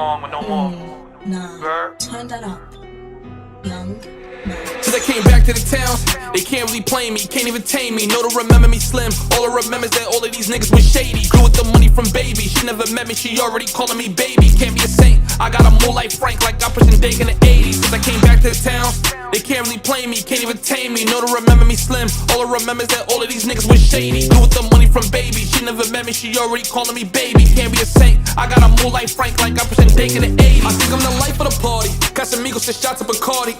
long with no more. Nah, turn that up, young man. Since I came back to the town, they can't really play me, can't even tame me. No to remember me slim, all I remember is that all of these niggas was shady. Grew with the money from baby, she never met me, she already calling me baby. Can't be a saint, I got a move like Frank, like I pushing Dake in the 80s. Since I came back to the town, they can't really play me, can't even tame me. No to remember me slim, all I remember is that all of these niggas was shady. Grew with the money from baby, she never met me, she already calling me baby. Can't be a saint, I got a move like Frank, like I pushing Dake in the 80s. I think I'm the life of the party, Casamigos and shots of Bacardi.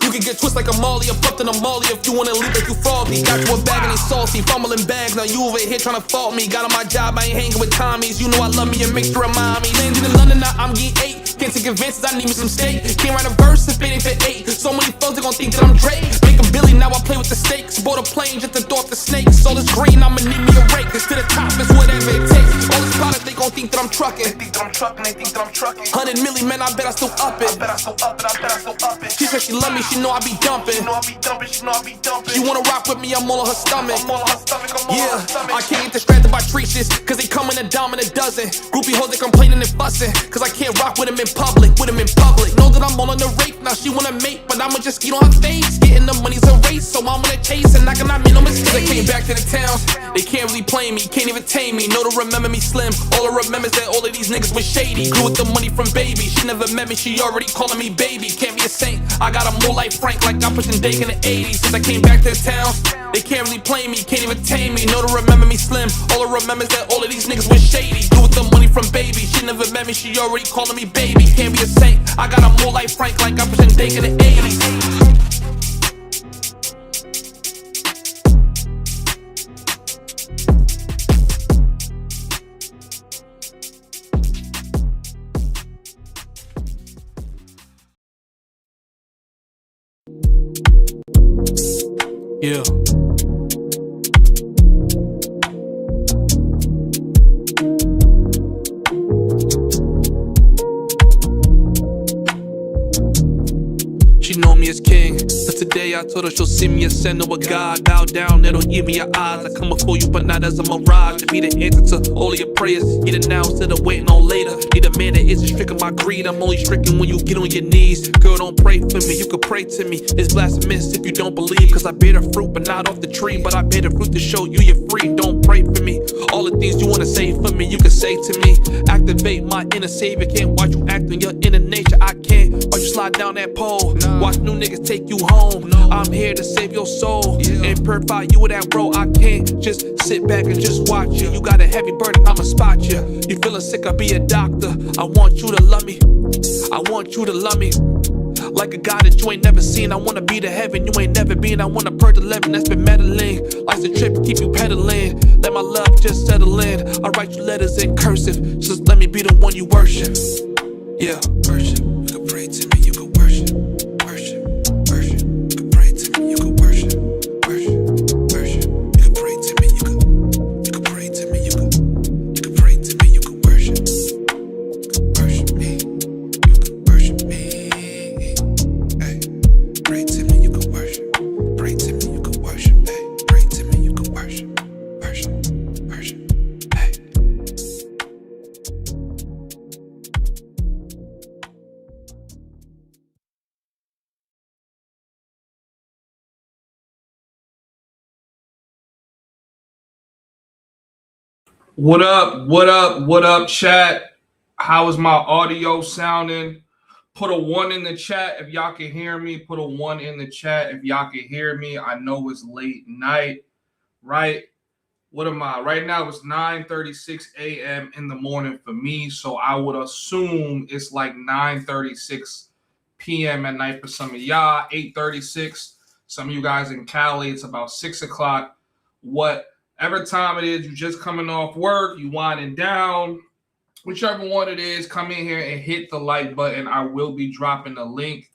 You can get twisted like a Molly, I'm fucked in a Molly if you wanna leave like you froggy. Got you a bag and they salty, fumbling bags, now you over here tryna fault me. Got on my job, I ain't hanging with Tommies, you know I love me a mixture of mommy. Landed in London, now I'm getting 8. Can't take advances, I need me some steak. Can't write a verse if it ain't for 8. So many folks, they gon' think that I'm Drake. Make a Billy, now I play with the stakes. Bought a plane just to throw off the snakes. All this green, I'ma need me a rake. Cause to the top is whatever it takes. All this product, they gon' think that I'm trucking. They think that I'm trucking, they think that I'm trucking. 100 milli, man, I bet I still up it. I bet I still up it, I bet I still up it. She said she love me, she know I be dumping. She know I be dumping, she know I be dumping. She wanna rock with me, I'm all on her stomach. I'm all on her stomach, I'm all on her stomach. I can't get distracted by treaches, cause they come in a dime and a dozen. Groupie hoes, they complaining and fussing, cause I can't rock with them in public, Know that I'm all on the rape, now she wanna mate, but I'ma just eat on her face. Getting the money's a race, so I'm gonna chase and I cannot make no mistakes. I came back to the town, they can't really play me, can't even tame me. No to remember me slim, all I remember is that all of these niggas was shady. Grew with the money from baby, she never met me, she already calling me baby. Can't be a saint, I got a move like Frank, like I'm pushing Dake in the 80s. Since I came back to the town, they can't really play me, can't even tame me. No to remember me slim, all I remember is that all of these niggas was shady. Grew with the money from baby, she never met me, she already calling me baby. Can't be a saint, I got a move like Frank, like I'm pushing Dake in the 80s. Yeah. She know me as king, but today I told her she'll see me as send or a God. Bow down, it'll give me your eyes. I come before you, but not as a mirage. To be the answer to all of your prayers. Get it now instead of waiting on later. Need a man that isn't stricken by greed. I'm only stricken when you get on your knees. Girl, don't pray for me, you can pray to me. It's blasphemous if you don't believe, cause I bear the fruit, but not off the tree. But I bear the fruit to show you you're free. Don't pray for me. All the things you wanna say for me, you can say to me. Activate my inner savior. Can't watch you act on your inner nature. I can't watch you slide down that pole. Watch new niggas take you home. I'm here to save your soul and purify you with that bro. I can't just sit back and just watch you. You got a heavy burden, I'ma spot you. You feeling sick, I'll be a doctor. I want you to love me. I want you to love me like a God that you ain't never seen. I wanna be the heaven you ain't never been. I wanna purge 11 that's been meddling. Life's a trip, keep you pedaling. Let my love just settle in. I write you letters in cursive. Just let me be the one you worship. Yeah, worship. You can pray to me, you can worship. Worship, worship. You can pray to me, you can worship. Worship, worship. You can pray to me, you can pray to me, you can pray to me, you can worship. Worship me, you can worship me. Hey, pray to me, you can worship. Pray to me, you can worship. Hey, pray to me, you can worship. Worship, worship. Hey. What up? What up? What up, chat? How is my audio sounding? Put a 1 in the chat if y'all can hear me. Put a 1 in the chat if y'all can hear me. I know it's late night, right? What am I? Right now it's 9:36 a.m. in the morning for me, so I would assume it's like 9:36 p.m. at night for some of y'all. 8:36. Some of you guys in Cali, it's about 6 o'clock. Whatever time it is, you just coming off work, you winding down, whichever one it is, come in here and hit the like button. I will be dropping the link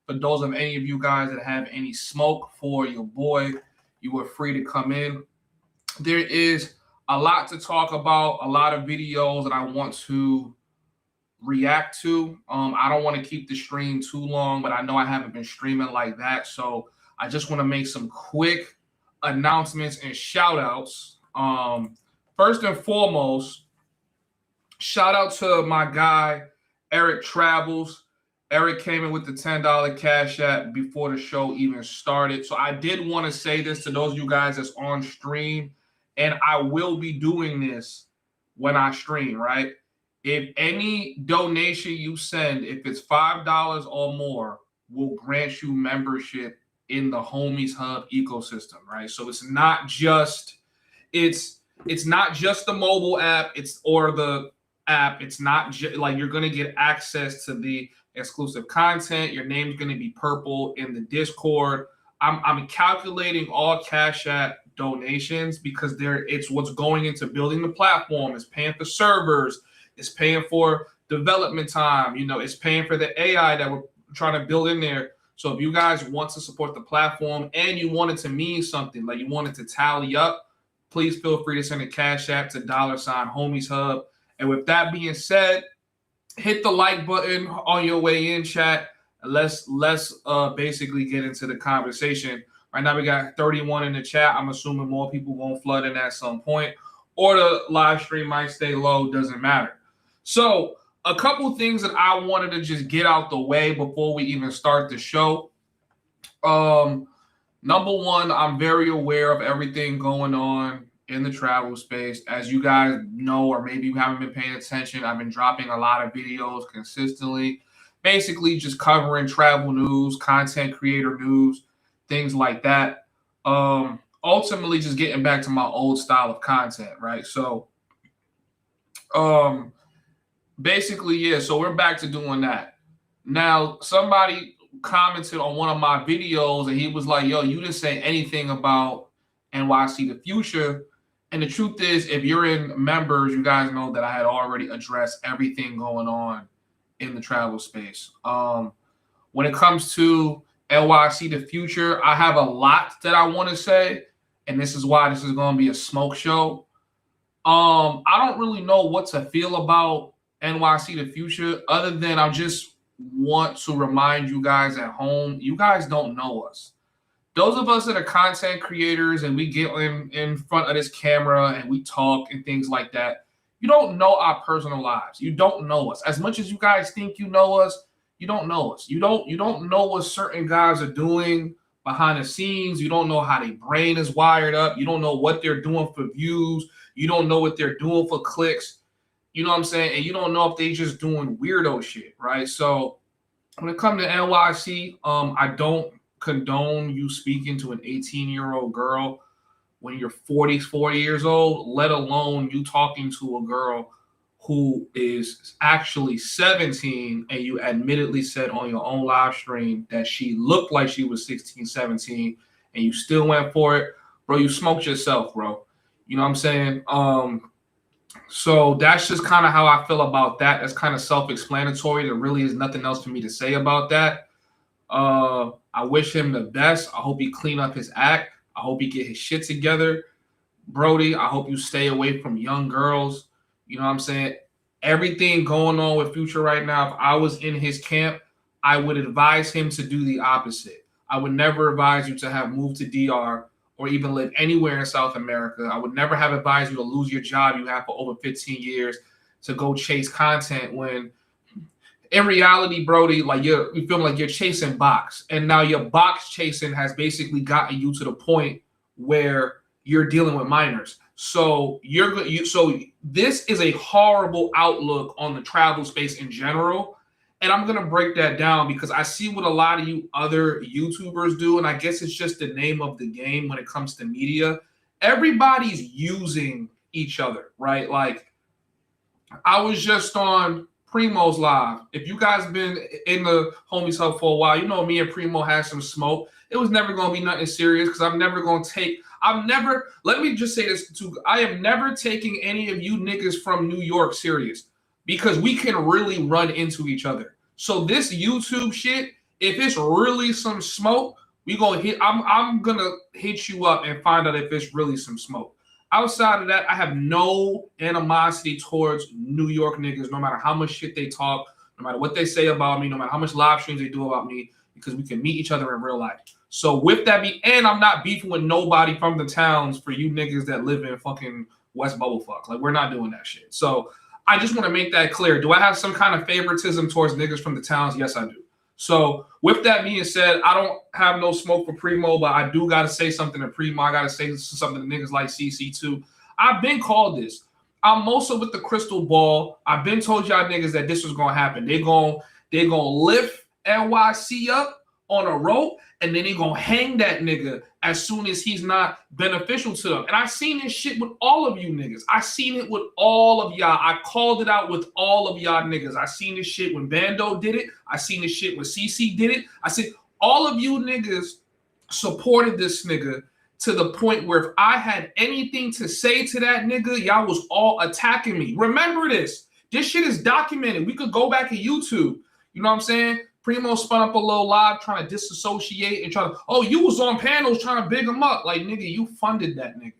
for those of any of you guys that have any smoke for your boy. You are free to come in. There is a lot to talk about, a lot of videos that I want to react to. I don't want to keep the stream too long, but I know I haven't been streaming like that, so I just want to make some quick announcements and shout outs. First and foremost, shout out to my guy Eric Travels. Eric came in with the $10 Cash App before the show even started. So I did want to say this to those of you guys that's on stream, and I will be doing this when I stream, right? If any donation you send, if it's $5 or more, will grant you membership in the Homies Hub ecosystem, right? So it's not just the mobile app, or the app. It's not like you're gonna get access to the exclusive content. Your name's gonna be purple in the Discord. I'm calculating all Cash App donations because it's what's going into building the platform. It's paying for servers. It's paying for development time. It's paying for the AI that we're trying to build in there. So if you guys want to support the platform and you want it to mean something, like you want it to tally up, please feel free to send a Cash App to $Homies Hub. And with that being said, hit the like button on your way in, chat. Let's basically get into the conversation. Right now we got 31 in the chat. I'm assuming more people won't flood in at some point, or the live stream might stay low. Doesn't matter. So a couple things that I wanted to just get out the way before we even start the show. Number one, I'm very aware of everything going on in the travel space. As you guys know, or maybe you haven't been paying attention, I've been dropping a lot of videos consistently, basically just covering travel news, content creator news, things like that. Ultimately just getting back to my old style of content, right? So basically, yeah, so we're back to doing that. Now, somebody commented on one of my videos and he was like, yo, you didn't say anything about NYC the Future. And the truth is, if you're in members, you guys know that I had already addressed everything going on in the travel space. When it comes to NYC the Future, I have a lot that I want to say, and this is why this is going to be a smoke show. I don't really know what to feel about NYC the Future, other than I just want to remind you guys at home, you guys don't know us. Those of us that are content creators and we get in front of this camera and we talk and things like that, you don't know our personal lives. You don't know us. As much as you guys think you know us, you don't know us. You don't know what certain guys are doing behind the scenes. You don't know how their brain is wired up. You don't know what they're doing for views. You don't know what they're doing for clicks. You know what I'm saying? And you don't know if they just doing weirdo shit, right? So when it comes to NYC, I don't condone you speaking to an 18-year-old girl when you're 44 years old, let alone you talking to a girl who is actually 17 and you admittedly said on your own live stream that she looked like she was 16, 17 and you still went for it. Bro, you smoked yourself, bro. You know what I'm saying? So that's just kind of how I feel about that. That's kind of self-explanatory. There really is nothing else for me to say about that. I wish him the best. I hope he clean up his act. I hope he get his shit together. Brody, I hope you stay away from young girls. You know what I'm saying? Everything going on with Future right now, if I was in his camp, I would advise him to do the opposite. I would never advise you to have moved to DR or even live anywhere in South America. I would never have advised you to lose your job you have for over 15 years to go chase content when in reality, Brody, like you feel like you're chasing box. And now your box chasing has basically gotten you to the point where you're dealing with minors. So so this is a horrible outlook on the travel space in general. And I'm going to break that down because I see what a lot of you other YouTubers do. And I guess it's just the name of the game when it comes to media. Everybody's using each other, right? Like I was just on Primo's live. If you guys been in the Homies Hub for a while, you know me and Primo had some smoke. It was never going to be nothing serious because let me just say this too. I am never taking any of you niggas from New York serious because we can really run into each other. So this YouTube shit, if it's really some smoke, I'm gonna hit you up and find out if it's really some smoke. Outside of that, I have no animosity towards New York niggas, no matter how much shit they talk, no matter what they say about me, no matter how much live streams they do about me, because we can meet each other in real life. So with that and I'm not beefing with nobody from the towns for you niggas that live in fucking West Bubblefuck. Like, we're not doing that shit. So I just want to make that clear. Do I have some kind of favoritism towards niggas from the towns? Yes, I do. So with that being said, I don't have no smoke for Primo, but I do got to say something to Primo. I got to say something to niggas like CC too. I've been called this. I'm also with the crystal ball. I've been told y'all niggas that this was going to happen. They gonna lift NYC up on a rope, and then they gonna hang that nigga as soon as he's not beneficial to them. And I seen this shit with all of you niggas. I seen it with all of y'all. I called it out with all of y'all niggas. I seen this shit when Bando did it. I seen this shit when CC did it. I said all of you niggas supported this nigga to the point where if I had anything to say to that nigga, y'all was all attacking me. Remember this. This shit is documented. We could go back to YouTube. You know what I'm saying? Primo spun up a little live trying to disassociate and trying to, oh, you was on panels trying to big him up. Like, nigga, you funded that nigga.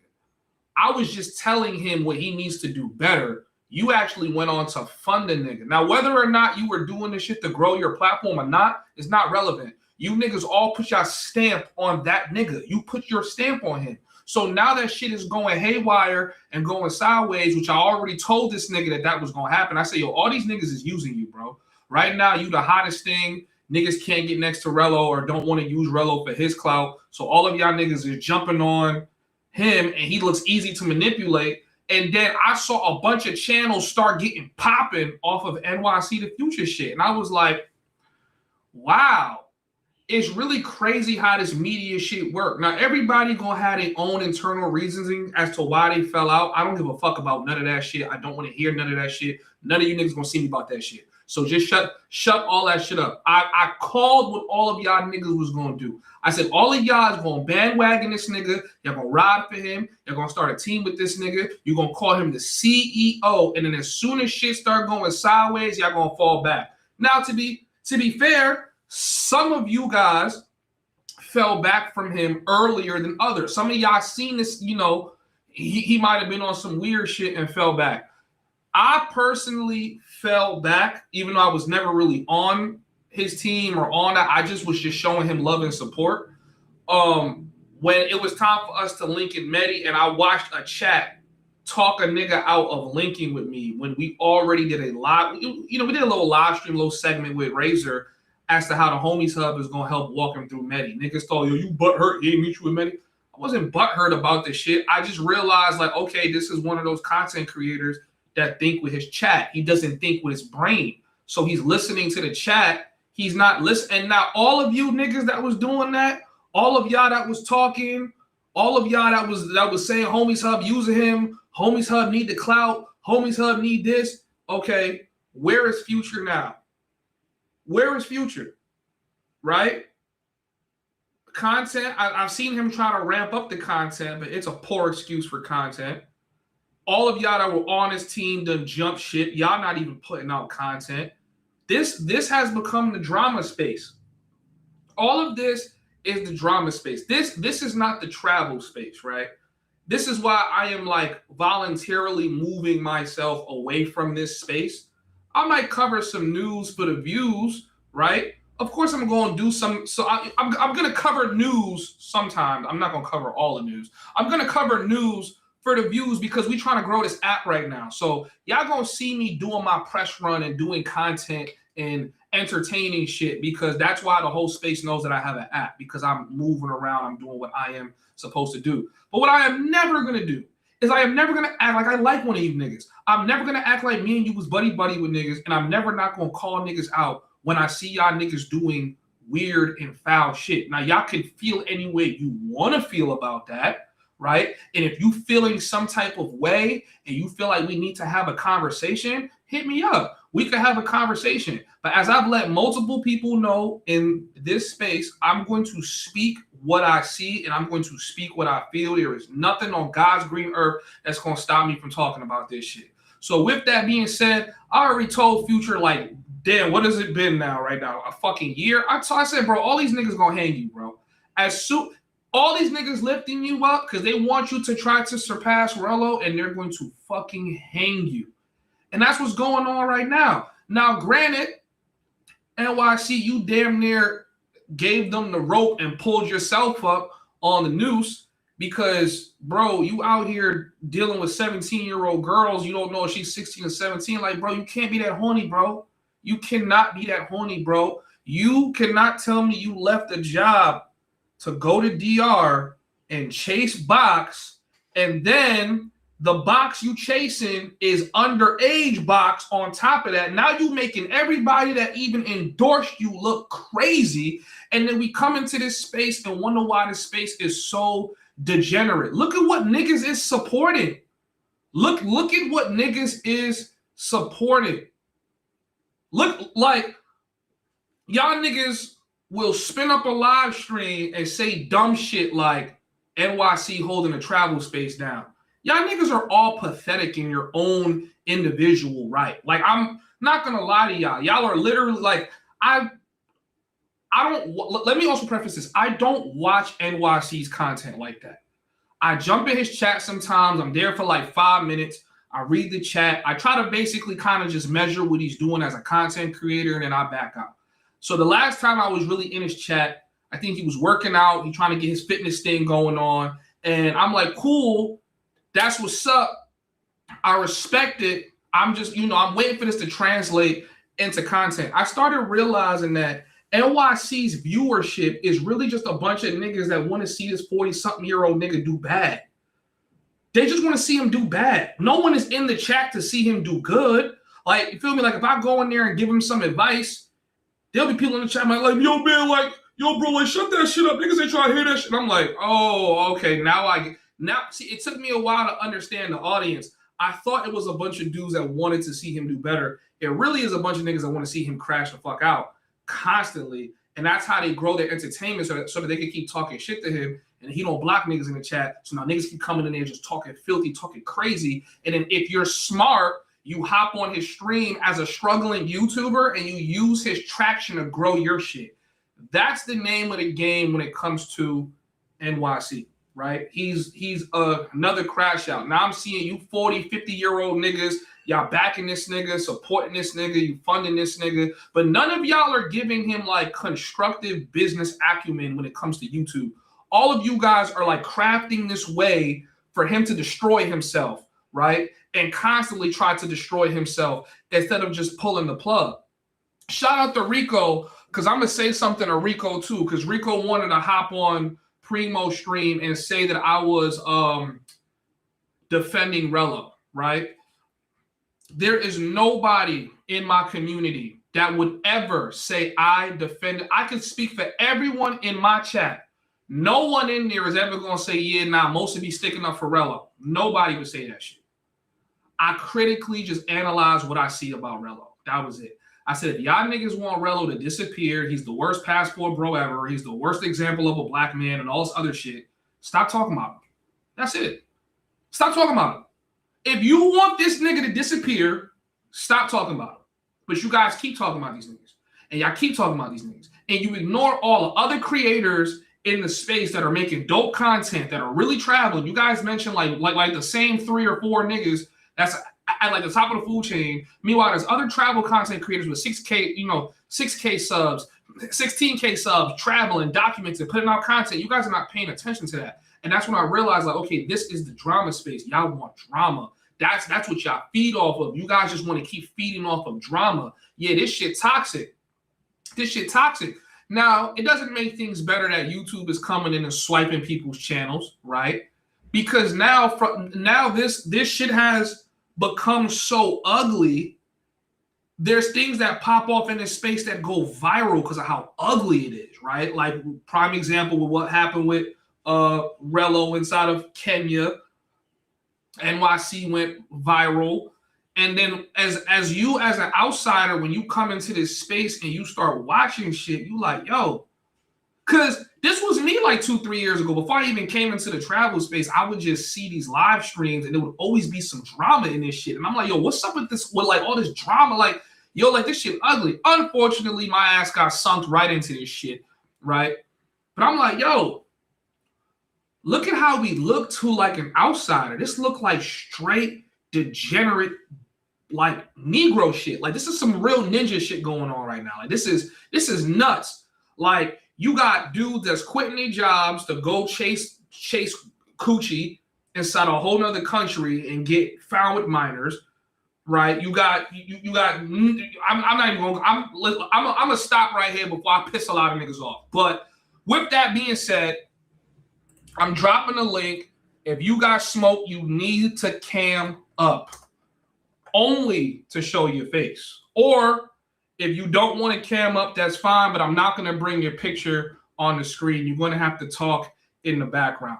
I was just telling him what he needs to do better. You actually went on to fund the nigga. Now, whether or not you were doing this shit to grow your platform or not is not relevant. You niggas all put your stamp on that nigga. You put your stamp on him. So now that shit is going haywire and going sideways, which I already told this nigga that was going to happen. I say, yo, all these niggas is using you, bro. Right now, you the hottest thing. Niggas can't get next to Rello or don't want to use Rello for his clout. So all of y'all niggas is jumping on him, and he looks easy to manipulate. And then I saw a bunch of channels start getting popping off of NYC The Future shit. And I was like, wow, it's really crazy how this media shit work. Now, everybody gonna have their own internal reasoning as to why they fell out. I don't give a fuck about none of that shit. I don't want to hear none of that shit. None of you niggas gonna see me about that shit. So just shut all that shit up. I called what all of y'all niggas was going to do. I said, all of y'all is going to bandwagon this nigga. Y'all going to ride for him. You're going to start a team with this nigga. You're going to call him the CEO. And then as soon as shit start going sideways, y'all going to fall back. Now, to be fair, some of you guys fell back from him earlier than others. Some of y'all seen this, you know, he might have been on some weird shit and fell back. I personally fell back, even though I was never really on his team or on that. I just was just showing him love and support. When it was time for us to link in Medi, and I watched a chat talk a nigga out of linking with me when we already did a live, you know, we did a little live stream, little segment with Razor as to how the Homies Hub is going to help walk him through Medi. Niggas thought, yo, you butthurt, he didn't meet you with Medi. I wasn't butthurt about this shit. I just realized, like, okay, this is one of those content creators that think with his chat. He doesn't think with his brain. So he's listening to the chat. He's not listening. And now all of you niggas that was doing that, all of y'all that was talking, all of y'all that was saying Homies Hub using him, Homies Hub need the clout, Homies Hub need this. Okay, where is Future now? Where is Future? Right? Content, I've seen him try to ramp up the content, but it's a poor excuse for content. All of y'all that were on his team done jump shit. Y'all not even putting out content. This has become the drama space. All of this is the drama space. This is not the travel space, right? This is why I am like voluntarily moving myself away from this space. I might cover some news for the views, right? Of course, I'm going to do some. So I'm going to cover news sometimes. I'm not going to cover all the news. I'm going to cover news for the views because we trying to grow this app right now. So y'all gonna see me doing my press run and doing content and entertaining shit because that's why the whole space knows that I have an app because I'm moving around. I'm doing what I am supposed to do. But what I am never gonna do is I am never gonna act like I like one of you niggas. I'm never gonna act like me and you was buddy with niggas, and I'm never not gonna call niggas out when I see y'all niggas doing weird and foul shit. Now y'all can feel any way you wanna feel about that. Right? And if you feeling some type of way and you feel like we need to have a conversation, hit me up. We could have a conversation. But as I've let multiple people know in this space, I'm going to speak what I see and I'm going to speak what I feel. There is nothing on God's green earth that's going to stop me from talking about this shit. So with that being said, I already told Future, like, damn, what has it been now right now? A fucking year? I said, bro, all these niggas going to hang you, bro. All these niggas lifting you up because they want you to try to surpass Rello and they're going to fucking hang you. And that's what's going on right now. Now, granted, NYC, you damn near gave them the rope and pulled yourself up on the noose Because, bro, you out here dealing with 17-year-old girls. You don't know if she's 16 or 17. Like, bro, you can't be that horny, bro. You cannot be that horny, bro. You cannot tell me you left a job to go to DR and chase box, and then the box you chasing is underage box on top of that. Now you making everybody that even endorsed you look crazy. And then we come into this space and wonder why this space is so degenerate. Look at what niggas is supporting. Look at what niggas is supporting. Look, like, y'all niggas will spin up a live stream and say dumb shit like NYC holding a travel space down. Y'all niggas are all pathetic in your own individual right. Like, I'm not gonna lie to y'all. Y'all are literally like, I don't, let me also preface this. I don't watch NYC's content like that. I jump in his chat sometimes. I'm there for like 5 minutes. I read the chat. I try to basically kind of just measure what he's doing as a content creator, and then I back out. So the last time I was really in his chat, I think he was working out. He's trying to get his fitness thing going on. And I'm like, cool. That's what's up. I respect it. I'm just, I'm waiting for this to translate into content. I started realizing that NYC's viewership is really just a bunch of niggas that want to see this 40-something-year-old nigga do bad. They just want to see him do bad. No one is in the chat to see him do good. Like, you feel me? Like, if I go in there and give him some advice, there'll be people in the chat like, yo, man, like, yo, bro, like, shut that shit up. Niggas ain't trying to hear that shit. And I'm like, oh, okay, now, see, it took me a while to understand the audience. I thought it was a bunch of dudes that wanted to see him do better. It really is a bunch of niggas that want to see him crash the fuck out constantly. And that's how they grow their entertainment so that they can keep talking shit to him. And he don't block niggas in the chat. So now niggas keep coming in there just talking filthy, talking crazy. And then if you're smart, you hop on his stream as a struggling YouTuber and you use his traction to grow your shit. That's the name of the game when it comes to NYC. Right? He's another crash out. Now I'm seeing you 40, 50-year-old niggas, y'all backing this nigga, supporting this nigga, you funding this nigga, but none of y'all are giving him like constructive business acumen when it comes to YouTube. All of you guys are like crafting this way for him to destroy himself, right? And constantly try to destroy himself instead of just pulling the plug. Shout out to Rico, because I'm going to say something to Rico too, because Rico wanted to hop on Primo stream and say that I was defending Rello, right? There is nobody in my community that would ever say I defend. I can speak for everyone in my chat. No one in there is ever going to say, yeah, nah, most of you sticking up for Rello. Nobody would say that shit. I critically just analyze what I see about Rello. That was it. I said, if y'all niggas want Rello to disappear, he's the worst passport bro ever. He's the worst example of a black man and all this other shit. Stop talking about him. That's it. Stop talking about him. If you want this nigga to disappear, stop talking about him. But you guys keep talking about these niggas. And y'all keep talking about these niggas. And you ignore all the other creators in the space that are making dope content, that are really traveling. You guys mentioned like the same 3 or 4 niggas that's at like the top of the food chain. Meanwhile, there's other travel content creators with 6K subs, 16K subs, traveling, documenting, putting out content. You guys are not paying attention to that. And that's when I realized, like, okay, this is the drama space. Y'all want drama. That's what y'all feed off of. You guys just want to keep feeding off of drama. Yeah, this shit toxic. This shit toxic. Now, it doesn't make things better that YouTube is coming in and swiping people's channels, right? Because now this shit has become so ugly. There's things that pop off in this space that go viral because of how ugly it is, right? Like, prime example with what happened with Rello inside of Kenya. NYC went viral. And then as you as an outsider, when you come into this space and you start watching shit, you like, yo, because this was me like 2-3 years ago. Before I even came into the travel space, I would just see these live streams and there would always be some drama in this shit. And I'm like, yo, what's up with this? With like all this drama? Like, yo, like this shit ugly. Unfortunately, my ass got sunk right into this shit, right? But I'm like, yo, look at how we look to like an outsider. This look like straight degenerate, like Negro shit. Like, this is some real ninja shit going on right now. Like, this is nuts. Like, you got dudes that's quitting their jobs to go chase coochie inside a whole nother country and get found with minors, right? I'm not even going. I'm gonna stop right here before I piss a lot of niggas off. But with that being said, I'm dropping a link. If you got smoke, you need to cam up only to show your face. Or if you don't want to cam up, that's fine, but I'm not going to bring your picture on the screen. You're going to have to talk in the background.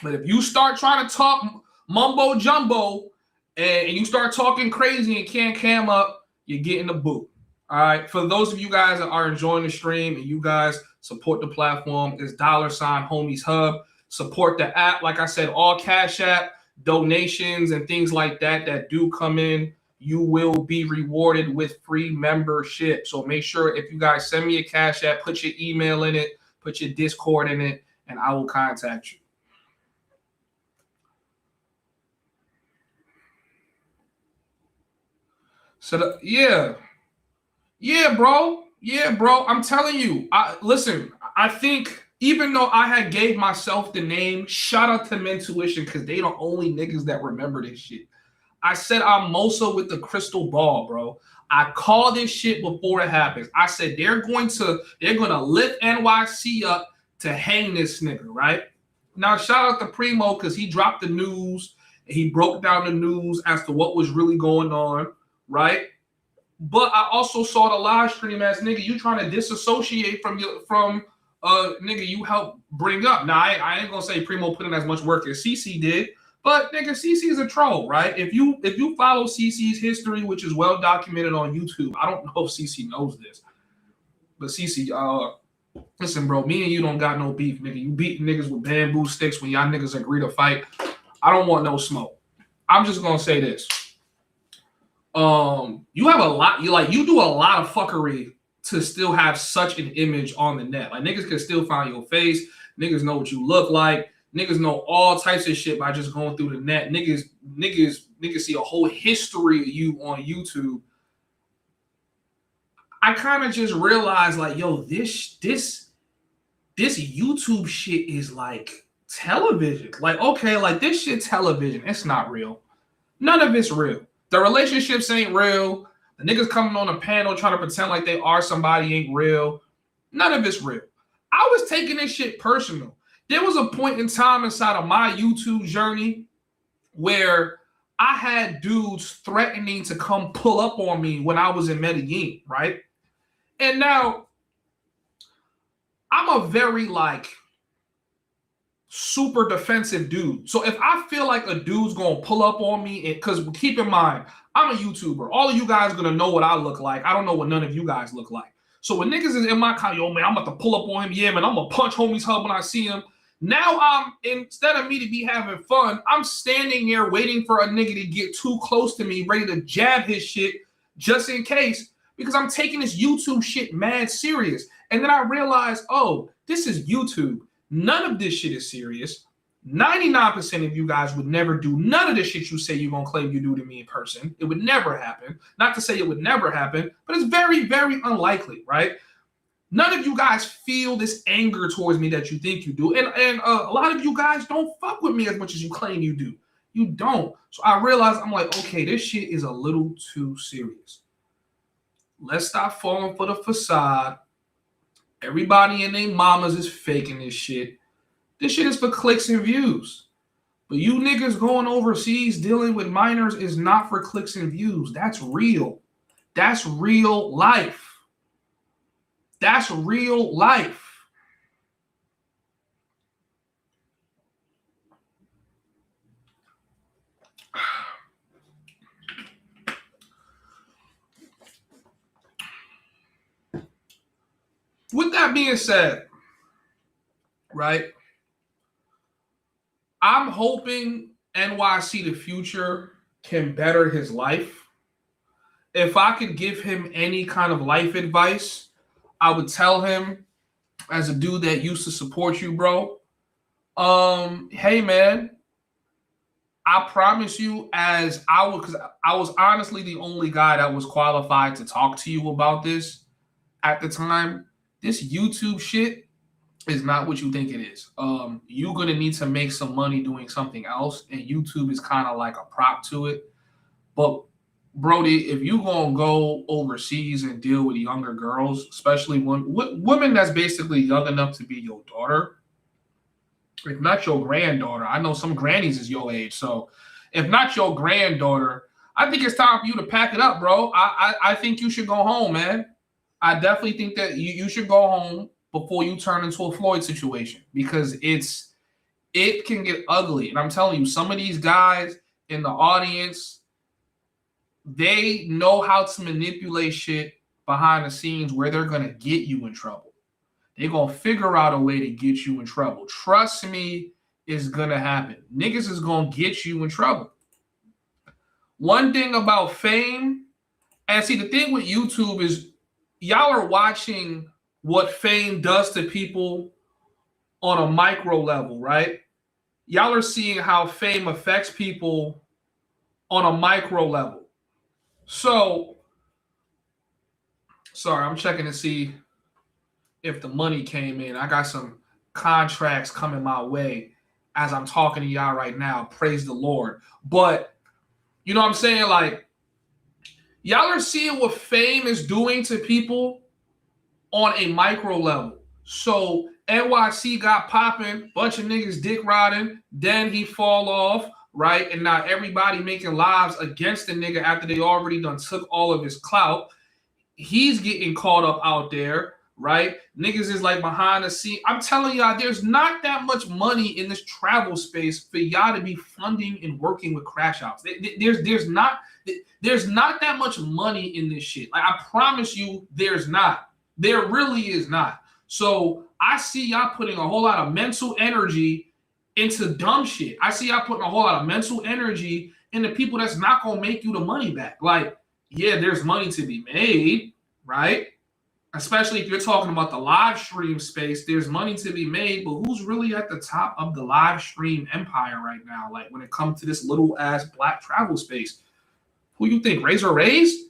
But if you start trying to talk mumbo jumbo and you start talking crazy and can't cam up, you're getting the boot. All right. For those of you guys that are enjoying the stream and you guys support the platform, it's $homies Hub. Support the app. Like I said, all Cash App donations and things like that do come in, you will be rewarded with free membership. So make sure if you guys send me a Cash App, put your email in it, put your Discord in it, and I will contact you. So yeah, bro. I'm telling you. Listen. I think even though I had gave myself the name, shout out to Mentuition because they the only niggas that remember this shit. I said I'm Mosa with the crystal ball, bro. I called this shit before it happens. I said they're gonna lift NYC up to hang this nigga, right? Now shout out to Primo because he dropped the news. He broke down the news as to what was really going on, right? But I also saw the live stream as nigga, you trying to disassociate from nigga you helped bring up. Now I ain't gonna say Primo put in as much work as CC did, but nigga CC is a troll, right? If you follow CC's history, which is well documented on YouTube, I don't know if CC knows this, but CC, listen, bro, me and you don't got no beef, nigga. You beat niggas with bamboo sticks when y'all niggas agree to fight. I don't want no smoke. I'm just gonna say this. You have a lot. You do a lot of fuckery to still have such an image on the net. Like niggas can still find your face. Niggas know what you look like. Niggas know all types of shit by just going through the net. Niggas see a whole history of you on YouTube. I kind of just realized like, yo, this YouTube shit is like television. Like, okay, like this shit television. It's not real. None of it's real. The relationships ain't real. The niggas coming on a panel trying to pretend like they are somebody ain't real. None of it's real. I was taking this shit personal. There was a point in time inside of my YouTube journey where I had dudes threatening to come pull up on me when I was in Medellin, right? And now I'm a very like super defensive dude. So if I feel like a dude's gonna pull up on me, because keep in mind, I'm a YouTuber. All of you guys are gonna know what I look like. I don't know what none of you guys look like. So when niggas is in my car, yo, man, I'm about to pull up on him. Yeah, man, I'm gonna punch Homies Hub when I see him. Now instead of me to be having fun, I'm standing there waiting for a nigga to get too close to me, ready to jab his shit just in case, because I'm taking this YouTube shit mad serious. And then I realized, oh, this is YouTube. None of this shit is serious. 99% of you guys would never do none of the shit you say you're going to claim you do to me in person. It would never happen. Not to say it would never happen, but it's very, very unlikely, right? None of you guys feel this anger towards me that you think you do. And a lot of you guys don't fuck with me as much as you claim you do. You don't. So I realized, I'm like, okay, this shit is a little too serious. Let's stop falling for the facade. Everybody and their mamas is faking this shit. This shit is for clicks and views. But you niggas going overseas dealing with minors is not for clicks and views. That's real. That's real life. That's real life. With that being said, right, I'm hoping NYC the future can better his life. If I could give him any kind of life advice, I would tell him, as a dude that used to support you, bro, hey, man, I promise you, because I was honestly the only guy that was qualified to talk to you about this at the time. This YouTube shit is not what you think it is. You're going to need to make some money doing something else, and YouTube is kind of like a prop to it. But Brody, if you going to go overseas and deal with younger girls, especially women that's basically young enough to be your daughter, if not your granddaughter, I know some grannies is your age, so if not your granddaughter, I think it's time for you to pack it up, bro. I think you should go home, man. I definitely think that you should go home before you turn into a Floyd situation, because it can get ugly. And I'm telling you, some of these guys in the audience, they know how to manipulate shit behind the scenes where they're going to get you in trouble. They're going to figure out a way to get you in trouble. Trust me, it's going to happen. Niggas is going to get you in trouble. One thing about fame, and see, the thing with YouTube is y'all are watching what fame does to people on a micro level, right? Y'all are seeing how fame affects people on a micro level. So, sorry, I'm checking to see if the money came in. I got some contracts coming my way as I'm talking to y'all right now. Praise the Lord. But, you know what I'm saying? Like, y'all are seeing what fame is doing to people on a micro level. So NYC got popping, bunch of niggas dick riding, then he fall off, right? And now everybody making lives against the nigga after they already done took all of his clout. He's getting caught up out there, right? Niggas is like behind the scene. I'm telling y'all, there's not that much money in this travel space for y'all to be funding and working with crash outs. There's not that much money in this shit. Like, I promise you, there's not. There really is not. So I see y'all putting a whole lot of mental energy into dumb shit. I see y'all putting a whole lot of mental energy into people that's not going to make you the money back. Like, yeah, there's money to be made, right? Especially if you're talking about the live stream space, there's money to be made, but who's really at the top of the live stream empire right now? Like, when it comes to this little ass black travel space, who you think? Razor Rays?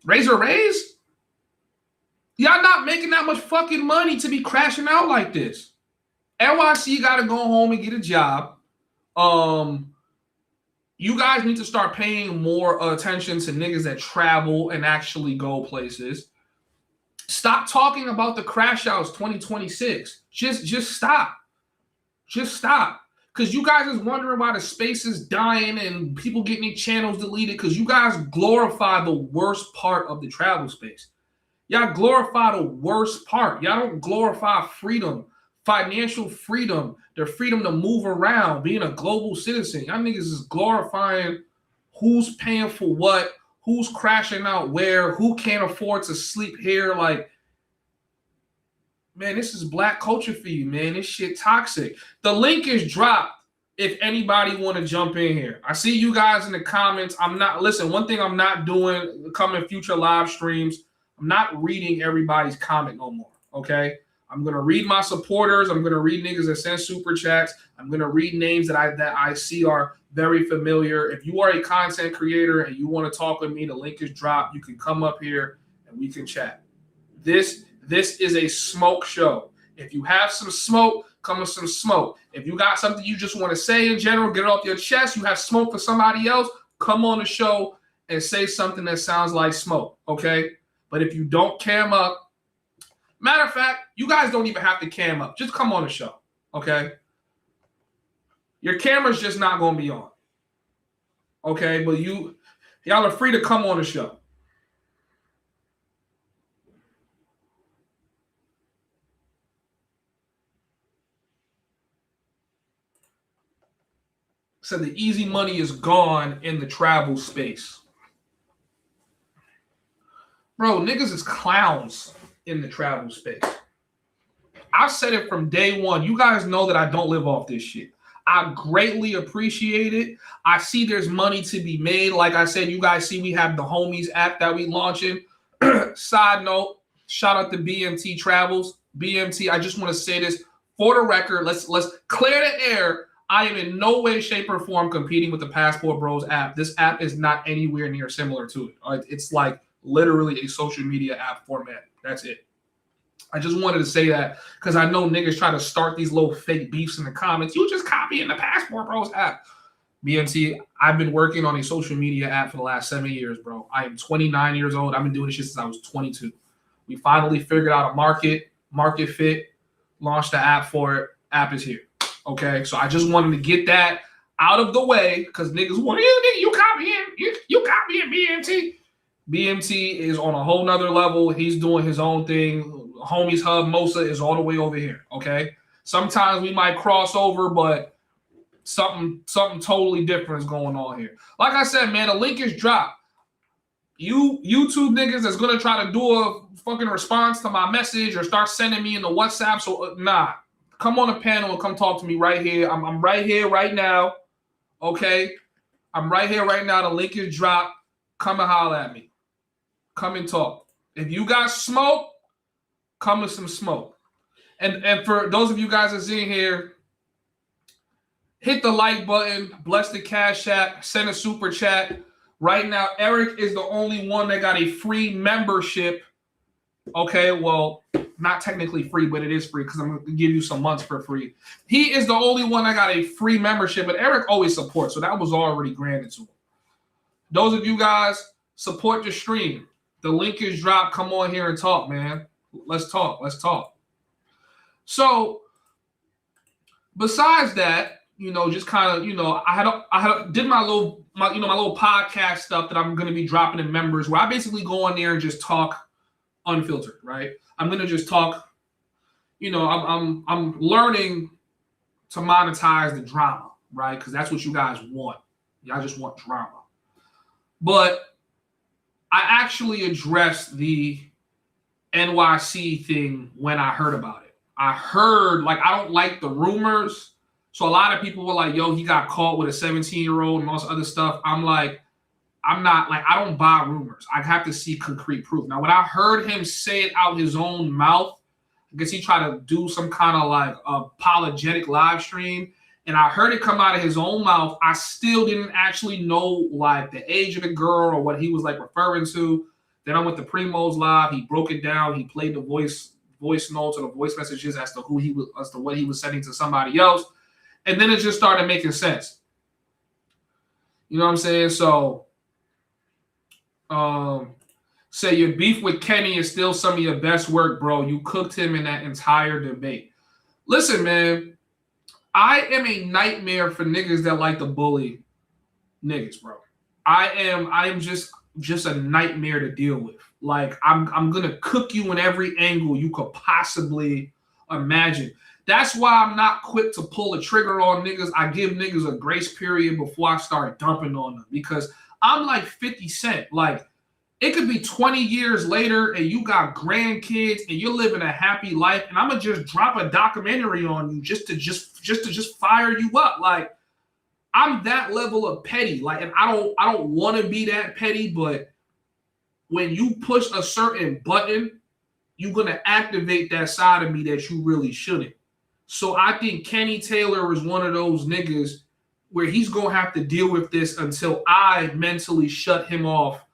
Razor Rays? Y'all not making that much fucking money to be crashing out like this. NYC got to go home and get a job. You guys need to start paying more attention to niggas that travel and actually go places. Stop talking about the crash outs 2026. Just stop. Just stop. Because you guys is wondering why the space is dying and people getting their channels deleted, because you guys glorify the worst part of the travel space. Y'all glorify the worst part. Y'all don't glorify freedom, financial freedom, the freedom to move around, being a global citizen. Y'all niggas is glorifying who's paying for what, who's crashing out where, who can't afford to sleep here. Like, man, this is black culture for you, man. This shit toxic. The link is dropped if anybody want to jump in here. I see you guys in the comments. One thing I'm not doing coming future live streams, I'm not reading everybody's comment no more, okay? I'm going to read my supporters. I'm going to read niggas that send super chats. I'm going to read names that I see are very familiar. If you are a content creator and you want to talk with me, the link is dropped. You can come up here and we can chat. This is a smoke show. If you have some smoke, come with some smoke. If you got something you just want to say in general, get it off your chest, you have smoke for somebody else, come on the show and say something that sounds like smoke, okay? But if you don't cam up, matter of fact, you guys don't even have to cam up. Just come on the show, okay? Your camera's just not going to be on, okay? But y'all are free to come on the show. So the easy money is gone in the travel space. Bro, niggas is clowns in the travel space. I've said it from day one. You guys know that I don't live off this shit. I greatly appreciate it. I see there's money to be made. Like I said, you guys see we have the Homies app that we launching. Side note, shout out to BMT Travels. BMT, I just want to say this for the record. Let's clear the air. I am in no way, shape, or form competing with the Passport Bros app. This app is not anywhere near similar to it. It's like literally a social media app format. That's it. I just wanted to say that because I know niggas try to start these little fake beefs in the comments. You just copying the Passport Bros app. BMT, I've been working on a social media app for the last 7 years, bro. I am 29 years old. I've been doing this shit since I was 22. We finally figured out a market fit, launched the app for it. App is here. Okay, so I just wanted to get that out of the way because niggas want you copying, you copying BMT. BMT is on a whole nother level. He's doing his own thing. Homies Hub Mosa is all the way over here. Okay, sometimes we might cross over, but something totally different is going on here. Like I said, man, the link is dropped. You YouTube niggas that's gonna try to do a fucking response to my message or start sending me in the WhatsApp. So nah, come on the panel and come talk to me right here. I'm right here right now. Okay, I'm right here right now. The link is dropped. Come and holler at me. Come and talk. If you got smoke, come with some smoke. And for those of you guys that's in here, hit the like button, bless the Cash App, send a super chat. Right now, Eric is the only one that got a free membership. Okay, well, not technically free, but it is free because I'm going to give you some months for free. He is the only one that got a free membership, but Eric always supports, so that was already granted to him. Those of you guys, support the stream. The link is dropped. Come on here and talk, man. Let's talk. Let's talk. So, besides that, you know, just kind of, you know, I did my little podcast stuff that I'm going to be dropping in members where I basically go on there and just talk unfiltered, right? I'm going to just talk, you know, I'm learning to monetize the drama, right? Because that's what you guys want. Y'all just want drama. But I actually addressed the NYC thing when I heard about it. I heard, like, I don't like the rumors. So a lot of people were like, yo, he got caught with a 17-year-old and all this other stuff. I'm like, I'm not, like, I don't buy rumors. I have to see concrete proof. Now, when I heard him say it out his own mouth, I guess he tried to do some kind of, like, apologetic live stream, and I heard it come out of his own mouth. I still didn't actually know, like, the age of the girl or what he was, like, referring to. Then I went to Primo's live. He broke it down. He played the voice notes or the voice messages as to what he was sending to somebody else. And then it just started making sense. You know what I'm saying? So, say your beef with Kenny is still some of your best work, bro. You cooked him in that entire debate. Listen, man, I am a nightmare for niggas that like to bully niggas, bro. I am just a nightmare to deal with. Like, I'm gonna cook you in every angle you could possibly imagine. That's why I'm not quick to pull a trigger on niggas. I give niggas a grace period before I start dumping on them because I'm like 50 Cent. Like, it could be 20 years later and you got grandkids and you're living a happy life, and I'm gonna just drop a documentary on you just to fire you up. Like, I'm that level of petty. Like, and I don't want to be that petty, but when you push a certain button, you're gonna activate that side of me that you really shouldn't. So I think Kenny Taylor is one of those niggas where he's going to have to deal with this until I mentally shut him off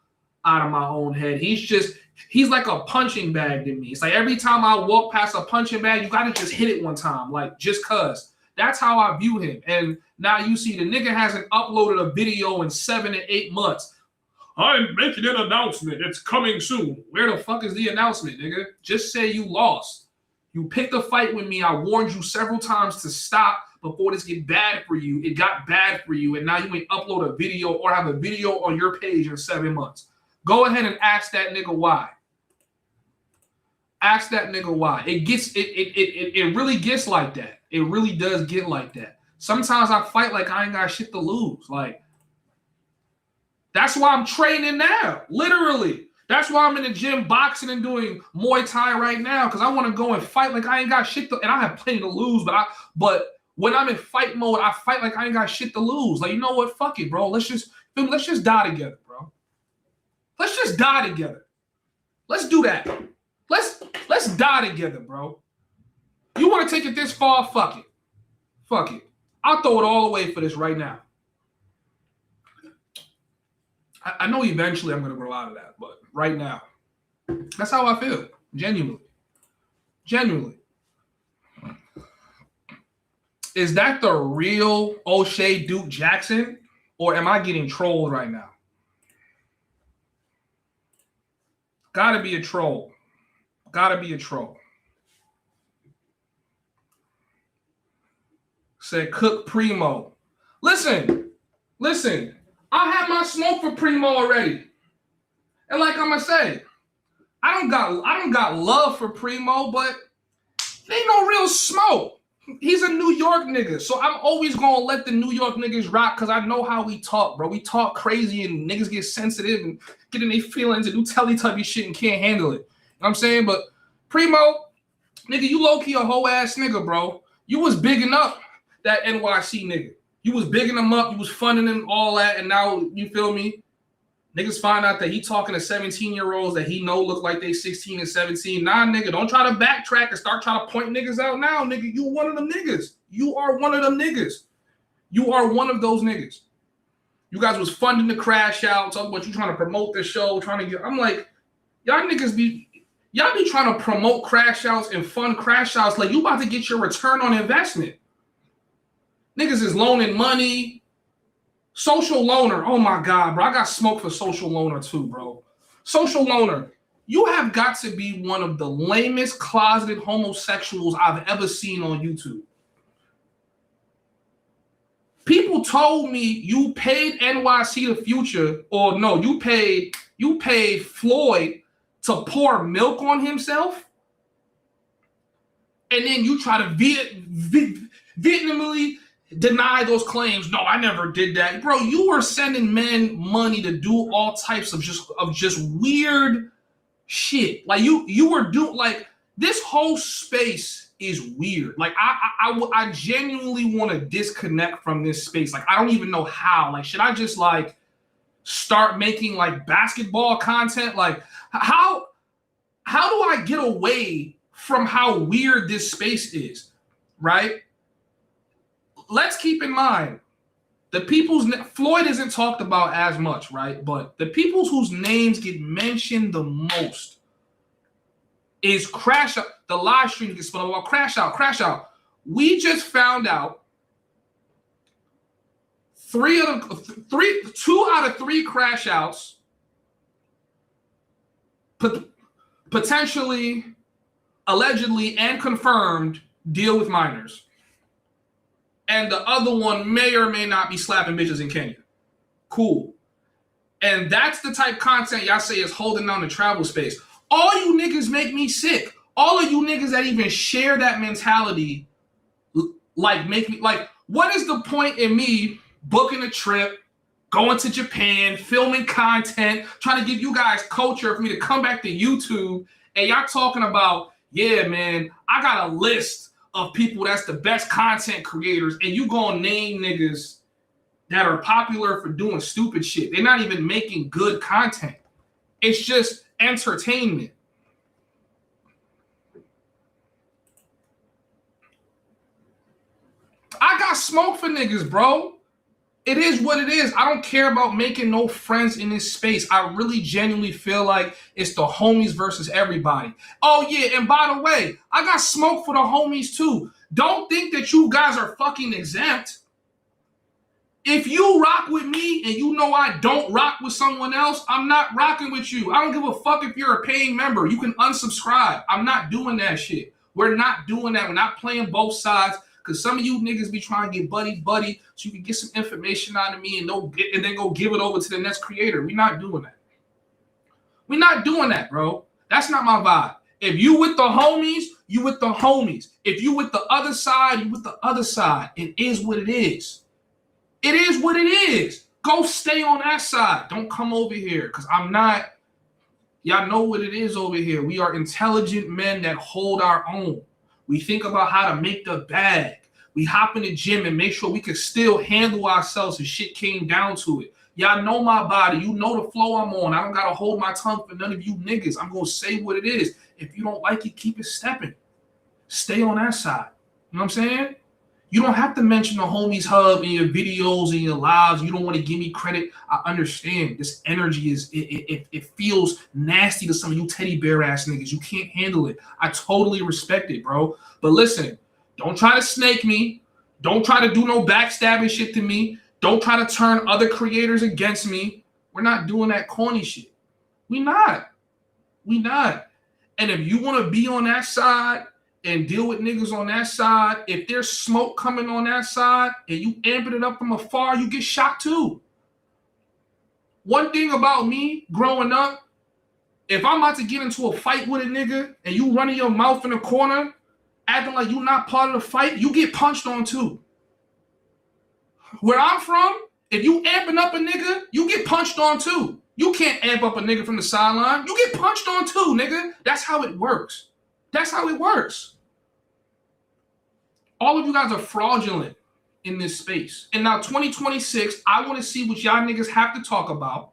out of my own head. He's like a punching bag to me. It's like every time I walk past a punching bag, you got to just hit it one time, like just cuz. That's how I view him. And now you see the nigga hasn't uploaded a video in 7 to 8 months. I'm making an announcement. It's coming soon. Where the fuck is the announcement, nigga? Just say you lost. You picked a fight with me. I warned you several times to stop before this get bad for you. It got bad for you, and now you ain't upload a video or have a video on your page in 7 months. Go ahead and ask that nigga why. Ask that nigga why. It really gets like that. It really does get like that. Sometimes I fight like I ain't got shit to lose. Like, that's why I'm training now, literally. That's why I'm in the gym boxing and doing Muay Thai right now, because I want to go and fight like I ain't got shit to, and I have plenty to lose, but when I'm in fight mode, I fight like I ain't got shit to lose. Like, you know what? Fuck it, bro. Let's just die together, bro. Let's just die together. Let's do that. Let's die together, bro. You want to take it this far? Fuck it. Fuck it. I'll throw it all away for this right now. I know eventually I'm going to grow out of that, but right now, that's how I feel, genuinely. Genuinely. Is that the real O'Shea Duke Jackson? Or am I getting trolled right now? Gotta be a troll. Gotta be a troll. Said Cook Primo. Listen. I had my smoke for Primo already. And like I'm gonna say, I don't got love for Primo, but there ain't no real smoke. He's a New York nigga, so I'm always gonna let the New York niggas rock because I know how we talk, bro. We talk crazy and niggas get sensitive and get in their feelings and do Teletubby shit and can't handle it. You know what I'm saying? But Primo, nigga, you low-key a whole ass nigga, bro. You was bigging up that NYC nigga. You was bigging him up, you was funding him, all that, and now, you feel me? Niggas find out that he talking to 17-year-olds that he know look like they 16 and 17. Nah, nigga, don't try to backtrack and start trying to point niggas out now, nigga. You one of them niggas. You are one of them niggas. You are one of those niggas. You guys was funding the crash out, talking about you trying to promote the show, trying to get. I'm like, y'all be trying to promote crash outs and fund crash outs like you about to get your return on investment. Niggas is loaning money. Social loaner, oh my God, bro. I got smoke for social loaner too, bro. Social loaner, you have got to be one of the lamest closeted homosexuals I've ever seen on YouTube. People told me you paid NYC the Future, or no, you paid Floyd to pour milk on himself, and then you try to vehemently deny those claims. No, I never did that. Bro, you were sending men money to do all types of just weird shit. Like you were doing, like, this whole space is weird. Like I genuinely want to disconnect from this space. Like I don't even know how. Like should I just like start making like basketball content? Like how do I get away from how weird this space is, right? Let's keep in mind, the people's Floyd isn't talked about as much, right? But the people whose names get mentioned the most is Crash Out. The live stream gets spun about Crash Out. We just found out 2 out of 3 crash outs potentially, allegedly, and confirmed deal with minors. And the other one may or may not be slapping bitches in Kenya. Cool. And that's the type of content y'all say is holding down the travel space. All you niggas make me sick. All of you niggas that even share that mentality, like, make me, like, what is the point in me booking a trip, going to Japan, filming content, trying to give you guys culture for me to come back to YouTube, and y'all talking about, yeah, man, I got a list of people that's the best content creators, and you gonna name niggas that are popular for doing stupid shit. They're not even making good content. It's just entertainment. I got smoke for niggas, bro. It is what it is. I don't care about making no friends in this space. I really genuinely feel like it's the homies versus everybody. Oh, yeah, and by the way, I got smoke for the homies, too. Don't think that you guys are fucking exempt. If you rock with me and you know I don't rock with someone else, I'm not rocking with you. I don't give a fuck if you're a paying member. You can unsubscribe. I'm not doing that shit. We're not doing that. We're not playing both sides. Because some of you niggas be trying to get buddy so you can get some information out of me and then go give it over to the next creator. We're not doing that. We're not doing that, bro. That's not my vibe. If you with the homies, you with the homies. If you with the other side, you with the other side. It is what it is. It is what it is. Go stay on that side. Don't come over here because I'm not. Y'all know what it is over here. We are intelligent men that hold our own. We think about how to make the bag. We hop in the gym and make sure we can still handle ourselves if shit came down to it. Y'all know my body. You know the flow I'm on. I don't got to hold my tongue for none of you niggas. I'm going to say what it is. If you don't like it, keep it stepping. Stay on that side. You know what I'm saying? You don't have to mention the homies hub in your videos and your lives. You don't want to give me credit. I understand this energy it feels nasty to some of you teddy bear ass niggas. You can't handle it. I totally respect it, bro. But listen, don't try to snake me. Don't try to do no backstabbing shit to me. Don't try to turn other creators against me. We're not doing that corny shit. We not. And if you want to be on that side and deal with niggas on that side, if there's smoke coming on that side and you amping it up from afar, you get shot too. One thing about me growing up, if I'm about to get into a fight with a nigga and you running your mouth in the corner, acting like you're not part of the fight, you get punched on too. Where I'm from, if you amping up a nigga, you get punched on too. You can't amp up a nigga from the sideline. You get punched on too, nigga. That's how it works. All of you guys are fraudulent in this space. And now 2026, I want to see what y'all niggas have to talk about.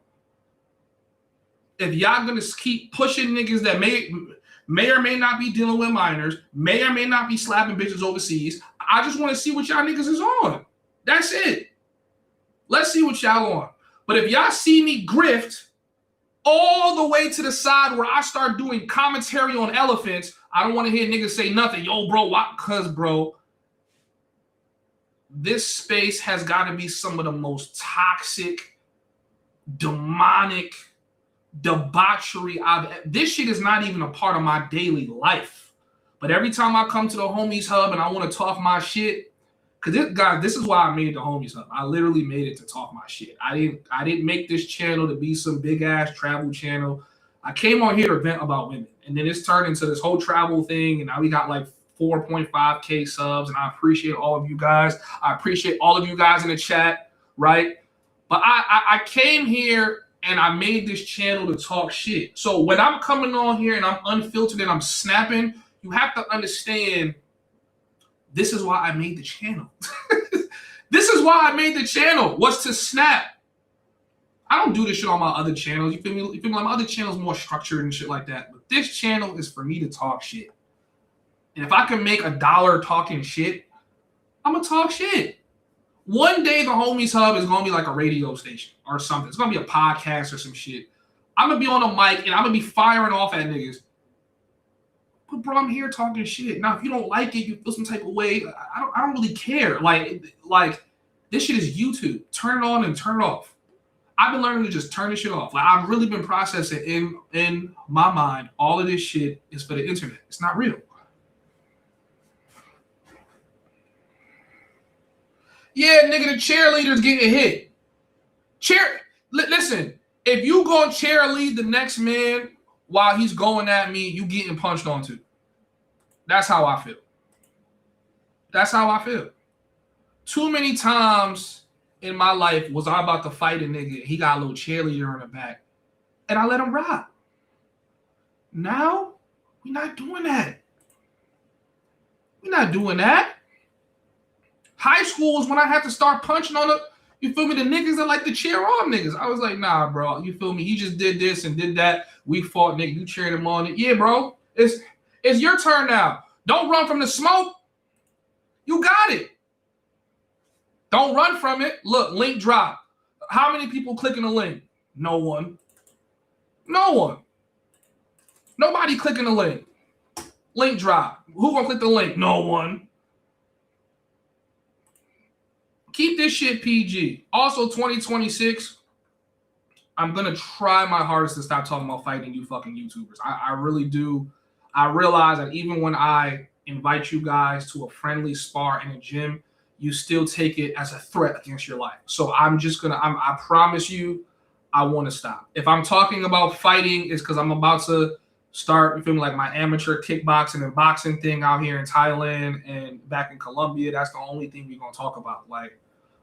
If y'all gonna keep pushing niggas that may or may not be dealing with minors, may or may not be slapping bitches overseas, I just want to see what y'all niggas is on. That's it. Let's see what y'all on. But if y'all see me grift all the way to the side where I start doing commentary on elephants, I don't want to hear niggas say nothing. Yo, bro, why? Because, bro, this space has got to be some of the most toxic, demonic debauchery this shit is not even a part of my daily life. But every time I come to the homies hub and I want to talk my shit, because this is why I made the homies hub. I literally made it to talk my shit. I didn't make this channel to be some big ass travel channel. I came on here to vent about women, and then it's turned into this whole travel thing, and now we got like 4.5K subs, and I appreciate all of you guys. I appreciate all of you guys in the chat, right? But I came here and I made this channel to talk shit. So when I'm coming on here and I'm unfiltered and I'm snapping, you have to understand this is why I made the channel. This is why I made the channel, was to snap. I don't do this shit on my other channels. You feel me? Like my other channel's more structured and shit like that. But this channel is for me to talk shit. And if I can make $1 talking shit, I'm gonna talk shit. One day the homies hub is gonna be like a radio station or something. It's gonna be a podcast or some shit. I'm gonna be on a mic and I'm gonna be firing off at niggas. But bro, I'm here talking shit. Now, if you don't like it, you feel some type of way, I don't really care. Like this shit is YouTube. Turn it on and turn it off. I've been learning to just turn this shit off. Like I've really been processing in my mind, all of this shit is for the internet. It's not real. Yeah, nigga, the cheerleader's getting hit. Listen, if you go cheerlead the next man while he's going at me, you getting punched on too. That's how I feel. Too many times in my life was I about to fight a nigga. He got a little cheerleader in the back, and I let him rock. Now, we're not doing that. High school was when I had to start punching on you feel me, the niggas that like to cheer on niggas. I was like, nah, bro, you feel me? He just did this and did that. We fought, nigga. You cheering him on. Yeah, bro. It's your turn now. Don't run from the smoke. You got it. Don't run from it. Look, link drop. How many people clicking the link? No one. Nobody clicking the link. Link drop. Who gonna click the link? No one. Keep this shit PG. Also, 2026, I'm going to try my hardest to stop talking about fighting you fucking YouTubers. I really do. I realize that even when I invite you guys to a friendly spar in a gym, you still take it as a threat against your life. So I'm just going to, I promise you, I want to stop. If I'm talking about fighting, it's because I'm about to start, you feel me, like my amateur kickboxing and boxing thing out here in Thailand and back in Colombia. That's the only thing we're going to talk about. Like,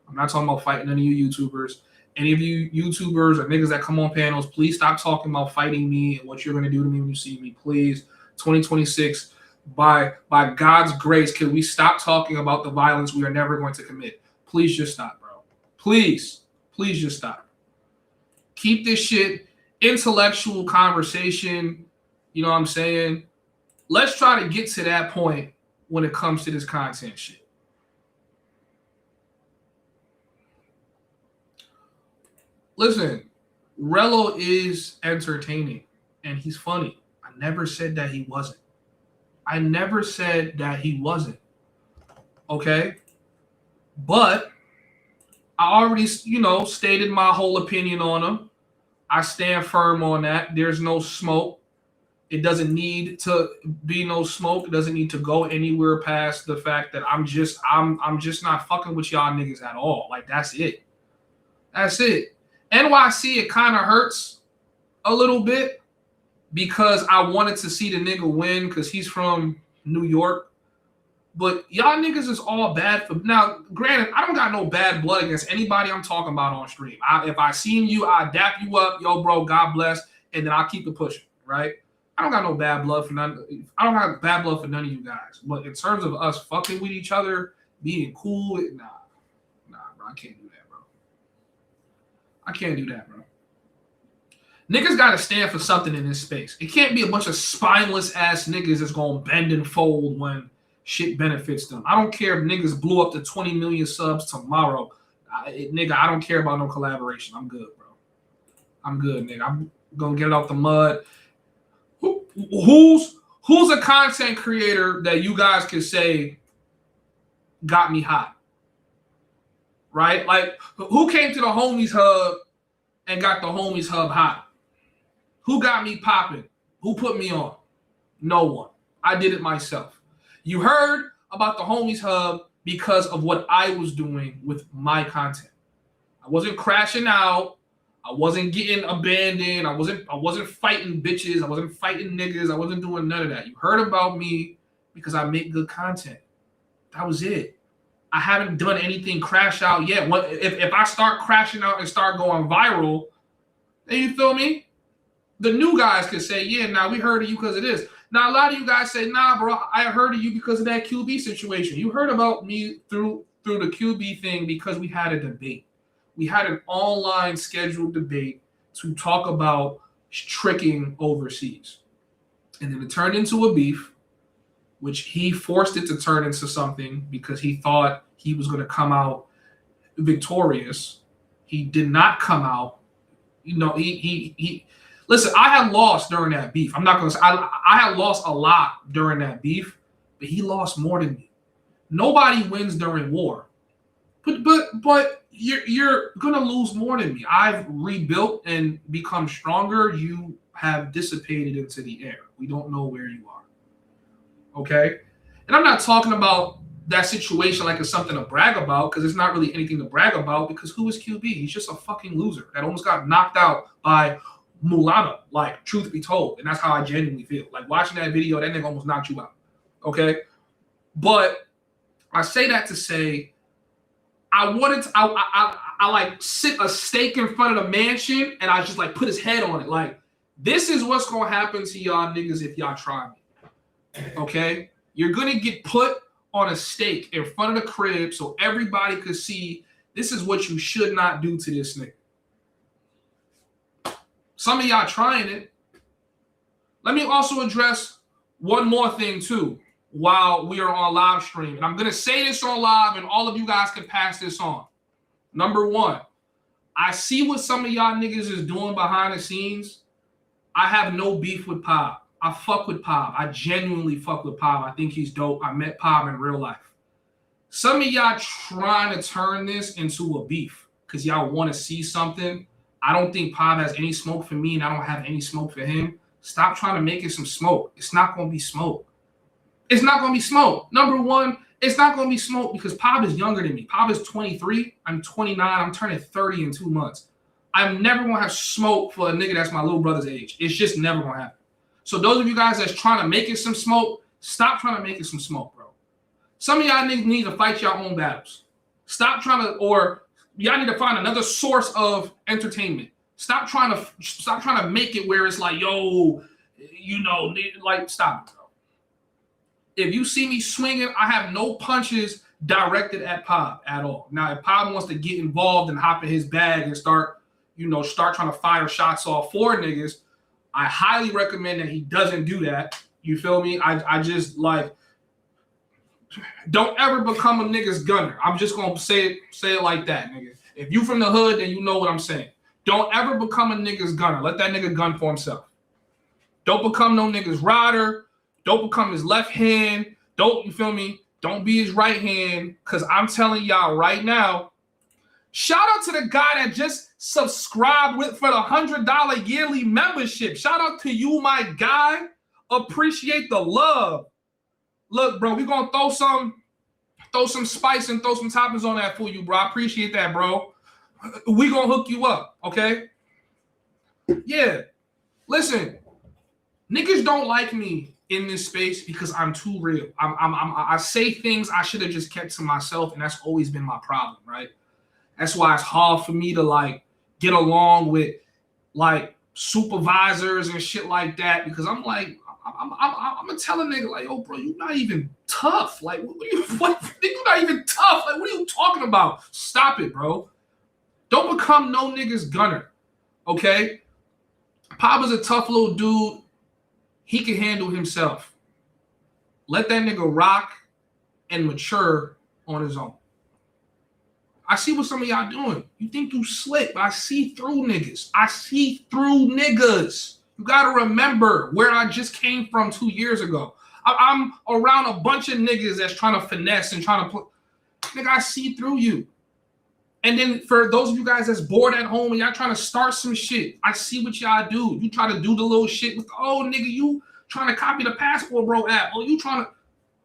I'm not talking about fighting any of you YouTubers. Any of you YouTubers or niggas that come on panels, please stop talking about fighting me and what you're going to do to me when you see me. Please, 2026, by God's grace, can we stop talking about the violence we are never going to commit? Please just stop, bro. Please just stop. Keep this shit intellectual conversation. You know what I'm saying? Let's try to get to that point when it comes to this content shit. Listen, Rello is entertaining and he's funny. I never said that he wasn't. I never said that he wasn't. Okay? But I already, stated my whole opinion on him. I stand firm on that. There's no smoke. It doesn't need to be no smoke. It doesn't need to go anywhere past the fact that I'm just not fucking with y'all niggas at all. Like, that's it. That's it. NYC, it kind of hurts a little bit because I wanted to see the nigga win because he's from New York. But y'all niggas is all bad for now. Granted, I don't got no bad blood against anybody I'm talking about on stream. If I seen you, I dap you up, yo, bro, God bless, and then I'll keep it pushing, right? I don't got no bad blood for none. I don't have bad blood for none of you guys. But in terms of us fucking with each other, being cool, nah, bro, I can't do that, bro. I can't do that, bro. Niggas gotta stand for something in this space. It can't be a bunch of spineless ass niggas that's gonna bend and fold when shit benefits them. I don't care if niggas blew up to 20 million subs tomorrow. Nigga, I don't care about no collaboration. I'm good, bro. I'm good, nigga. I'm gonna get it off the mud. Who's a content creator that you guys could say got me hot? Right? Like, who came to the Homies Hub and got the Homies Hub hot? Who got me popping? Who put me on? No one. I did it myself. You heard about the Homies Hub because of what I was doing with my content. I wasn't crashing out. I wasn't getting abandoned. I wasn't fighting bitches. I wasn't fighting niggas. I wasn't doing none of that. You heard about me because I make good content. That was it. I haven't done anything crash out yet. If I start crashing out and start going viral, then you feel me? The new guys can say, yeah, now we heard of you because of this. Now, a lot of you guys say, nah, bro, I heard of you because of that QB situation. You heard about me through the QB thing because we had a debate. We had an online scheduled debate to talk about tricking overseas. And then it turned into a beef, which he forced it to turn into something because he thought he was going to come out victorious. He did not come out. He listen, I had lost during that beef. I'm not going to say I had lost a lot during that beef, but he lost more than me. Nobody wins during war. But you're going to lose more than me. I've rebuilt and become stronger. You have dissipated into the air. We don't know where you are. Okay? And I'm not talking about that situation like it's something to brag about because it's not really anything to brag about because who is QB? He's just a fucking loser that almost got knocked out by Mulana, like, truth be told. And that's how I genuinely feel. Like, watching that video, that nigga almost knocked you out. Okay? But I say that to say I wanted to, I like sit a stake in front of the mansion and I just like put his head on it. Like, this is what's going to happen to y'all niggas if y'all try me. Okay? You're going to get put on a stake in front of the crib so everybody could see this is what you should not do to this nigga. Some of y'all trying it. Let me also address one more thing too while we are on live stream. And I'm going to say this on live and all of you guys can pass this on. Number one, I see what some of y'all niggas is doing behind the scenes. I have no beef with Pop. I fuck with Pop. I genuinely fuck with Pop. I think he's dope. I met Pop in real life. Some of y'all trying to turn this into a beef because y'all want to see something. I don't think Pop has any smoke for me and I don't have any smoke for him. Stop trying to make it some smoke. It's not going to be smoke. It's not going to be smoke. Number one, it's not going to be smoke because Pop is younger than me. Pop is 23. I'm 29. I'm turning 30 in 2 months. I'm never going to have smoke for a nigga that's my little brother's age. It's just never going to happen. So those of you guys that's trying to make it some smoke, stop trying to make it some smoke, bro. Some of y'all niggas need to fight your own battles. Stop trying to, or y'all need to find another source of entertainment. Stop trying to make it where it's like, yo, like, stop it, bro. If you see me swinging, I have no punches directed at Pop at all. Now, if Pop wants to get involved and hop in his bag and start trying to fire shots off for niggas, I highly recommend that he doesn't do that. You feel me? I just like, don't ever become a nigga's gunner. I'm just gonna say it like that, nigga. If you from the hood, then you know what I'm saying. Don't ever become a nigga's gunner. Let that nigga gun for himself. Don't become no nigga's rider. Don't become his left hand. Don't, you feel me? Don't be his right hand. Because I'm telling y'all right now, shout out to the guy that just subscribed for the $100 yearly membership. Shout out to you, my guy. Appreciate the love. Look, bro, we gonna throw some spice and throw some toppings on that for you, bro. I appreciate that, bro. We gonna hook you up, okay? Yeah. Listen, niggas don't like me in this space because I'm too real. I say things I should have just kept to myself, and that's always been my problem, right? That's why it's hard for me to like get along with like supervisors and shit like that, because I'm like, I'm gonna tell a nigga like, yo, bro, you not even tough. Like, you not even tough. Like, what are you talking about? Stop it, bro. Don't become no nigga's gunner, okay? Papa's a tough little dude. He can handle himself. Let that nigga rock and mature on his own. I see what some of y'all doing. You think you slick, but I see through niggas. I see through niggas. You got to remember where I just came from 2 years ago. I'm around a bunch of niggas that's trying to finesse and trying to put. Nigga, I see through you. And then for those of you guys that's bored at home and y'all trying to start some shit, I see what y'all do. You try to do the little shit with, oh, nigga, you trying to copy the Passport Bro app. Oh, you trying to.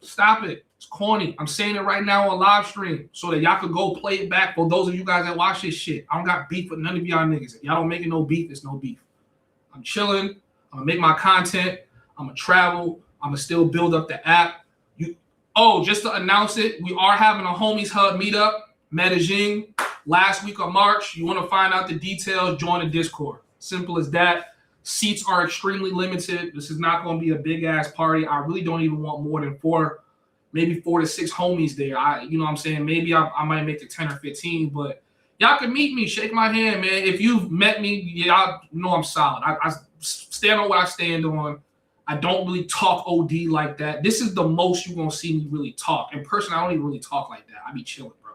Stop it. It's corny. I'm saying it right now on live stream so that y'all could go play it back for those of you guys that watch this shit. I don't got beef with none of y'all niggas. If y'all don't make it no beef, it's no beef. I'm chilling. I'm going to make my content. I'm going to travel. I'm going to still build up the app. Just to announce it, we are having a Homies Hub meetup, Medellin, last week of March. You want to find out the details, join the Discord. Simple as that. Seats are extremely limited. This is not going to be a big-ass party. I really don't even want more than 4 to 6 homies there. You know what I'm saying? Maybe I might make it 10 or 15, but y'all can meet me, shake my hand, man. If you've met me, y'all know I'm solid. I stand on what I stand on. I don't really talk OD like that. This is the most you're going to see me really talk. In person, I don't even really talk like that. I be chilling, bro.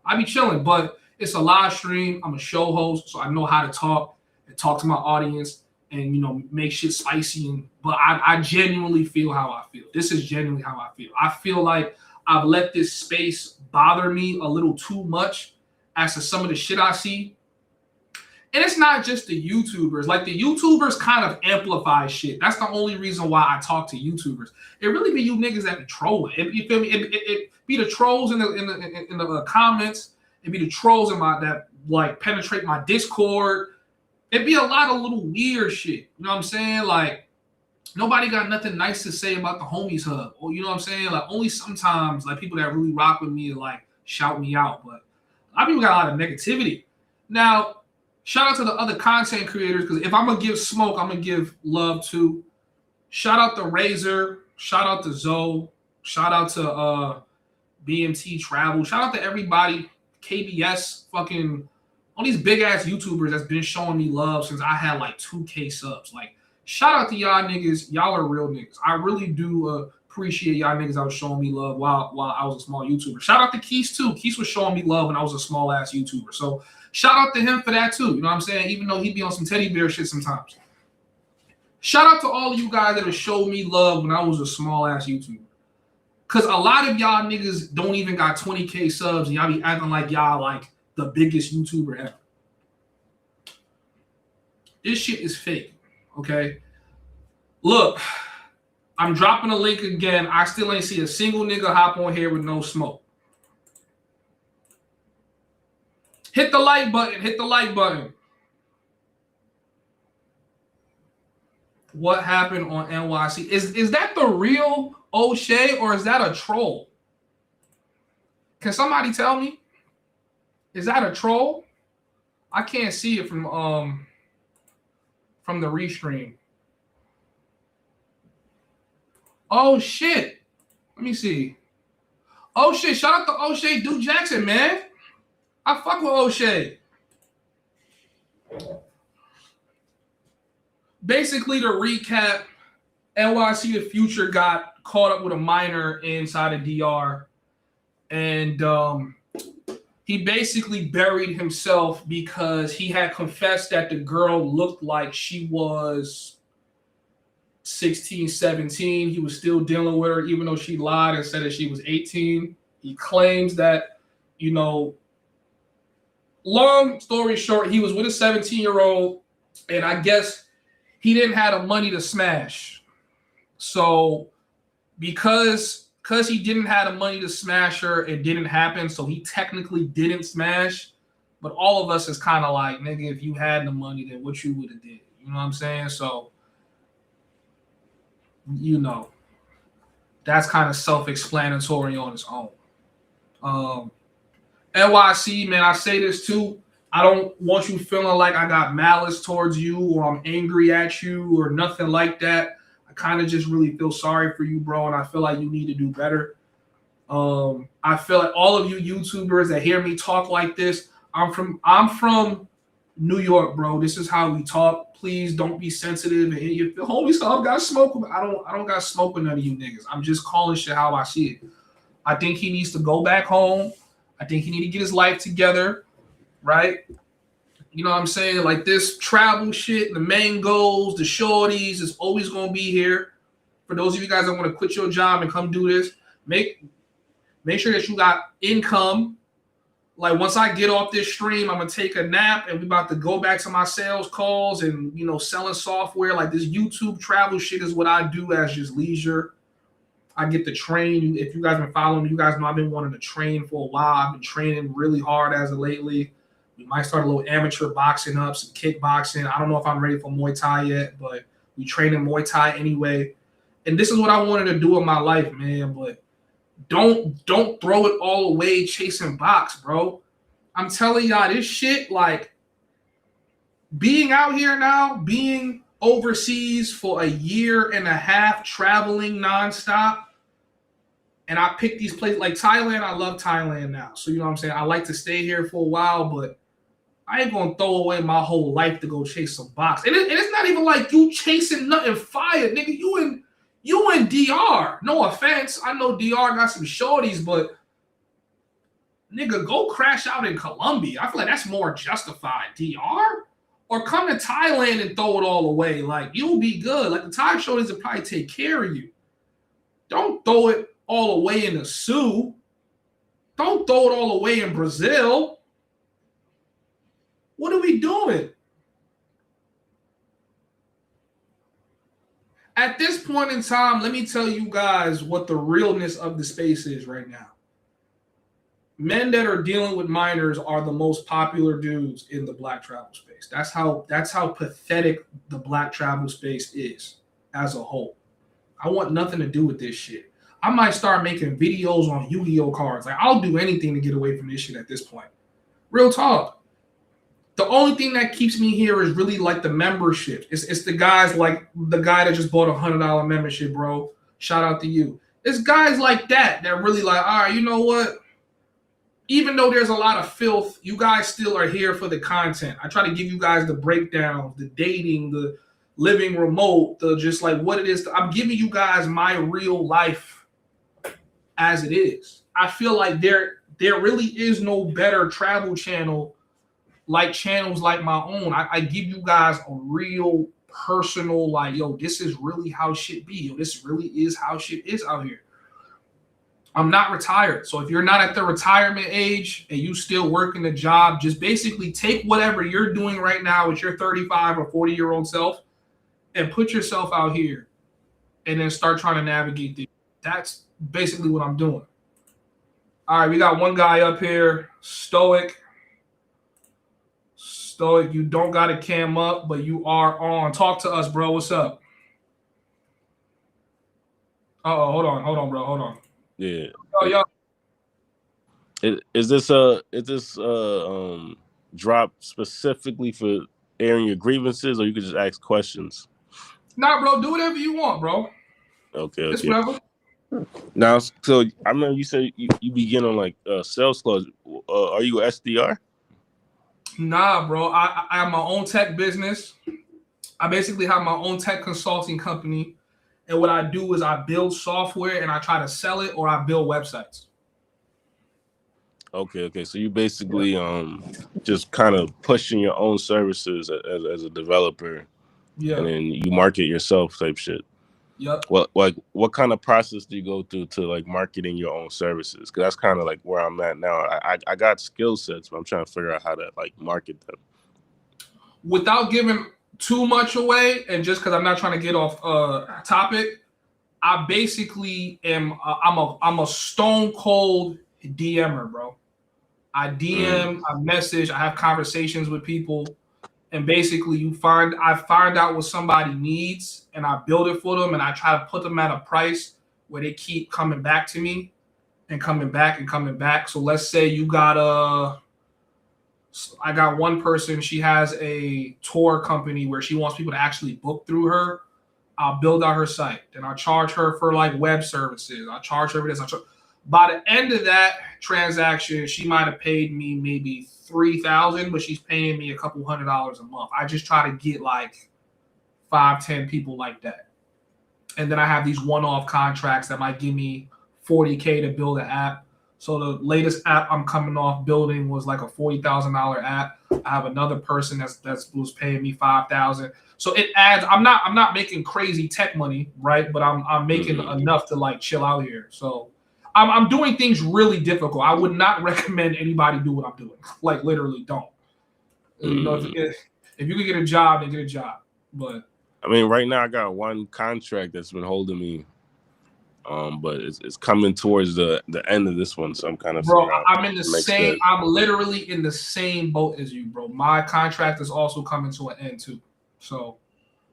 I be chilling, but it's a live stream. I'm a show host, so I know how to talk and talk to my audience and, you know, make shit spicy. But I genuinely feel how I feel. This is genuinely how I feel. I feel like I've let this space bother me a little too much as to some of the shit I see. And it's not just the YouTubers. Like, the YouTubers kind of amplify shit. That's the only reason why I talk to YouTubers. It really be you niggas that be trolling. You feel me? It be the trolls in the comments. It be the trolls that like penetrate my Discord. It be a lot of little weird shit. You know what I'm saying? Like, nobody got nothing nice to say about the Homies Hub. Or, you know what I'm saying? Like, only sometimes, like, people that really rock with me like shout me out. But a lot of people got a lot of negativity. Now, shout out to the other content creators, because if I'm going to give smoke, I'm going to give love to. Shout out to Razor. Shout out to Zoe. Shout out to BMT Travel. Shout out to everybody. KBS, fucking all these big-ass YouTubers that's been showing me love since I had like 2K subs. Like, shout out to y'all niggas. Y'all are real niggas. I really do appreciate y'all niggas that was showing me love while I was a small YouTuber. Shout out to Keith, too. Keith was showing me love when I was a small-ass YouTuber. So, shout out to him for that, too. You know what I'm saying? Even though he be on some teddy bear shit sometimes. Shout out to all of you guys that have showed me love when I was a small-ass YouTuber. Because a lot of y'all niggas don't even got 20K subs, and y'all be acting like y'all like the biggest YouTuber ever. This shit is fake, okay? Look, I'm dropping a link again. I still ain't see a single nigga hop on here with no smoke. Hit the like button. Hit the like button. What happened on NYC? Is that the real O'Shea or is that a troll? Can somebody tell me? Is that a troll? I can't see it from the restream. Oh shit. Let me see. Oh shit. Shout out to O'Shea Duke Jackson, man. I fuck with O'Shea. Basically, to recap, NYC The Future got caught up with a minor inside of DR. And He basically buried himself because he had confessed that the girl looked like she was 16, 17. He was still dealing with her, even though she lied and said that she was 18. He claims that, you know, long story short, he was with a 17-year-old, and I guess he didn't have the money to smash. So because he didn't have the money to smash her, it didn't happen. So he technically didn't smash. But all of us is kind of like, nigga, if you had the money, then what you would have did. You know what I'm saying? So, you know, that's kind of self-explanatory on its own. NYC, man, I say this too. I don't want you feeling like I got malice towards you or I'm angry at you or nothing like that. I kind of just really feel sorry for you, bro, and I feel like you need to do better. I feel like all of you YouTubers that hear me talk like this, I'm from New York, bro. This is how we talk. Please don't be sensitive. And if the homie stuff got smoke, I don't got smoke with none of you niggas. I'm just calling shit how I see it. I think he needs to go back home. I think he need to get his life together, right? You know what I'm saying? Like this travel shit, the mangoes, the shorties is always going to be here. For those of you guys that want to quit your job and come do this, make sure that you got income. Like once I get off this stream, I'm going to take a nap and we about to go back to my sales calls and, you know, selling software. Like this YouTube travel shit is what I do as just leisure. I get to train. If you guys been following me, you guys know I've been wanting to train for a while. I've been training really hard as of lately. We might start a little amateur boxing up, some kickboxing. I don't know if I'm ready for Muay Thai yet, but we train in Muay Thai anyway. And this is what I wanted to do in my life, man. But don't throw it all away chasing box, bro. I'm telling y'all this shit, like being out here now, being overseas for a year and a half, traveling nonstop. And I picked these places like Thailand. I love Thailand now. So, you know what I'm saying? I like to stay here for a while, but I ain't going to throw away my whole life to go chase some box. And it's not even like you chasing nothing fire, nigga. You in DR. No offense. I know DR got some shorties, but nigga, go crash out in Colombia. I feel like that's more justified. DR? Or come to Thailand and throw it all away. Like, you'll be good. Like, the Thai shorties will probably take care of you. Don't throw it all away in the Sioux. Don't throw it all away in Brazil. What are we doing? At this point in time, let me tell you guys what the realness of the space is right now. Men that are dealing with minors are the most popular dudes in the black travel space. That's how pathetic the black travel space is as a whole. I want nothing to do with this shit. I might start making videos on Yu-Gi-Oh cards. Like, I'll do anything to get away from this shit at this point. Real talk. The only thing that keeps me here is really like the membership. It's the guys like the guy that just bought a $100 membership, bro. Shout out to you. It's guys like that really like, all right, you know what? Even though there's a lot of filth, you guys still are here for the content. I try to give you guys the breakdowns, the dating, the living remote, the just like what it is. I'm giving you guys my real life as it is. I feel like there really is no better travel channel like channels like my own. I give you guys a real personal, like, yo, this is really how shit be. Yo, this really is how shit is out here. I'm not retired. So if you're not at the retirement age and you still working the job, just basically take whatever you're doing right now with your 35 or 40-year-old self and put yourself out here and then start trying to navigate this. That's basically what I'm doing. All right, we got one guy up here, Stoic. Stoic, you don't got a cam up, but you are on. Talk to us, bro. What's up? Uh-oh, hold on, bro. Hold on. Yeah. Oh, yo. Is this drop specifically for airing your grievances, or you could just ask questions? Nah, bro, do whatever you want, bro. Okay. It's whatever. Now, so I remember you said you begin on like sales calls. Are you a SDR? Nah, bro. I have my own tech business. I basically have my own tech consulting company. And what I do is I build software and I try to sell it, or I build websites. Okay. So you basically just kind of pushing your own services as a developer, Yeah. and then you market yourself type shit. Yep. What kind of process do you go through to like marketing your own services? Because that's kind of like where I'm at now. I got skill sets, but I'm trying to figure out how to like market them. Without giving too much away, and just because I'm not trying to get off topic, I basically am. I'm a stone cold DMer, bro. I DM, I message, I have conversations with people, and basically I find out what somebody needs, and I build it for them, and I try to put them at a price where they keep coming back to me, and coming back and coming back. So let's say you got I got one person, she has a tour company where she wants people to actually book through her. I'll build out her site. Then I'll charge her for like web services. I'll charge her for this. By the end of that transaction, she might have paid me maybe $3,000, but she's paying me a couple $100 a month. I just try to get like 5-10 people like that. And then I have these one-off contracts that might give me $40K to build an app. So the latest app I'm coming off building was like a $40,000 app. I have another person that was paying me $5,000. So it adds. I'm not making crazy tech money, right? But I'm making enough to like chill out here. So I'm doing things really difficult. I would not recommend anybody do what I'm doing. Like literally, don't. You know, if you could get a job, then get a job. But I mean, right now I got one contract that's been holding me. But it's coming towards the end of this one, so I'm kind of. Bro, I'm in the same. I'm literally in the same boat as you, bro. My contract is also coming to an end too, so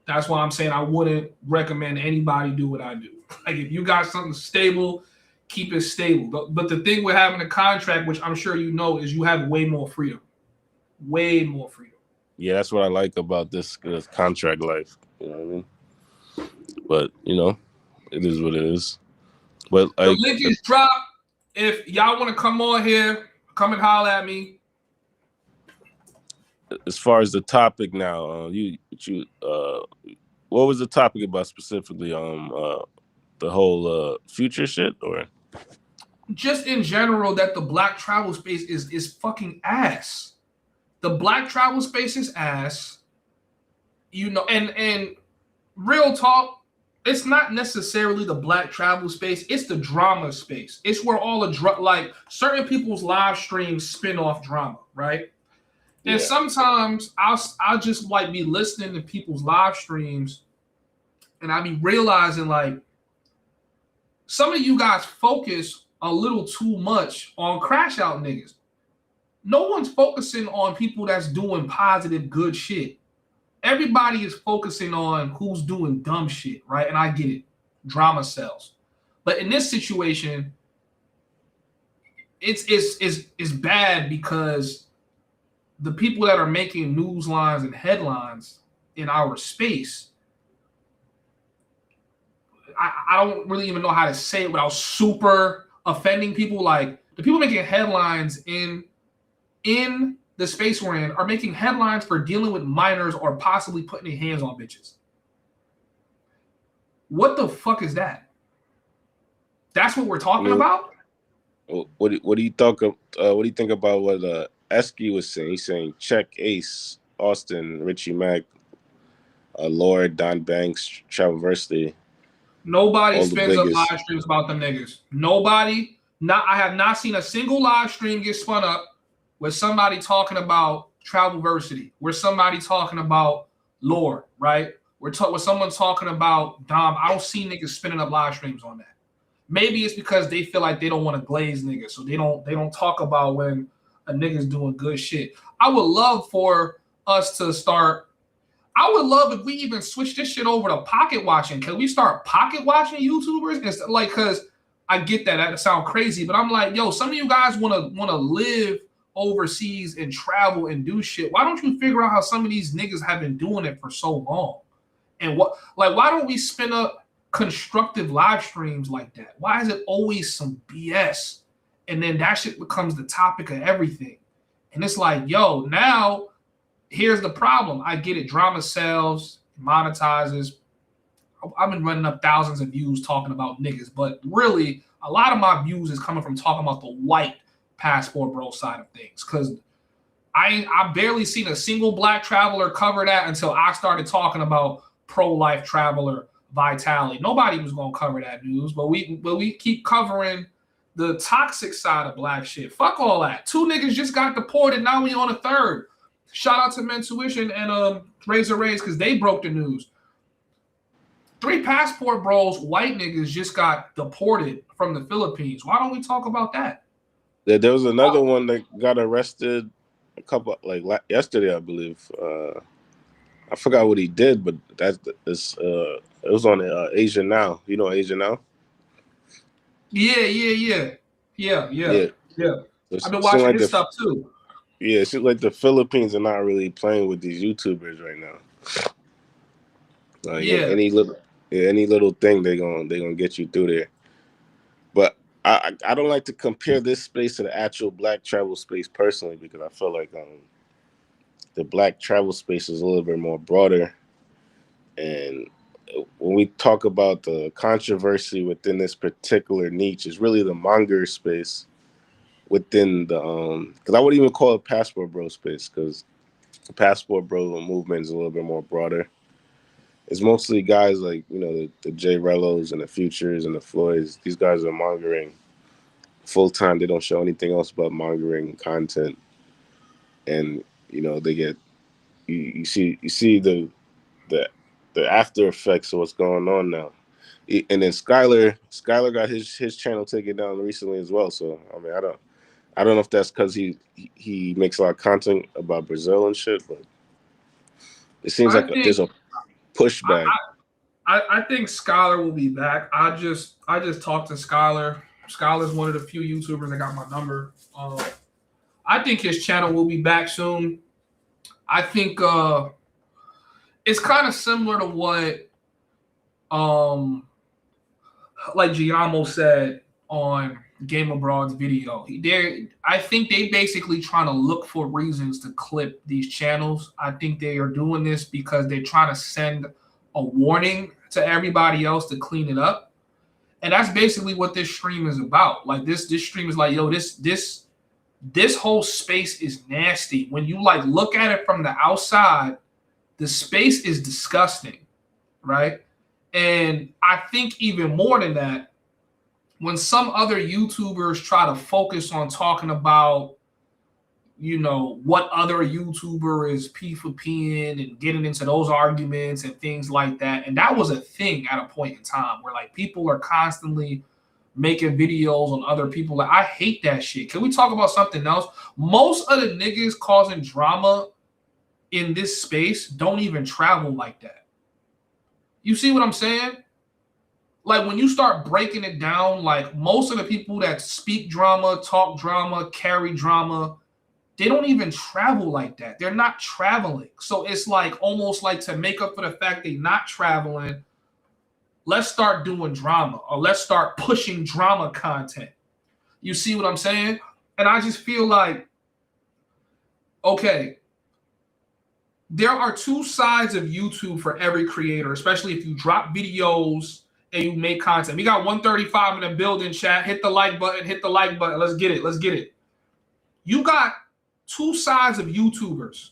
that's why I'm saying I wouldn't recommend anybody do what I do. Like if you got something stable, keep it stable. But the thing with having a contract, which I'm sure you know, is you have way more freedom. Way more freedom. Yeah, that's what I like about this contract life. You know what I mean? But you know, it is what it is. But the link is dropped. If y'all want to come on here, come and holler at me. As far as the topic now, what was the topic about specifically? The whole future shit, or just in general that the black travel space is fucking ass. The black travel space is ass. You know, and real talk. It's not necessarily the black travel space. It's the drama space. It's where all the like certain people's live streams spin off drama, right? Yeah. And sometimes I'll just like be listening to people's live streams, and I be realizing like some of you guys focus a little too much on crash out niggas. No one's focusing on people that's doing positive, good shit. Everybody is focusing on who's doing dumb shit, right? And I get it. Drama sells. But in this situation, it's bad because the people that are making news lines and headlines in our space, I don't really even know how to say it without super offending people. Like the people making headlines in the space we're in are making headlines for dealing with minors or possibly putting their hands on bitches. What the fuck is that? That's what we're talking about? What do you think about what Esky was saying? He's saying check Ace, Austin, Richie Mack, Lord, Don Banks, Travelversity. Nobody spins up live streams about them niggas. Nobody. I have not seen a single live stream get spun up with somebody talking about Travelversity, where somebody talking about Lord, right? With someone talking about Dom. I don't see niggas spinning up live streams on that. Maybe it's because they feel like they don't want to glaze niggas, so they don't talk about when a nigga's doing good shit. I would love for us to start. I would love if we even switch this shit over to pocket watching. Can we start pocket watching YouTubers? Instead, like, cause I get that sound crazy, but I'm like, yo, some of you guys wanna live overseas and travel and do shit. Why don't you figure out how some of these niggas have been doing it for so long? And why don't we spin up constructive live streams like that? Why is it always some BS? And then that shit becomes the topic of everything. And it's like, yo, now here's the problem. I get it. Drama sells, monetizes. I've been running up thousands of views talking about niggas, but really a lot of my views is coming from talking about the white Passport Bro side of things, because I barely seen a single black traveler cover that until I started talking about pro-life traveler Vitali. Nobody was gonna cover that news, but we keep covering the toxic side of black shit. Fuck all that. 2 niggas just got deported. Now we on a 3rd. Shout out to Mentuition and Razor Rays because they broke the news. 3 Passport Bros, white niggas, just got deported from the Philippines. Why don't we talk about that? There was another one that got arrested a couple yesterday, I believe. I forgot what he did, but it was on Asia Now. You know Asia Now? Yeah. I've been watching his stuff too. Yeah, it seems like the Philippines are not really playing with these YouTubers right now. Like any little thing they gonna get you through there. But I don't like to compare this space to the actual black travel space personally, because I feel like the black travel space is a little bit more broader. And when we talk about the controversy within this particular niche, it's really the monger space within the because I wouldn't even call it Passport Bro space, because the Passport Bro movement is a little bit more broader. It's mostly guys like, you know, the J Rellos and the Futures and the Floyds. These guys are mongering full time. They don't show anything else but mongering content, and you know they get you see the after effects of what's going on now. And then Skylar got his channel taken down recently as well. So I mean, I don't know if that's because he makes a lot of content about Brazil and shit, but it seems there's a pushback. I think Skylar will be back. I just talked to Skylar. Skylar's one of the few YouTubers that got my number. I think his channel will be back soon. I think it's kind of similar to what like Giamo said on Game Abroad's video. I think they basically trying to look for reasons to clip these channels. I think they are doing this because they're trying to send a warning to everybody else to clean it up. And that's basically what this stream is about. Like this stream is like, yo, this whole space is nasty. When you like look at it from the outside, the space is disgusting, right? And I think even more than that, when some other YouTubers try to focus on talking about, you know, what other YouTuber is P for P'ing and getting into those arguments and things like that. And that was a thing at a point in time where like people are constantly making videos on other people. Like, I hate that shit. Can we talk about something else? Most of the niggas causing drama in this space don't even travel like that. You see what I'm saying? Like when you start breaking it down, like most of the people that speak drama, talk drama, carry drama, they don't even travel like that. They're not traveling. So it's like almost like to make up for the fact they're not traveling, let's start doing drama, or let's start pushing drama content. You see what I'm saying? And I just feel like, okay, there are 2 sides of YouTube for every creator, especially if you drop videos and you make content. We got 135 in the building, chat. Hit the like button. Hit the like button. Let's get it. Let's get it. You got 2 sides of YouTubers.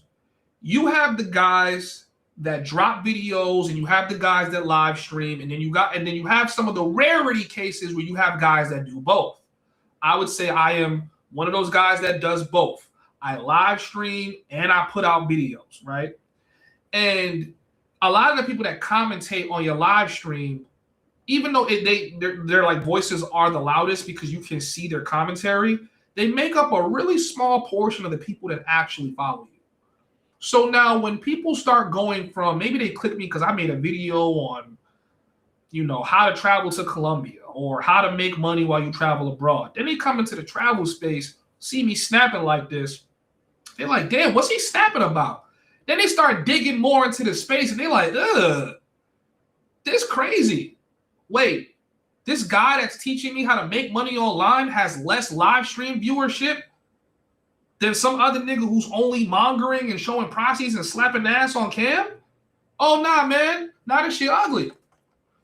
You have the guys that drop videos, and you have the guys that live stream, and then you have some of the rarity cases where you have guys that do both. I would say I am one of those guys that does both. I live stream and I put out videos, right? And a lot of the people that commentate on your live stream, even though their like voices are the loudest because you can see their commentary, they make up a really small portion of the people that actually follow you. So now when people start going from, maybe they click me because I made a video on, you know, how to travel to Colombia or how to make money while you travel abroad. Then they come into the travel space, see me snapping like this. They're like, damn, what's he snapping about? Then they start digging more into the space and they're like, ugh, this crazy. Wait, this guy that's teaching me how to make money online has less live stream viewership than some other nigga who's only mongering and showing proxies and slapping ass on cam? Oh, nah, man. Nah, this shit ugly.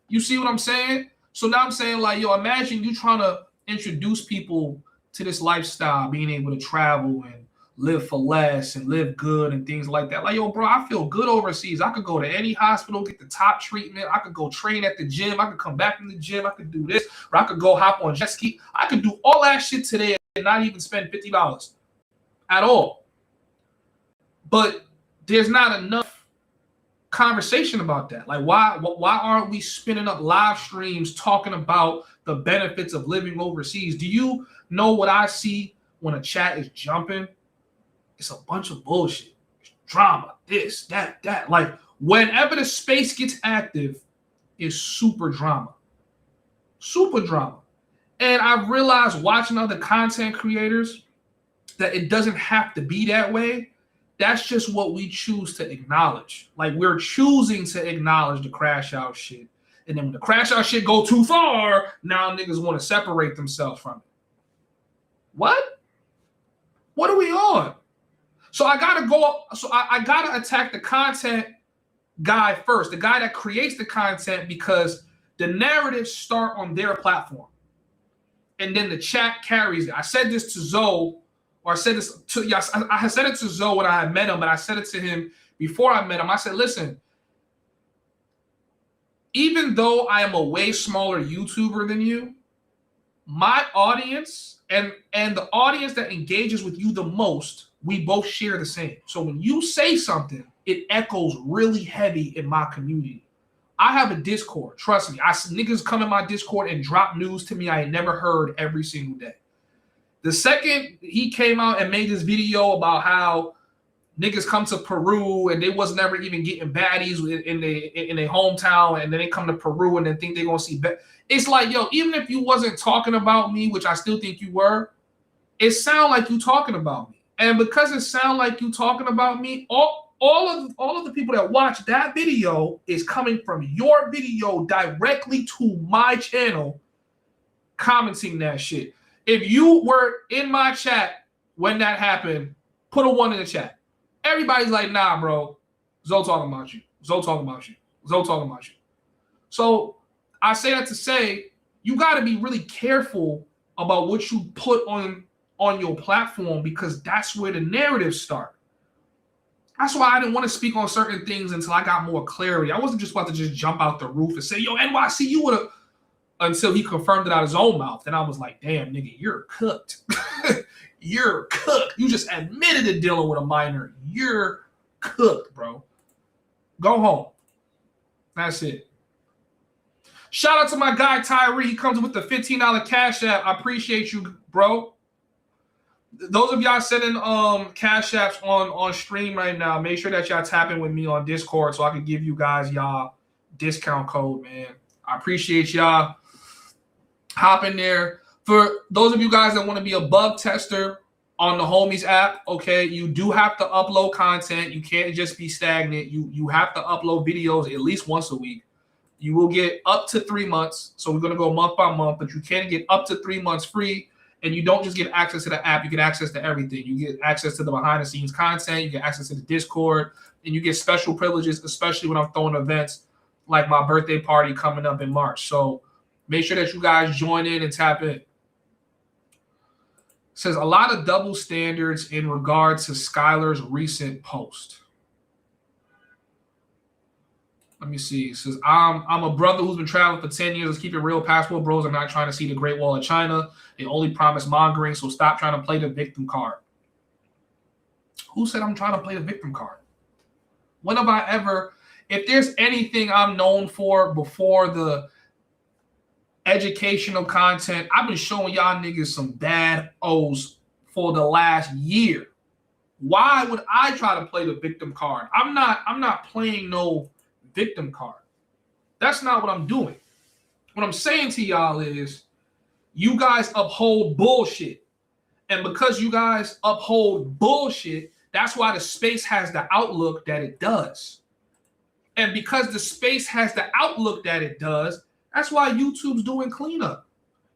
You see what I'm saying? So now I'm saying, like, yo, imagine you trying to introduce people to this lifestyle, being able to travel and live for less and live good and things like that. Like, yo, bro, I feel good overseas. I could go to any hospital, get the top treatment. I could go train at the gym. I could come back from the gym. I could do this, or I could go hop on jet ski. I could do all that shit today and not even spend $50 at all. But there's not enough conversation about that. Like, why aren't we spinning up live streams talking about the benefits of living overseas? Do you know what I see when a chat is jumping? It's a bunch of bullshit. It's drama, this, that. Like, whenever the space gets active, it's super drama. Super drama. And I've realized watching other content creators that it doesn't have to be that way. That's just what we choose to acknowledge. Like, we're choosing to acknowledge the crash out shit. And then when the crash out shit go too far, now niggas want to separate themselves from it. What? What are we on? So I gotta attack the content guy first, the guy that creates the content, because the narratives start on their platform. And then the chat carries it. I said this to Zoe, or I said this to, yes, I said it to Zoe when I had met him, but I said it to him before I met him. I said, listen, even though I am a way smaller YouTuber than you, my audience and the audience that engages with you the most, we both share the same. So when you say something, it echoes really heavy in my community. I have a Discord. Trust me. Niggas come in my Discord and drop news to me I ain't never heard every single day. The second he came out and made this video about how niggas come to Peru and they was never even getting baddies in their hometown, and then they come to Peru and then think they're gonna see it's like, yo, even if you wasn't talking about me, which I still think you were, it sound like you talking about me. And because it sound like you talking about me, all of the people that watch that video is coming from your video directly to my channel, commenting that shit. If you were in my chat when that happened, put a 1 in the chat. Everybody's like, nah, bro, Zoe talking about you. Zoe talking about you. Zoe talking about you. So I say that to say, you got to be really careful about what you put on your platform, because that's where the narratives start. That's why I didn't want to speak on certain things until I got more clarity. I wasn't just about to just jump out the roof and say, yo, NYC, you would have, until he confirmed it out of his own mouth. And I was like, damn, nigga, you're cooked. You're cooked. You just admitted to dealing with a minor. You're cooked, bro. Go home. That's it. Shout out to my guy, Tyree. He comes with the $15 Cash App. I appreciate you, bro. Those of y'all sending Cash Apps on stream right now, make sure that y'all tapping with me on Discord so I can give you guys y'all discount code, man. I appreciate y'all. Hop in there. For those of you guys that want to be a bug tester on the Homies app, okay, you do have to upload content. You can't just be stagnant. You have to upload videos at least once a week. You will get up to 3 months. So we're going to go month by month, but you can get up to 3 months free. And you don't just get access to the app, you get access to everything. You get access to the behind-the-scenes content, you get access to the Discord, and you get special privileges, especially when I'm throwing events like my birthday party coming up in March. So make sure that you guys join in and tap in. It says a lot of double standards in regard to Skylar's recent post. Let me see. It says, I'm a brother who's been traveling for 10 years. Let's keep it real. Passport bros are not trying to see the Great Wall of China. They only promise mongering, so stop trying to play the victim card. Who said I'm trying to play the victim card? When have I ever, if there's anything I'm known for before the educational content, I've been showing y'all niggas some bad O's for the last year. Why would I try to play the victim card? I'm not playing no victim card. That's not what I'm doing. What I'm saying to y'all is, you guys uphold bullshit. And because you guys uphold bullshit, that's why the space has the outlook that it does. And because the space has the outlook that it does, that's why YouTube's doing cleanup.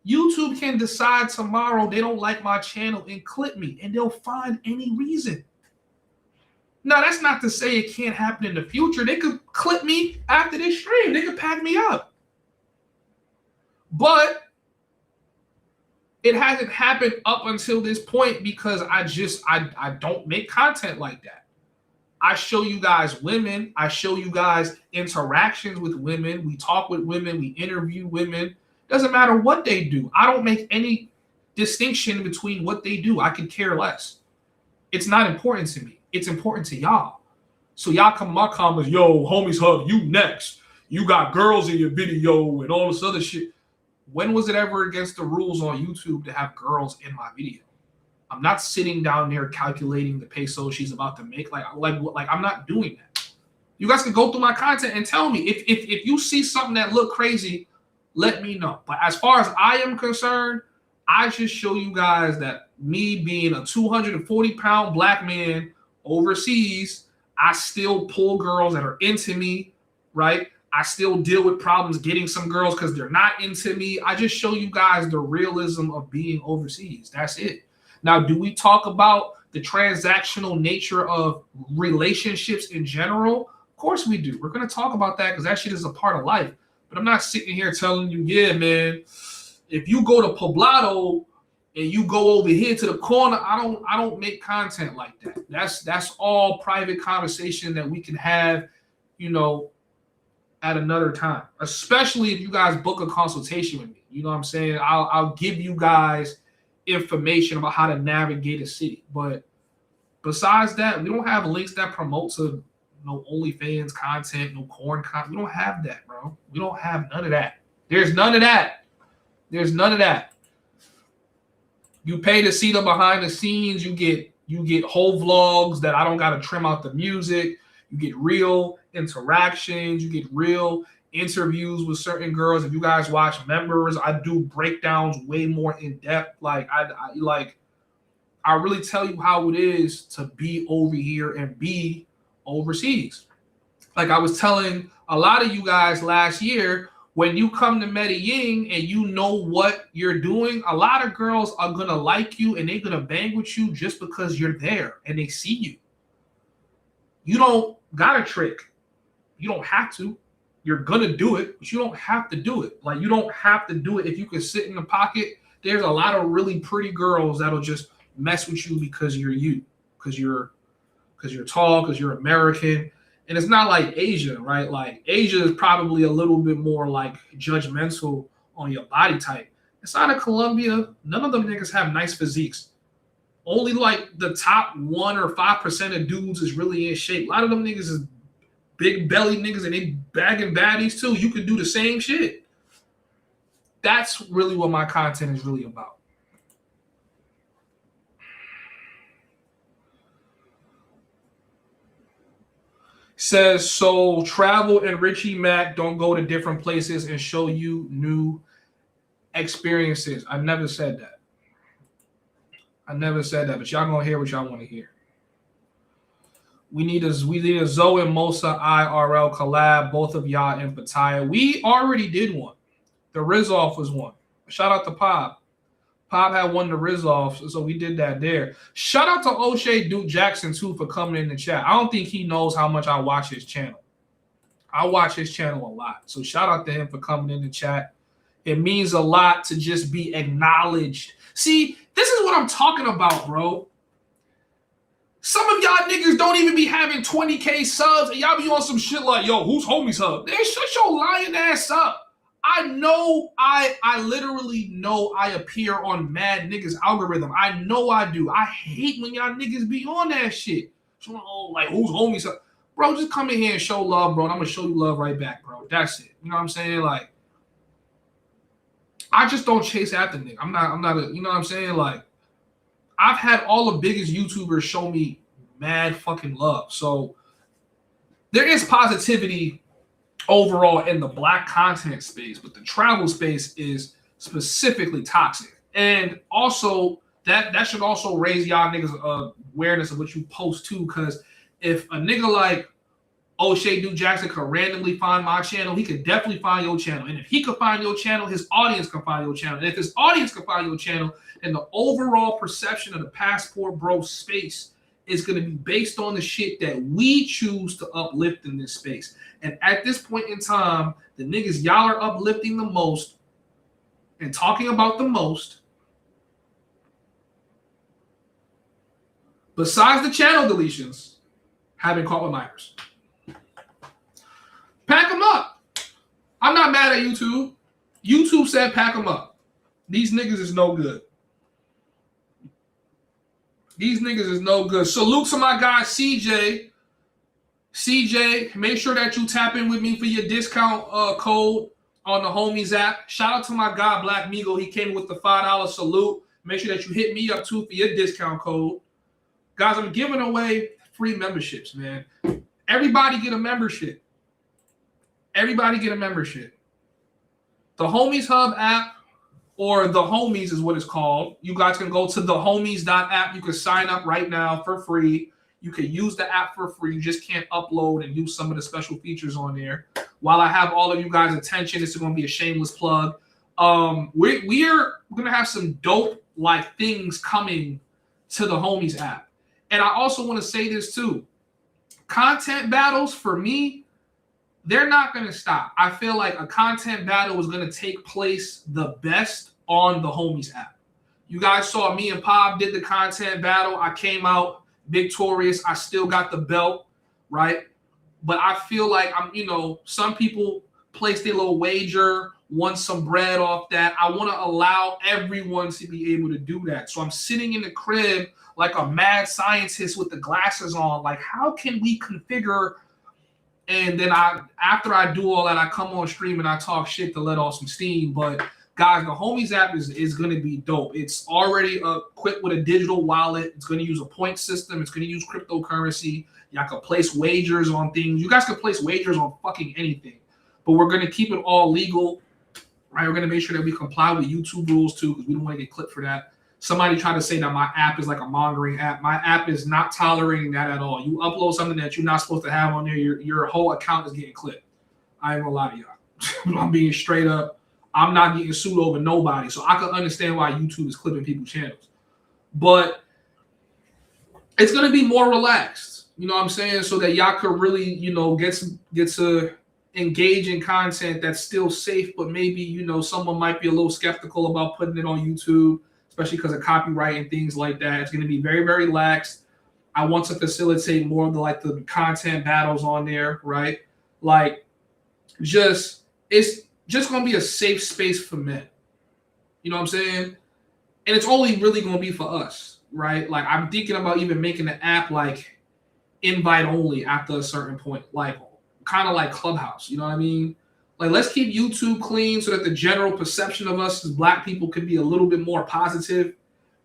YouTube can decide tomorrow they don't like my channel and clip me, and they'll find any reason. Now, that's not to say it can't happen in the future. They could clip me after this stream. They could pack me up. But It hasn't happened up until this point because I don't make content like that. I show you guys women. I show you guys interactions with women. We talk with women. We interview women. Doesn't matter what they do. I don't make any distinction between what they do. I could care less. It's not important to me. It's important to y'all. So y'all come in my comments, yo, homies hub, you next. You got girls in your video and all this other shit. When was it ever against the rules on YouTube to have girls in my video? I'm not sitting down there calculating the peso she's about to make. Like I'm not doing that. You guys can go through my content and tell me if you see something that look crazy, let me know. But as far as I am concerned, I just show you guys that me being a 240-pound black man overseas, I still pull girls that are into me, right? I still deal with problems getting some girls because they're not into me. I just show you guys the realism of being overseas. That's it. Now, do we talk about the transactional nature of relationships in general? Of course we do. We're going to talk about that because that shit is a part of life. But I'm not sitting here telling you, yeah, man, if you go to Poblado and you go over here to the corner, I don't make content like that. That's all private conversation that we can have, at another time, especially if you guys book a consultation with me. You know what I'm saying? I'll give you guys information about how to navigate a city. But besides that, we don't have links that promote to no OnlyFans content, no corn content. We don't have that, bro. We don't have none of that. There's none of that. There's none of that. You pay to see the behind the scenes. You get whole vlogs that I don't got to trim out the music. You get real interactions. You get real interviews with certain girls. If you guys watch Members, I do breakdowns way more in depth. Like I really tell you how it is to be over here and be overseas. Like I was telling a lot of you guys last year, when you come to Medellin and you know what you're doing, a lot of girls are going to like you and they're going to bang with you just because you're there and they see you. You don't got a trick. You don't have to. You're going to do it, but you don't have to do it. Like, you don't have to do it if you can sit in the pocket. There's a lot of really pretty girls that'll just mess with you because you're you, because you're tall, because you're American. And it's not like Asia, right? Like, Asia is probably a little bit more like judgmental on your body type. Inside of Colombia, none of them niggas have nice physiques. Only like the top 1 or 5% of dudes is really in shape. A lot of them niggas is big belly niggas and they bagging baddies too. You could do the same shit. That's really what my content is really about. Says, so Travel and Richie Mac don't go to different places and show you new experiences. I never said that. But y'all gonna hear what y'all want to hear. We need a Zoe and Mosa IRL collab, both of y'all in Pattaya. We already did one. The Rizoff was one. Shout out to Pop. Pop had won the Rizoff, so we did that there. Shout out to O'Shea Duke Jackson too for coming in the chat. I don't think he knows how much I watch his channel. I watch his channel a lot. So shout out to him for coming in the chat. It means a lot to just be acknowledged. See, this is what I'm talking about, bro. Some of y'all niggas don't even be having 20K subs, and y'all be on some shit like, yo, who's homies hub? They shut your lying ass up. I know, I literally know I appear on mad niggas algorithm. I know I do. I hate when y'all niggas be on that shit. So, like, who's homies hub? Bro, just come in here and show love, bro, and I'm gonna show you love right back, bro. That's it. You know what I'm saying? Like, I just don't chase after niggas. I'm not a, you know what I'm saying? Like, I've had all the biggest YouTubers show me mad fucking love. So there is positivity overall in the black content space, but the travel space is specifically toxic. And also that should also raise y'all niggas awareness of what you post too, because if a nigga like O'Shea Duke Jackson could randomly find my channel, he could definitely find your channel. And if he could find your channel, his audience can find your channel. And if his audience can find your channel, and the overall perception of the Passport Bro space is going to be based on the shit that we choose to uplift in this space. And at this point in time, the niggas y'all are uplifting the most and talking about the most besides the channel deletions, have been caught with minors. Pack them up. I'm not mad at YouTube. YouTube said pack them up. These niggas is no good. These niggas is no good. Salute to my guy CJ. CJ, make sure that you tap in with me for your discount code on the Homies app. Shout out to my guy Black Migo. He came with the $5 salute. Make sure that you hit me up too for your discount code. Guys, I'm giving away free memberships, man. Everybody get a membership. Everybody get a membership. The Homies Hub app, or the Homies is what it's called. You guys can go to thehomies.app. You can sign up right now for free. You can use the app for free. You just can't upload and use some of the special features on there. While I have all of you guys' attention, this is going to be a shameless plug. We're going to have some dope like things coming to the Homies app. And I also want to say this too. Content battles for me, they're not going to stop. I feel like a content battle is going to take place the best on the Homies app. You guys saw me and Pop did the content battle. I came out victorious. I still got the belt, right? But I feel like some people place their little wager, won some bread off that. I want to allow everyone to be able to do that. So I'm sitting in the crib like a mad scientist with the glasses on. Like, how can we configure? And then after I do all that, I come on stream and I talk shit to let off some steam. But guys, the Homies app is going to be dope. It's already equipped with a digital wallet. It's going to use a point system. It's going to use cryptocurrency. Y'all can place wagers on things. You guys can place wagers on fucking anything. But we're going to keep it all legal, right? We're going to make sure that we comply with YouTube rules too, because we don't want to get clipped for that. Somebody tried to say that my app is like a mongering app. My app is not tolerating that at all. You upload something that you're not supposed to have on there, your whole account is getting clipped. I ain't gonna lie to y'all. I'm being straight up. I'm not getting sued over nobody. So I can understand why YouTube is clipping people's channels. But it's gonna be more relaxed. You know what I'm saying? So that y'all could really, get to engage in content that's still safe, but maybe, someone might be a little skeptical about putting it on YouTube, especially because of copyright and things like that. It's going to be very, very lax. I want to facilitate more of the content battles on there, right? It's just going to be a safe space for men. You know what I'm saying? And it's only really going to be for us, right? Like, I'm thinking about even making the app like invite only after a certain point, like kind of like Clubhouse. You know what I mean? Like, let's keep YouTube clean so that the general perception of us as Black people can be a little bit more positive,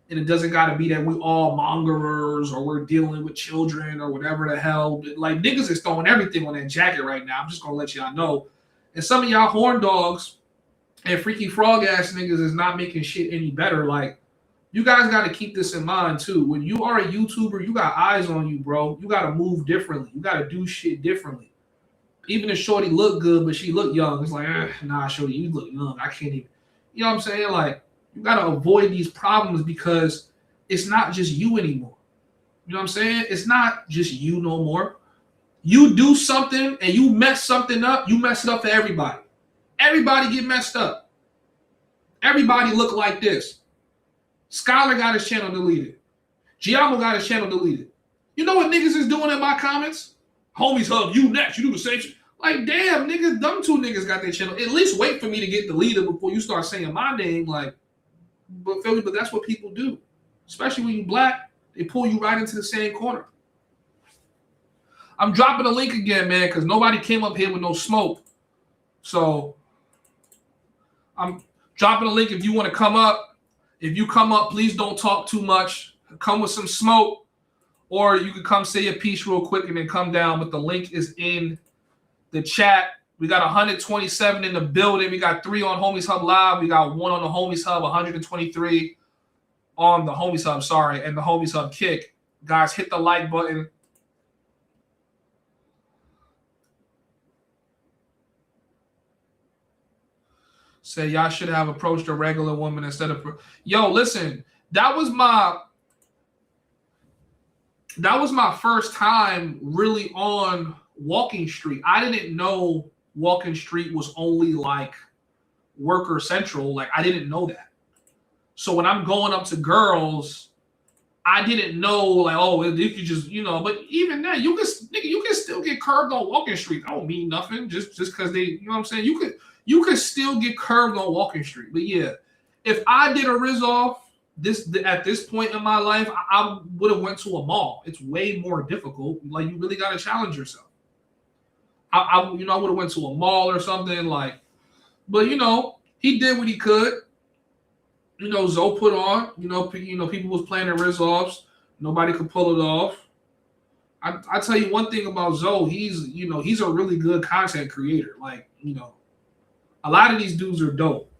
and it doesn't got to be that we all mongerers or we're dealing with children or whatever the hell. Like, niggas is throwing everything on that jacket right now. I'm just going to let y'all know. And some of y'all horn dogs and freaky frog ass niggas is not making shit any better. Like, you guys got to keep this in mind too. When you are a YouTuber, you got eyes on you, bro. You got to move differently. You got to do shit differently. Even if Shorty look good, but she look young, it's like, nah, Shorty, you look young. I can't even, you know what I'm saying? Like, you got to avoid these problems because it's not just you anymore. You know what I'm saying? It's not just you no more. You do something and you mess something up, you mess it up for everybody. Everybody get messed up. Everybody look like this. Skylar got his channel deleted. Giacomo got his channel deleted. You know what niggas is doing in my comments? Homies Hub, you next. You do the same shit. Like, damn, niggas, them two niggas got their channel. At least wait for me to get deleted before you start saying my name. Like, but that's what people do. Especially when you Black, they pull you right into the same corner. I'm dropping a link again, man, because nobody came up here with no smoke. So I'm dropping a link if you want to come up. If you come up, please don't talk too much. Come with some smoke. Or you can come say your piece real quick and then come down. But the link is in the chat. We got 127 in the building. We got 3 on Homies Hub Live. We got 1 on the Homies Hub, 123 on the Homies Hub, and the Homies Hub Kick. Guys, hit the like button. Say y'all should have approached a regular woman instead of... Yo, listen, that was my first time really on Walking Street. I didn't know Walking Street was only like worker central. Like, I didn't know that. So when I'm going up to girls, I didn't know, like, oh, you could just, but even then, you can still get curved on walking street. That don't mean nothing. Just because they, you know what I'm saying? You could still get curved on walking street. But yeah, if I did a Riz off at this point in my life, I would have went to a mall. It's way more difficult. Like, you really got to challenge yourself. I would have went to a mall or something, like, but he did what he could. Zoe put on. People was playing the Riz offs. Nobody could pull it off. I tell you one thing about Zoe. He's a really good content creator. Like, a lot of these dudes are dope.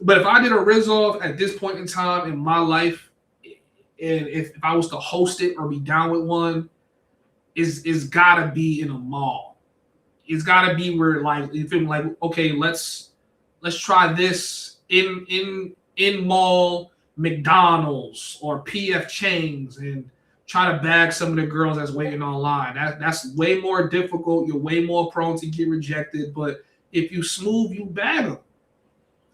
But if I did a Riz off at this point in time in my life, and if I was to host it or be down with one, it's gotta be in a mall. It's gotta be where, like, you feel like, okay, let's try this in mall McDonald's or PF Chang's and try to bag some of the girls that's waiting online. That's way more difficult. You're way more prone to get rejected. But if you smooth, you bag them.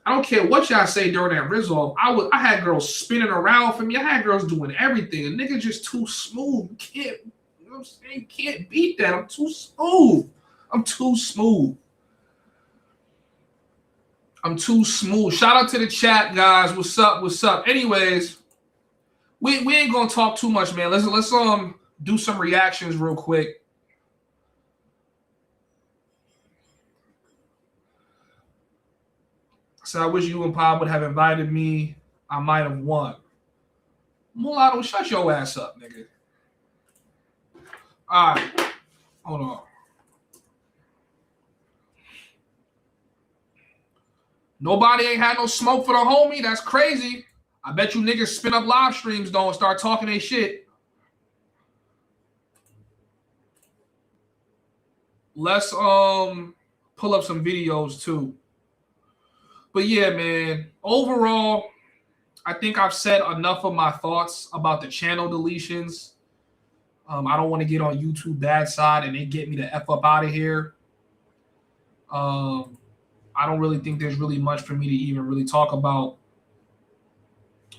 I don't care what y'all say during that Riz off. I had girls spinning around for me. I had girls doing everything. A nigga just too smooth. You can't, what I'm saying? You can't beat that. I'm too smooth. I'm too smooth. Shout out to the chat, guys. What's up? Anyways, we ain't gonna talk too much, man. Let's do some reactions real quick. So I wish you and Pop would have invited me. I might have won. Mulatto, shut your ass up, nigga. All right. Hold on. Nobody ain't had no smoke for the homie. That's crazy. I bet you niggas spin up live streams, though, and start talking their shit. Let's pull up some videos, too. But yeah, man, overall, I think I've said enough of my thoughts about the channel deletions. I don't want to get on YouTube bad side and they get me the F up out of here. I don't really think there's really much for me to even really talk about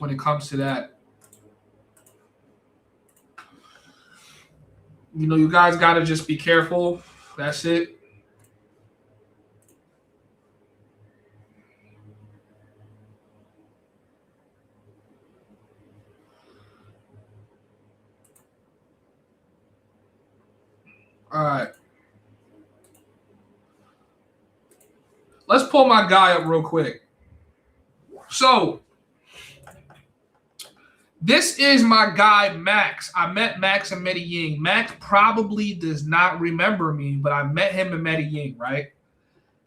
when it comes to that. You guys got to just be careful. That's it. All right. Let's pull my guy up real quick. So, this is my guy, Max. I met Max in Medellin. Max probably does not remember me, but I met him in Medellin, right?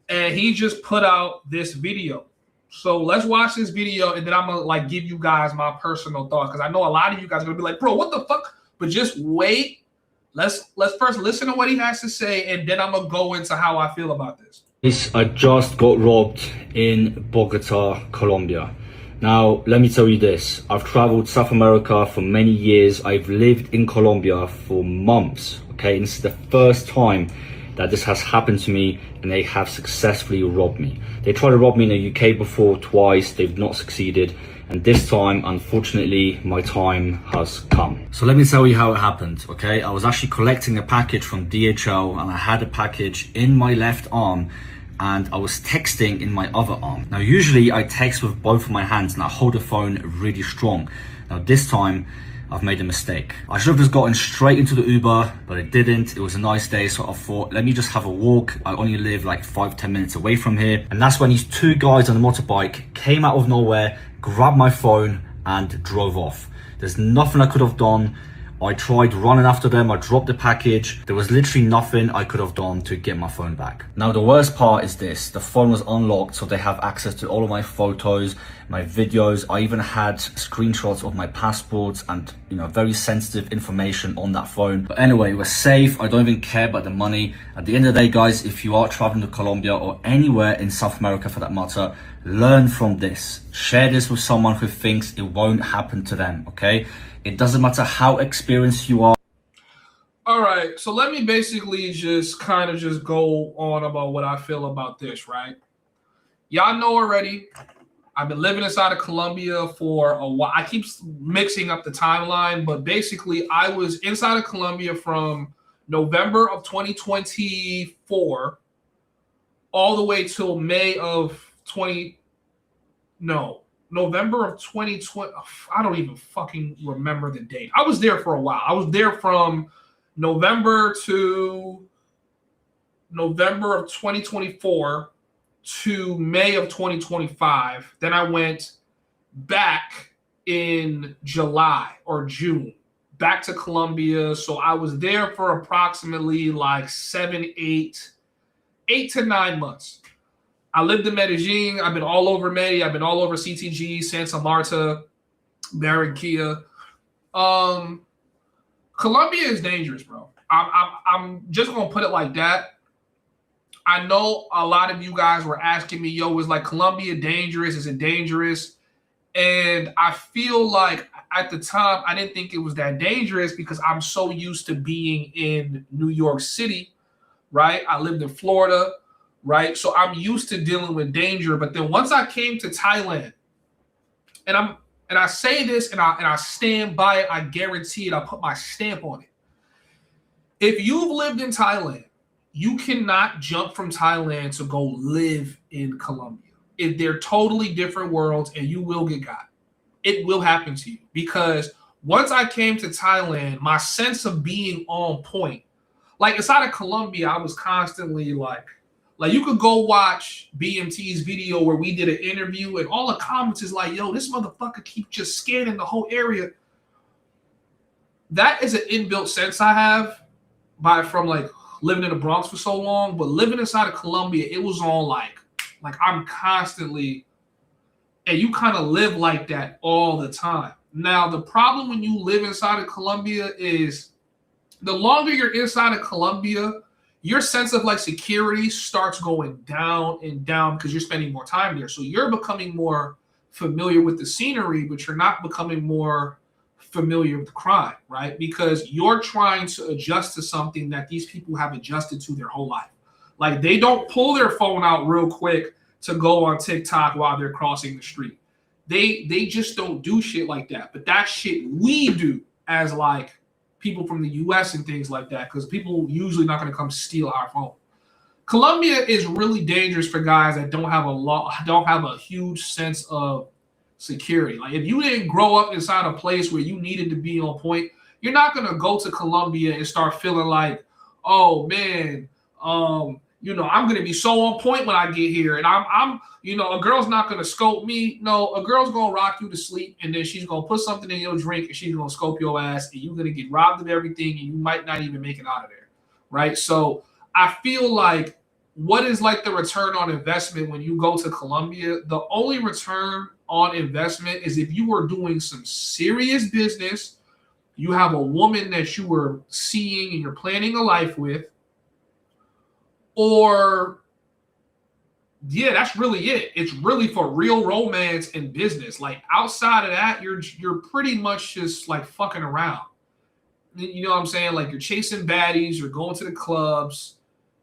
And he just put out this video. So let's watch this video, and then I'm going to give you guys my personal thoughts, because I know a lot of you guys are going to be like, bro, what the fuck? But just wait. Let's first listen to what he has to say, and then I'm going to go into how I feel about this. I just got robbed in Bogota, Colombia. Now, let me tell you this. I've traveled South America for many years. I've lived in Colombia for months, okay? And this is the first time that this has happened to me, and they have successfully robbed me. They tried to rob me in the UK before twice. They've not succeeded. And this time, unfortunately, my time has come. So let me tell you how it happened, okay? I was actually collecting a package from DHL, and I had a package in my left arm, and I was texting in my other arm. Now, usually I text with both of my hands and I hold the phone really strong. Now, this time, I've made a mistake. I should have just gotten straight into the Uber, but I didn't. It was a nice day, so I thought, let me just have a walk. I only live like 5-10 minutes away from here. And that's when these two guys on a motorbike came out of nowhere, grabbed my phone and drove off. There's nothing I could have done. I tried running after them. I dropped the package. There was literally nothing I could have done to get my phone back. Now, the worst part is this. The phone was unlocked, so they have access to all of my photos, my videos. I even had screenshots of my passports and, very sensitive information on that phone. But anyway, we're safe. I don't even care about the money. At the end of the day, guys, if you are traveling to Colombia or anywhere in South America for that matter, learn from this. Share this with someone who thinks it won't happen to them, okay? It doesn't matter how experienced you are. All right, so let me basically just go on about what I feel about this, right? Y'all know already, I've been living inside of Colombia for a while. I keep mixing up the timeline, but basically I was inside of Colombia from November of 2024 all the way till May of November of 2020. I don't even fucking remember the date. I was there for a while. I was there from November of 2024 to May of 2025. Then I went back in July or June back to Colombia. So I was there for approximately like 8 to 9 months. I lived in Medellin. I've been all over Medellin. I've been all over CTG, Santa Marta, Barranquilla. Colombia is dangerous, bro. I'm just gonna put it like that. I know a lot of you guys were asking me, yo, is like Colombia dangerous? Is it dangerous? And I feel like at the time, I didn't think it was that dangerous because I'm so used to being in New York City, right? I lived in Florida, right? So I'm used to dealing with danger. But then once I came to Thailand, and I say this and I stand by it, I guarantee it, I put my stamp on it. If you've lived in Thailand, you cannot jump from Thailand to go live in Colombia. They're totally different worlds, and you will get got. It will happen to you because once I came to Thailand, my sense of being on point, like inside of Colombia, I was constantly like you could go watch BMT's video where we did an interview, and all the comments is like, yo, this motherfucker keep just scanning the whole area. That is an inbuilt sense I have from like living in the Bronx for so long, but living inside of Colombia, it was on like I'm constantly, and you kind of live like that all the time. Now, the problem when you live inside of Colombia is the longer you're inside of Colombia, your sense of like security starts going down and down because you're spending more time there. So you're becoming more familiar with the scenery, but you're not becoming more familiar with crime, right? Because you're trying to adjust to something that these people have adjusted to their whole life. Like they don't pull their phone out real quick to go on TikTok while they're crossing the street. They just don't do shit like that. But that shit we do as like people from the US and things like that, because people usually not going to come steal our phone. Colombia is really dangerous for guys that don't have a huge sense of security. Like if you didn't grow up inside a place where you needed to be on point, you're not going to go to Colombia and start feeling like, oh man, I'm going to be so on point when I get here. And I'm a girl's not going to scope me. No, a girl's going to rock you to sleep, and then she's going to put something in your drink, and she's going to scope your ass, and you're going to get robbed of everything, and you might not even make it out of there, right? So I feel like what is like the return on investment when you go to Colombia? The only return on investment is if you were doing some serious business, you have a woman that you were seeing and you're planning a life with, or yeah, that's really it. It's really for real romance and business. Like outside of that, you're pretty much just like fucking around. You know what I'm saying? Like you're chasing baddies, you're going to the clubs.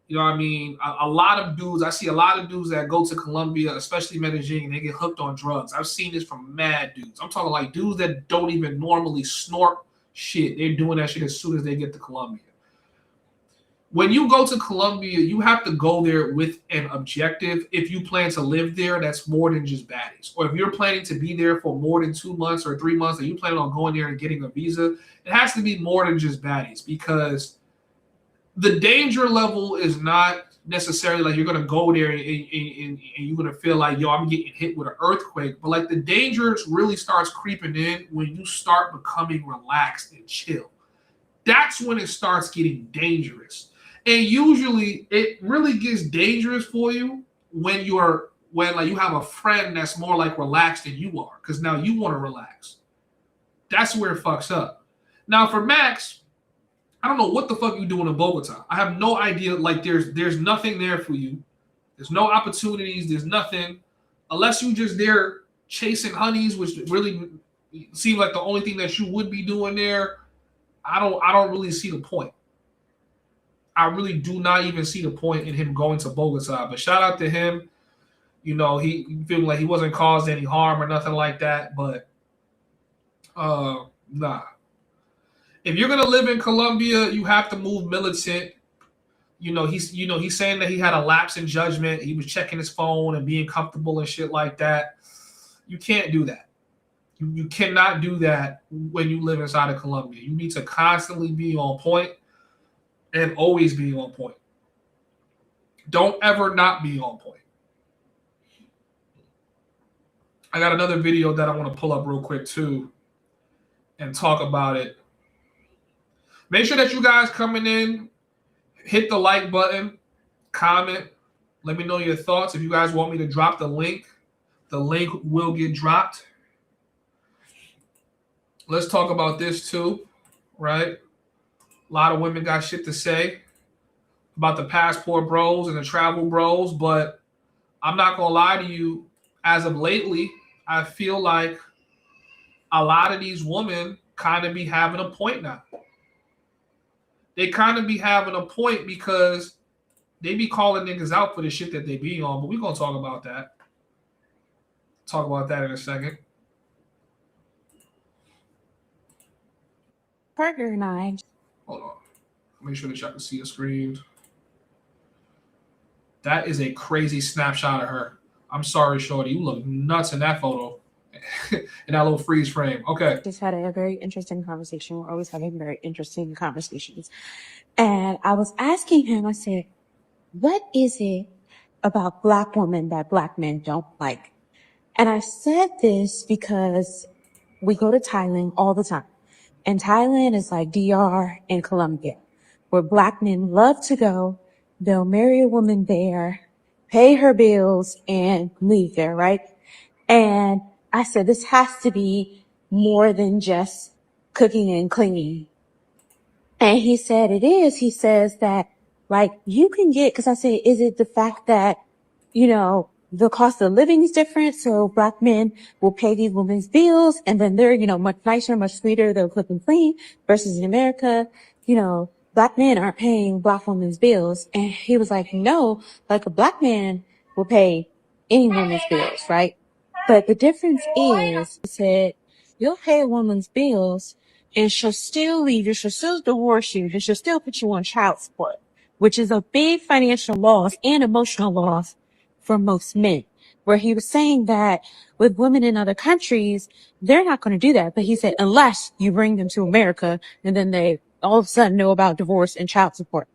You know what I mean? A lot of dudes, I see a lot of dudes that go to Colombia, especially Medellin, they get hooked on drugs. I've seen this from mad dudes. I'm talking like dudes that don't even normally snort shit. They're doing that shit as soon as they get to Colombia. When you go to Colombia, you have to go there with an objective. If you plan to live there, that's more than just baddies. Or if you're planning to be there for more than 2 months or 3 months, and you plan on going there and getting a visa, it has to be more than just baddies, because the danger level is not necessarily like you're going to go there and you're going to feel like, yo, I'm getting hit with an earthquake. But like the danger really starts creeping in when you start becoming relaxed and chill. That's when it starts getting dangerous. And usually it really gets dangerous for you when you have a friend that's more like relaxed than you are, because now you want to relax. That's where it fucks up. Now for Max, I don't know what the fuck you doing in Bogota. I have no idea. Like there's nothing there for you. There's no opportunities. There's nothing, unless you just there chasing honeys, which really seems like the only thing that you would be doing there. I don't really see the point. I really do not even see the point in him going to Bogota. But shout out to him. You know, he feeling like he wasn't caused any harm or nothing like that. But nah. If you're gonna live in Colombia, you have to move militant. He's saying that he had a lapse in judgment. He was checking his phone and being comfortable and shit like that. You can't do that. You cannot do that when you live inside of Colombia. You need to constantly be on point and always be on point. Don't ever not be on point. I got another video that I want to pull up real quick too and talk about it. Make sure that you guys coming in, hit the like button, comment, let me know your thoughts. If you guys want me to drop the link will get dropped. Let's talk about this too, right? A lot of women got shit to say about the passport bros and the travel bros, but I'm not gonna lie to you, as of lately, I feel like a lot of these women kind of be having a point now. They kind of be having a point because they be calling niggas out for the shit that they be on, but we're going to talk about that. Talk about that in a second. Parker and I. Hold on. Make sure that y'all can see the screen. That is a crazy snapshot of her. I'm sorry, shorty. You look nuts in that photo. In that little freeze frame. Okay. Just had a very interesting conversation. We're always having very interesting conversations. And I was asking him, I said, what is it about Black women that Black men don't like? And I said this because we go to Thailand all the time. And Thailand is like DR and Colombia, where Black men love to go. They'll marry a woman there, pay her bills, and leave there, right? And I said, this has to be more than just cooking and cleaning. And he said, it is. He says that, like, you can get, because I said, is it the fact that, you know, the cost of living is different, so Black men will pay these women's bills, and then they're, you know, much nicer, much sweeter, they'll cook and clean, versus in America, you know, Black men aren't paying Black women's bills. And he was like, no, like a Black man will pay any woman's bills, right? But the difference is, he said, you'll pay a woman's bills and she'll still leave you, she'll still divorce you, and she'll still put you on child support, which is a big financial loss and emotional loss for most men. Where he was saying that with women in other countries, they're not going to do that. But he said, unless you bring them to America and then they all of a sudden know about divorce and child support.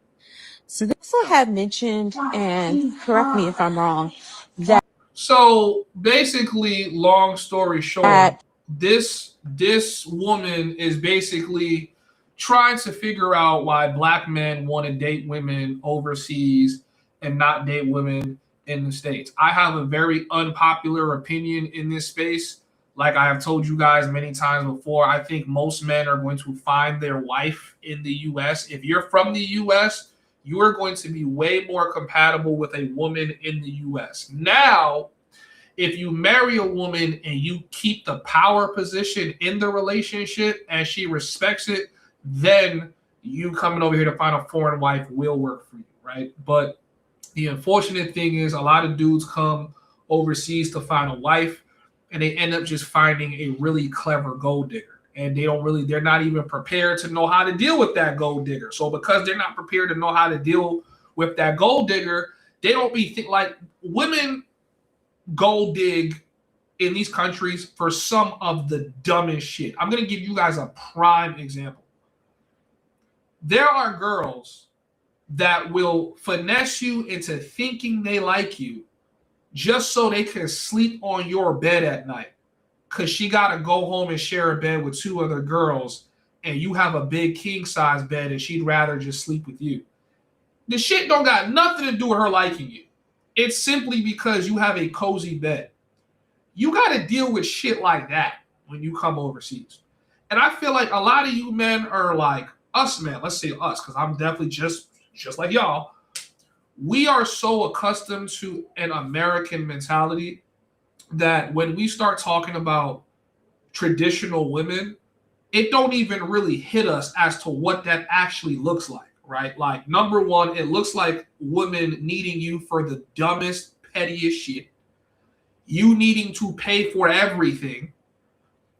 So they also have mentioned, and correct me if I'm wrong, that So basically, long story short, this woman is basically trying to figure out why Black men want to date women overseas and not date women in the States. I have a very unpopular opinion in this space. Like I have told you guys many times before, I think most men are going to find their wife in the US. If you're from the US, you are going to be way more compatible with a woman in the US. Now, if you marry a woman and you keep the power position in the relationship and she respects it, then you coming over here to find a foreign wife will work for you, right? But the unfortunate thing is a lot of dudes come overseas to find a wife and they end up just finding a really clever gold digger. And they're not even prepared to know how to deal with that gold digger. So because they're not prepared to know how to deal with that gold digger, they don't be like women gold dig in these countries for some of the dumbest shit. I'm going to give you guys a prime example. There are girls that will finesse you into thinking they like you just so they can sleep on your bed at night. Because she got to go home and share a bed with two other girls and you have a big king size bed and she'd rather just sleep with you. The shit don't got nothing to do with her liking you. It's simply because you have a cozy bed. You got to deal with shit like that when you come overseas. And I feel like a lot of you men are like us, man. Let's say us, because I'm definitely just like y'all. We are so accustomed to an American mentality that when we start talking about traditional women, it don't even really hit us as to what that actually looks like, right? Like, number one, it looks like women needing you for the dumbest, pettiest shit. you needing to pay for everything.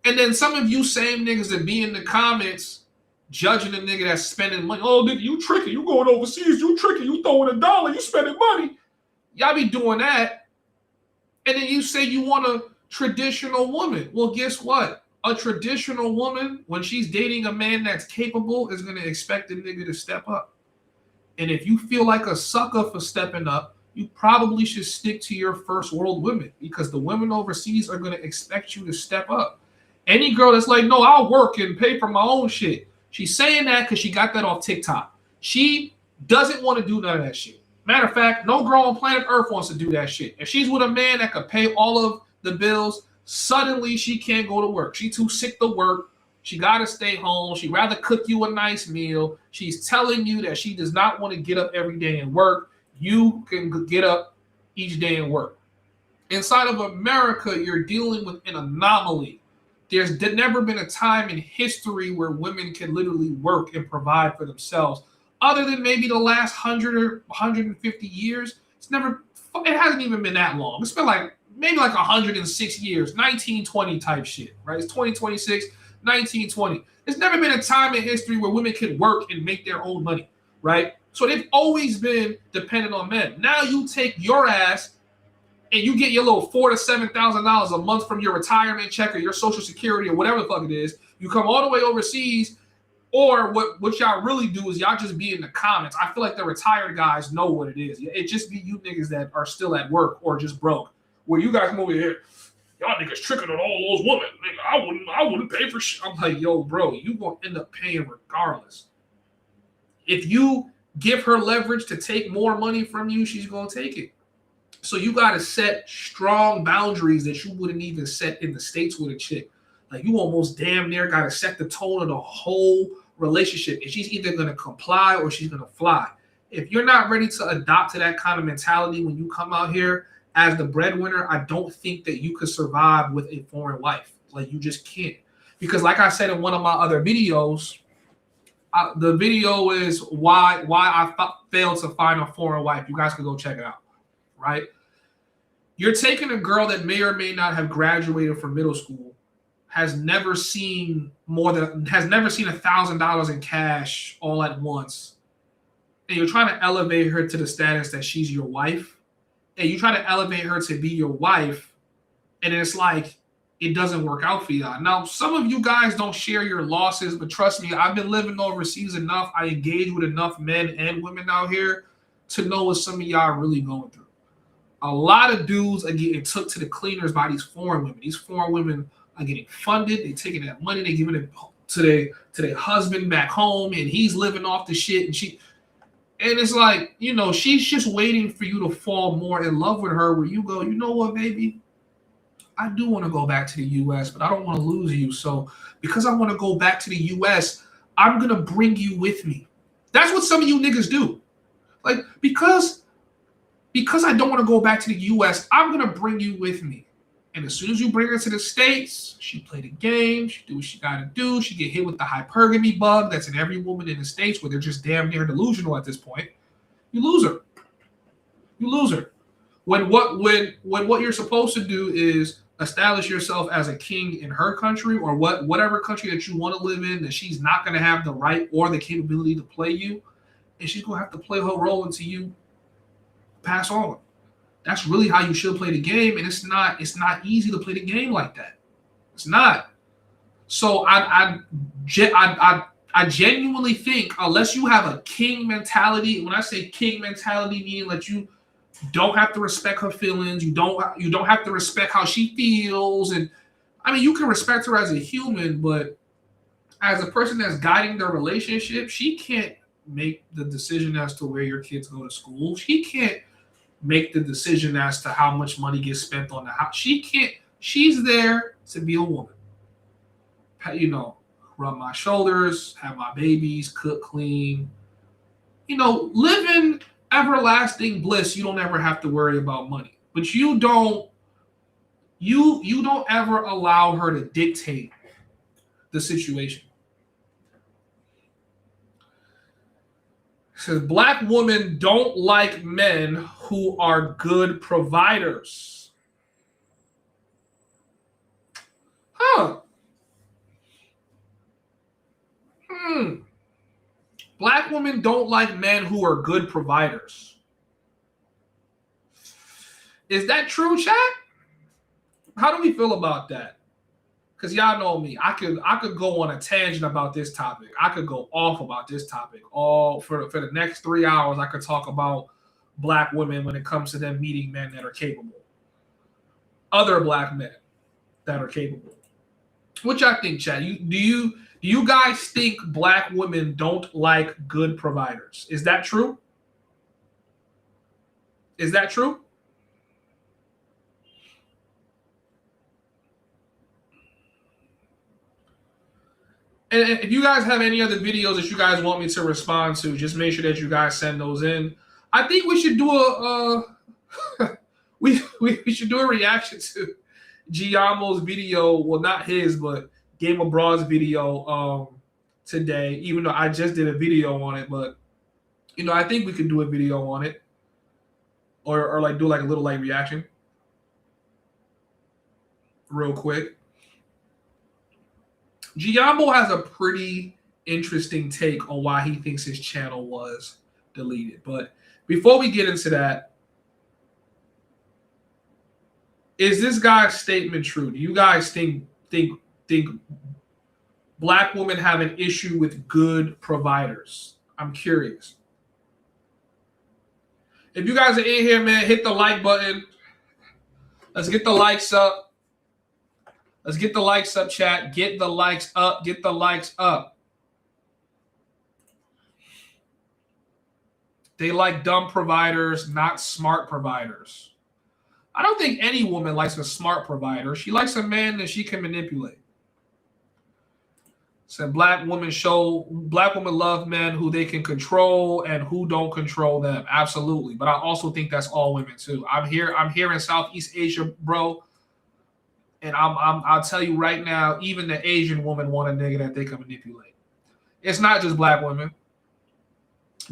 And then some of you same niggas that be in the comments judging a nigga that's spending money. Oh, nigga, you tricky. You going overseas. You tricky. You throwing $1. You spending money. Y'all be doing that. And then you say you want a traditional woman. Well, guess what? A traditional woman, when she's dating a man that's capable, is going to expect the nigga to step up. And if you feel like a sucker for stepping up, you probably should stick to your first world women, because the women overseas are going to expect you to step up. Any girl that's like, no, I'll work and pay for my own shit. She's saying that because she got that off TikTok. She doesn't want to do none of that shit. Matter of fact, no girl on planet Earth wants to do that shit. If she's with a man that could pay all of the bills, suddenly she can't go to work. She too sick to work. She got to stay home. She'd rather cook you a nice meal. She's telling you that she does not want to get up every day and work. You can get up each day and work. Inside of America, you're dealing with an anomaly. There's never been a time in history where women can literally work and provide for themselves. Other than maybe the last 100 or 150 years, it hasn't even been that long. It's been like maybe like 106 years, 1920 type shit, right? It's 2026, 1920. There's never been a time in history where women can work and make their own money, right? So they've always been dependent on men. Now you take your ass and you get your little $4,000 to $7,000 a month from your retirement check or your Social Security or whatever the fuck it is. You come all the way overseas. Or what y'all really do is y'all just be in the comments. I feel like the retired guys know what it is. It just be you niggas that are still at work or just broke. Where you guys come over here, y'all niggas tricking on all those women. Nigga, I wouldn't pay for shit. I'm like, yo, bro, you gonna end up paying regardless. If you give her leverage to take more money from you, she's gonna take it. So you gotta set strong boundaries that you wouldn't even set in the States with a chick. Like, you almost damn near got to set the tone of the whole relationship. And she's either going to comply or she's going to fly. If you're not ready to adopt to that kind of mentality when you come out here as the breadwinner, I don't think that you could survive with a foreign wife. Like, you just can't. Because like I said in one of my other videos, the video is why I failed to find a foreign wife. You guys can go check it out, right? You're taking a girl that may or may not have graduated from middle school, has never seen $1,000 in cash all at once, and you're trying to elevate her to the status that she's your wife, and you try to elevate her to be your wife, and it's like it doesn't work out for y'all. Now, some of you guys don't share your losses, but trust me, I've been living overseas enough. I engage with enough men and women out here to know what some of y'all are really going through. A lot of dudes are getting took to the cleaners by these foreign women. These foreign women are getting funded. They're taking that money, they're giving it to their husband back home, and he's living off the shit. And it's like, you know, she's just waiting for you to fall more in love with her, where you go, you know what, baby? I do want to go back to the US, but I don't want to lose you. So because I want to go back to the US, I'm going to bring you with me. That's what some of you niggas do. Like, because I don't want to go back to the US, I'm going to bring you with me. And as soon as you bring her to the States, she play the game, she do what she got to do, she get hit with the hypergamy bug that's in every woman in the States where they're just damn near delusional at this point. You lose her. You lose her. When what you're supposed to do is establish yourself as a king in her country, or whatever country that you want to live in, that she's not going to have the right or the capability to play you, and she's going to have to play her role until you pass on. That's really how you should play the game, and it's not easy to play the game like that. It's not. So I genuinely think, unless you have a king mentality, when I say king mentality, meaning that you don't have to respect her feelings, you don't have to respect how she feels, and I mean, you can respect her as a human, but as a person that's guiding their relationship, she can't make the decision as to where your kids go to school. She can't make the decision as to how much money gets spent on the house. She can't. She's there to be a woman. You know, rub my shoulders, have my babies, cook, clean. You know, live in everlasting bliss. You don't ever have to worry about money. But you don't ever allow her to dictate the situation. It says black women don't like men who are good providers. Huh. Black women don't like men who are good providers. Is that true, chat? How do we feel about that? Because y'all know me. I could go on a tangent about this topic. I could go off about this topic. All for the next 3 hours, I could talk about black women when it comes to them meeting men that are capable. Other black men that are capable. What y'all think, chat? Do you guys think black women don't like good providers? Is that true? Is that true? And if you guys have any other videos that you guys want me to respond to, just make sure that you guys send those in. I think we should do we should do a reaction to Giamo's video. Well, not his, but Game of Brawl's video today. Even though I just did a video on it, but I think we could do a video on it, or like do like a little like reaction, real quick. Giambo has a pretty interesting take on why he thinks his channel was deleted. But before we get into that, is this guy's statement true? Do you guys think black women have an issue with good providers? I'm curious. If you guys are in here, man, hit the like button. Let's get the likes up. Let's get the likes up, chat. Get the likes up. Get the likes up. They like dumb providers, not smart providers. I don't think any woman likes a smart provider. She likes a man that she can manipulate. So black women love men who they can control and who don't control them. Absolutely. But I also think that's all women too. I'm here in Southeast Asia, bro. And I'll tell you right now, even the Asian woman want a nigga that they can manipulate. It's not just black women.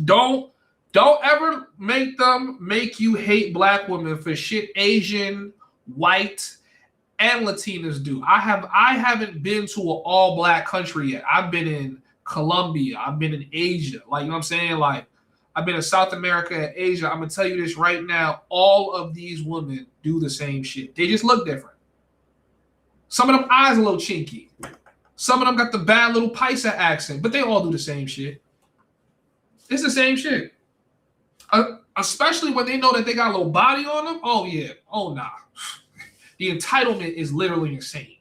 Don't ever make you hate black women for shit Asian, white, and Latinas do. I haven't been to an all black country yet. I've been in Colombia. I've been in Asia. Like, you know what I'm saying? Like, I've been in South America and Asia. I'm gonna tell you this right now. All of these women do the same shit. They just look different. Some of them eyes a little chinky. Some of them got the bad little Paisa accent, but they all do the same shit. It's the same shit. Especially when they know that they got a little body on them. Oh, yeah. Oh, nah. The entitlement is literally insane.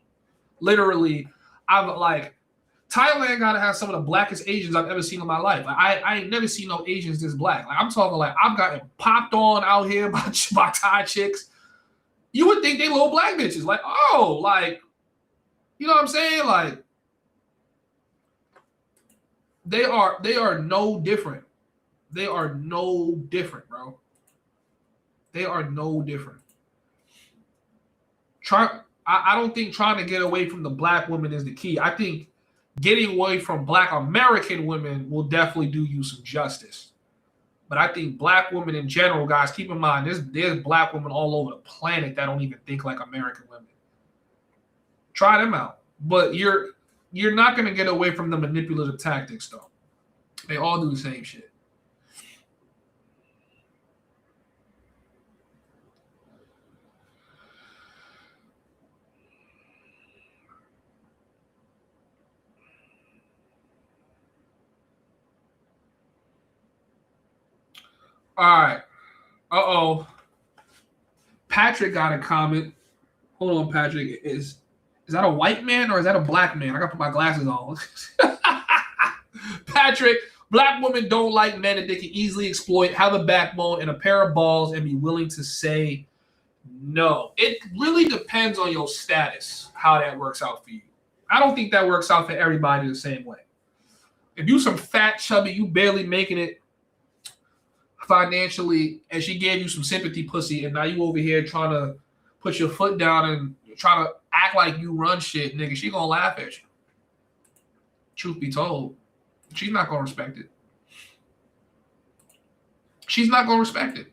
Literally, Thailand got to have some of the blackest Asians I've ever seen in my life. Like, I ain't never seen no Asians this black. Like, I'm talking like I've gotten popped on out here by Thai chicks. You would think they little black bitches. Like, oh, like, you know what I'm saying? Like, they are no different. They are no different, bro. They are no different. I don't think trying to get away from the black woman is the key. I think getting away from black American women will definitely do you some justice. But I think black women in general, guys, keep in mind, there's black women all over the planet that don't even think like American women. Try them out. But you're not going to get away from the manipulative tactics, though. They all do the same shit. All right. Uh-oh. Patrick got a comment. Hold on, Patrick. Is that a white man or is that a black man? I got to put my glasses on. Patrick, black women don't like men that they can easily exploit, have a backbone and a pair of balls, and be willing to say no. It really depends on your status, how that works out for you. I don't think that works out for everybody the same way. If you some fat, chubby, you barely making it financially, and she gave you some sympathy pussy, and now you over here trying to put your foot down and trying to act like you run shit, nigga, she gonna laugh at you. Truth be told, she's not gonna respect it. She's not gonna respect it.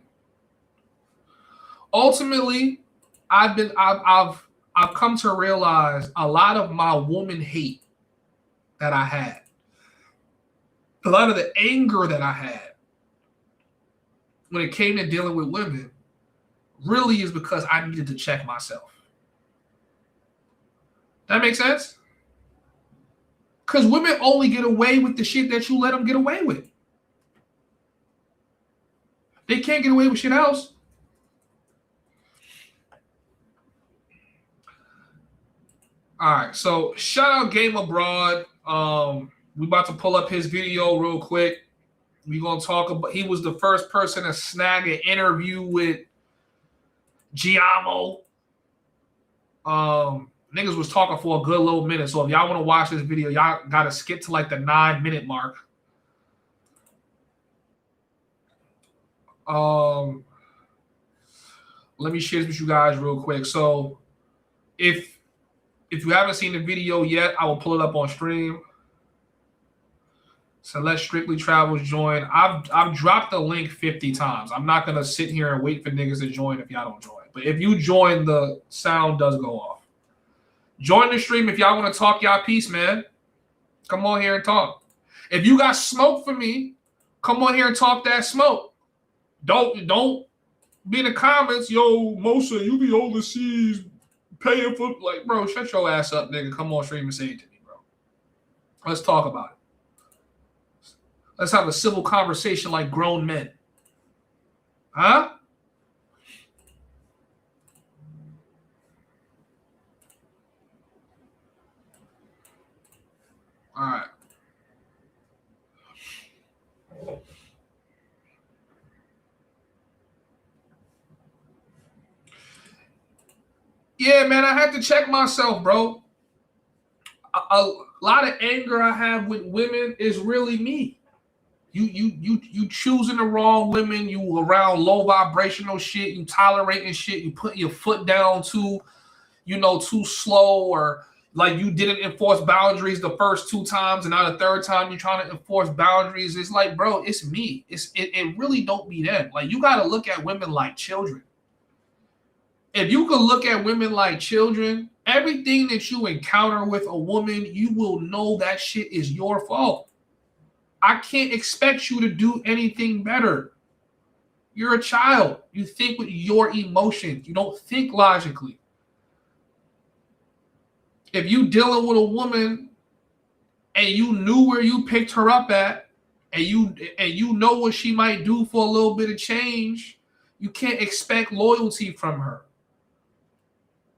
Ultimately, I've I've come to realize a lot of my woman hate that I had, a lot of the anger that I had when it came to dealing with women really is because I needed to check myself. That makes sense? Because women only get away with the shit that you let them get away with. They can't get away with shit else. All right, so shout out Game Abroad. We about to pull up his video real quick. We gonna talk about. He was the first person to snag an interview with Giamo. Niggas was talking for a good little minute. So if y'all want to watch this video, y'all gotta skip to like the 9-minute mark. Let me share this with you guys real quick. So if you haven't seen the video yet, I will pull it up on stream. So let Strictly Travels join. I've dropped the link 50 times. I'm not gonna sit here and wait for niggas to join if y'all don't join. But if you join, the sound does go off. Join the stream if y'all want to talk y'all piece, man. Come on here and talk. If you got smoke for me, come on here and talk that smoke. Don't be in the comments, yo, Mosa, you be overseas paying for, like, bro, shut your ass up, nigga. Come on stream and say it to me, bro. Let's talk about it. Let's have a civil conversation like grown men. Huh? All right. Yeah, man, I had to check myself, bro. A lot of anger I have with women is really me. You choosing the wrong women, you around low vibrational shit, you tolerating shit, you putting your foot down too slow, or like you didn't enforce boundaries the first 2 times and now the third time you're trying to enforce boundaries. It's like, bro, it's me. It really don't be them. Like, you got to look at women like children. If you can look at women like children, everything that you encounter with a woman, you will know that shit is your fault. I can't expect you to do anything better. You're a child. You think with your emotions. You don't think logically. If you dealing with a woman and you knew where you picked her up at, and you know what she might do for a little bit of change, you can't expect loyalty from her.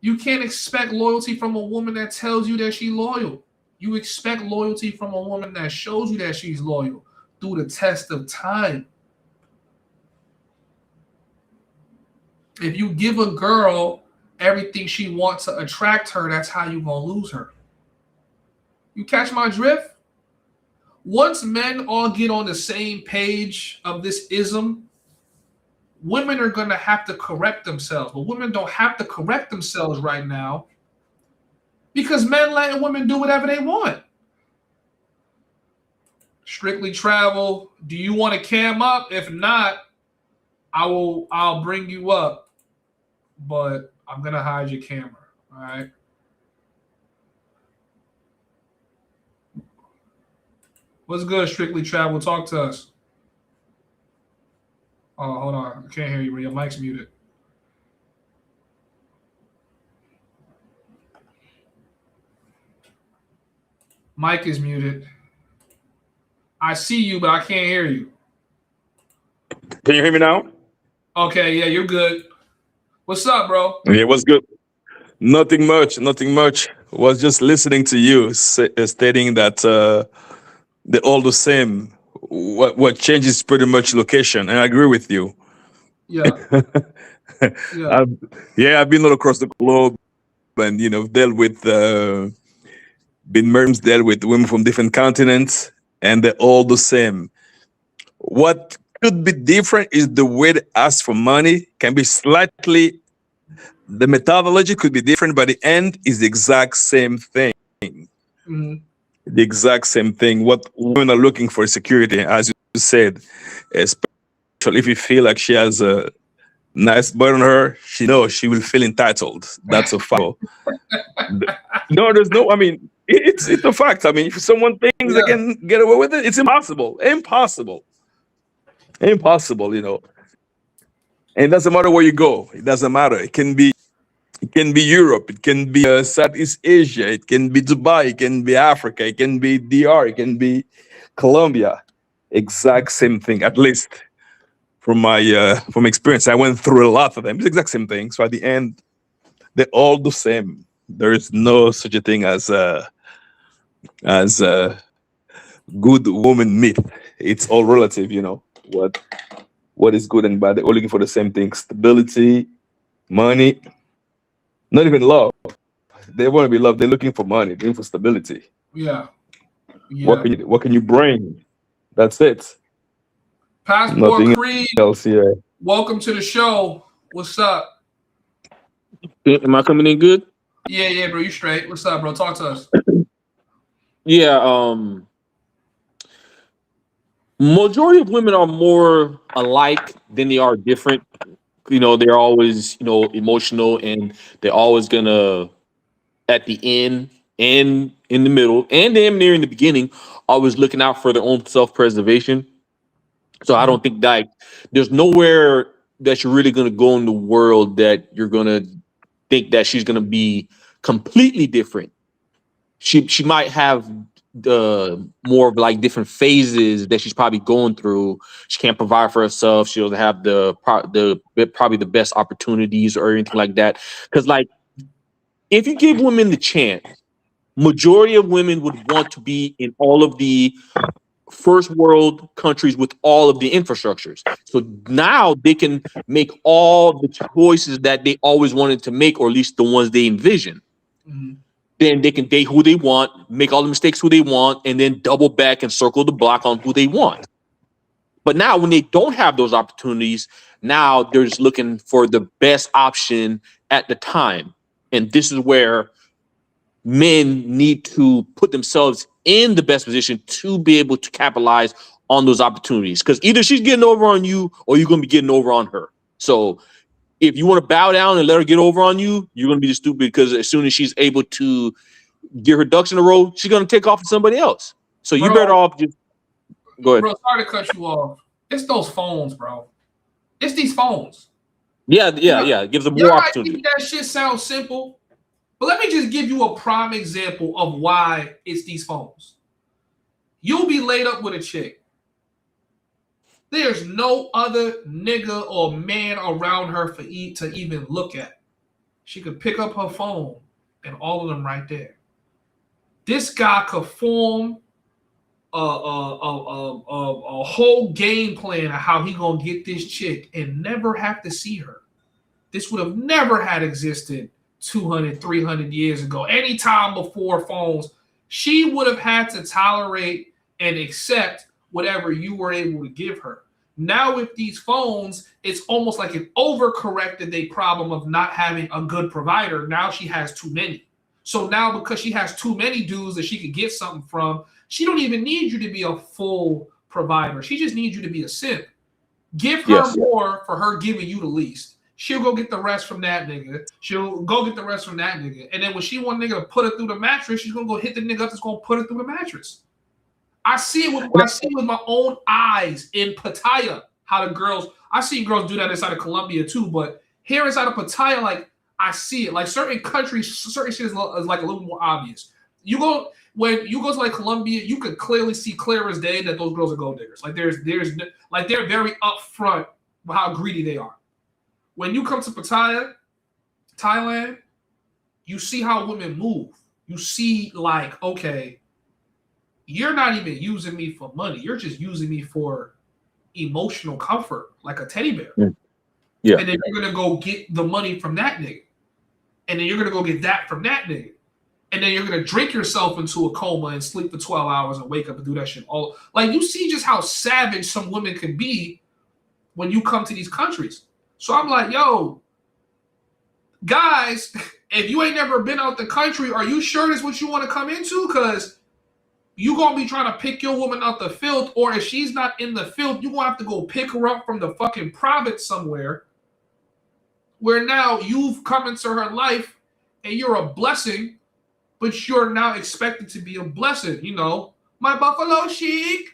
You can't expect loyalty from a woman that tells you that she's loyal. You expect loyalty from a woman that shows you that she's loyal through the test of time. If you give a girl everything she wants to attract her, that's how you're going to lose her. You catch my drift? Once men all get on the same page of this ism, women are going to have to correct themselves. But women don't have to correct themselves right now because men letting women do whatever they want. Strictly Travel, do you want to cam up? If not, I'll bring you up. But I'm going to hide your camera, all right? What's good, Strictly Travel? Talk to us. Oh, hold on. I can't hear you. Your mic's muted. Mic is muted. I see you, but I can't hear you. Can you hear me now? Okay, yeah, you're good. What's up, bro? Yeah, what's good? Nothing much. Was just listening to you stating that they're all the same. What changes pretty much location, and I agree with you. Yeah. Yeah. I've been all across the globe, and dealt with dealt with women from different continents, and they're all the same. What could be different is the way they ask for money can be slightly. The methodology could be different, but the end is the exact same thing. Mm-hmm. The exact same thing. What women are looking for is security, as you said, especially if you feel like she has nice butt on her, she knows she will feel entitled. That's a fact. No, there's no. I mean, it's a fact. I mean, if someone thinks they Yeah. can get away with it, it's impossible. Impossible. And it doesn't matter where you go. It doesn't matter. It can be Europe. It can be Southeast Asia. It can be Dubai. It can be Africa. It can be DR. It can be Colombia. Exact same thing. At least from experience, I went through a lot of them. It's the exact same thing. So at the end, they're all the same. There is no such a thing as a good woman myth. It's all relative. What is good and bad. They're all looking for the same thing: stability, money, not even love. They want to be loved. They're looking for money. They're looking for stability. Yeah. What can you bring? That's it. Passport Nothing Creed, else here. welcome to the show. What's up? Am I coming in good? Yeah, bro. You straight? What's up, bro? Talk to us. Yeah. Majority of women are more alike than they are different. They're always, emotional, and they're always gonna, at the end and in the middle and damn near in the beginning, always looking out for their own self-preservation. So I don't think that there's nowhere that you're really gonna go in the world that you're gonna think that she's gonna be completely different. She might have more of like different phases that she's probably going through. She can't provide for herself. She doesn't have probably the best opportunities or anything like that. Because like, if you give women the chance, majority of women would want to be in all of the first world countries with all of the infrastructures. So now they can make all the choices that they always wanted to make, or at least the ones they envision. Mhm. Then they can date who they want, make all the mistakes who they want, and then double back and circle the block on who they want. But now when they don't have those opportunities, now they're just looking for the best option at the time. And this is where men need to put themselves in the best position to be able to capitalize on those opportunities. Because either she's getting over on you or you're going to be getting over on her. So if you want to bow down and let her get over on you, you're going to be stupid, because as soon as she's able to get her ducks in a row, she's going to take off with somebody else. So you better off just go ahead. Bro, sorry to cut you off. It's those phones, bro. It's these phones. Yeah. It gives them more Y'all might opportunity. think that shit sounds simple, but let me just give you a prime example of why it's these phones. You'll be laid up with a chick. There's no other nigga or man around her to even look at. She could pick up her phone and all of them right there. This guy could form a whole game plan of how he gonna get this chick and never have to see her. This would have never had existed 200, 300 years ago. Anytime before phones, she would have had to tolerate and accept whatever you were able to give her. Now with these phones, it's almost like it overcorrected the problem of not having a good provider. Now she has too many. So now because she has too many dudes that she could get something from, she don't even need you to be a full provider. She just needs you to be a simp. Give her more for her giving you the least. She'll go get the rest from that nigga. She'll go get the rest from that nigga. And then when she want nigga to put it through the mattress, she's gonna go hit the nigga up that's gonna put it through the mattress. I see it with my own eyes in Pattaya. How the girls, I see girls do that inside of Colombia too, but here inside of Pattaya, like I see it. Like certain countries, certain shit is like a little more obvious. When you go to like Colombia, you could clearly see clear as day that those girls are gold diggers. Like there's like they're very upfront with how greedy they are. When you come to Pattaya, Thailand, you see how women move. You see like, okay, you're not even using me for money. You're just using me for emotional comfort, like a teddy bear. Yeah. And then you're gonna go get the money from that nigga. And then you're gonna go get that from that nigga. And then you're gonna drink yourself into a coma and sleep for 12 hours and wake up and do that shit all. Like you see just how savage some women can be when you come to these countries. So I'm like, yo, guys, if you ain't never been out the country, are you sure this is what you want to come into? Because you gonna be trying to pick your woman out the field, or if she's not in the field, you gonna have to go pick her up from the fucking province somewhere where now you've come into her life and you're a blessing, but you're now expected to be a blessing. You know, my Buffalo Chic,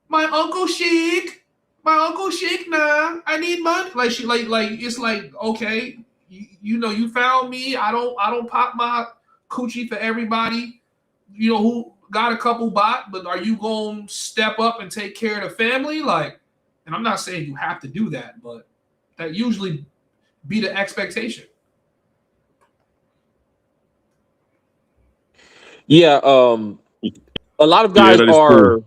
my Uncle Chic, nah, I need money. Like she like it's like, okay, you know, you found me. I don't pop my coochie for everybody, you know, who got a couple bot, but are you gonna step up and take care of the family? Like, and I'm not saying you have to do that, but that usually be the expectation. Yeah, a lot of Yeah, guys that is true.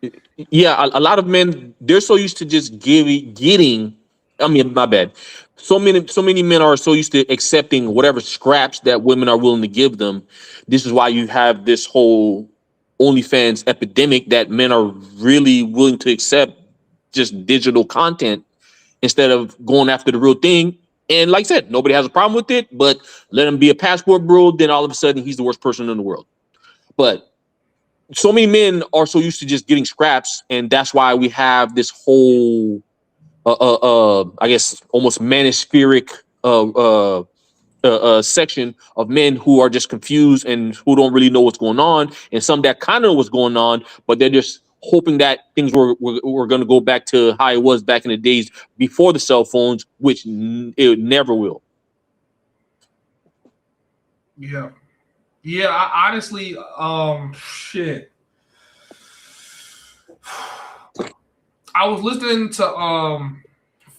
are. Yeah, a lot of men, they're so used to just getting. I mean, my bad. So many men are so used to accepting whatever scraps that women are willing to give them. This is why you have this whole OnlyFans epidemic, that men are really willing to accept just digital content instead of going after the real thing. And like I said, nobody has a problem with it, but let him be a passport bro, then all of a sudden he's the worst person in the world. But so many men are so used to just getting scraps, and that's why we have this whole, I guess, almost manospheric section of men who are just confused and who don't really know what's going on, and some that kind of know what's going on, but they're just hoping that things were going to go back to how it was back in the days before the cell phones, which it never will. Yeah. Yeah, I honestly, shit. I was listening to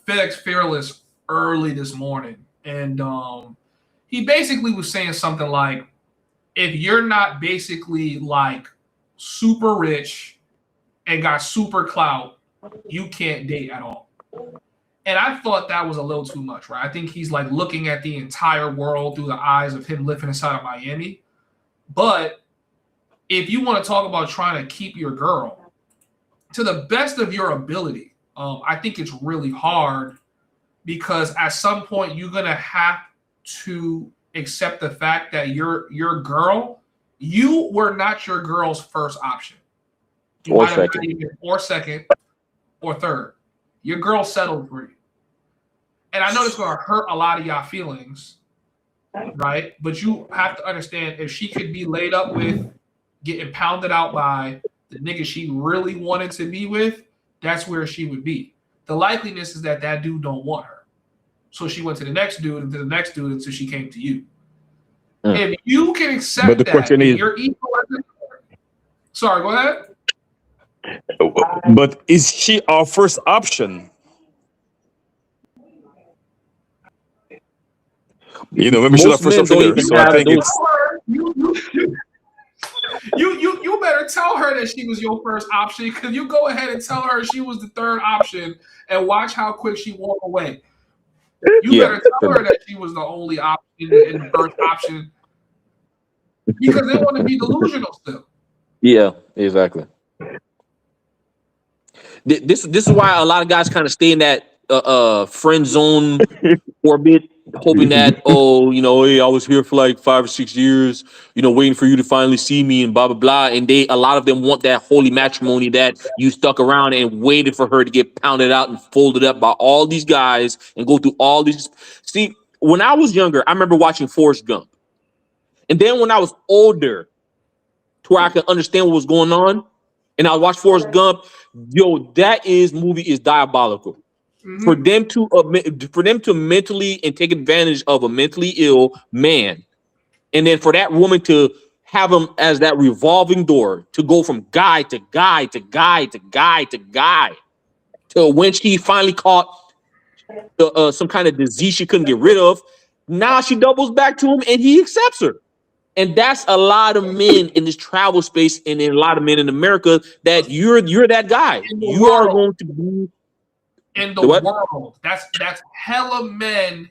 FedEx Fearless early this morning, and he basically was saying something like, if you're not basically like super rich and got super clout, you can't date at all. And I thought that was a little too much, right? I think he's like looking at the entire world through the eyes of him living inside of Miami. But if you want to talk about trying to keep your girl to the best of your ability, I think it's really hard, because at some point you're gonna have to accept the fact that your girl, you were not your girl's first option. You Or might have not second. even, or second, or third. Your girl settled for you. And I know it's gonna hurt a lot of y'all feelings, right? But you have to understand, if she could be laid up with, getting pounded out by the nigga she really wanted to be with, that's where she would be. The likeliness is that that dude don't want her. So she went to the next dude and to the next dude until she came to you. If you can accept But the that, question and is, you're equal. Sorry, go ahead. but is she our first option? You know, maybe she's our Most first men option don't there. even So I have think those. it's You better tell her that she was your first option, because you go ahead and tell her she was the third option and watch how quick she walk away. You Yeah, better tell her that she was the only option and the first option, because they want to be delusional still. yeah, exactly. This is why a lot of guys kind of stay in that friend zone orbit, hoping that, oh, you know, hey, I was here for like 5 or 6 years, you know, waiting for you to finally see me and blah blah blah. And a lot of them want that holy matrimony, that you stuck around and waited for her to get pounded out and folded up by all these guys and go through all these. See, when I was younger, I remember watching Forrest Gump, and then when I was older, to where I could understand what was going on, and I watched Forrest Gump, yo, movie is diabolical. For Mm-hmm. them to mentally and take advantage of a mentally ill man, and then for that woman to have him as that revolving door to go from guy to guy to guy to guy to guy, till when she finally caught some kind of disease she couldn't get rid of, now she doubles back to him and he accepts her. And that's a lot of men in this travel space, and in a lot of men in America, that you're that guy. In the You are world. going to be In the the what? world. That's hella men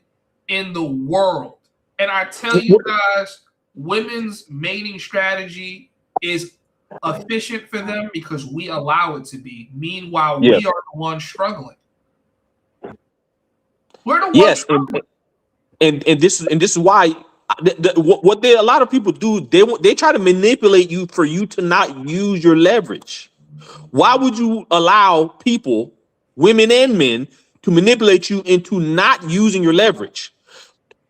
in the world. And I tell you guys, women's mating strategy is efficient for them because we allow it to be. Meanwhile, Yeah. we are the ones struggling. We're the ones Yes, struggling. and this is why what a lot of people do, they try to manipulate you for you to not use your leverage. Why would you allow people, women and men, to manipulate you into not using your leverage.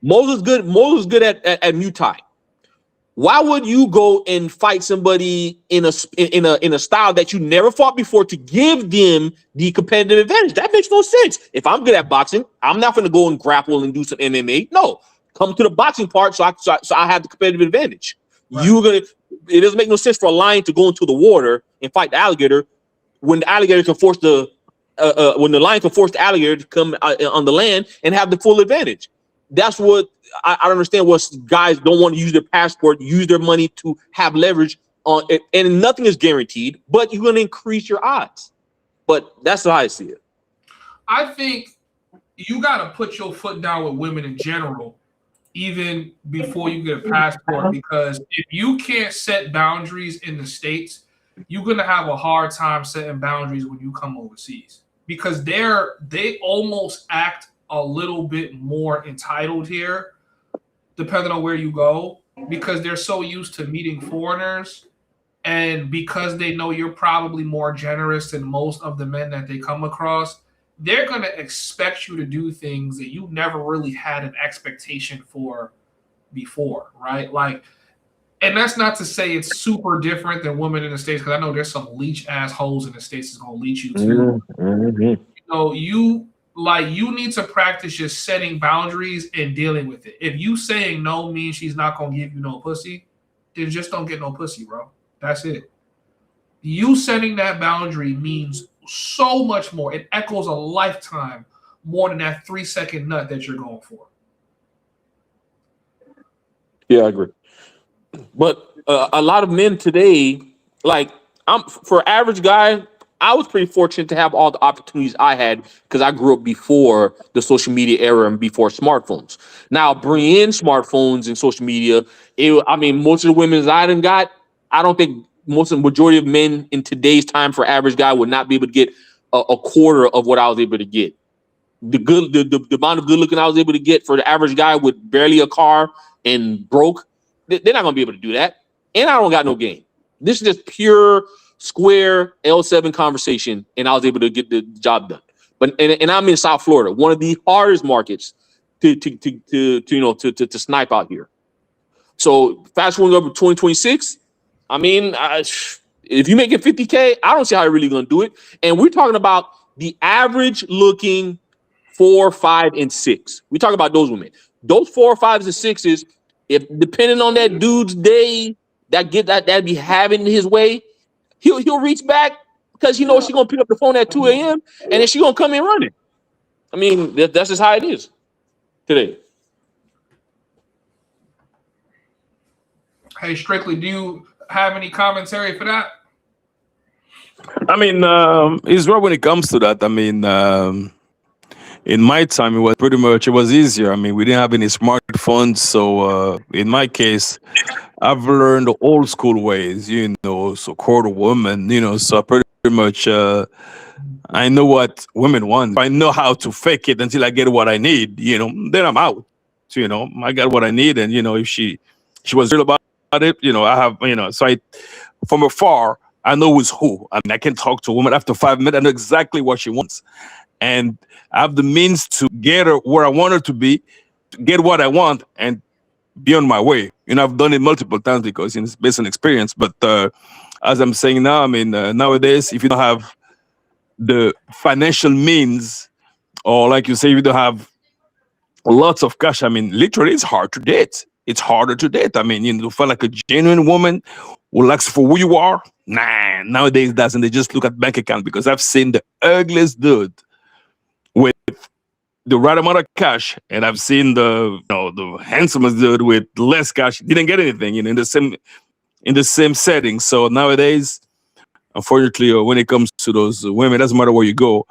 Moses good at Muay Thai. Why would you go and fight somebody in a style that you never fought before to give them the competitive advantage? That makes no sense. If I'm good at boxing, I'm not going to go and grapple and do some MMA. No, come to the boxing part so I have the competitive advantage. Right. It doesn't make no sense for a lion to go into the water and fight the alligator when the alligator can force when the lion can force the alligator to come on the land and have the full advantage. That's what I don't understand. What guys don't want to use their passport, use their money to have leverage on it, and nothing is guaranteed. But you're going to increase your odds. But that's how I see it. I think you got to put your foot down with women in general, even before you get a passport, because if you can't set boundaries in the States, you're going to have a hard time setting boundaries when you come overseas, because they almost act a little bit more entitled here, depending on where you go, because they're so used to meeting foreigners, and because they know you're probably more generous than most of the men that they come across, they're going to expect you to do things that you never really had an expectation for before, right? Like, and that's not to say it's super different than women in the States, because I know there's some leech assholes in the States that's going to leech you too. Mm-hmm. You know, you need to practice just setting boundaries and dealing with it. If you saying no means she's not going to give you no pussy, then just don't get no pussy, bro. That's it. You setting that boundary means so much more. It echoes a lifetime more than that 3-second nut that you're going for. Yeah, I agree. But a lot of men today, like for average guy, I was pretty fortunate to have all the opportunities I had because I grew up before the social media era and before smartphones. Now, bring in smartphones and social media. Most of the women I done got, I don't think most of the majority of men in today's time for average guy would not be able to get a quarter of what I was able to get. The amount of good looking I was able to get for the average guy with barely a car and broke, they're not gonna be able to do that. And I don't got no game. This is just pure square L7 conversation, and I was able to get the job done. But and I'm in South Florida, one of the hardest markets to snipe out here. So fast forward over 2026. If you make it 50K, I don't see how you're really gonna do it. And we're talking about the average looking 4, 5, and 6. We talk about those women. Those 4, 5s, and 6s, if depending on that dude's day that be having his way, he'll reach back because he knows she's gonna pick up the phone at 2 a.m. and then she's gonna come in running. I mean, that's just how it is today. Hey, Strictly, do you have any commentary for that? It's right when it comes to that. In my time, it was easier. We didn't have any smartphones, so in my case, I've learned the old school ways, so court a woman, so I pretty much I know what women want. I know how to fake it until I get what I need, then I'm out. So, I got what I need, and if she was real about it, I have, so from afar, I know who's who. I can talk to a woman after 5 minutes. I know exactly what she wants. And I have the means to get her where I want her to be, to get what I want, and be on my way. I've done it multiple times because it's based on experience. But as I'm saying now, nowadays, if you don't have the financial means, or like you say, if you don't have lots of cash, literally, it's hard to date. It's harder to date. To find like a genuine woman who likes for who you are. Nah, nowadays doesn't. They just look at bank account, because I've seen the ugliest dude with the right amount of cash, and I've seen the handsomest dude with less cash. Didn't get anything, in the same setting. So nowadays, unfortunately, when it comes to those women, it doesn't matter where you go.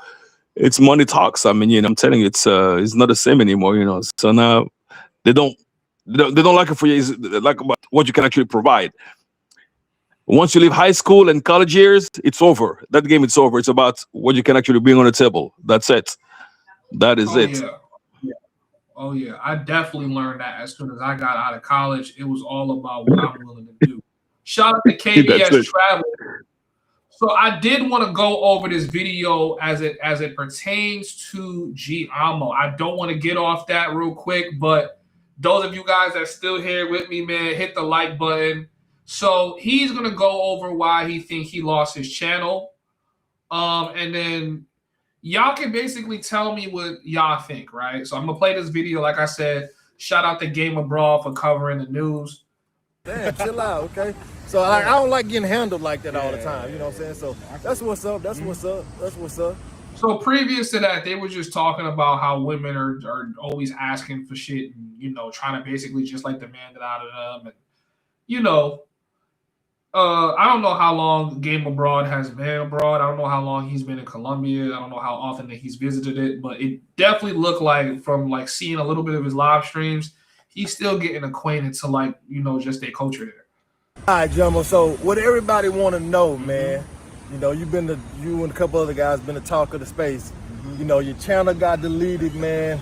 It's money talks. I'm telling you, it's not the same anymore. So now they don't like it for you. It's like about what you can actually provide. Once you leave high school and college years, it's over. That game, it's over. It's about what you can actually bring on the table. That's it. That is it. Yeah. Oh, yeah. I definitely learned that as soon as I got out of college. It was all about what I'm willing to do. Shout out to KBS Travel. So I did want to go over this video as it pertains to Giamo. I don't want to get off that real quick, but those of you guys that still here with me, man, hit the like button. So he's gonna go over why he think he lost his channel. And then y'all can basically tell me what y'all think, right? So I'm gonna play this video. Like I said, shout out to Game Abroad for covering the news. Damn, chill out, okay? So I don't like getting handled like that all the time, you know what I'm saying? So that's what's up, that's what's up, that's what's up. So previous to that, they were just talking about how women are always asking for shit and, you know, trying to basically just like demand it out of them. And, you know, I don't know how long Game Abroad has been abroad. I don't know how long he's been in Colombia. I don't know how often that he's visited it, but it definitely looked like from like seeing a little bit of his live streams, he's still getting acquainted to like, you know, just their culture there. All right, Jumbo, so what everybody want to know, man, you know, you and a couple other guys been the talk of the space. You know, your channel got deleted, man.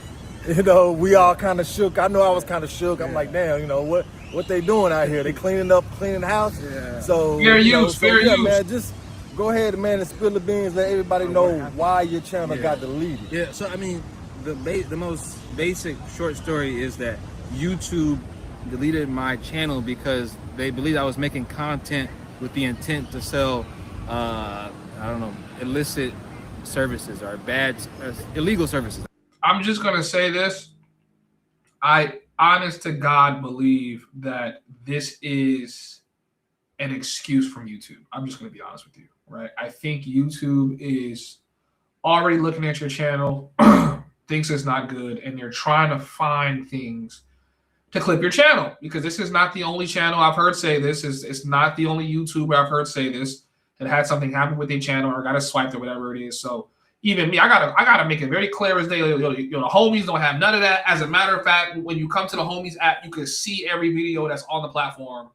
You know, we all kind of shook. I know I was kind of shook. I'm like, damn, you know, what they doing out here? They cleaning the house? Yeah. So, fair use. Man, just go ahead, man, and spill the beans. Let everybody know why your channel got deleted. Yeah, so, I mean, the most basic short story is that YouTube deleted my channel because they believed I was making content with the intent to sell, I don't know, illicit services or illegal services. I'm just going to say this. I honest to God believe that this is an excuse from YouTube. I'm just going to be honest with you, right? I think YouTube is already looking at your channel, thinks it's not good, and they're trying to find things to clip your channel, because this is not the only channel I've heard say this. It's not the only YouTuber I've heard say this that had something happen with their channel or got a swiped or whatever it is. So even me, I gotta make it very clear as day. You know, the homies don't have none of that. As a matter of fact, when you come to the homies app, you can see every video that's on the platform.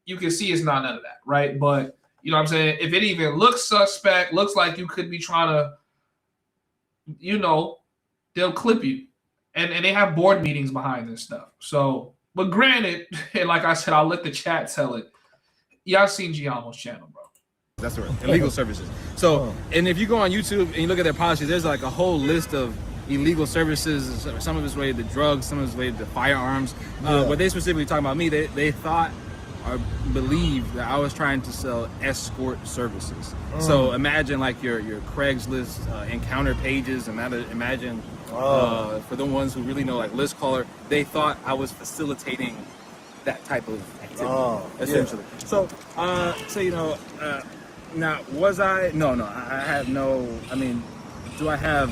You can see it's not none of that, right? But you know what I'm saying? If it even looks suspect, looks like you could be trying to, you know, they'll clip you. And they have board meetings behind this stuff. So, but granted, and like I said, I'll let the chat tell it. Y'all seen Giamo's channel, bro. That's right, illegal services. So, and if you go on YouTube and you look at their policies, there's like a whole list of illegal services. Some of it's related to drugs, some of it's related to firearms. But they specifically talking about me. They thought or believed that I was trying to sell escort services. So imagine like your Craigslist encounter pages. Imagine for the ones who really know, like list caller, they thought I was facilitating that type of activity, essentially. So, you know, now was I? No, I have no. I mean, do I have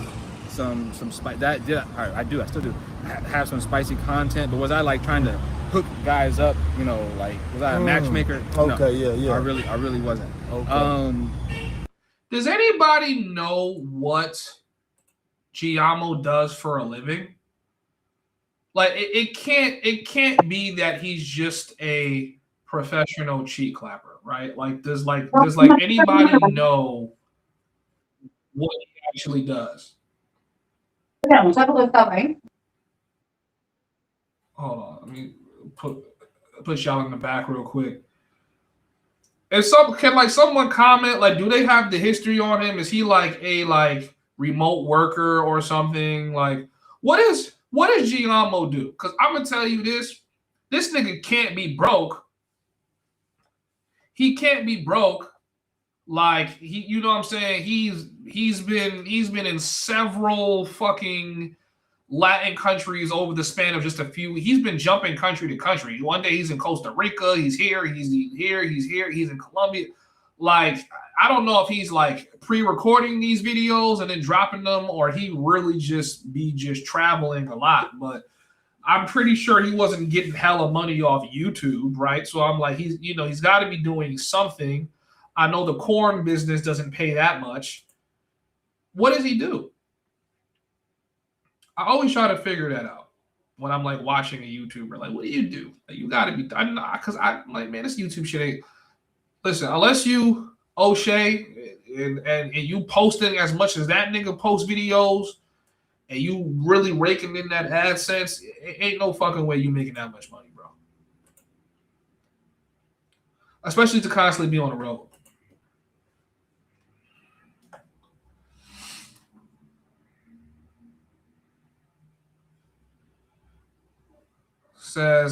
some spice? That did I do? I still do have some spicy content, but was I like trying to hook guys up? You know, like was I a matchmaker? Okay, no, yeah. I really wasn't. Okay. Does anybody know what Giamo does for a living? Like it can't be that he's just a professional cheek clapper, right? Like does anybody know what he actually does? Hold on, let me put y'all in the back real quick. And can someone comment, like, do they have the history on him? Is he like a remote worker or something? Like, what does Giamo do? Because I'm gonna tell you this nigga can't be broke. He can't be broke. Like you know what I'm saying? He's been in several fucking Latin countries over the span of just a few. He's been jumping country to country. One day he's in Costa Rica, he's here, he's in Colombia. Like, I don't know if he's like pre-recording these videos and then dropping them, or he really just traveling a lot. But I'm pretty sure he wasn't getting hella money off YouTube, right? So I'm like, he's got to be doing something. I know the corn business doesn't pay that much. What does he do? I always try to figure that out when I'm like watching a YouTuber. Like, what do you do? Like, you got to be, because I'm like, man, this YouTube shit ain't. Listen, unless you O'Shea and you posting as much as that nigga post videos and you really raking in that AdSense, it ain't no fucking way you making that much money, bro. Especially to constantly be on the road.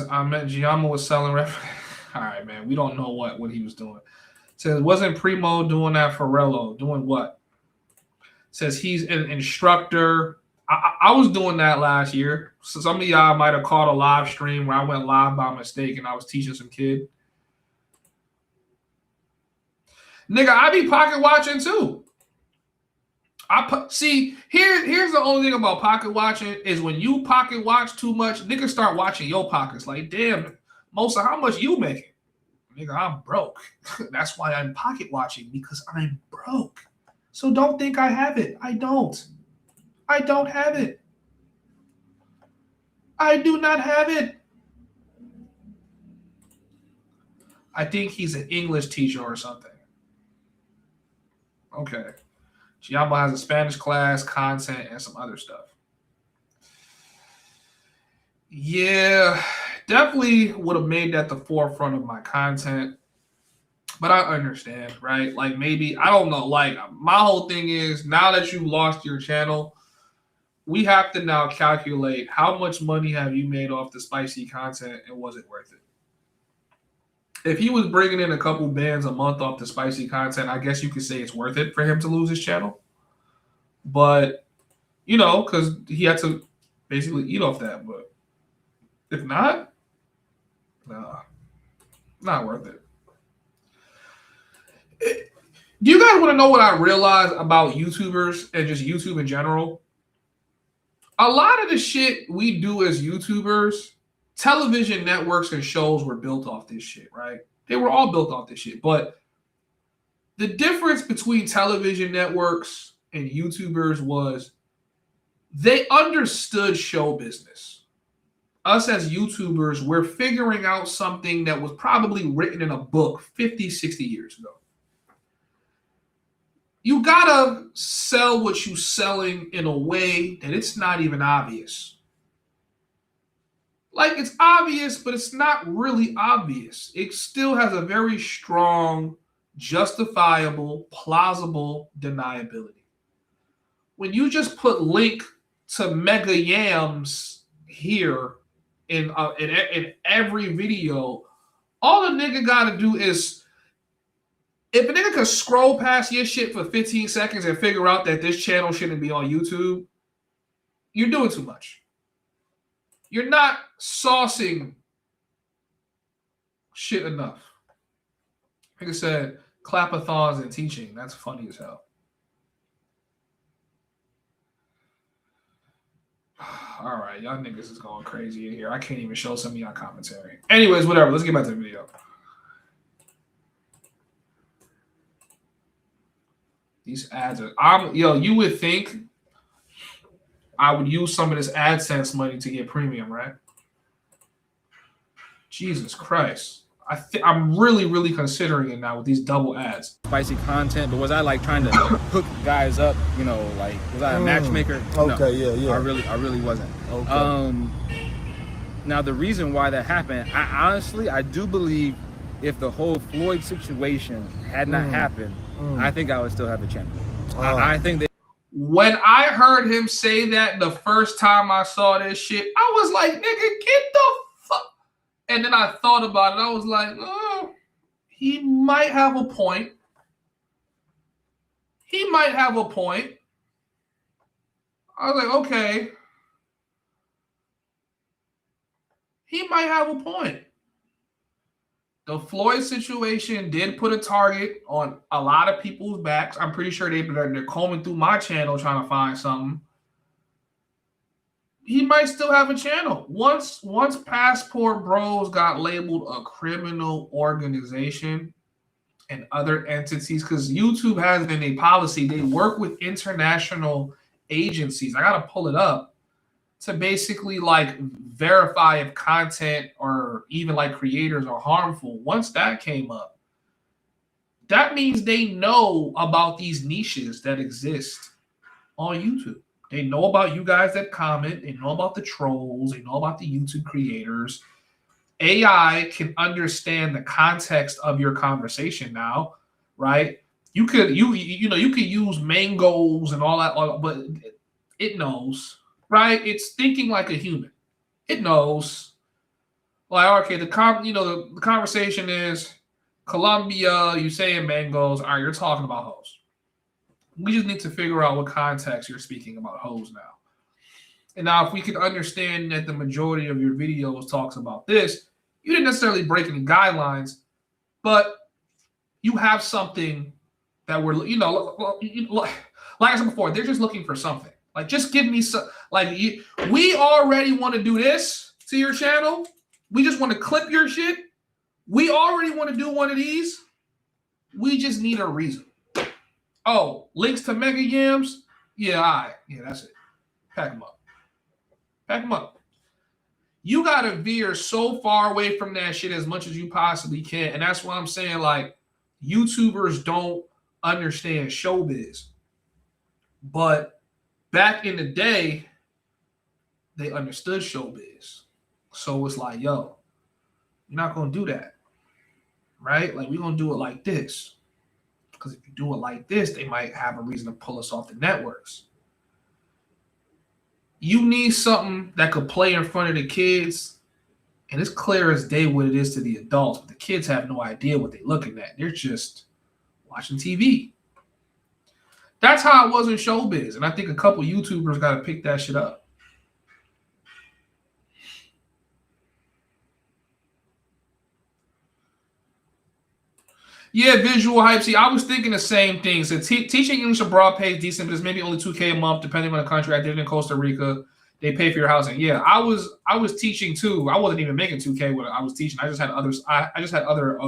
I met Giamma was selling All right, man. We don't know what he was doing. It says, wasn't Primo doing that for Rello? Doing what? It says he's an instructor. I was doing that last year. So some of y'all might have caught a live stream where I went live by mistake and I was teaching some kid. Nigga, I be pocket watching too. See, here's the only thing about pocket watching is when you pocket watch too much, niggas start watching your pockets. Like, damn, Mosa, how much you making? Nigga, I'm broke. That's why I'm pocket watching, because I'm broke. So don't think I have it. I don't. I don't have it. I do not have it. I think he's an English teacher or something. Okay. Giambo has a Spanish class, content, and some other stuff. Yeah, definitely would have made that the forefront of my content. But I understand, right? Like maybe, I don't know. Like my whole thing is now that you lost your channel, we have to now calculate how much money have you made off the spicy content and was it worth it? If he was bringing in a couple bands a month off the spicy content, I guess you could say it's worth it for him to lose his channel. But, you know, because he had to basically eat off that. But if not, nah, not worth it. Do you guys want to know what I realized about YouTubers and just YouTube in general? A lot of the shit we do as YouTubers, television networks and shows were built off this shit, right? They were all built off this shit. But the difference between television networks and YouTubers was they understood show business. Us as YouTubers, we're figuring out something that was probably written in a book 50, 60 years ago. You gotta sell what you're selling in a way that it's not even obvious. Like it's obvious, but it's not really obvious. It still has a very strong, justifiable, plausible deniability. When you just put link to Mega Yams here in every video, all a nigga gotta do is, if a nigga could scroll past your shit for 15 seconds and figure out that this channel shouldn't be on YouTube, you're doing too much. You're not saucing shit enough. Like I said, clapathons and teaching. That's funny as hell. All right, y'all niggas is going crazy in here. I can't even show some of y'all commentary. Anyways, whatever. Let's get back to the video. These ads are, you would think I would use some of this AdSense money to get premium, right? Jesus Christ. I'm really, really considering it now with these double ads. Spicy content, but was I like trying to hook guys up? You know, like was I a matchmaker? Okay, no, yeah. I really wasn't. Okay. Now the reason why that happened, I do believe if the whole Floyd situation had not happened, I think I would still have a channel. I think that when I heard him say that the first time I saw this shit, I was like, nigga, get the fuck. And then I thought about it. I was like, oh, he might have a point. He might have a point. I was like, okay. He might have a point. The Floyd situation did put a target on a lot of people's backs. I'm pretty sure they're combing through my channel trying to find something. He might still have a channel. Once Passport Bros got labeled a criminal organization and other entities, because YouTube has in a policy, they work with international agencies. I gotta pull it up to basically like verify if content or even like creators are harmful. Once that came up, that means they know about these niches that exist on YouTube. They know about you guys that comment. They know about the trolls. They know about the YouTube creators. AI can understand the context of your conversation now, right? You could use mangoes and all that, but it knows, right? It's thinking like a human. It knows. Like, okay, the conversation is Colombia, you saying mangoes. All right, you're talking about hoes. We just need to figure out what context you're speaking about hoes now. And now, if we can understand that the majority of your videos talks about this, you didn't necessarily break any guidelines, but you have something that we're, like I said before, they're just looking for something. Like, just give me some, we already want to do this to your channel. We just want to clip your shit. We already want to do one of these. We just need a reason. Oh, links to Mega Yams? Yeah, all right. Yeah, that's it. Pack them up. Pack them up. You got to veer so far away from that shit as much as you possibly can. And that's why I'm saying, like, YouTubers don't understand showbiz. But back in the day, they understood showbiz. So it's like, yo, you're not going to do that. Right? Like, we're going to do it like this. Because if you do it like this, they might have a reason to pull us off the networks. You need something that could play in front of the kids, and it's clear as day what it is to the adults, but the kids have no idea what they're looking at. They're just watching TV. That's how it was in showbiz, and I think a couple YouTubers got to pick that shit up. Yeah, visual hype. See, I was thinking the same thing. So teaching English abroad pays decent, but it's maybe only $2K a month, depending on the country. I did it in Costa Rica. They pay for your housing. Yeah, I was teaching too. I wasn't even making $2K when I was teaching. I just had others. I just had other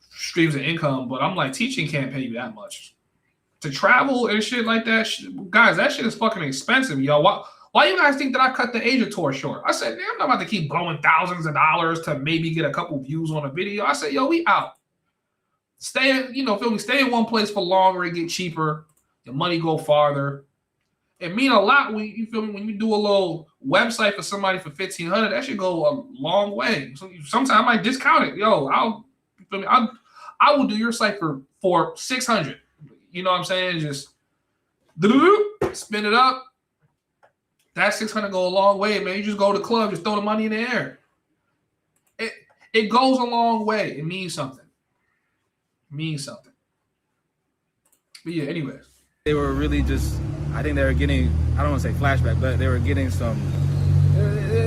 streams of income. But I'm like, teaching can't pay you that much to travel and shit like that. Guys, that shit is fucking expensive, yo. Why you guys think that I cut the Asia tour short? I said, man, I'm not about to keep blowing thousands of dollars to maybe get a couple views on a video. I said, yo, we out. Stay in one place for longer and get cheaper. Your money go farther. It mean a lot when you do a little website for somebody for $1,500. That should go a long way. So sometimes I might discount it. Yo, I will do your site for $600. You know what I'm saying? Just spin it up. That $600 go a long way, man. You just go to the club, just throw the money in the air. It goes a long way. It means something. But yeah, anyways. They were really just, I think they were getting, I don't want to say flashback, but they were getting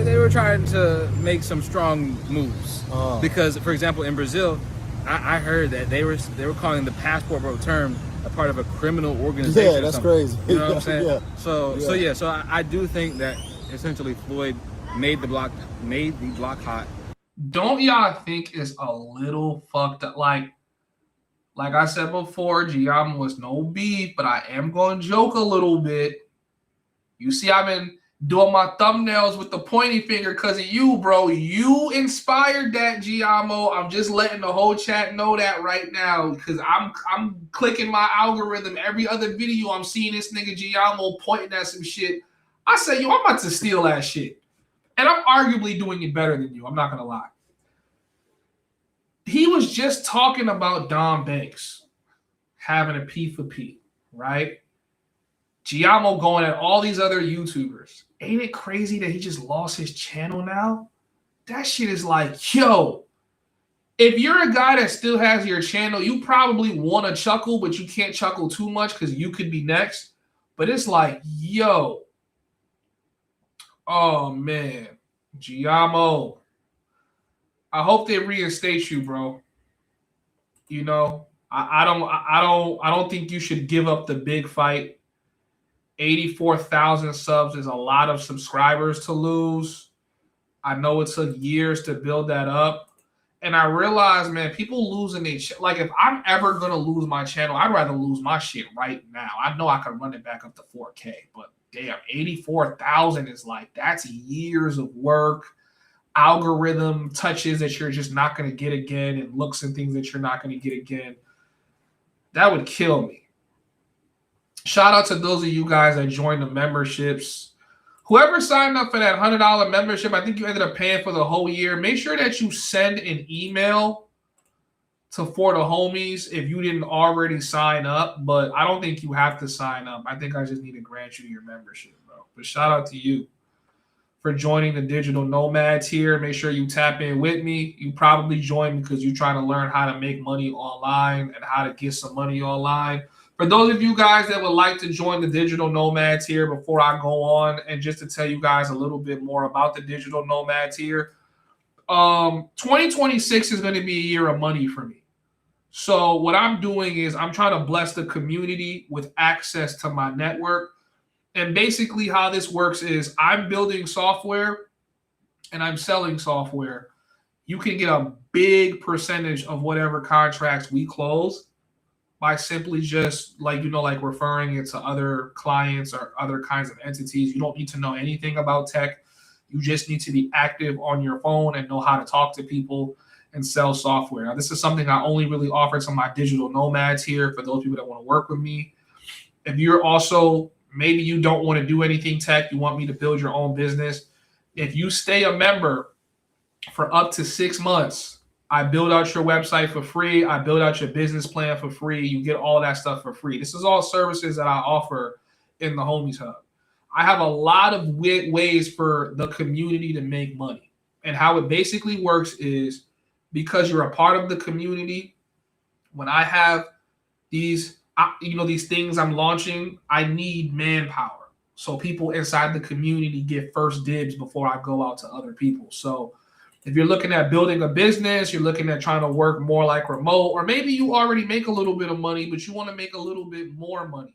they were trying to make some strong moves. Because, for example, in Brazil, I heard that they were calling the passport bro term a part of a criminal organization. Yeah, that's crazy. You know what I'm saying? Yeah. So I do think that essentially Floyd made the block hot. Don't y'all think it's a little fucked up? Like I said before, Giam was no beef, but I am going to joke a little bit. You see, I've been doing my thumbnails with the pointy finger because of you, bro. You inspired that, Giamo. I'm just letting the whole chat know that right now because I'm clicking my algorithm. Every other video, I'm seeing this nigga Giamo pointing at some shit. I say, yo, I'm about to steal that shit. And I'm arguably doing it better than you. I'm not going to lie. He was just talking about Don Banks having a P for P, right? Giamo going at all these other YouTubers. Ain't it crazy that he just lost his channel now? That shit is like, yo, if you're a guy that still has your channel, you probably want to chuckle, but you can't chuckle too much because you could be next. But it's like, yo, oh man, Giamo. I hope they reinstate you, bro. You know, I don't think you should give up the big fight. 84,000 subs is a lot of subscribers to lose. I know it took years to build that up. And I realize, man, people losing their like if I'm ever gonna lose my channel, I'd rather lose my shit right now. I know I can run it back up to 4K, but damn, 84,000 is like that's years of work. Algorithm touches that you're just not going to get again and looks and things that you're not going to get again. That would kill me. Shout out to those of you guys that joined the memberships. Whoever signed up for that $100 membership, I think you ended up paying for the whole year. Make sure that you send an email for the homies if you didn't already sign up, but I don't think you have to sign up. I think I just need to grant you your membership, bro. But shout out to you for joining the Digital Nomads here. Make sure you tap in with me. You probably joined because you're trying to learn how to make money online and how to get some money online. For those of you guys that would like to join the Digital Nomads here, before I go on, and just to tell you guys a little bit more about the Digital Nomads here, 2026 is going to be a year of money for me. So what I'm doing is I'm trying to bless the community with access to my network. And basically how this works is I'm building software and I'm selling software. You can get a big percentage of whatever contracts we close by simply just like referring it to other clients or other kinds of entities. You don't need to know anything about tech. You just need to be active on your phone and know how to talk to people and sell software. Now, this is something I only really offer to my digital nomads here for those people that want to work with me. If you're also, maybe you don't want to do anything tech, you want me to build your own business. If you stay a member for up to 6 months, I build out your website for free. I build out your business plan for free. You get all that stuff for free. This is all services that I offer in the Homies Hub. I have a lot of ways for the community to make money. And how it basically works is because you're a part of the community, when I have these things I'm launching, I need manpower. So people inside the community get first dibs before I go out to other people. So if you're looking at building a business, you're looking at trying to work more like remote, or maybe you already make a little bit of money, but you want to make a little bit more money,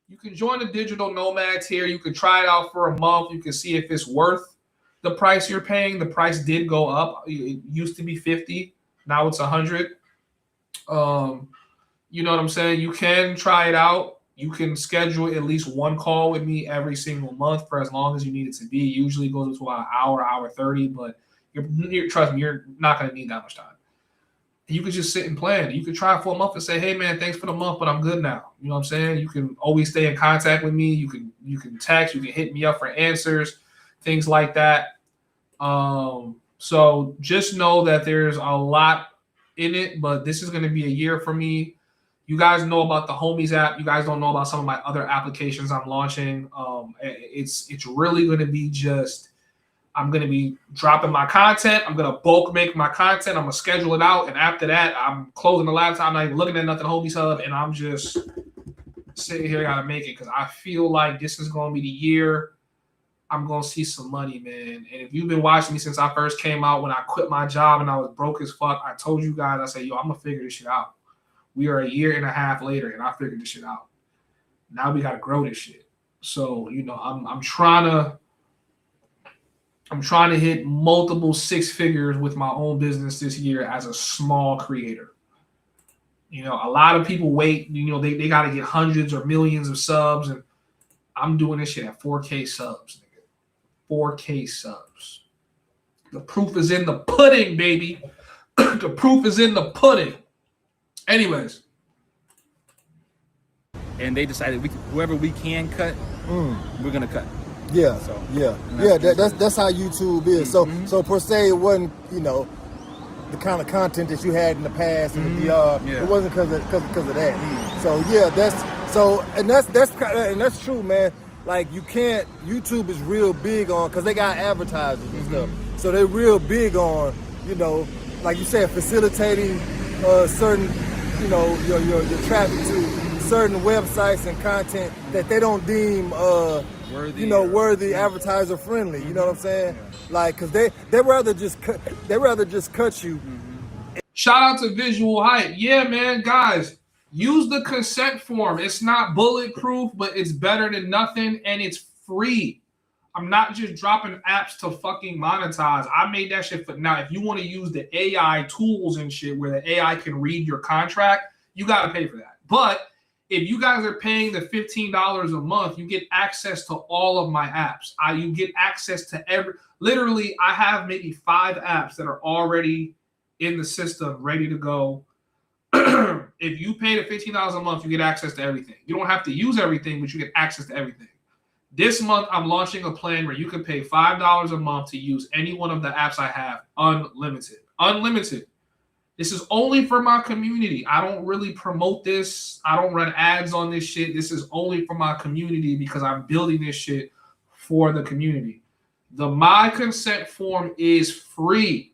you can join the Digital Nomads here. You can try it out for a month. You can see if it's worth the price you're paying. The price did go up. It used to be 50. Now it's 100. You know what I'm saying? You can try it out. You can schedule at least one call with me every single month for as long as you need it to be. Usually it goes to about an hour 30, but trust me, you're not going to need that much time. You could just sit and plan. You could try for a month and say, hey, man, thanks for the month, but I'm good now. You know what I'm saying? You can always stay in contact with me. You can text. You can hit me up for answers, things like that. So just know that there's a lot in it, but this is going to be a year for me. You guys know about the Homies app. You guys don't know about some of my other applications I'm launching. It's really going to be just, I'm going to be dropping my content. I'm going to bulk make my content. I'm going to schedule it out. And after that, I'm closing the laptop. I'm not even looking at nothing Homies Hub. And I'm just sitting here, got to make it because I feel like this is going to be the year I'm going to see some money, man. And if you've been watching me since I first came out, when I quit my job and I was broke as fuck, I told you guys, I said, yo, I'm going to figure this shit out. We are a year and a half later, and I figured this shit out. Now we got to grow this shit. So, I'm trying to hit multiple 6 figures with my own business this year as a small creator. A lot of people wait, they got to get hundreds or millions of subs, and I'm doing this shit at 4K subs, nigga. 4K subs. The proof is in the pudding, baby. The proof is in the pudding. Anyways. And they decided whoever we can cut, we're going to cut. Yeah, so, that's how YouTube is. So per se, it wasn't the kind of content that you had in the past in the DR. It wasn't because of that. So yeah, that's true, man. Like YouTube is real big on, because they got advertisers and stuff. So they're real big on, like you said, facilitating certain, your traffic to certain websites and content that they don't deem worthy advertiser friendly. You know what I'm saying? Like, cause they rather just cut you. Shout out to Visual Hype. Yeah, man, guys, use the consent form. It's not bulletproof, but it's better than nothing, and it's free. I'm not just dropping apps to fucking monetize. I made that shit for now. If you want to use the AI tools and shit where the AI can read your contract, you got to pay for that. But if you guys are paying the $15 a month, you get access to all of my apps. You get access to literally, I have maybe 5 apps that are already in the system, ready to go. If you pay the $15 a month, you get access to everything. You don't have to use everything, but you get access to everything. This month, I'm launching a plan where you can pay $5 a month to use any one of the apps I have, unlimited. Unlimited. This is only for my community. I don't really promote this. I don't run ads on this shit. This is only for my community because I'm building this shit for the community. The My Consent form is free.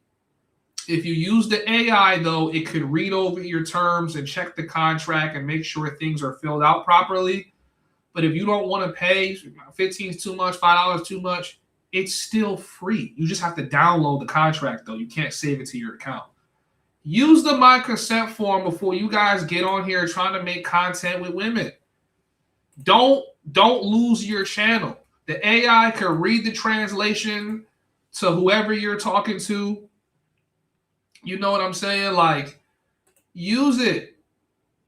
If you use the AI, though, it could read over your terms and check the contract and make sure things are filled out properly. But if you don't want to pay, 15 is too much, $5 too much, it's still free. You just have to download the contract, though. You can't save it to your account. Use the My Consent form before you guys get on here trying to make content with women. Don't lose your channel. The AI can read the translation to whoever you're talking to. You know what I'm saying? Like, use it.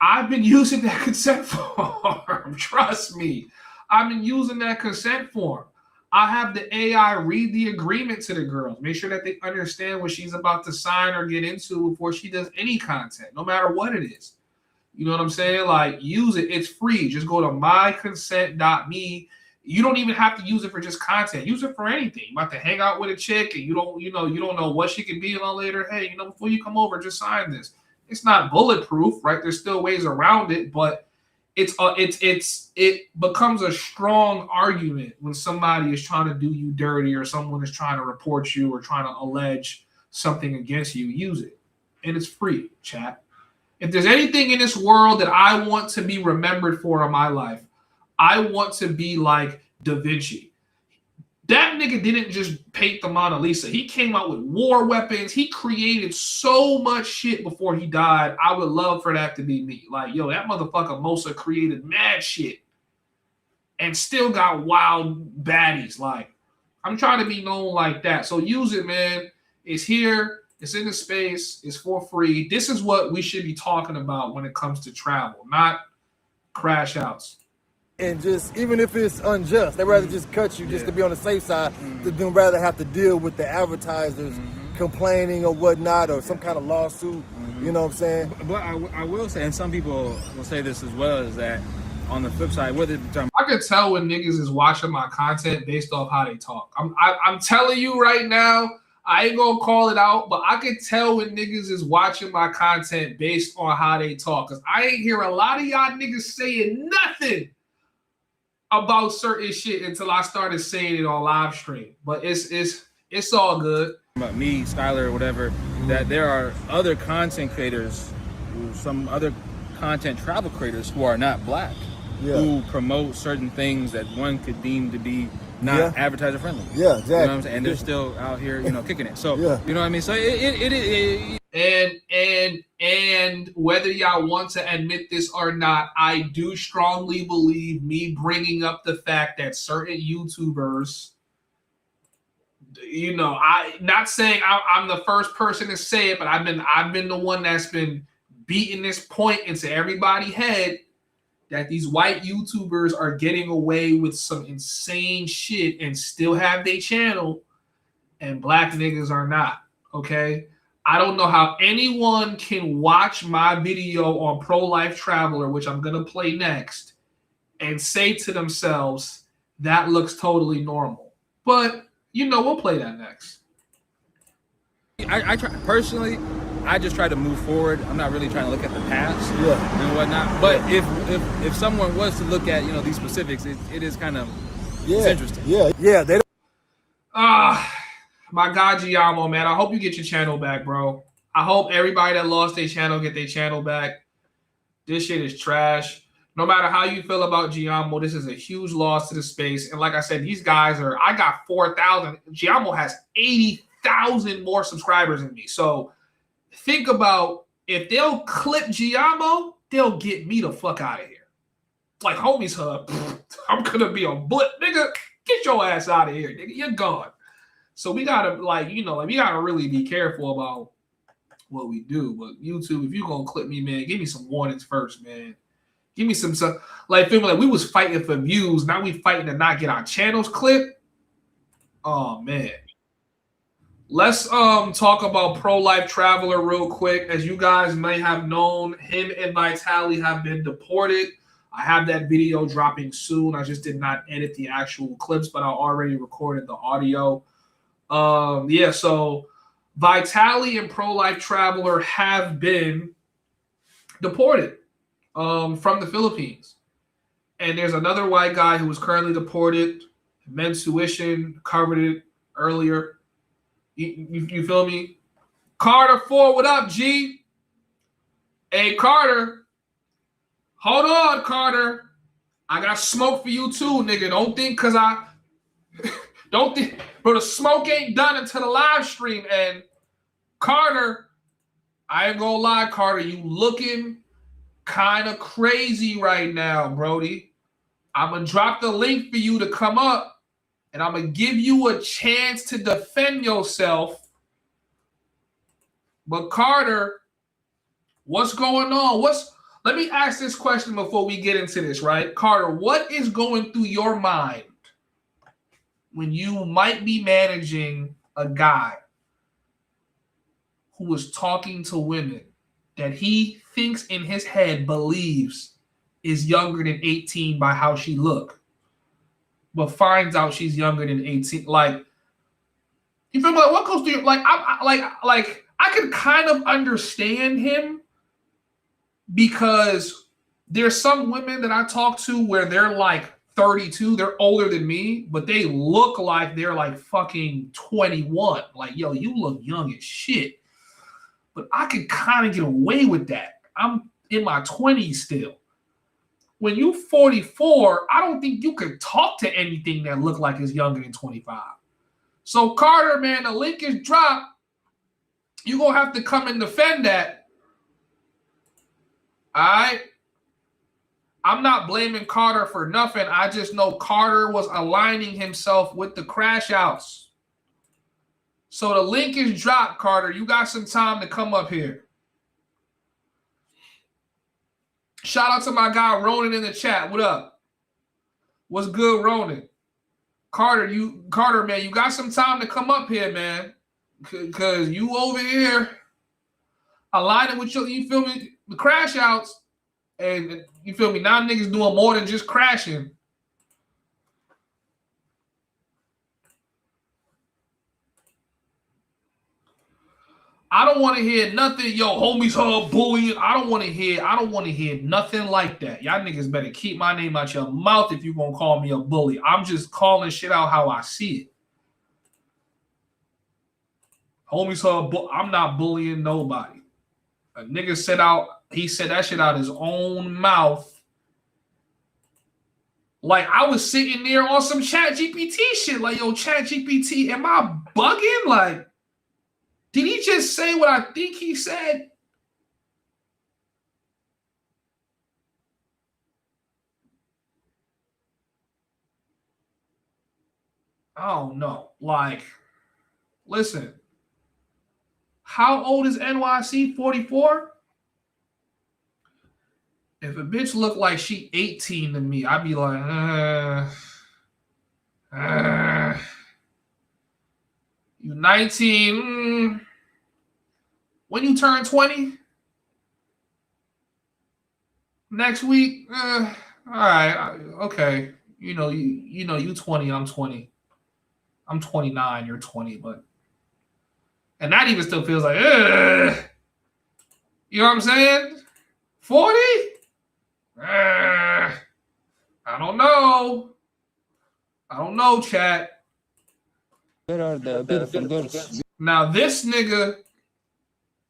I've been using that consent form. Trust me. I've been using that consent form. I have the AI read the agreement to the girls. Make sure that they understand what she's about to sign or get into before she does any content, no matter what it is. You know what I'm saying? Like, use it. It's free. Just go to myconsent.me. You don't even have to use it for just content. Use it for anything. You about to hang out with a chick and you don't know what she can be on later. Hey, before you come over, just sign this. It's not bulletproof, right? There's still ways around it, but it becomes a strong argument when somebody is trying to do you dirty or someone is trying to report you or trying to allege something against you. Use it. And it's free, chat. If there's anything in this world that I want to be remembered for in my life, I want to be like Da Vinci. That nigga didn't just paint the Mona Lisa. He came out with war weapons. He created so much shit before he died. I would love for that to be me. Like, yo, that motherfucker Mosa created mad shit and still got wild baddies. Like, I'm trying to be known like that. So use it, man. It's here. It's in the space. It's for free. This is what we should be talking about when it comes to travel, not crash outs. And just, even if it's unjust, they'd rather just cut you just to be on the safe side than rather have to deal with the advertisers complaining or whatnot or some kind of lawsuit. You know what I'm saying? But I will say, and some people will say this as well, is that on the flip side, whether I can tell when niggas is watching my content based off how they talk. I'm telling you right now, I ain't gonna call it out, but I can tell when niggas is watching my content based on how they talk. Cause I ain't hear a lot of y'all niggas saying nothing about certain shit until I started saying it on live stream. But it's all good. About me, Skylar, or whatever, that there are other content creators, some other content travel creators who are not black, who promote certain things that one could deem to be not advertiser friendly. Yeah, exactly. You know what I'm saying? And they're still out here, kicking it. So, you know what I mean? So it And whether y'all want to admit this or not, I do strongly believe me bringing up the fact that certain YouTubers, I not saying I'm the first person to say it, but I've been the one that's been beating this point into everybody's head that these white YouTubers are getting away with some insane shit and still have their channel, and black niggas are not. Okay. I don't know how anyone can watch my video on Pro-Life Traveler, which I'm going to play next, and say to themselves, that looks totally normal. But, we'll play that next. I try, personally, I just try to move forward. I'm not really trying to look at the past and whatnot. But if someone was to look at, these specifics, it is kind of it's interesting. Yeah. They don't. My guy Giamo, man, I hope you get your channel back, bro. I hope everybody that lost their channel get their channel back. This shit is trash. No matter how you feel about Giamo, this is a huge loss to the space. And like I said, these guys I got 4,000. Giamo has 80,000 more subscribers than me. So think about, if they'll clip Giamo, they'll get me the fuck out of here. Like Homies Hub, I'm going to be a butt. Nigga, get your ass out of here, nigga. You're gone. So we gotta we gotta really be careful about what we do. But YouTube, if you gonna clip me, man, give me some warnings first, man. Give me some stuff. Like we was fighting for views. Now we fighting to not get our channels clipped. Oh man. Let's talk about Pro-Life Traveler real quick. As you guys may have known, him and Vitaly have been deported. I have that video dropping soon. I just did not edit the actual clips, but I already recorded the audio. So Vitaly and Pro-Life Traveler have been deported from the Philippines. And there's another white guy who is currently deported. Men's tuition covered it. earlier. You feel me? Carter 4, what up, G? Hey, Carter. Hold on, Carter. I got smoke for you too, nigga. Don't think because don't think, bro, the smoke ain't done until the live stream. And Carter, I ain't gonna lie, Carter, you looking kind of crazy right now, Brody. I'm gonna drop the link for you to come up, and I'm gonna give you a chance to defend yourself. But Carter, what's going on? Let me ask this question before we get into this, right? Carter, what is going through your mind when you might be managing a guy who is talking to women that he thinks in his head believes is younger than 18 by how she look, but finds out she's younger than 18? Like, you feel me? Like, what goes through your, like, I can kind of understand him, because there's some women that I talk to where they're like 32, they're older than me, but they look like they're like fucking 21. Like, yo, you look young as shit. But I could kind of get away with that. I'm in my 20s still. When you 44, I don't think you could talk to anything that look like it's younger than 25. So Carter, man, the link is dropped. You're going to have to come and defend that. All right? I'm not blaming Carter for nothing. I just know Carter was aligning himself with the crash outs. So the link is dropped, Carter. You got some time to come up here. Shout out to my guy Ronan in the chat. What up? What's good, Ronan? Carter, man, you got some time to come up here, man. Cause you over here aligning with you feel me, the crash outs, and you feel me, now niggas doing more than just crashing. I don't want to hear nothing, yo, homies bullying. I don't want to hear nothing like that. Y'all niggas better keep my name out your mouth if you gonna call me a bully. I'm just calling shit out how I see it. Homies I'm not bullying nobody. A nigga he said that shit out his own mouth. Like, I was sitting there on some Chat GPT shit. Like, yo, Chat GPT, am I bugging? Like, did he just say what I think he said? I don't know. Like, listen. How old is NYC? 44? If a bitch look like she 18 to me, I'd be like, you 19. When you turn 20? Next week? All right. Okay. You 20, I'm 20. I'm 29, you're 20, but and that even still feels like, you know what I'm saying? 40? I don't know. Chat. Where are the beautiful girls? Now, this nigga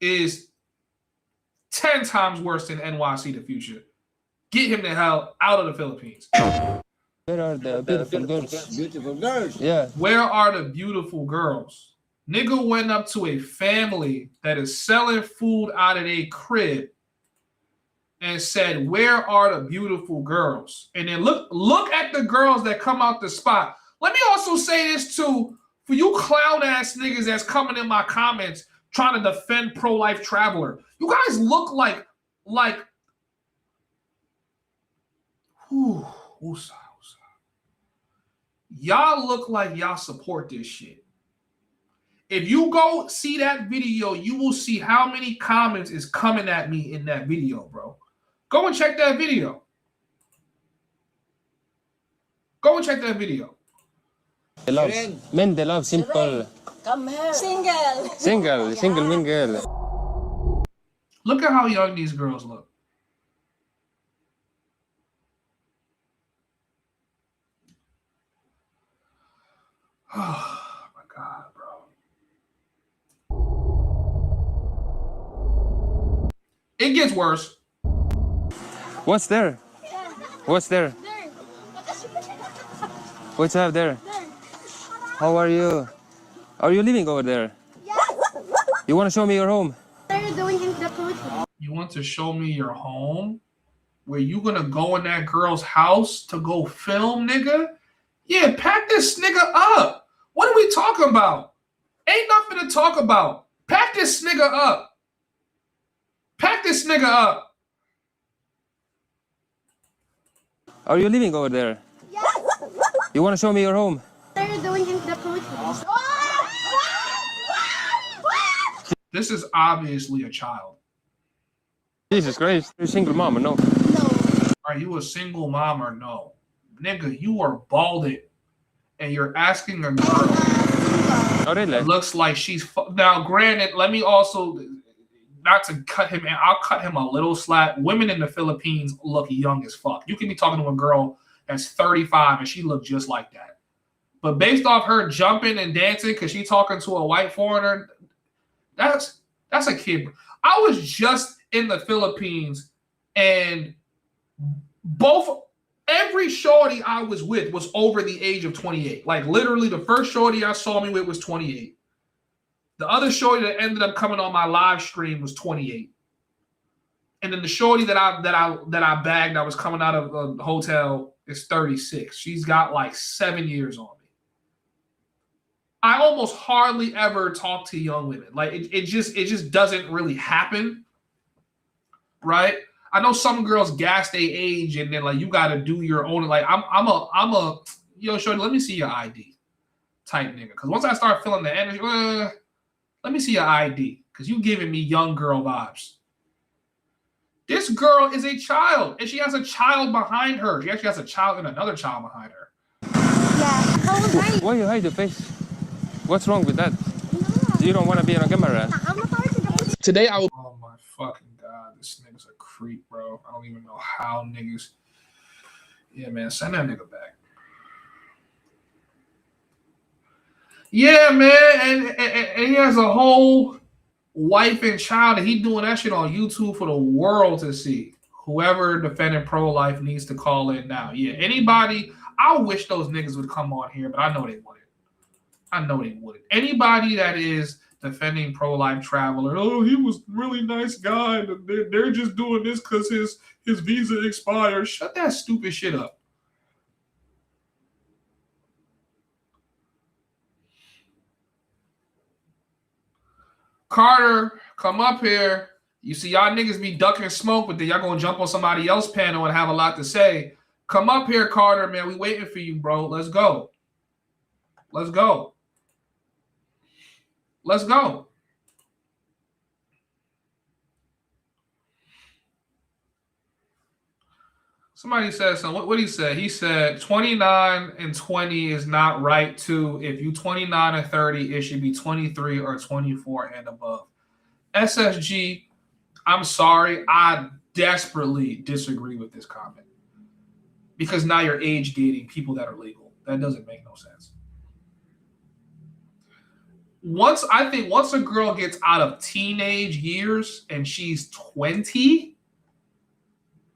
is 10 times worse than NYC the Future. Get him the hell out of the Philippines. Where are the beautiful girls? Beautiful girls? Yeah. Where are the beautiful girls? Nigga went up to a family that is selling food out of their crib and said, where are the beautiful girls? And then look at the girls that come out the spot. Let me also say this too, for you clown ass niggas that's coming in my comments trying to defend pro-life traveler. You guys look like y'all look like y'all support this shit. If you go see that video, you will see how many comments is coming at me in that video, bro. Go and check that video. They love men. They love simple. Come here. Single. Mingle. Look at how young these girls look. Oh my It gets worse. What's there? What's there? What's up there? How are you? Are you living over there? You want to show me your home? You want to show me your home? Where you gonna go in that girl's house to go film, nigga? Yeah, pack this nigga up. What are we talking about? Ain't nothing to talk about. Pack this nigga up. Pack this nigga up. Are you living over there? You want to show me your home? This is obviously a child. Jesus Christ, you're a single mom or no? Are you a single mom or no? Nigga, you are balded and you're asking a girl Oh, really? that looks like she's... Now, granted, let me also... Not to cut him in, I'll cut him a little slack. Women in the Philippines look young as fuck. You can be talking to a girl that's 35 and she look just like that. But based off her jumping and dancing because she's talking to a white foreigner, that's a kid. I was just in the Philippines and every shorty I was with was over the age of 28. Like literally the first shorty I saw me with was 28. The other shorty that ended up coming on my live stream was 28. And then the shorty that I bagged that was coming out of the hotel is 36. She's got like 7 years on me. I almost hardly ever talk to young women. Like it just doesn't really happen. Right? I know some girls gas their age and then like you gotta do your own. Like I'm a yo, shorty, let me see your ID type nigga. Cause once I start feeling the energy, let me see your ID, because you giving me young girl vibes. This girl is a child, and she has a child behind her. She actually has a child and another child behind her. Yeah. Why you hide your face? What's wrong with that? You don't want to be on a camera. Today I will. Oh my fucking god, this nigga's a creep, bro. I don't even know how niggas. Yeah, man, send that nigga back. Yeah, man, and he has a whole wife and child, and he doing that shit on YouTube for the world to see. Whoever defending pro-life needs to call in now. Yeah, anybody, I wish those niggas would come on here, but I know they wouldn't. I know they wouldn't. Anybody that is defending pro-life traveler, oh, he was a really nice guy, they're just doing this because his visa expired. Shut that stupid shit up. Carter, come up here. You see y'all niggas be ducking smoke, but then y'all gonna jump on somebody else's panel and have a lot to say. Come up here, Carter, man. We waiting for you, bro. Let's go. Let's go. Let's go. Somebody said something. What did he say? He said 29 and 20 is not right too. If you 29 or 30, it should be 23 or 24 and above. SSG, I'm sorry. I desperately disagree with this comment. Because now you're age gating people that are legal. That doesn't make no sense. Once a girl gets out of teenage years and she's 20,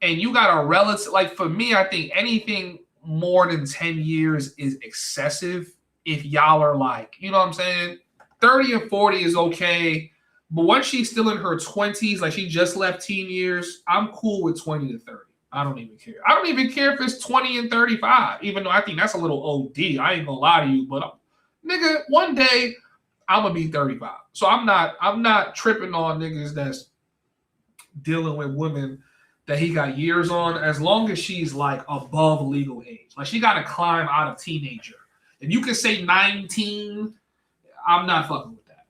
and you got a relative, like for me, I think anything more than 10 years is excessive if y'all are like, you know what I'm saying? 30 and 40 is okay. But once she's still in her 20s, like she just left teen years, I'm cool with 20 to 30. I don't even care. I don't even care if it's 20 and 35, even though I think that's a little OD. I ain't gonna lie to you, but nigga, one day I'm gonna be 35. So I'm not tripping on niggas that's dealing with women that he got years on, as long as she's like above legal age. Like she got to climb out of teenager. If you can say 19, I'm not fucking with that.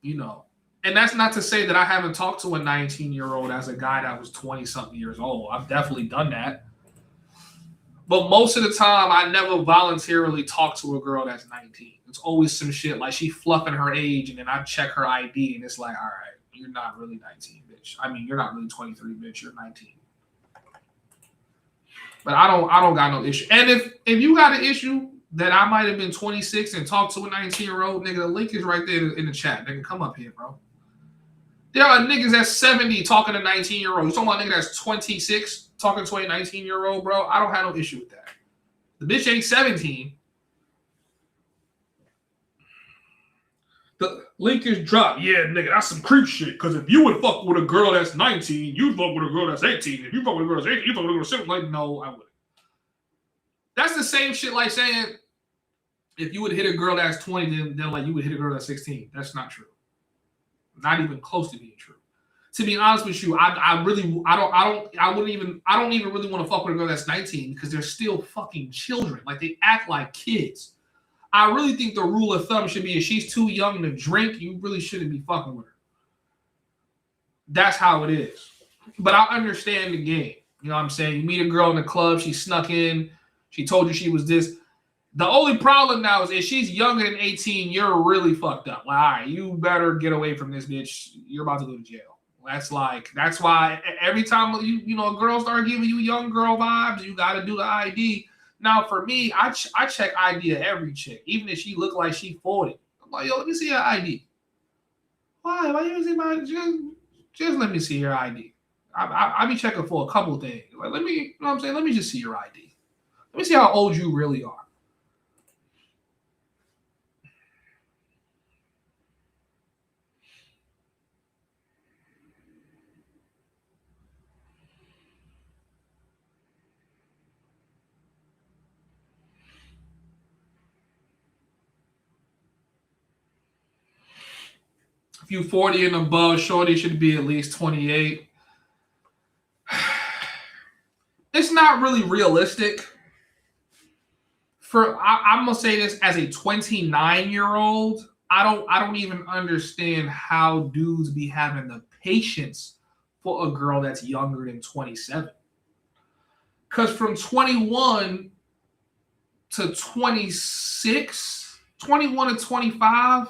You know, and that's not to say that I haven't talked to a 19-year-old as a guy that was 20-something years old. I've definitely done that. But most of the time, I never voluntarily talk to a girl that's 19. It's always some shit like she fluffing her age, and then I check her ID, and it's like, all right, you're not really 19, bitch. I mean, you're not really 23, bitch. You're 19. But I don't got no issue. And if you got an issue that I might have been 26 and talked to a 19-year-old, nigga, the link is right there in the chat. Nigga, come up here, bro. There are niggas that's 70 talking to 19-year-olds. You talking about a nigga that's 26 talking to a 19-year-old, bro? I don't have no issue with that. The bitch ain't 17. The link is dropped. Yeah, nigga, that's some creep shit. Because if you would fuck with a girl that's 19, you'd fuck with a girl that's 18. If you fuck with a girl that's 18, you fuck with a girl that's 17. Like, no, I wouldn't. That's the same shit like saying if you would hit a girl that's 20, then like you would hit a girl that's 16. That's not true. Not even close to being true. To be honest with you, I don't even really want to fuck with a girl that's 19 because they're still fucking children. Like they act like kids. I really think the rule of thumb should be if she's too young to drink, you really shouldn't be fucking with her. That's how it is. But I understand the game. You know what I'm saying? You meet a girl in the club, she snuck in, she told you she was this. The only problem now is if she's younger than 18, you're really fucked up. Like, all right, you better get away from this bitch. You're about to go to jail. That's why every time a girl start giving you young girl vibes, you got to do the ID. Now, for me, I check ID of every chick, even if she look like she 40. I'm like, yo, let me see your ID. Why you see my just let me see your ID. I be checking for a couple things. Like, let me, you know what I'm saying? Let me just see your ID. Let me see how old you really are. If you 40 and above, shorty should be at least 28. It's not really realistic. I'm gonna say this as a 29-year-old, I don't even understand how dudes be having the patience for a girl that's younger than 27. Because from 21 to 26, 21 to 25,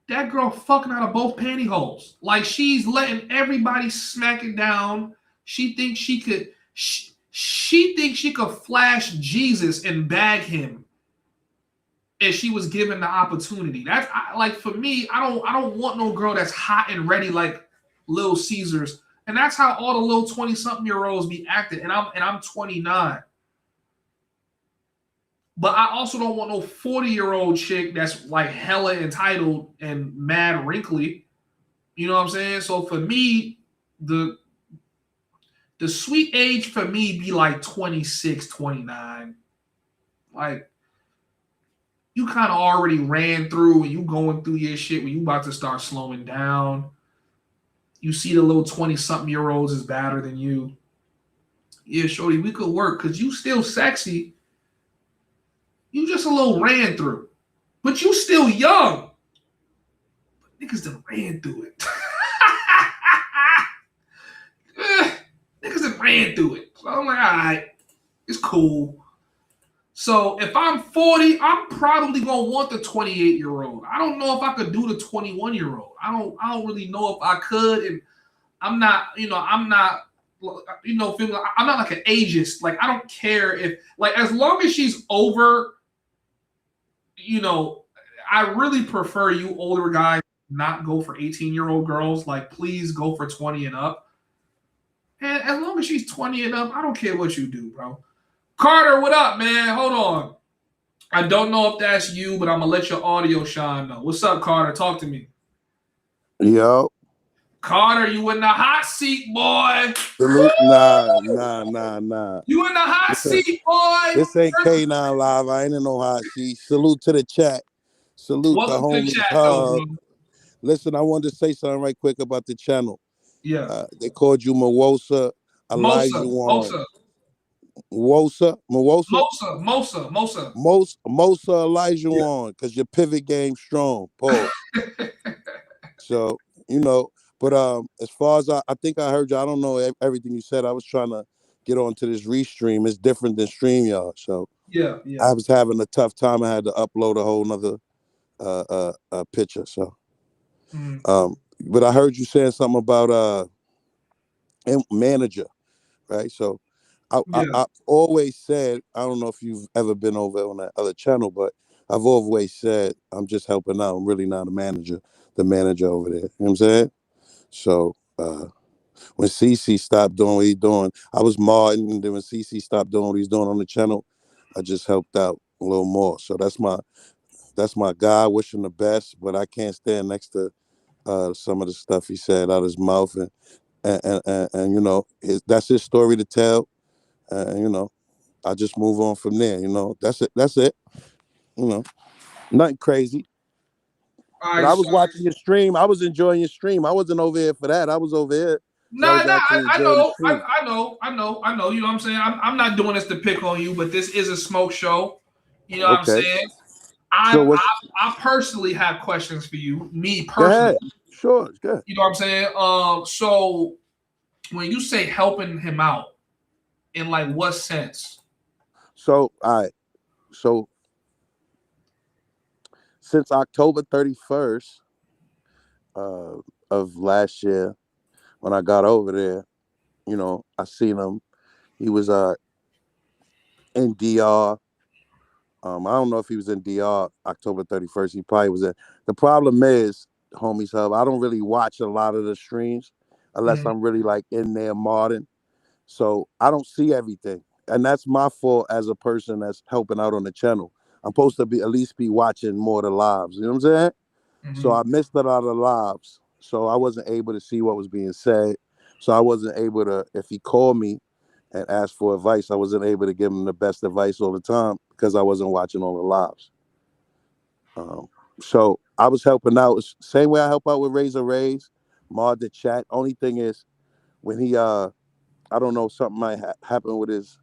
that girl fucking out of both pantyhose. Like she's letting everybody smack it down. She thinks she could. She thinks she could flash Jesus and bag him if she was given the opportunity. That's like for me. I don't want no girl that's hot and ready like Little Caesars. And that's how all the little 20-something-year-olds be acting. And I'm 29. But I also don't want no 40-year-old chick that's like hella entitled and mad wrinkly. You know what I'm saying? So for me, the sweet age for me be like 26, 29. Like, you kind of already ran through and you going through your shit when you about to start slowing down. You see the little 20-something-year-olds is better than you. Yeah, shorty, we could work because you still sexy. You just a little ran through. But you still young. But niggas done ran through it. Niggas done ran through it. So I'm like, all right, it's cool. So if I'm 40, I'm probably gonna want the 28-year-old. I don't know if I could do the 21-year-old. I don't really know if I could. And I'm not like an ageist. Like I don't care if like as long as she's over, I really prefer you older guys not go for 18-year-old girls. Like please go for 20 and up. And as long as she's 20 and up, I don't care what you do, bro. Carter, what up, man? Hold on. I don't know if that's you, but I'm going to let your audio shine, though. What's up, Carter? Talk to me. Yo. Carter, you in the hot seat, boy. Nah. You in the hot seat, boy. This ain't K9 Live. I ain't in no hot seat. Salute to the chat. Salute Welcome the to the homies. chat, though, bro. Listen, I wanted to say something right quick about the channel. Yeah. They called you Mowosa Elijah Mosa. Mosa Elijah Wan, because your pivot game strong. Pause. So, but as far as I think I heard you, I don't know everything you said. I was trying to get onto this restream. It's different than StreamYard. So yeah. I was having a tough time. I had to upload a whole nother picture. So but I heard you saying something about manager, right? So I've always said, I don't know if you've ever been over on that other channel, but I've always said I'm just helping out. I'm really not the manager over there. You know what I'm saying? So when CC stopped doing what he's doing, I was modding, and then when CC stopped doing what he's doing on the channel, I just helped out a little more. So that's my guy. Wish him the best, but I can't stand next to some of the stuff he said out his mouth, and you know, that's his story to tell, and you know, I just move on from there. You know, that's it. That's it. You know, nothing crazy. All But right, I so was watching your stream. I was enjoying your stream. I wasn't over here for that. I was over here because I nah, was actually I enjoying the know, stream. I know. You know what I'm saying? I'm not doing this to pick on you, but this is a smoke show. You know what I'm Okay. saying? So what's? I personally have questions for you, me Go personally. ahead. Sure, it's good. You know what I'm saying? So when you say helping him out, in like what sense? So all right. So since October 31st of last year, when I got over there, you know, I seen him. He was in DR. I don't know if he was in DR October 31st. He probably was in. The problem is, homies hub, I don't really watch a lot of the streams unless I'm really like in there modding. So I don't see everything. And that's my fault as a person that's helping out on the channel. I'm supposed to be at least be watching more of the lives. You know what I'm saying? So I missed a lot of the lives. So I wasn't able to see what was being said. So I wasn't able to, if he called me and asked for advice, I wasn't able to give him the best advice all the time because I wasn't watching all the lives. So I was helping out. Same way I help out with Razor Rays, mod the chat. Only thing is when he I don't know, something might happen with his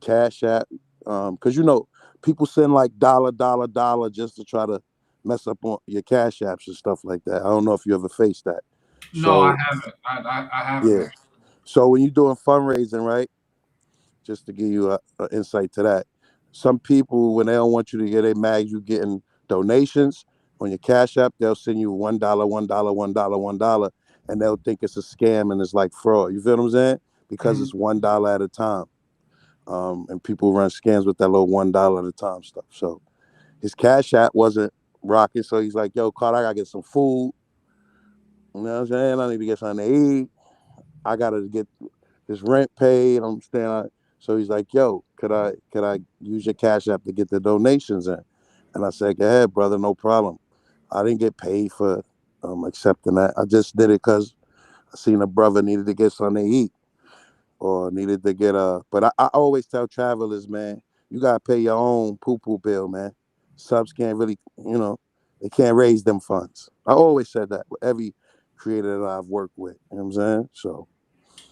Cash App. Because you know, people send like dollar just to try to mess up on your Cash Apps and stuff like that. I don't know if you ever faced that. No, I So haven't. I haven't. yeah. So when you're doing fundraising, right? Just to give you a insight to that, some people when they don't want you to get a mag, you getting donations on your Cash App, they'll send you $1, $1, $1, $1, and they'll think it's a scam and it's like fraud. You feel what I'm saying? Because it's $1 at a time. And people run scams with that little $1 at a time stuff. So his Cash App wasn't rocking. So he's like, yo, Carter, I gotta get some food. You know what I'm saying? I need to get something to eat. I gotta get this rent paid. I'm staying. So he's like, yo, could I use your Cash App to get the donations in? And I said, go ahead, brother, no problem. I didn't get paid for accepting that. I just did it because I seen a brother needed to get something to eat or needed to get but I always tell travelers, man, you gotta pay your own poo-poo bill, man. Subs can't really, you know, they can't raise them funds. I always said that with every creator that I've worked with. You know what I'm saying? So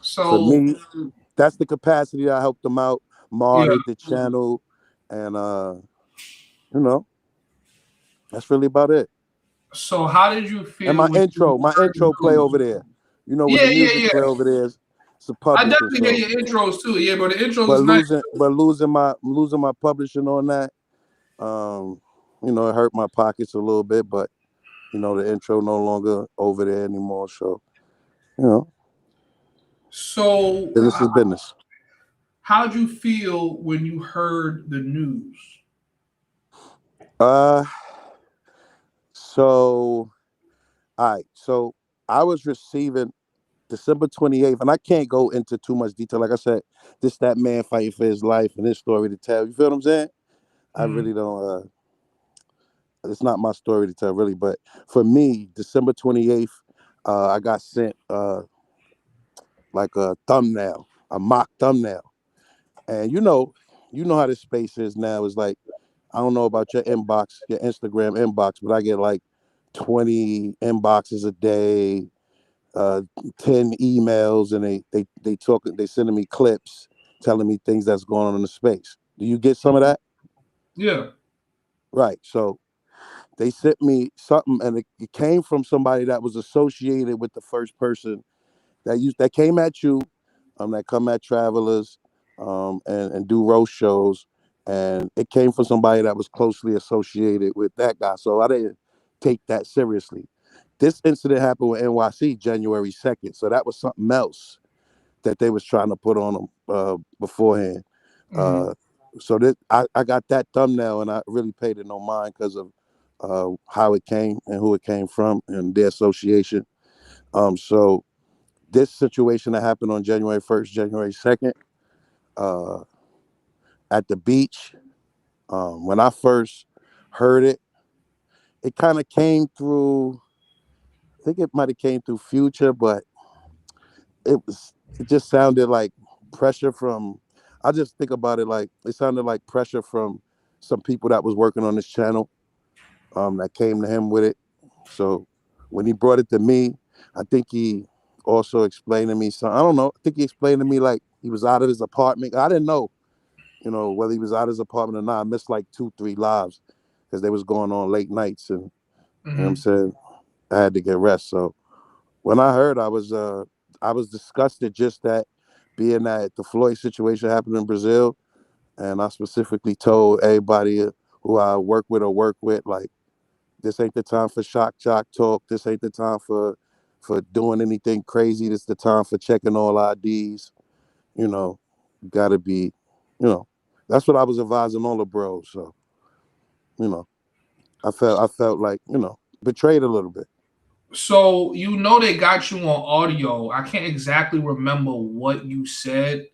for So me, that's the capacity that I helped them out, yeah. modded the channel, and you know, that's really about it. So how did you And feel when you my heard the intro play news? over there. You know, when Yeah, the yeah, music yeah. play over there, it's a I publishing. definitely So get your intros too. Yeah, but the intros but is nice. losing my publishing on that, you know, it hurt my pockets a little bit, but you know, the intro no longer over there anymore. So, you know, So business is business. how'd you feel when you heard the news? Uh so all right. So I was receiving December 28th, and I can't go into too much detail. Like I said, this that man fighting for his life and his story to tell. You feel what I'm saying? I really don't it's not my story to tell really, but for me, December 28th, I got sent like a thumbnail, a mock thumbnail. And you know how this space is now. It's like, I don't know about your inbox, your Instagram inbox, but I get like 20 inboxes a day, 10 emails, and they sending me clips telling me things that's going on in the space. Do you get some of that? Yeah. Right. So they sent me something, and it came from somebody that was associated with the first person that came at you, that come at travelers, and do roast shows, and it came from somebody that was closely associated with that guy. So I didn't take that seriously. This incident happened with NYC January 2nd, so that was something else that they was trying to put on them beforehand. So that I got that thumbnail, and I really paid it no mind because of how it came and who it came from and their association. So this situation that happened on January 1st, January 2nd, at the beach, when I first heard it, it kind of came through. I think it might have came through Future, but it just sounded like pressure from. I just think about it like it sounded like pressure from some people that was working on this channel, that came to him with it. So when he brought it to me, I think he also explained to me some. I don't know. I think he explained to me like he was out of his apartment. I didn't know, whether he was out of his apartment or not. I missed like 2, 3 lives because they was going on late nights, and you know what I'm saying, I had to get rest. So when I heard, I was disgusted just that being that the Floyd situation happened in Brazil, and I specifically told everybody who I work with, like, this ain't the time for shock jock talk. This ain't the time for doing anything crazy. This is the time for checking all IDs. You know, gotta be, that's what I was advising all the bros. So, you know, I felt like, betrayed a little bit. So they got you on audio. I can't exactly remember what you said,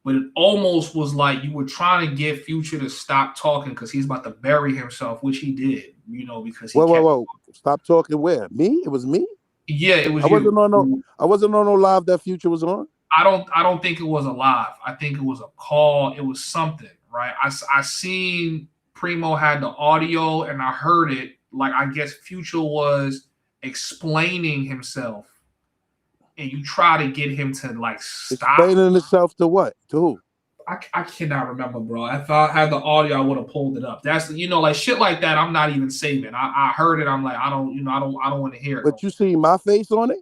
but it almost was like you were trying to get Future to stop talking because he's about to bury himself, which he did. Because he kept. Whoa! Stop talking. Where? Me? It was me. Yeah, it was I wasn't you. on no. I wasn't on no live that Future was on. I don't think it was a live. I think it was a call. It was something, right? I seen Primo had the audio and I heard it. Like, I guess Future was explaining himself, and you try to get him to like stop. Explaining himself to what? To who? I cannot remember, bro. If I had the audio, I would have pulled it up. That's like shit like that. I'm not even saving. I heard it. I'm like, I don't want to hear it. But you see my face on it,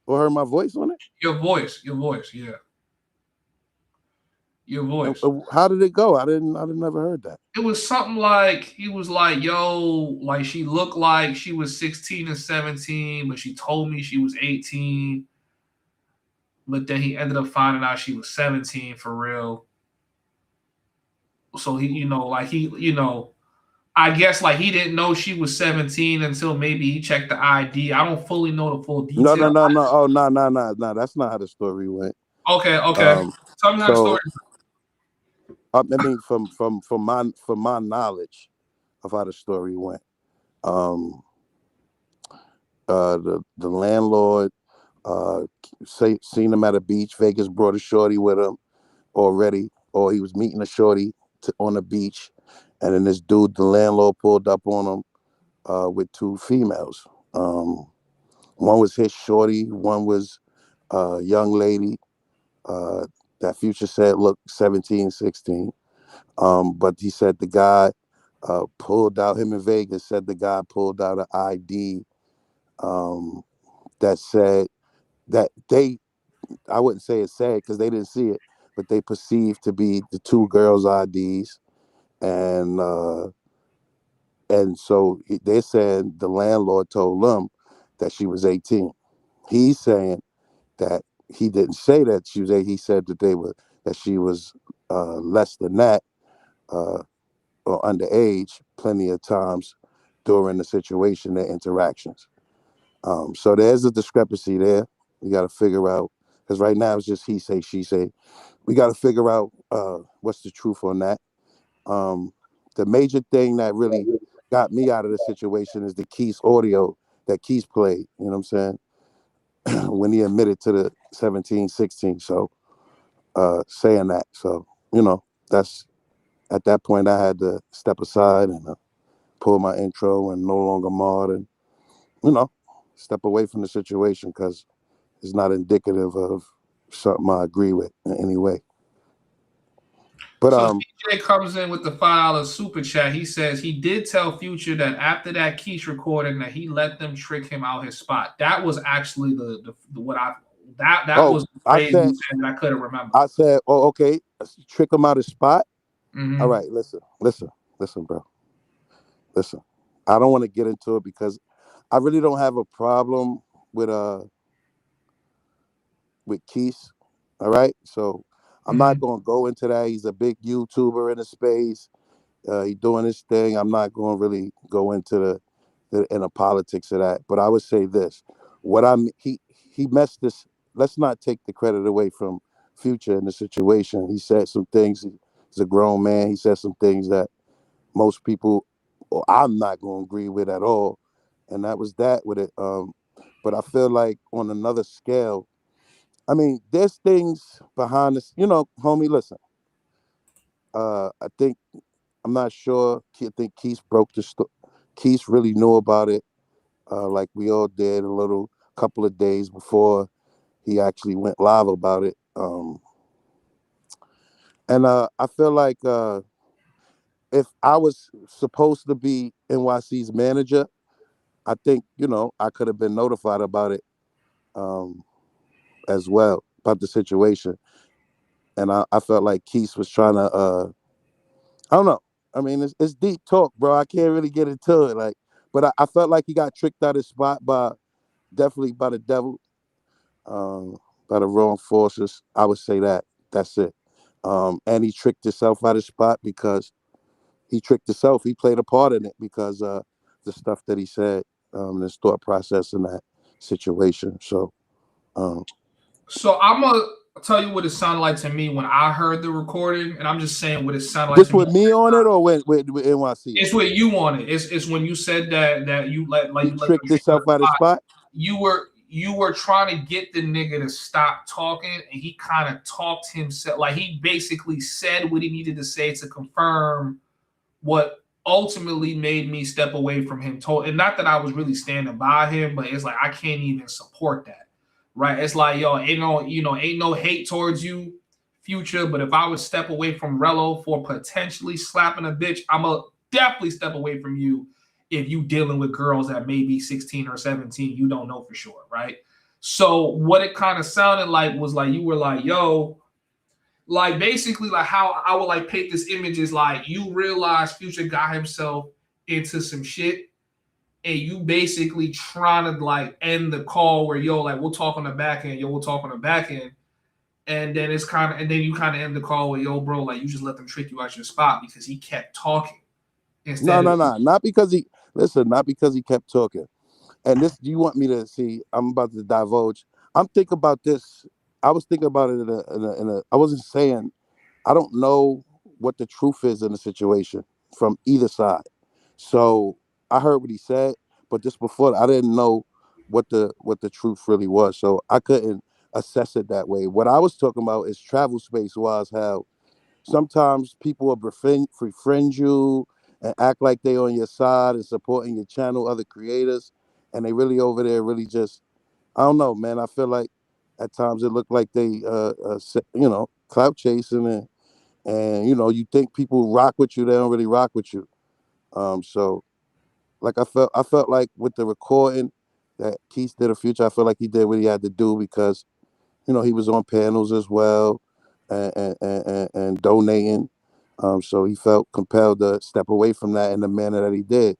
or heard my voice on it? Your voice, yeah. Your voice. How did it go? I never heard that. It was something like he was like, yo, like she looked like she was 16 and 17, but she told me she was 18. But then he ended up finding out she was 17 for real. So I guess like he didn't know she was 17 until maybe he checked the ID. I don't fully know the full detail. No. Oh, no. That's not how the story went. Okay. Tell me how the story. I mean, from my knowledge of how the story went, the landlord seen him at a beach. Vegas brought a shorty with him already, or he was meeting a shorty on the beach, and then this dude, the landlord, pulled up on him with 2 females. One was his shorty, one was a young lady that Future said looked 17, 16. But he said the guy pulled out, him in Vegas said the guy pulled out an ID that said that I wouldn't say it said because they didn't see it, but they perceived to be the 2 girls' IDs. And so they said the landlord told them that she was 18. He's saying that he didn't say that she was 18. He said that she was less than that, or underage plenty of times during the situation, their interactions. So there's a discrepancy there. We got to figure out, because right now it's just he say, she say. We got to figure out what's the truth on that. The major thing that really got me out of the situation is the Keith audio that Keith played, you know what I'm saying? When he admitted to the 17, 16. So saying that. So, that's at that point I had to step aside and pull my intro and no longer mod and, step away from the situation because it's not indicative of something I agree with in any way. But so DJ comes in with the $5 super chat. He says he did tell Future that after that Keith recording that he let them trick him out his spot. That was actually the what I that was the phrase you said that I couldn't remember. I said, oh, okay, trick him out his spot. Mm-hmm. All right, listen, bro. Listen, I don't want to get into it because I really don't have a problem with Keith. All right, so I'm not gonna go into that. He's a big YouTuber in the space. He's doing his thing. I'm not gonna really go into the inner politics of that. But I would say this: what he messed this. Let's not take the credit away from Future in the situation. He said some things. He's a grown man. He said some things that most people, or I'm not going to agree with at all, and that was that with it. But I feel like on another scale, I mean, there's things behind this. Homie, listen. I think I'm not sure. I think Keith broke the story. Keith really knew about it, like we all did a little couple of days before he actually went live about it. And I feel like if I was supposed to be NYC's manager, I think I could have been notified about it as well, about the situation. And I felt like Keith was trying to. I don't know. I mean, it's deep talk, bro. I can't really get into it, but I felt like he got tricked out of his spot definitely by the devil, by the wrong forces. I would say that. That's it. And he tricked himself out of his spot because he tricked himself. He played a part in it because the stuff that he said, his thought process in that situation. So I'm gonna tell you what it sounded like to me when I heard the recording, and I'm just saying what it sounded like this to me. with me on it or with NYC? It's with you on it. It's when you said that you he tricked himself out of his spot. You were trying to get the nigga to stop talking, and he kind of talked himself. Like he basically said what he needed to say to confirm what ultimately made me step away from him. And not that I was really standing by him, but it's like I can't even support that. Right? It's like, yo, ain't no hate towards you, Future. But if I would step away from Rello for potentially slapping a bitch, I'ma definitely step away from you if you dealing with girls that may be 16 or 17. You don't know for sure, right? So what it kind of sounded like was like you were like, yo, like basically like how I would like paint this image is like you realize Future got himself into some shit, and you basically trying to like end the call where like we'll talk on the back end, we'll talk on the back end. And then you kind of end the call with bro, like you just let them trick you out your spot because he kept talking. No, not because not because he kept talking. And this, you want me to see? I'm about to divulge. I'm thinking about this. I was thinking about it I wasn't saying. I don't know what the truth is in the situation from either side. So I heard what he said, but just before I didn't know what the truth really was. So I couldn't assess it that way. What I was talking about is travel space wise, how sometimes people will befriend you and act like they on your side and supporting your channel, other creators, and they really over there really just, I don't know, man. I feel like at times it looked like they clout chasing and you think people rock with you, they don't really rock with you. So like I felt like with the recording that Keith did a Future, I feel like he did what he had to do because he was on panels as well and donating. So he felt compelled to step away from that in the manner that he did.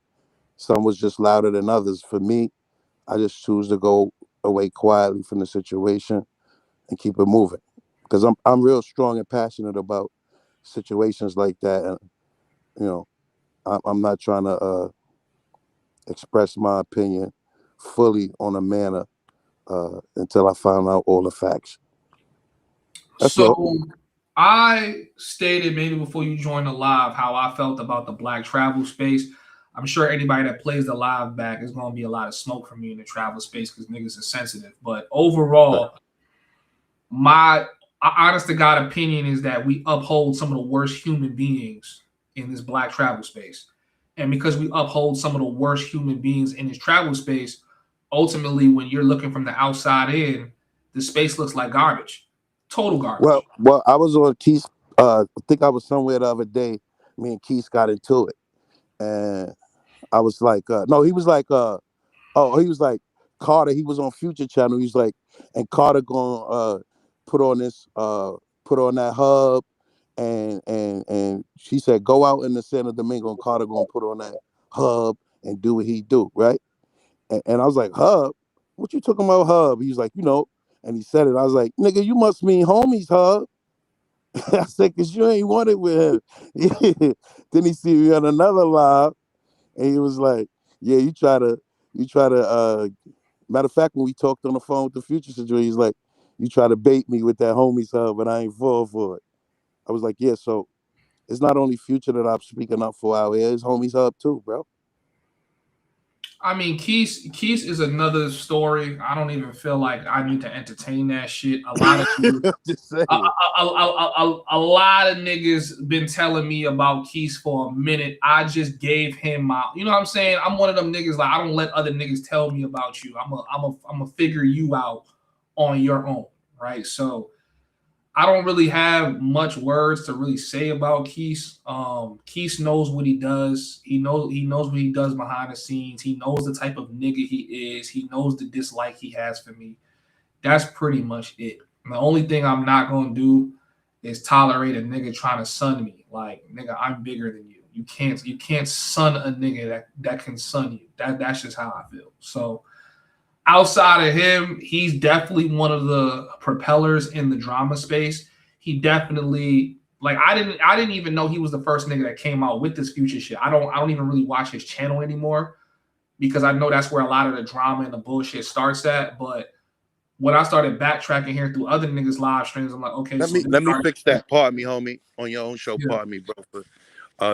Some was just louder than others. For me, I just choose to go away quietly from the situation and keep it moving because I'm real strong and passionate about situations like that. And I'm not trying to express my opinion fully on a manner until I find out all the facts. That's all. I stated maybe before you joined the live how I felt about the black travel space. I'm sure anybody that plays the live back is going to be a lot of smoke from me in the travel space because niggas are sensitive. But overall, my honest to God opinion is that we uphold some of the worst human beings in this black travel space. And because we uphold some of the worst human beings in this travel space, ultimately, when you're looking from the outside in, the space looks like garbage. Total garbage. Well, I was on Keith. I think I was somewhere the other day. Me and Keith got into it, and I was like, no, he was like, he was like Carter. He was on Future Channel. He's like, and Carter gonna put on that hub, and she said, go out in the Santo Domingo, and Carter gonna put on that hub and do what he do, right? And I was like, hub? What you talking about, hub? He was like, and he said it. I was like, nigga, you must mean homies, hub. I said, cause you ain't want it with him. Then he see me on another live, and he was like, yeah, you try to Matter of fact, when we talked on the phone with the Future situation, he's like, "You try to bait me with that homies hub, but I ain't fall for it." I was like, "Yeah." So it's not only Future that I'm speaking up for out here; it's homies hub too, bro. I mean, Keys is another story. I don't even feel like I need to entertain that shit. A lot of Just saying. a lot of niggas been telling me about Keys for a minute. I just gave him my, you know what I'm saying? I'm one of them niggas like I don't let other niggas tell me about you. I'm a figure you out on your own, right? So I don't really have much words to really say about Keith. Keith knows what he does. He knows what he does behind the scenes. He knows the type of nigga he is. He knows the dislike he has for me. That's pretty much it. And the only thing I'm not gonna do is tolerate a nigga trying to sun me. Like, nigga, I'm bigger than you. You can't sun a nigga that can sun you. That's just how I feel. So outside of him, he's definitely one of the propellers in the drama space. He definitely like I didn't even know he was the first nigga that came out with this Future shit. I don't even really watch his channel anymore because I know that's where a lot of the drama and the bullshit starts at. But when I started backtracking here through other niggas' live streams, I'm like, okay, Let me fix that. Pardon me, homie, on your own show. Yeah. Pardon me, bro.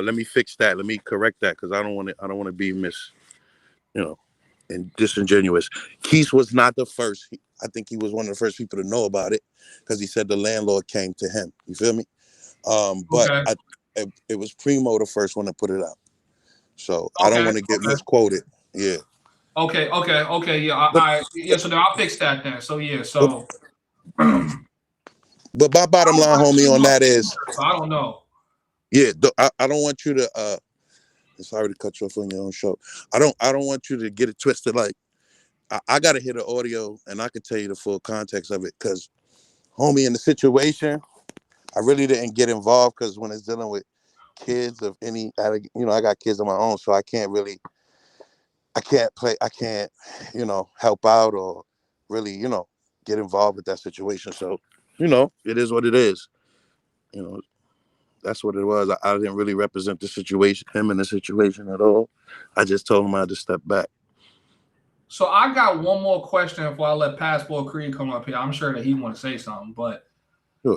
Let me fix that. Let me correct that because I don't want to be and disingenuous. Keith was not the first. I think he was one of the first people to know about it because he said the landlord came to him. You feel me? But okay. It was Primo the first one to put it out. So I don't want to get misquoted. Yeah. Okay. Yeah. So then I'll fix that then. So yeah. So. But my bottom line, homie, on that is I don't know. Yeah, I don't want you to. Sorry to cut you off on your own show. I don't want you to get it twisted. Like I gotta hear the audio, and I can tell you the full context of it. Because, homie, in the situation, I really didn't get involved because when it's dealing with kids of any, I got kids of my own, so I can't help out or really, get involved with that situation. So, it is what it is. That's what it was. I didn't really represent him in the situation at all. I just told him I had to step back. So I got one more question before I let Passport Creed come up here. I'm sure that he want to say something, but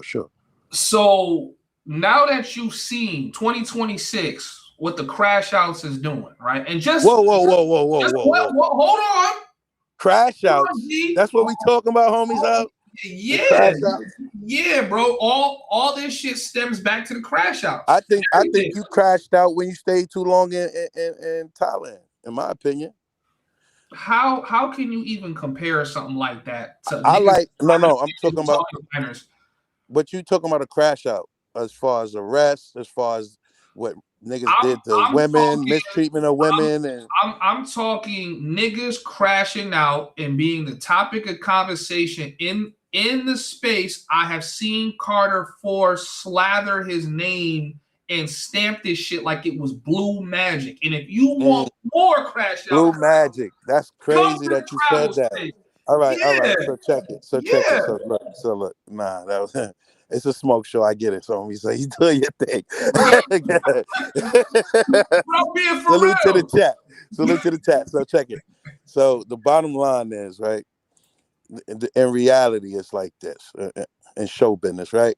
sure. So now that you've seen 2026, what the crash outs is doing, right? And just whoa. Hold on. Crash outs. That's what we talking about, homies out. Yeah, bro. All this shit stems back to the crash outs. I think you crashed out when you stayed too long in Thailand, in my opinion. How can you even compare something like that to I'm talking about but you talking about a crash out as far as arrests, as far as what niggas did to women, mistreatment of women, and I'm talking niggas crashing out and being the topic of conversation in the space. I have seen Carter Ford slather his name and stamp this shit like it was blue magic. And if you want more crash out, blue magic, that's crazy that you said that. State. All right. So check it. So look. Nah, that was it's a smoke show. I get it. So we say you do your thing. Salute to the chat. So check it. So the bottom line is, right, in reality, it's like this in show business, right?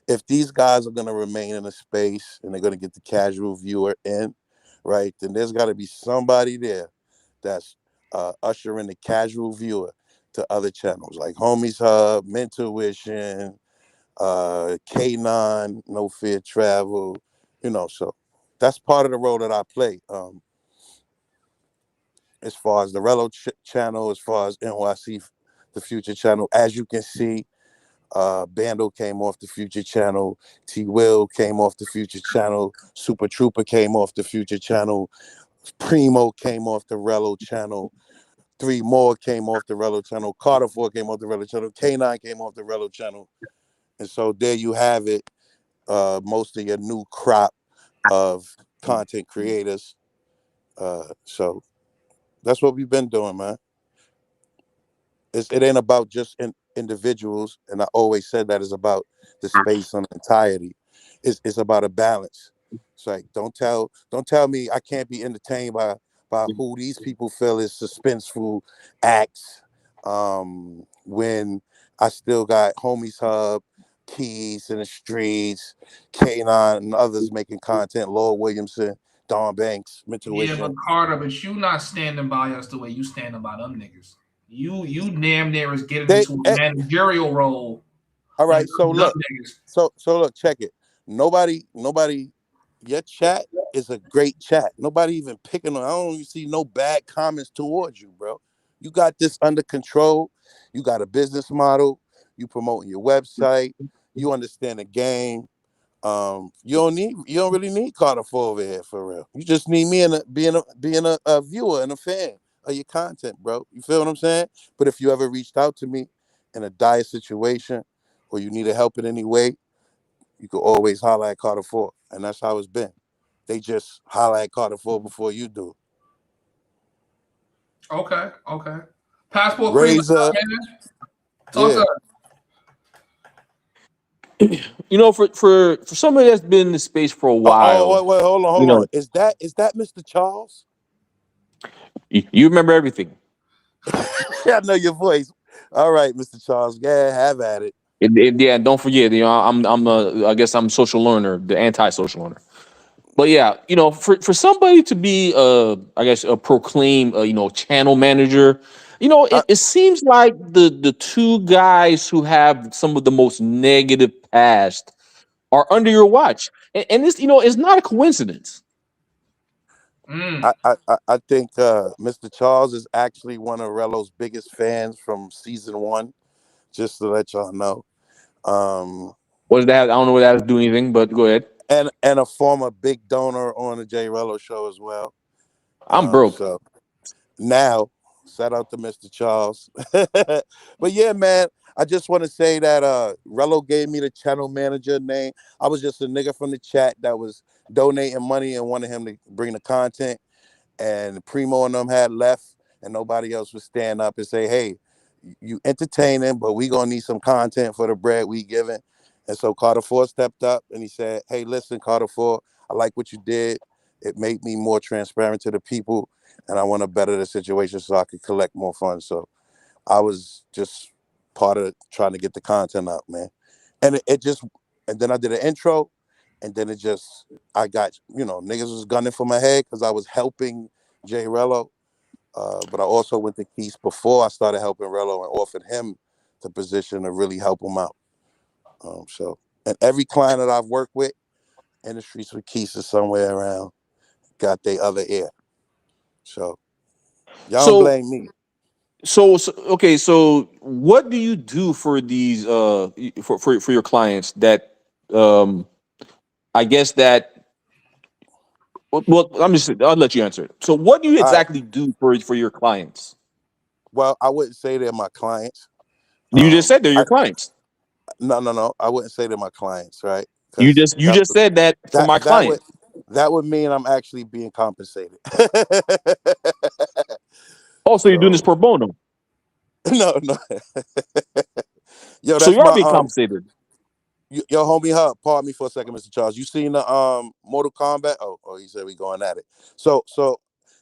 If these guys are going to remain in a space and they're going to get the casual viewer in, right, then there's got to be somebody there that's ushering the casual viewer to other channels like Homies Hub, Mentuition, K9, No Fear Travel, so that's part of the role that I play. As far as the Rello channel, as far as NYC, the Future channel, as you can see, Bando came off the Future channel, T Will came off the Future channel, Super Trooper came off the Future channel, Primo came off the Rello channel, 3 more came off the Rello channel, Carter 4 came off the Rello channel, K9 came off the Rello channel. And so there you have it, most of your new crop of content creators. So that's what we've been doing, man. It ain't about just individuals, and I always said that it's about the space on the entirety. It's about a balance. It's like don't tell me I can't be entertained by who these people feel is suspenseful acts when I still got Homies Hub, Keys in the Streets, K9 and others making content, Lord Williamson, Don Banks, Yeah, Intuition. but Carter, but you not standing by us the way you standing by them niggas. You damn near is getting They into a managerial role. all When it right, comes so to them look. niggas. So look, check it. Nobody, your chat is a great chat. Nobody even picking on. I don't even see no bad comments towards you, bro. You got this under control. You got a business model. You promoting your website. You understand the game. You don't really need Carter 4 over here for real. You just need me and being a viewer and a fan of your content, bro. You feel what I'm saying? But if you ever reached out to me in a dire situation or you needed help in any way, you could always holler at Carter 4. And that's how it's been. They just holler at Carter 4 before you do. Okay. Passport Cream, what's Razor, up, man? Talk to yeah. us. You know, for somebody that's been in the space for a while, Wait, hold you on. know, Is that Mr. Charles? you remember everything. I know your voice. All right, Mr. Charles. Yeah, have at it. Yeah, don't forget. You know, I guess I'm a social learner, the anti-social learner. But yeah, you know, for somebody to be I guess a proclaimed channel manager, you know, Uh, it seems like the two guys who have some of the most negative past are under your watch, and this, you know, is not a coincidence. I think Mr. Charles is actually one of Rello's biggest fans from season 1. Just to let y'all know. What does that have? I don't know what that has to do anything, but go ahead. And a former big donor on the Jay Rello show as well. I'm broke. So now, shout out to Mr. Charles. But yeah, man, I just want to say that Rello gave me the channel manager name. I was just a nigga from the chat that was donating money and wanted him to bring the content. And Primo and them had left, and nobody else would stand up and say, "Hey, you entertaining, but we gonna need some content for the bread we giving." And so Carter 4 stepped up and he said, "Hey, listen, Carter 4, I like what you did. It made me more transparent to the people, and I want to better the situation so I could collect more funds." So I was just part of trying to get the content out, man. And it just, and then I did an intro, and then it just, I got, niggas was gunning for my head because I was helping Jay Rello. But I also went to Keith before I started helping Rello and offered him the position to really help him out. And every client that I've worked with in the streets with Keith is somewhere around, got their other ear. So y'all don't So blame me. okay, so what do you do for these for your clients that um I guess that well, I'll let you answer it. So what do you All right. exactly do for your clients? Well, I wouldn't say they're my clients. You just said they're I your clients. No. I wouldn't say they're my clients, right? You Because just you just said that for that my that would client. that would mean I'm actually being compensated. Oh, so you're doing this So pro bono. no. Yo, So that's you are my being compensated. yo homie Hub. Pardon me for a second, Mr. Charles. You seen the Mortal Kombat? Oh, he said we going at it. So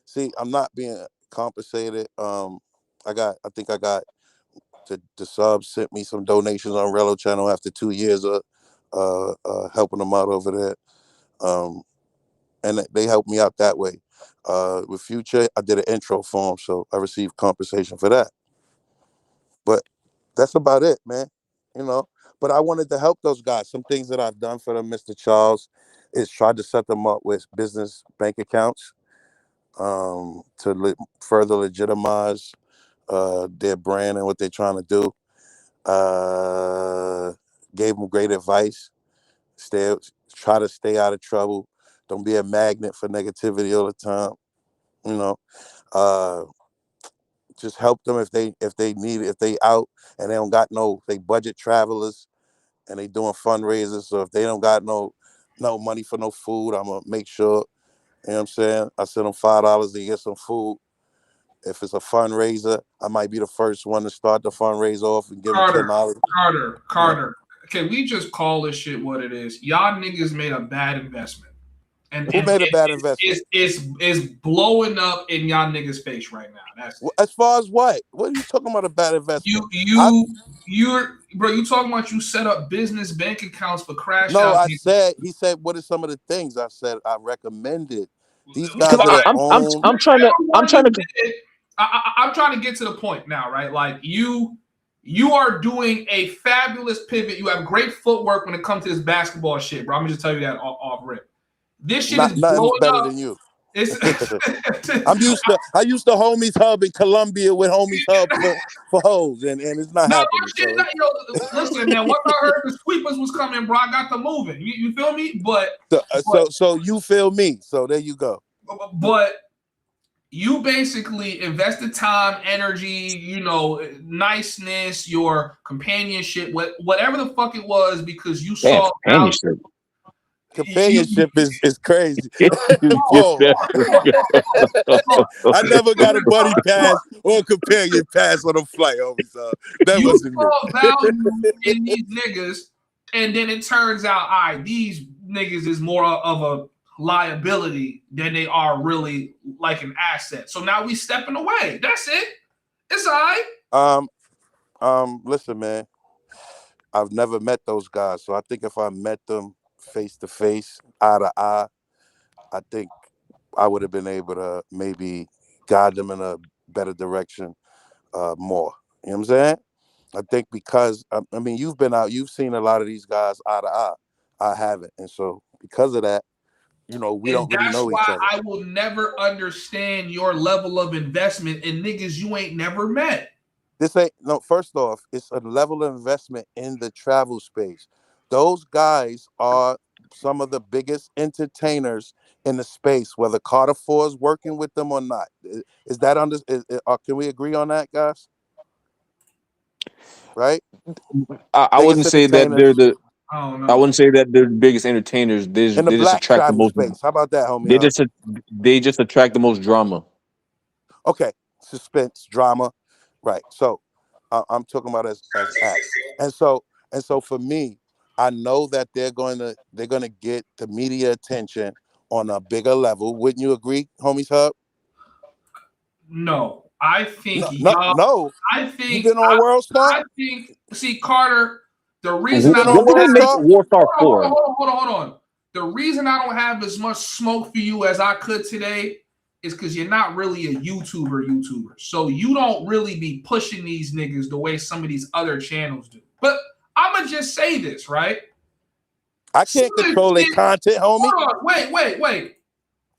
see, I'm not being compensated. I think I got the subs sent me some donations on Rello channel after 2 years of helping them out over there. And they helped me out that way. With Future, I did an intro for him, so I received compensation for that. But that's about it, man. You know. But I wanted to help those guys. Some things that I've done for them, Mr. Charles, is tried to set them up with business bank accounts to further legitimize their brand and what they're trying to do. Gave them great advice. Try to stay out of trouble. Don't be a magnet for negativity all the time. You know, uh, just help them if they need it, if they out and they don't got they budget travelers and they doing fundraisers. So if they don't got no money for no food, I'm gonna make sure. You know what I'm saying? I send them $5 to get some food. If it's a fundraiser, I might be the first one to start the fundraiser off and give them $10. You know? Carter. Can we just call this shit what it is? Y'all niggas made a bad investment. Who made a bad investment? It's blowing up in y'all niggas' face right now. That's As far as what? What are you talking about a bad investment? Bro, you talking about you set up business bank accounts for crash No, outs. he said, what are some of the things? I said I recommended. These guys Because that own. I'm trying to I'm trying to get to the point now, right? Like you are doing a fabulous pivot. You have great footwork when it comes to this basketball shit, bro. I'm gonna just tell you that off rip. This shit is Nothing blowing better up. than you. It's I used to Homies Hub in Colombia with Homies Hub for hoes, and it's not no, happening. shit, listen, man. Once I heard the sweepers was coming, bro, I got to moving. You feel me? But so you feel me. So there you go. But you basically invested time, energy, niceness, your companionship, whatever the fuck it was, because you saw Companionship is crazy. I never got a buddy pass or a companion pass on a flight, homie. So that wasn't me. You saw value in these niggas, and then it turns out, all right, these niggas is more of a liability than they are really like an asset. So now we stepping away. That's it. It's all right. Listen, man. I've never met those guys, so I think if I met them face to face, eye to eye, I think I would have been able to maybe guide them in a better direction more. You know what I'm saying? I think because, I mean, you've been out, you've seen a lot of these guys eye to eye. I haven't. And so because of that, we don't really know each other. I will never understand your level of investment in niggas you ain't never met. First off, it's a level of investment in the travel space. Those guys are some of the biggest entertainers in the space, whether Carter 4 is working with them or not. Is that can we agree on that, guys? Right? I wouldn't say that they're the. I wouldn't say that they're the biggest entertainers. They just attract the most. Space. How about that, homie? They just attract the most drama. Okay, suspense, drama, right? So I'm talking about as acts, and so for me, I know that they're gonna get the media attention on a bigger level. Wouldn't you agree, Homies Hub? No, I think no. I think you've been on World Star. See, Carter. The reason when did they make Warstar 4? Hold on. The reason I don't have as much smoke for you as I could today is because you're not really a YouTuber. So you don't really be pushing these niggas the way some of these other channels do. But I'ma just say this, right? I can't control their content, homie. Hold on, wait.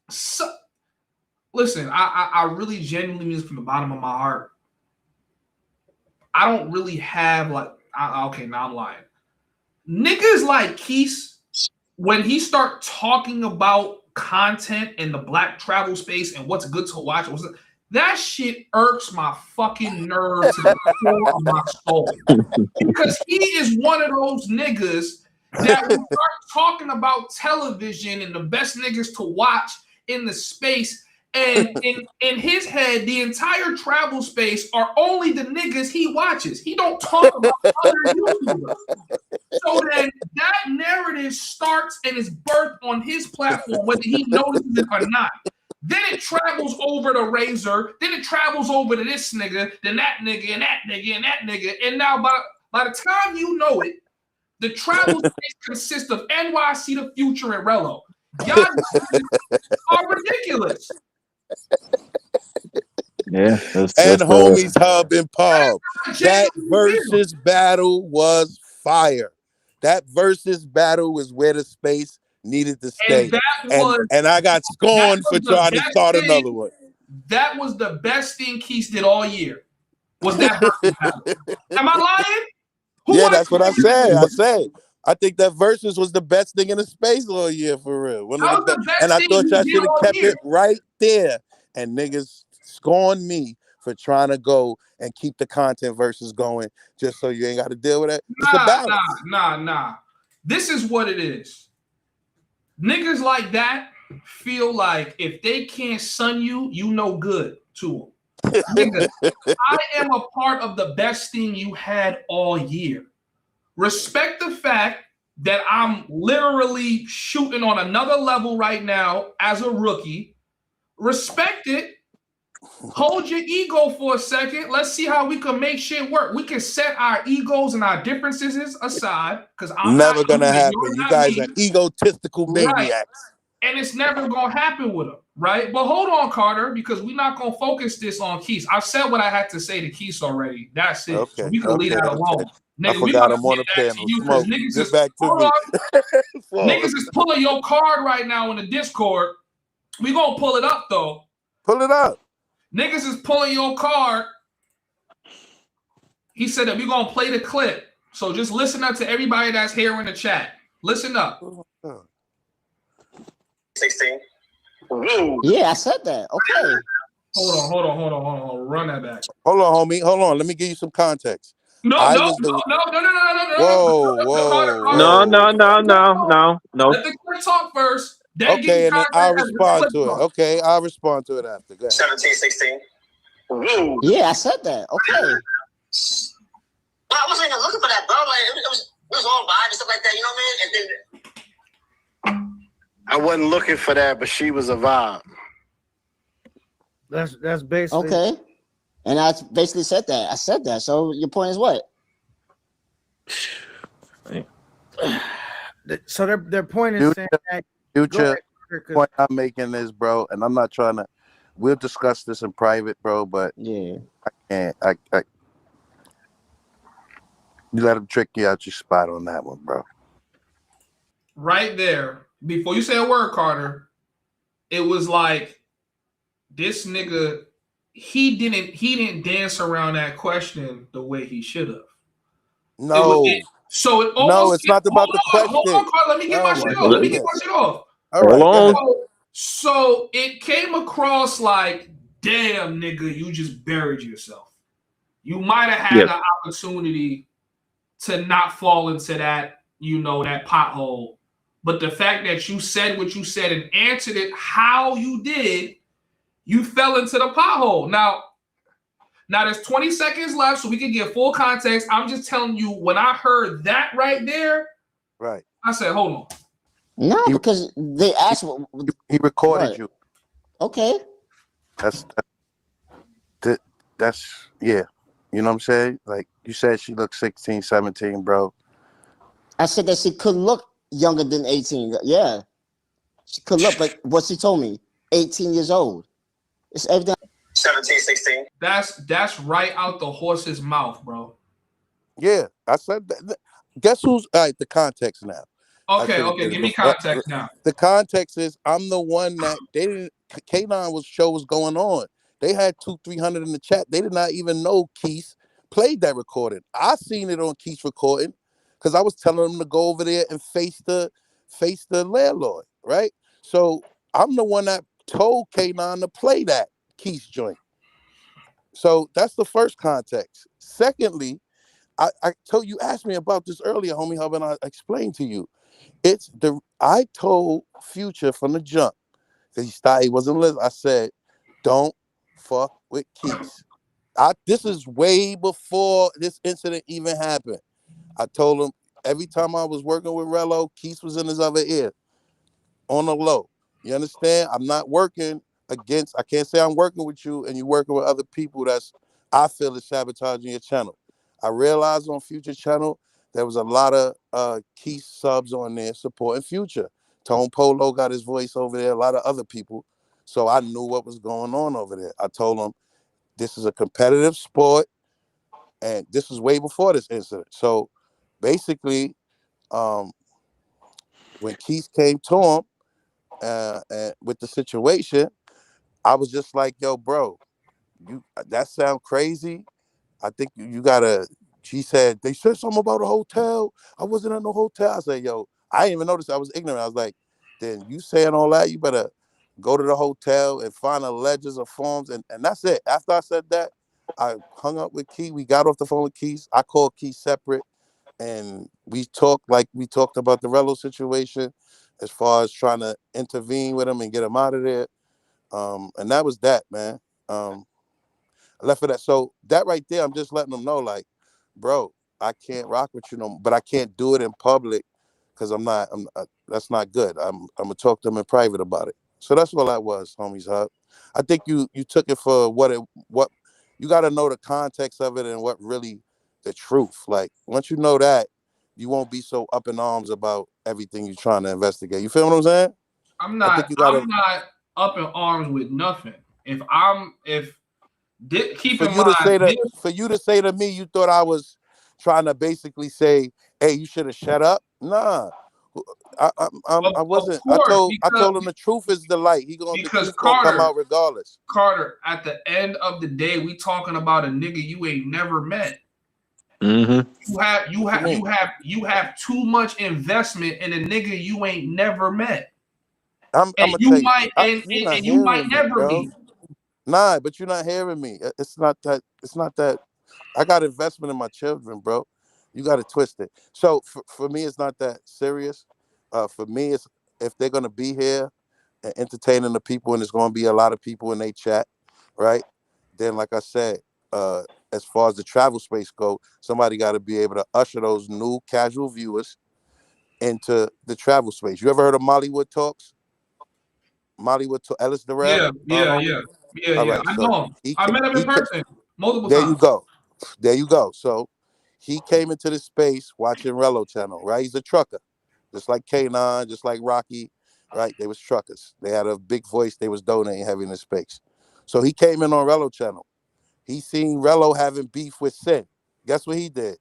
So, listen, I really genuinely mean this from the bottom of my heart. I don't really have okay, now I'm lying. Niggas like Keese, when he start talking about content in the black travel space and what's good to watch, that shit irks my fucking nerve to the core of my soul. Because he is one of those niggas that will start talking about television and the best niggas to watch in the space. And in his head, the entire travel space are only the niggas he watches. He don't talk about other YouTubers. So then that narrative starts and is birthed on his platform, whether he notices it or not. Then it travels over to Razor. Then it travels over to this nigga, then that nigga, and that nigga, and that nigga. And now by the time you know it, the travel space consists of NYC, The Future, and Rello. Y'all are ridiculous. Yeah, and Homies Hub and Paul. That versus battle was fire. That versus battle was where the space needed to stay. And I got scorned for trying to start another one. That was the best thing Keith did all year. Was that versus battle? Am I lying? Yeah, that's what I said. I think that versus was the best thing in the space all year, for real. And I thought y'all should have kept it right there. And niggas scorned me for trying to go and keep the content versus going just so you ain't got to deal with it. It's a balance. Nah. This is what it is. Niggas like that feel like if they can't sun you, you no good to them. Nigga, I am a part of the best thing you had all year. Respect the fact that I'm literally shooting on another level right now as a rookie. Respect it. Hold your ego for a second. Let's see how we can make shit work. We can set our egos and our differences aside because I'm Never not gonna you and happen. you're You not guys me. are egotistical Right. maniacs. And it's never gonna happen with him, right? But hold on, Carter, because we're not gonna focus this on Keith. I've said what I had to say to Keith already. That's it. So Okay, we can leave that alone. I Nigga, we forgot about I'm to on get the back to panel. you because Smoke. niggas Get is back to hold me. on. Niggas is pulling your card right now in the Discord. We gonna pull it up though. Pull it up. Niggas is pulling your card. He said that we're gonna play the clip. So just listen up to everybody that's here in the chat. Listen up. 16. Yeah, I said that. Okay. Hold on. Run that back. Hold on, homie. Hold on. Let me give you some context. No. Whoa. No. Let the clip talk first. Then give Okay, me and then context I'll as the respond clip to it. talk. Okay, I'll respond to it after. Go ahead. 17, 16. Yeah, I said that. Okay. But I wasn't even looking for that, bro. Like it was all vibe and stuff like that. You know what I mean? And then I wasn't looking for that, but she was a vibe. That's basically okay. And I basically said that. I said that. So your point is what? So their point is saying that Future point I'm making is, bro, and I'm not trying to. We'll discuss this in private, bro. But yeah, I can't. You let him trick you out your spot on that one, bro. Right there, before you say a word, Carter, it was like this nigga. He didn't dance around that question the way he should have. No. So it almost. No, it's not about the question. Hold on, Carter. Let me get my shit off. Let me get my shit off. All right. So it came across like, damn, nigga, you just buried yourself. You might have had the opportunity to not fall into that, that pothole. But the fact that you said what you said and answered it how you did, you fell into the pothole. Now there's 20 seconds left, so we can get full context. I'm just telling you, when I heard that right there, right, I said, hold on. No, because they asked. He recorded you. Okay. That's yeah. You know what I'm saying? Like you said, she looked 16, 17, bro. I said that she could look younger than 18. Yeah, she could look, but what she told me, 18 years old. It's evident. 17, 16. That's right out the horse's mouth, bro. Yeah, I said that. Guess who's the context now? Okay, give me context now. The context is I'm the one that they didn't. K9 show was going on. They had 200-300 in the chat. They did not even know Keith played that recording. I seen it on Keith's recording because I was telling them to go over there and face the landlord, right? So I'm the one that told K9 to play that Keith's joint. So that's the first context. Secondly, I told you, asked me about this earlier, homie. How about I explained to you? I told Future from the jump because he wasn't listening. I said, don't fuck with Keith. This is way before this incident even happened. I told him every time I was working with Rello, Keith was in his other ear on the low. You understand? I'm not working against. I can't say I'm working with you and you're working with other people I feel is sabotaging your channel. I realized on Future channel there was a lot of Keith subs on there supporting Future. Tone Polo got his voice over there. A lot of other people. So I knew what was going on over there. I told him this is a competitive sport, and this was way before this incident. So basically, when Keith came to him and with the situation, I was just like, yo, bro, that sound crazy. I think you gotta. She said they said something about a hotel. I wasn't at no hotel. I said, yo, I didn't even notice. I was ignorant. I was like, then you saying all that, you better go to the hotel and find the ledgers or forms, and that's it. After I said that, I hung up with Key. We got off the phone with Keith. I called Key separate, and we talked like we talked about the Rello situation, as far as trying to intervene with him and get him out of there. And that was that, man. I left it at so that right there. I'm just letting them know, like, bro, I can't rock with you no more, but I can't do it in public because that's not good. I'm gonna talk to them in private about it. So that's all that was, homies. Hub. I think you took it for what you got to know the context of it and what really the truth. Like once you know that, you won't be so up in arms about everything you're trying to investigate. You feel what I'm saying? I'm I think not you gotta up in arms with nothing. Keep for in you to mind say that this. for you to say to me you thought I was trying to basically say, hey, you should have shut up. Nah. I Of wasn't. course, I told him the truth is the light. The because truth gonna come out regardless. Carter, at the end of the day, we talking about a nigga you ain't never met. Mm-hmm. You have too much investment in a nigga you ain't never met. I'm And gonna you tell you, might you're not you might hearing me, never bro. meet. Nah, but you're not hearing me. It's not that. It's not that. I got investment in my children, bro. You got to twist it. So for me, it's not that serious. For me, it's if they're gonna be here and entertaining the people, and there's gonna be a lot of people in they chat, right? Then, like I said, as far as the travel space go, somebody got to be able to usher those new casual viewers into the travel space. You ever heard of Mollywood Talks? Mollywood to Ellis Durrell, homie. All Yeah. right, I so know him. I met him in person multiple there you times. go. There you go. So he came into the space watching Rello Channel, right? He's a trucker, just like K9, just like Rocky, right? They was truckers. They had a big voice. They was donating heavy in the space. So he came in on Rello Channel. He seen Rello having beef with Sin. Guess what he did?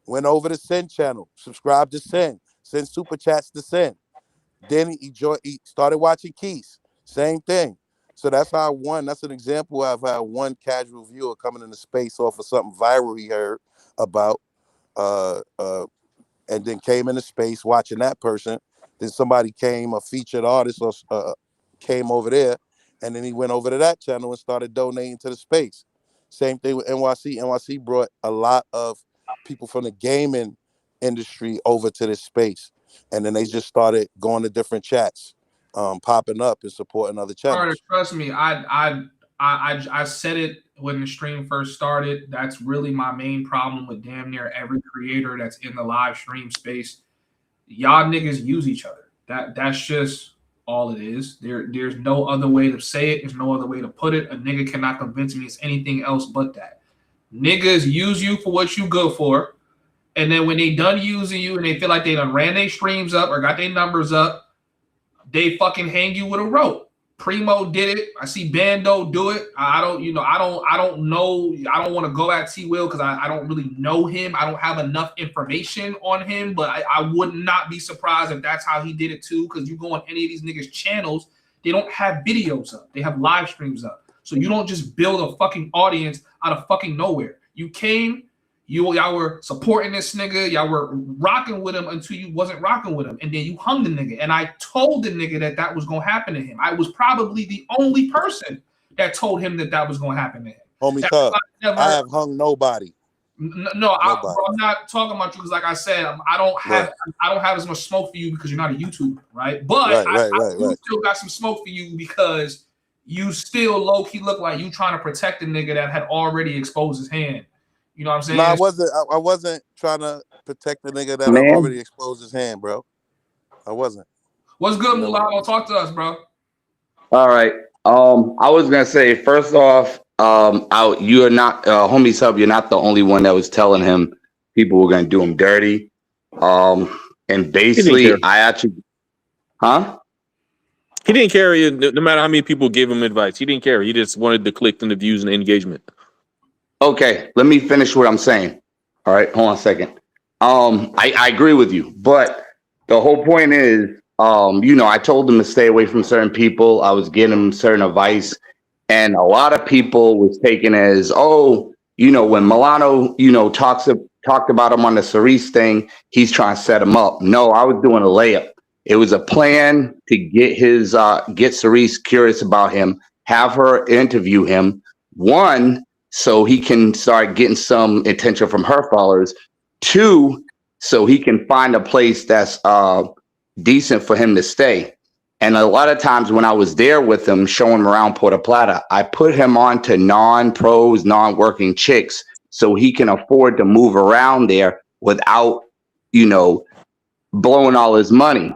Went over to Sin channel, subscribed to Sin, sent super chats to Sin. Then he started watching Keys. Same thing. So that's how one. That's an example of how one casual viewer coming into space off of something viral he heard about, and then came into space watching that person. Then somebody came, a featured artist, or came over there, and then he went over to that channel and started donating to the space. Same thing with NYC. NYC brought a lot of people from the gaming industry over to this space, and then they just started going to different chats, popping up and supporting other Carter, channels. trust me, I said it when the stream first started. That's really my main problem with damn near every creator that's in the live stream space. Y'all niggas use each other. That's just all it is. There's no other way to say it. There's no other way to put it. A nigga cannot convince me it's anything else but that. Niggas use you for what you good for, and then when they done using you and they feel like they done ran their streams up or got their numbers up, they fucking hang you with a rope. Primo did it. I see Bando do it. I don't know. I don't want to go at T Will because I don't really know him. I don't have enough information on him, but I would not be surprised if that's how he did it too. Because you go on any of these niggas' channels, they don't have videos up. They have live streams up. So you don't just build a fucking audience out of fucking nowhere. You came, y'all were supporting this nigga. Y'all were rocking with him until you wasn't rocking with him. And then you hung the nigga. And I told the nigga that was going to happen to him. I was probably the only person that told him that was going to happen to him. Homie, I have hung nobody. No, I'm not talking about you because, like I said, I don't have as much smoke for you because you're not a YouTuber, right? But I still got some smoke for you because you still low key look like you trying to protect the nigga that had already exposed his hand. You know what I'm saying? No, I wasn't trying to protect the nigga that had already exposed his hand, bro. I wasn't. What's good, Mulano? Talk to us, bro. All right. I was gonna say first off, you are not homie sub. You're not the only one that was telling him people were gonna do him dirty. And basically, He didn't care. No matter how many people gave him advice, he didn't care. He just wanted to click on the views and the engagement. Okay, let me finish what I'm saying. All right, hold on a second. I agree with you, but the whole point is, I told him to stay away from certain people. I was giving him certain advice, and a lot of people was taken as, when Milano, talked about him on the Cerise thing, he's trying to set him up. No, I was doing a layup. It was a plan to get Cerise curious about him, have her interview him. One, so he can start getting some attention from her followers. Two, so he can find a place that's decent for him to stay. And a lot of times when I was there with him, showing him around Puerto Plata, I put him on to non-pros, non-working chicks so he can afford to move around there without, blowing all his money,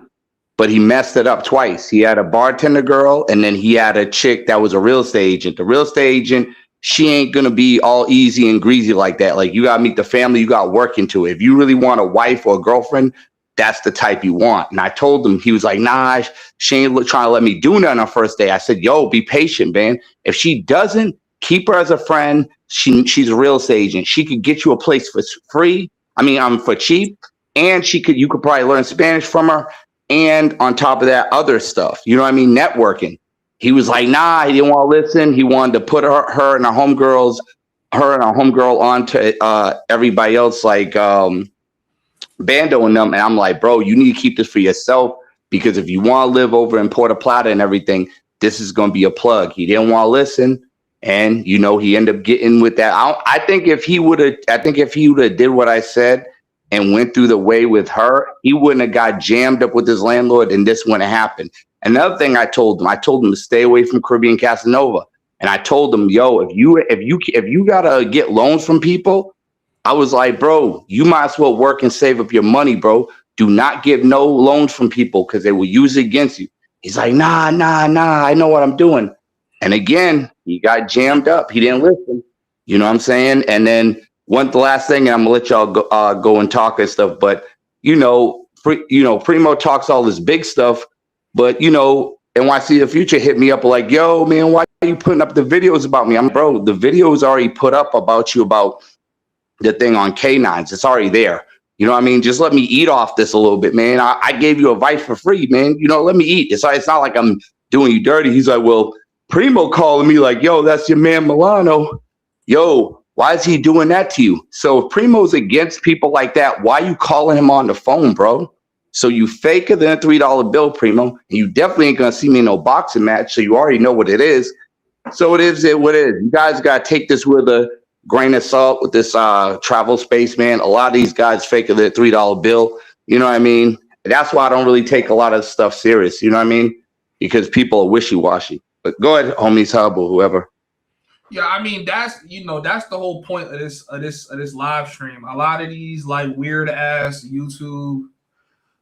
but he messed it up twice. He had a bartender girl, and then he had a chick that was a real estate agent. The real estate agent, she ain't gonna be all easy and greasy like that. Like, you gotta meet the family, you got work into it. If you really want a wife or a girlfriend, that's the type you want. And I told him, he was like, nah, she ain't trying to let me do nothing on first day. I said, yo, be patient, man. If she doesn't, keep her as a friend. She's a real estate agent. She could get you a place for free. For cheap. And you could probably learn Spanish from her. And on top of that, other stuff, you know what I mean? Networking. He was like, nah, he didn't want to listen. He wanted to put her and her homegirl on to everybody else, like Bando and them. And I'm like, bro, you need to keep this for yourself, because if you want to live over in Puerto Plata and everything, this is going to be a plug. He didn't want to listen. And, he ended up getting with that. I think if he would have did what I said and went through the way with her, he wouldn't have got jammed up with his landlord, and this wouldn't have happened. Another thing I told him to stay away from Caribbean Casanova. And I told him, yo, if you gotta get loans from people, I was like, bro, you might as well work and save up your money, bro. Do not get no loans from people, because they will use it against you. He's like, nah, I know what I'm doing. And again, he got jammed up. He didn't listen. You know what I'm saying? And then the last thing, and I'm gonna let y'all go and talk and stuff. But Primo talks all this big stuff, but NYC The Future hit me up like, yo, man, why are you putting up the videos about me? Bro, the video is already put up about you, about the thing on K9s. It's already there. You know what I mean? Just let me eat off this a little bit, man. I gave you advice for free, man. Let me eat. It's not like I'm doing you dirty. He's like, well, Primo calling me like, yo, that's your man Milano. Yo, why is he doing that to you? So if Primo's against people like that, why are you calling him on the phone, bro? So you faker than a $3 bill, Primo. And you definitely ain't going to see me in no boxing match. So you already know what it is. So it is what it is. You guys got to take this with a grain of salt with this travel space, man. A lot of these guys faker their $3 bill. You know what I mean? That's why I don't really take a lot of stuff serious. You know what I mean? Because people are wishy-washy. But go ahead, homies, Hub or whoever. Yeah, I mean, that's the whole point of this live stream. A lot of these like weird ass YouTube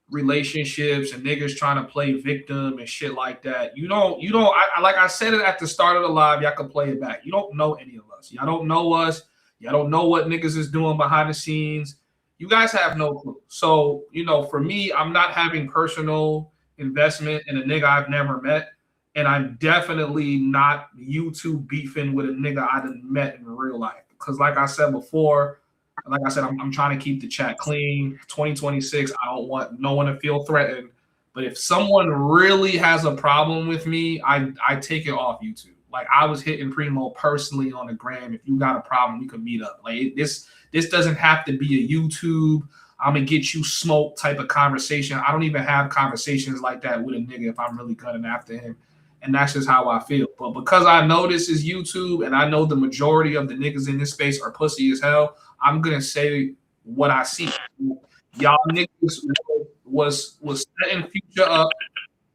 relationships and niggas trying to play victim and shit like that. Like I said it at the start of the live, y'all can play it back. You don't know any of us. Y'all don't know us. Y'all don't know what niggas is doing behind the scenes. You guys have no clue. So, for me, I'm not having personal investment in a nigga I've never met. And I'm definitely not YouTube beefing with a nigga I done met in real life. Because like I said before, I'm trying to keep the chat clean. 2026, I don't want no one to feel threatened. But if someone really has a problem with me, I take it off YouTube. Like, I was hitting Primo personally on the gram. If you got a problem, we could meet up. Like, this doesn't have to be a YouTube, I'm gonna get you smoked type of conversation. I don't even have conversations like that with a nigga if I'm really gunning after him. And that's just how I feel. But because I know this is YouTube and I know the majority of the niggas in this space are pussy as hell, I'm gonna say what I see. Y'all niggas was setting Future up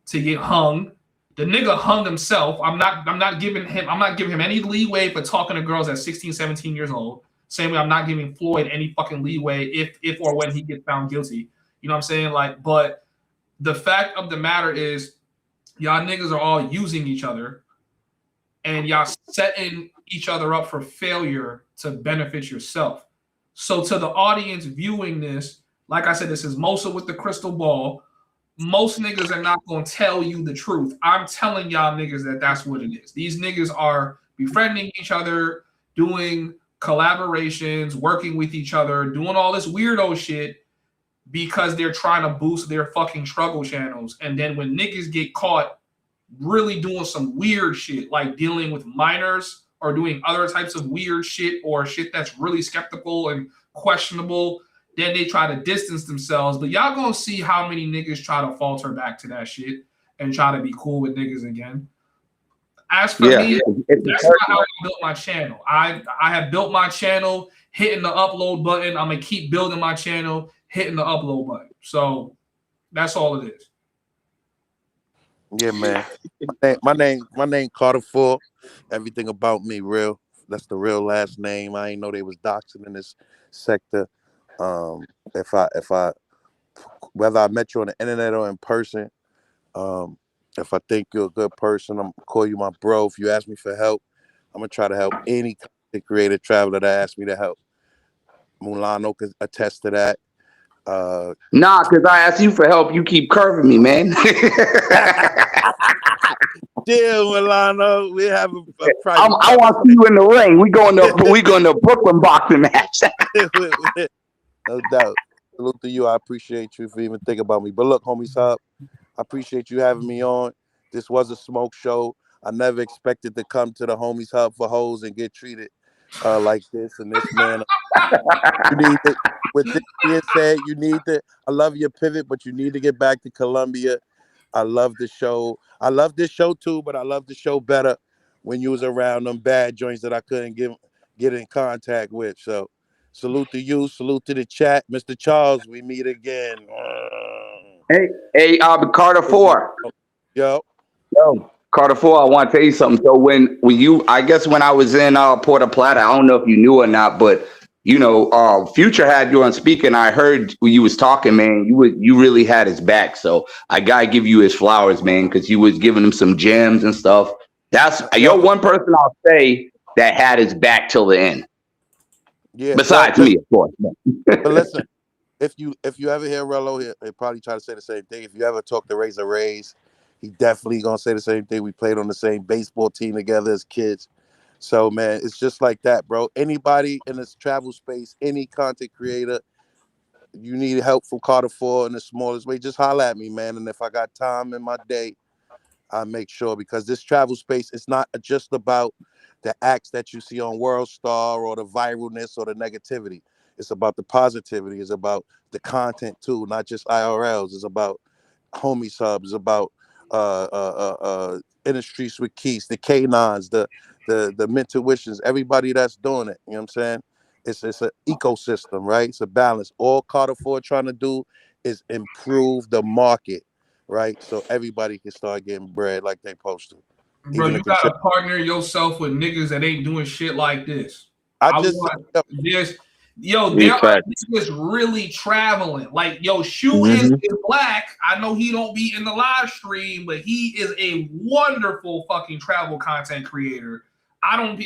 to get hung. The nigga hung himself. I'm not giving him any leeway for talking to girls at 16, 17 years old. Same way I'm not giving Floyd any fucking leeway if or when he gets found guilty. You know what I'm saying? Like, but the fact of the matter is, y'all niggas are all using each other and y'all setting each other up for failure to benefit yourself. So to the audience viewing this, like I said, this is Mosa with the crystal ball. Most niggas are not going to tell you the truth. I'm telling y'all niggas that that's what it is. These niggas are befriending each other, doing collaborations, working with each other, doing all this weirdo shit because they're trying to boost their fucking struggle channels. And then when niggas get caught really doing some weird shit, like dealing with minors or doing other types of weird shit or shit that's really skeptical and questionable, then they try to distance themselves. But y'all gonna see how many niggas try to falter back to that shit and try to be cool with niggas again. As for me, that's not how I built my channel. I have built my channel hitting the upload button. I'm gonna keep building my channel hitting the upload button. So that's all it is. Yeah, man. My name Carter Full. Everything about me real. That's the real last name. I ain't know they was doxing in this sector. If I whether I met you on the internet or in person. If I think you're a good person, I'm gonna call you my bro. If you ask me for help, I'm gonna try to help any content creator traveler that asks me to help. Mulano can attest to that. Nah, because I asked you for help. You keep curving me, man. Deal, Milano. We have a I private want to see you in the ring. We going to Brooklyn boxing match. No doubt. Salute to you. I appreciate you for even thinking about me. But look, homies Hub, I appreciate you having me on. This was a smoke show. I never expected to come to the homies Hub for hoes and get treated like this in this manner. You need to, with this being said, you need to, I love your pivot, but you need to get back to Colombia. I love the show. I love this show too, but I love the show better when you was around them bad joints that I couldn't get in contact with. So salute to you, salute to the chat. Mr. Charles, we meet again. Hey, Carter 4. Yo. Carter 4, I want to tell you something. So when I guess when I was in Puerto Plata, I don't know if you knew or not, but Future had you on speaker, and I heard when you was talking, man. You really had his back. So I gotta give you his flowers, man, because you was giving him some gems and stuff. You're one person I'll say that had his back till the end. Yeah. Besides me, of course. But listen, if you ever hear Rello, he'll probably try to say the same thing. If you ever talk to Razor Rays, he definitely gonna say the same thing. We played on the same baseball team together as kids. So man, it's just like that, bro. Anybody in this travel space, any content creator, you need help from Carter 4 in the smallest way, just holler at me, man. And if I got time in my day, I make sure, because this travel space is not just about the acts that you see on World Star or the viralness or the negativity. It's about the positivity. It's about the content too, not just IRLs. It's about homie subs. It's about in the streets with Keys, the K9s, the Mentuitions, everybody that's doing it. You know what I'm saying? It's an ecosystem, right? It's a balance. All Carter 4 trying to do is improve the market, right? So everybody can start getting bread like they supposed to. Bro, you gotta partner yourself with niggas that ain't doing shit like this. I want this. Yo, there are niggas really traveling. Like, yo, Shu is black. I know he don't be in the live stream, but he is a wonderful fucking travel content creator. I've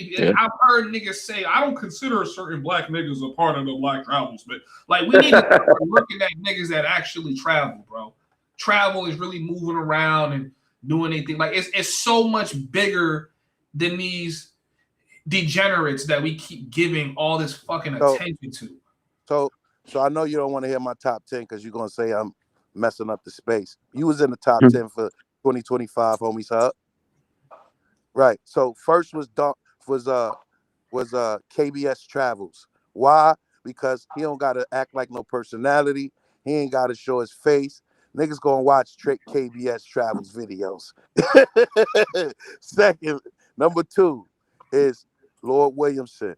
heard niggas say, I don't consider certain black niggas a part of the black travels, but like we need to start looking at niggas that actually travel, bro. Travel is really moving around and doing anything. Like it's so much bigger than these degenerates that we keep giving all this fucking attention to. So I know you don't want to hear my top 10 because you're gonna say I'm messing up the space. You was in the top 10 for 2025, homies Hub. Right. So first was KBS Travels. Why? Because he don't gotta act like no personality. He ain't gotta show his face. Niggas gonna watch KBS Travels videos. Second, number 2 is Lord Williamson.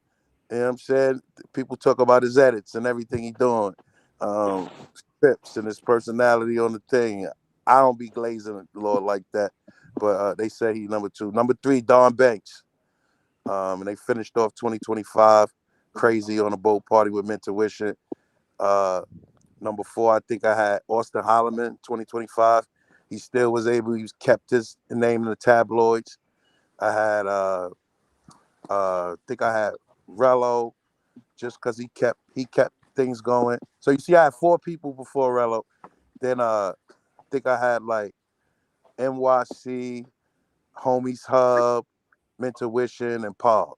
You know what I'm saying? People talk about his edits and everything he doing. Scripts and his personality on the thing. I don't be glazing Lord like that. But they say he number 2. Number 3, Don Banks. And they finished off 2025 crazy on a boat party with Mentuition. Number 4, I think I had Austin Holloman, 2025. He still was able, he kept his name in the tabloids. I had I think I had Rello, just because he kept things going. So you see, I had 4 people before Rello. Then I think I had like NYC, Homies Hub, Mentuition, and Paul.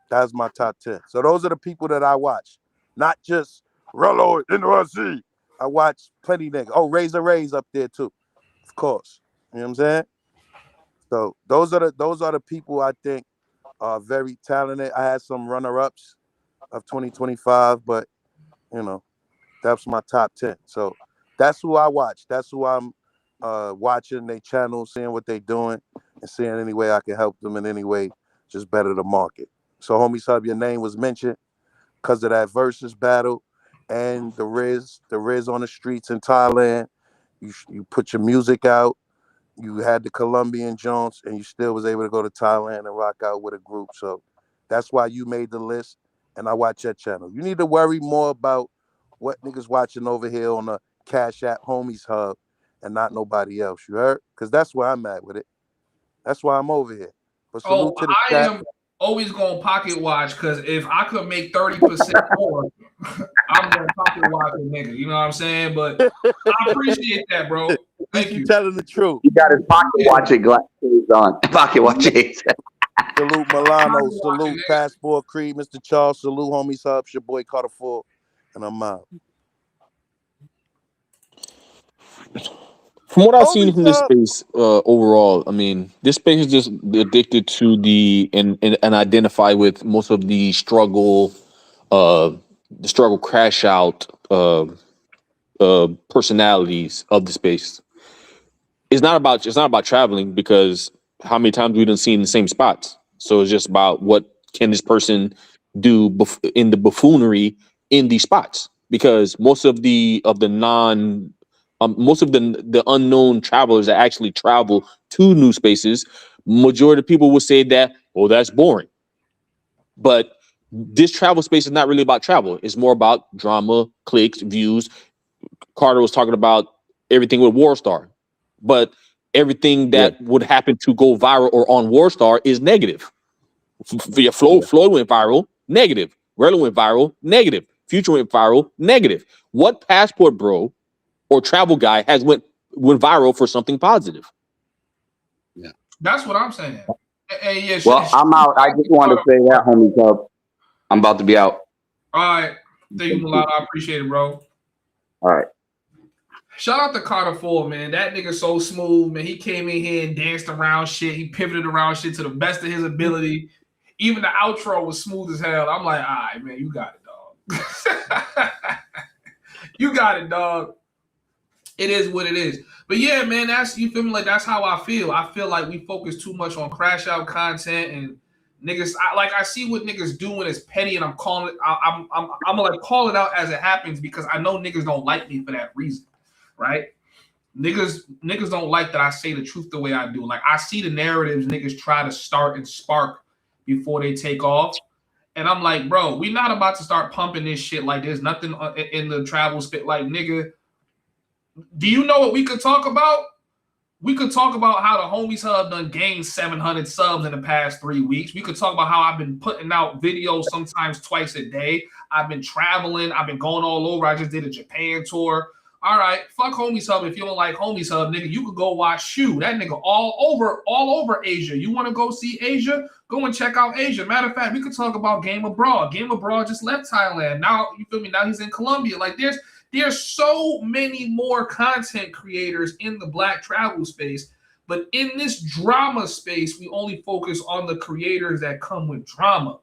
That's my top 10. So those are the people that I watch. Not just Rello, NYC. I watch plenty niggas. Oh, Razor Ray's up there too. Of course. You know what I'm saying? So those are the people I think are very talented. I had some runner-ups of 2025, but you know, that's my top 10. So that's who I watch. That's who I'm watching their channel, seeing what they're doing, and seeing any way I can help them in any way, just better the market. So, homie Sub, your name was mentioned because of that versus battle and the Riz on the streets in Thailand. You put your music out. You had the Colombian Jones, and you still was able to go to Thailand and rock out with a group. So that's why you made the list. and I watch that channel. You need to worry more about what niggas watching over here on the Cash App Homies Hub and not nobody else. You heard? Because that's where I'm at with it. That's why I'm over here. But salute to the I chat. am always going to pocket watch because if I could make 30% more, I'm going to pocket watch a nigga. You know what I'm saying? But I appreciate that, bro. Thank you. Telling the truth. He got his pocket watch it glasses on. Pocket watch it. Salute Milano. Salute Passport Creed. Mr. Charles. Salute Homies Hub. It's your boy Carter Ford. And I'm out. From what I've seen from this space overall, I mean, this space is just addicted to and identify with most of the struggle crash out personalities of the space. It's not about traveling, because how many times we done seen the same spots. So it's just about what can this person do in the buffoonery in these spots, because most of the unknown travelers that actually travel to new spaces, majority of people will say that, oh, that's boring. But this travel space is not really about travel. It's more about drama, clicks, views. Carter was talking about everything with Warstar, but everything that would happen to go viral or on Warstar is negative. Floyd went viral, negative. Rella went viral, negative. Future went viral, negative. What Passport Bro or travel guy has went viral for something positive? Yeah, that's what I'm saying. And yeah, well, I'm out. I just wanted to say that, homie club. I'm about to be out. All right. Thank you, Milano. I appreciate it, bro. All right. Shout out to Carter Ford, man. That nigga so smooth, man. He came in here and danced around shit. He pivoted around shit to the best of his ability. Even the outro was smooth as hell. I'm like, all right, man, you got it, dog. You got it, dog. It is what it is. But yeah, man, that's, you feel me? Like, that's how I feel. I feel like we focus too much on crash out content, and niggas, I see what niggas doing is petty, and I'm calling it, I'm gonna like call it out as it happens, because I know niggas don't like me for that reason, right? Niggas don't like that I say the truth the way I do. Like, I see the narratives niggas try to start and spark before they take off. And I'm like, bro, we not about to start pumping this shit like there's nothing in the travel spit. Like, nigga, do you know what we could talk about? We could talk about how the Homies Hub done gained 700 subs in the past 3 weeks. We could talk about how I've been putting out videos sometimes twice a day. I've been traveling. I've been going all over. I just did a Japan tour. All right, fuck Homies Hub. If you don't like Homies Hub, nigga, you could go watch Shoe. That nigga all over Asia. You want to go see Asia? Go and check out Asia. Matter of fact, we could talk about Game Abroad. Game Abroad just left Thailand. Now, you feel me? Now he's in Colombia. Like, there's so many more content creators in the Black travel space, but in this drama space, we only focus on the creators that come with drama.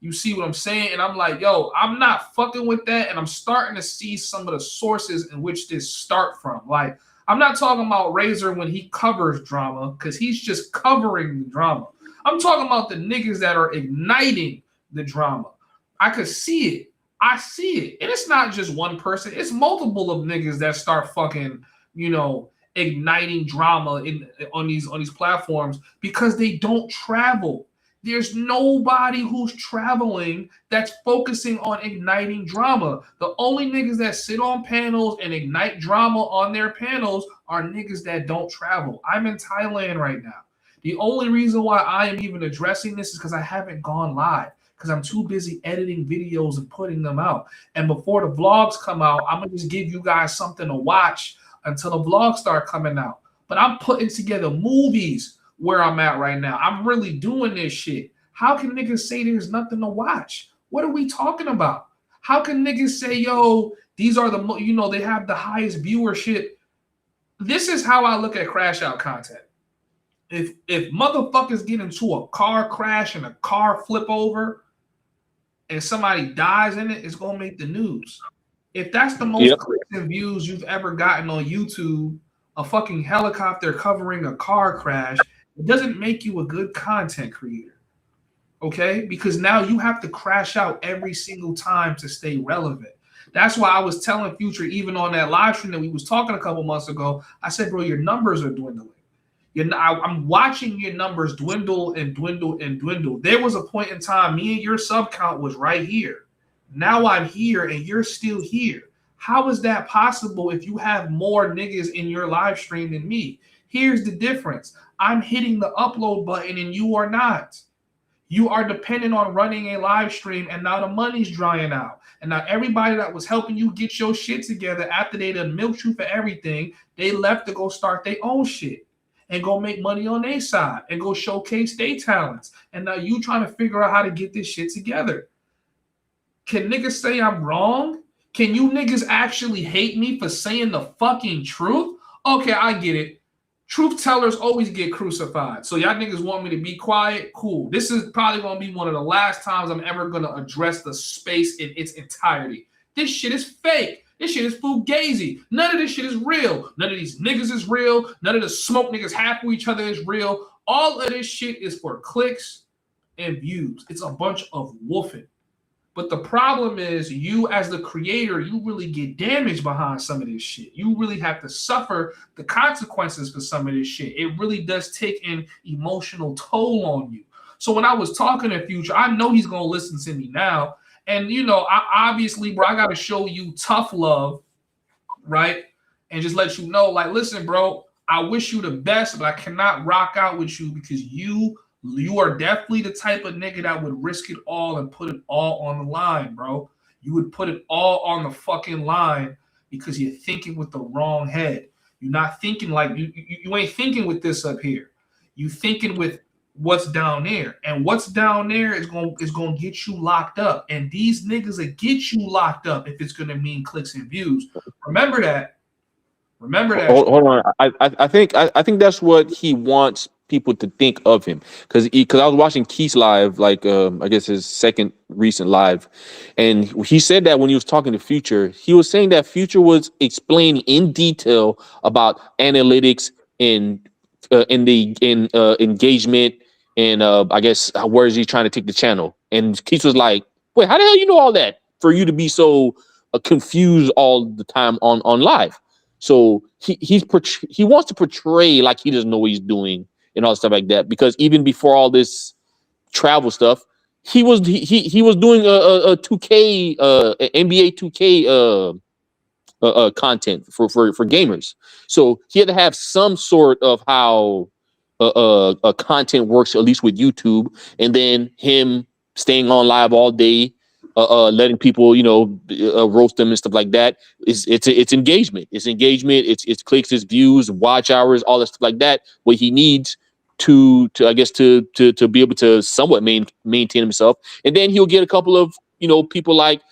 You see what I'm saying? And I'm like, yo, I'm not fucking with that, and I'm starting to see some of the sources in which this start from. Like, I'm not talking about Razor when he covers drama, because he's just covering the drama. I'm talking about the niggas that are igniting the drama. I could see it. I see it. And it's not just one person. It's multiple of niggas that start fucking, you know, igniting drama on these platforms because they don't travel. There's nobody who's traveling that's focusing on igniting drama. The only niggas that sit on panels and ignite drama on their panels are niggas that don't travel. I'm in Thailand right now. The only reason why I am even addressing this is because I haven't gone live, because I'm too busy editing videos and putting them out. And before the vlogs come out, I'm going to just give you guys something to watch until the vlogs start coming out. But I'm putting together movies where I'm at right now. I'm really doing this shit. How can niggas say there's nothing to watch? What are we talking about? How can niggas say, yo, these are the, you know, they have the highest viewership? This is how I look at crash out content. If motherfuckers get into a car crash and a car flip over and somebody dies in it, it's gonna make the news. If that's the most clicks and views you've ever gotten on YouTube, a fucking helicopter covering a car crash, it doesn't make you a good content creator. Okay? Because now you have to crash out every single time to stay relevant. That's why I was telling Future, even on that live stream that we was talking a couple months ago, I said, bro, your numbers are dwindling. I'm watching your numbers dwindle and dwindle and dwindle. There was a point in time, me and your sub count was right here. Now I'm here and you're still here. How is that possible if you have more niggas in your live stream than me? Here's the difference. I'm hitting the upload button and you are not. You are dependent on running a live stream and now the money's drying out. And now everybody that was helping you get your shit together after they done milked you for everything, they left to go start their own shit and go make money on their side and go showcase their talents. And now you trying to figure out how to get this shit together. Can niggas say I'm wrong? Can you niggas actually hate me for saying the fucking truth? Okay, I get it. Truth tellers always get crucified. So y'all niggas want me to be quiet? Cool. This is probably going to be one of the last times I'm ever going to address the space in its entirety. This shit is fake. This shit is fugazi. None of this shit is real. None of these niggas is real. None of the smoke niggas half with each other is real. All of this shit is for clicks and views. It's a bunch of woofing. But the problem is you as the creator, you really get damaged behind some of this shit. You really have to suffer the consequences for some of this shit. It really does take an emotional toll on you. So when I was talking to Future, I know he's going to listen to me now. And, you know, obviously, bro, I got to show you tough love, right? And just let you know, like, listen, bro, I wish you the best, but I cannot rock out with you because you are definitely the type of nigga that would risk it all and put it all on the line, bro. You would put it all on the fucking line because you're thinking with the wrong head. You're not thinking like you ain't thinking with this up here. You thinking with what's down there, and what's down there is going to get you locked up. And these niggas will get you locked up if it's going to mean clicks and views. Remember that. Remember that. Hold on. I think that's what he wants people to think of him, because I was watching Keith's live, like I guess his second recent live, and he said that when he was talking to Future, he was saying that Future was explaining in detail about analytics and engagement and I guess where is he trying to take the channel, and Keith was like, "Wait, how the hell you know all that for you to be so confused all the time on live?" So he wants to portray like he doesn't know what he's doing and all stuff like that, because even before all this travel stuff, he was doing a 2K NBA 2K content for gamers. So he had to have some sort of how content works, at least with YouTube, and then him staying on live all day, letting people, roast them and stuff like that. It's engagement. It's engagement. It's clicks, it's views, watch hours, all that stuff like that. What he needs to I guess to be able to somewhat maintain himself, and then he'll get a couple of people like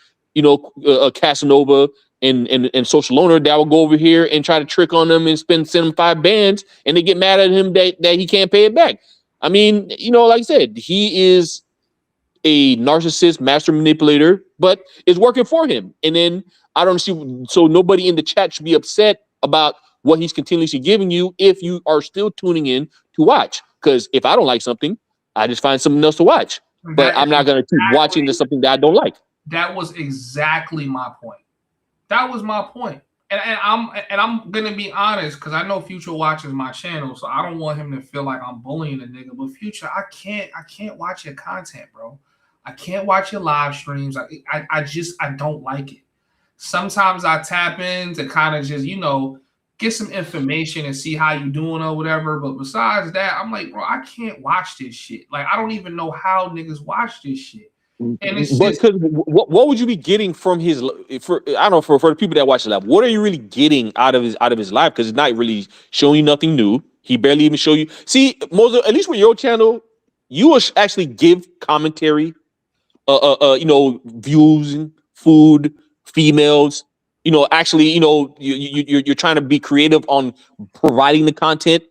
Casanova and Social Loner that will go over here and try to trick on them and send them 5 bands, and they get mad at him that he can't pay it back. I mean, like I said, he is a narcissist, master manipulator, but it's working for him. And then I don't see, so nobody in the chat should be upset about what he's continuously giving you if you are still tuning in to watch. Because if I don't like something, I just find something else to watch. But I'm not going to keep watching something that I don't like. That was exactly my point. That was my point. And I'm gonna be honest, because I know Future watches my channel, so I don't want him to feel like I'm bullying the nigga. But Future, I can't watch your content, bro. I can't watch your live streams. I don't like it. Sometimes I tap in to kind of just, get some information and see how you doing or whatever. But besides that, I'm like, bro, I can't watch this shit. Like, I don't even know how niggas watch this shit. And it's but what would you be getting from his? For I don't know, for the people that watch the live, what are you really getting out of his live? Because it's not really showing you nothing new. He barely even show you. See, Mozo, at least with your channel, you will actually give commentary, views, food, females. Actually, you're trying to be creative on providing the content,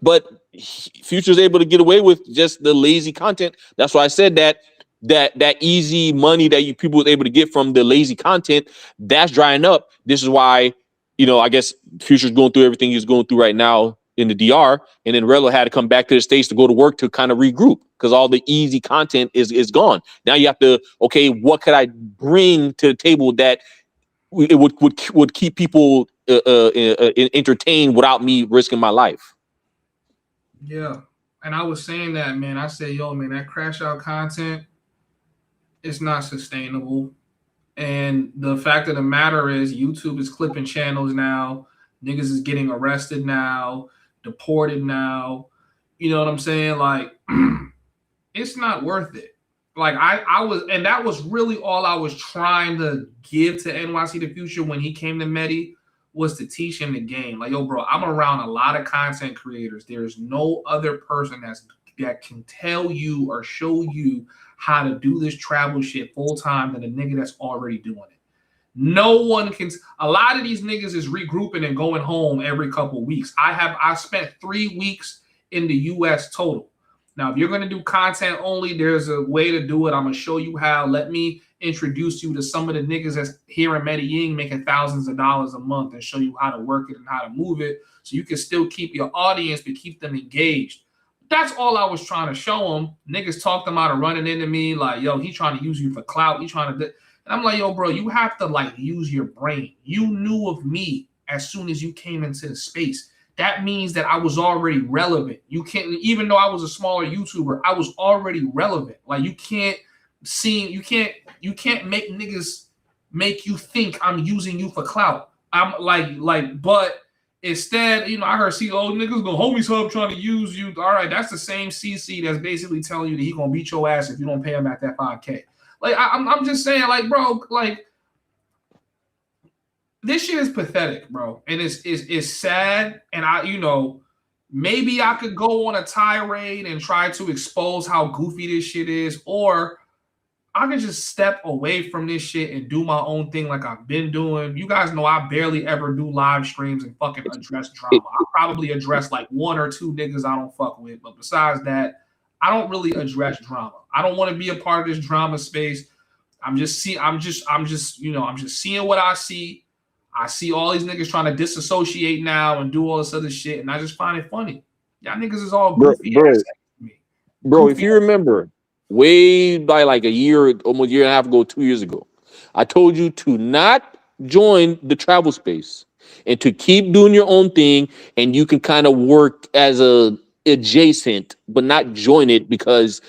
but Future's able to get away with just the lazy content. That's why I said that easy money that people was able to get from the lazy content, that's drying up. This is why, I guess Future's going through everything he's going through right now in the DR, and then Rello had to come back to the States to go to work to kind of regroup because all the easy content is gone. Now you have to, okay, what could I bring to the table that it would keep people entertained without me risking my life? Yeah. And I was saying that, man. I said, yo, man, that crash out content is not sustainable. And the fact of the matter is, YouTube is clipping channels now. Niggas is getting arrested now, deported now. You know what I'm saying? Like, it's not worth it. Like I was, and that was really all I was trying to give to NYC the Future when he came to Medi, was to teach him the game. Like, yo, bro, I'm around a lot of content creators. There's no other person that can tell you or show you how to do this travel shit full time than a nigga that's already doing it. No one can. A lot of these niggas is regrouping and going home every couple weeks. I spent 3 weeks in the US total. Now, if you're going to do content only, there's a way to do it. I'm going to show you how. Let me introduce you to some of the niggas that's here in Medellin making thousands of dollars a month and show you how to work it and how to move it so you can still keep your audience but keep them engaged. That's all I was trying to show them. Niggas talked them out of running into me like, yo, he trying to use you for clout. He trying to... And I'm like, yo, bro, you have to like use your brain. You knew of me as soon as you came into the space. That means that I was already relevant. You can't, even though I was a smaller YouTuber, I was already relevant. Like you can't make niggas make you think I'm using you for clout. I'm but instead, you know, I heard niggas go homies hub trying to use you. All right, that's the same CC that's basically telling you that he gonna beat your ass if you don't pay him at that 5K. Like I'm just saying, like, bro, like this shit is pathetic, bro, and it's sad. And maybe I could go on a tirade and try to expose how goofy this shit is, or I could just step away from this shit and do my own thing like I've been doing. You guys know I barely ever do live streams and fucking address drama. I probably address like 1 or 2 niggas I don't fuck with, but besides that, I don't really address drama. I don't want to be a part of this drama space. I'm just seeing what I see. I see all these niggas trying to disassociate now and do all this other shit, and I just find it funny. Y'all niggas is all goofy. Bro, if you remember, way by like a year, almost a year and a half ago, 2 years ago, I told you to not join the travel space and to keep doing your own thing, and you can kind of work as a adjacent, but not join it because,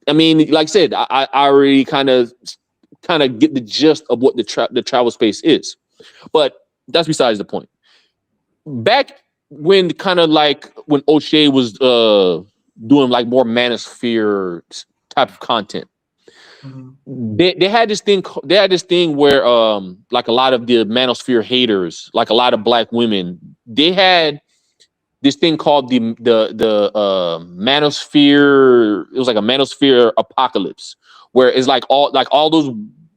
I mean, like I said, I already kind of get the gist of what the travel space is. But that's besides the point. Back when when O'Shea was doing like more manosphere type of content, they had this thing where like a lot of the manosphere haters, like a lot of black women, they had this thing called the manosphere. It was like a manosphere apocalypse, where it's like all those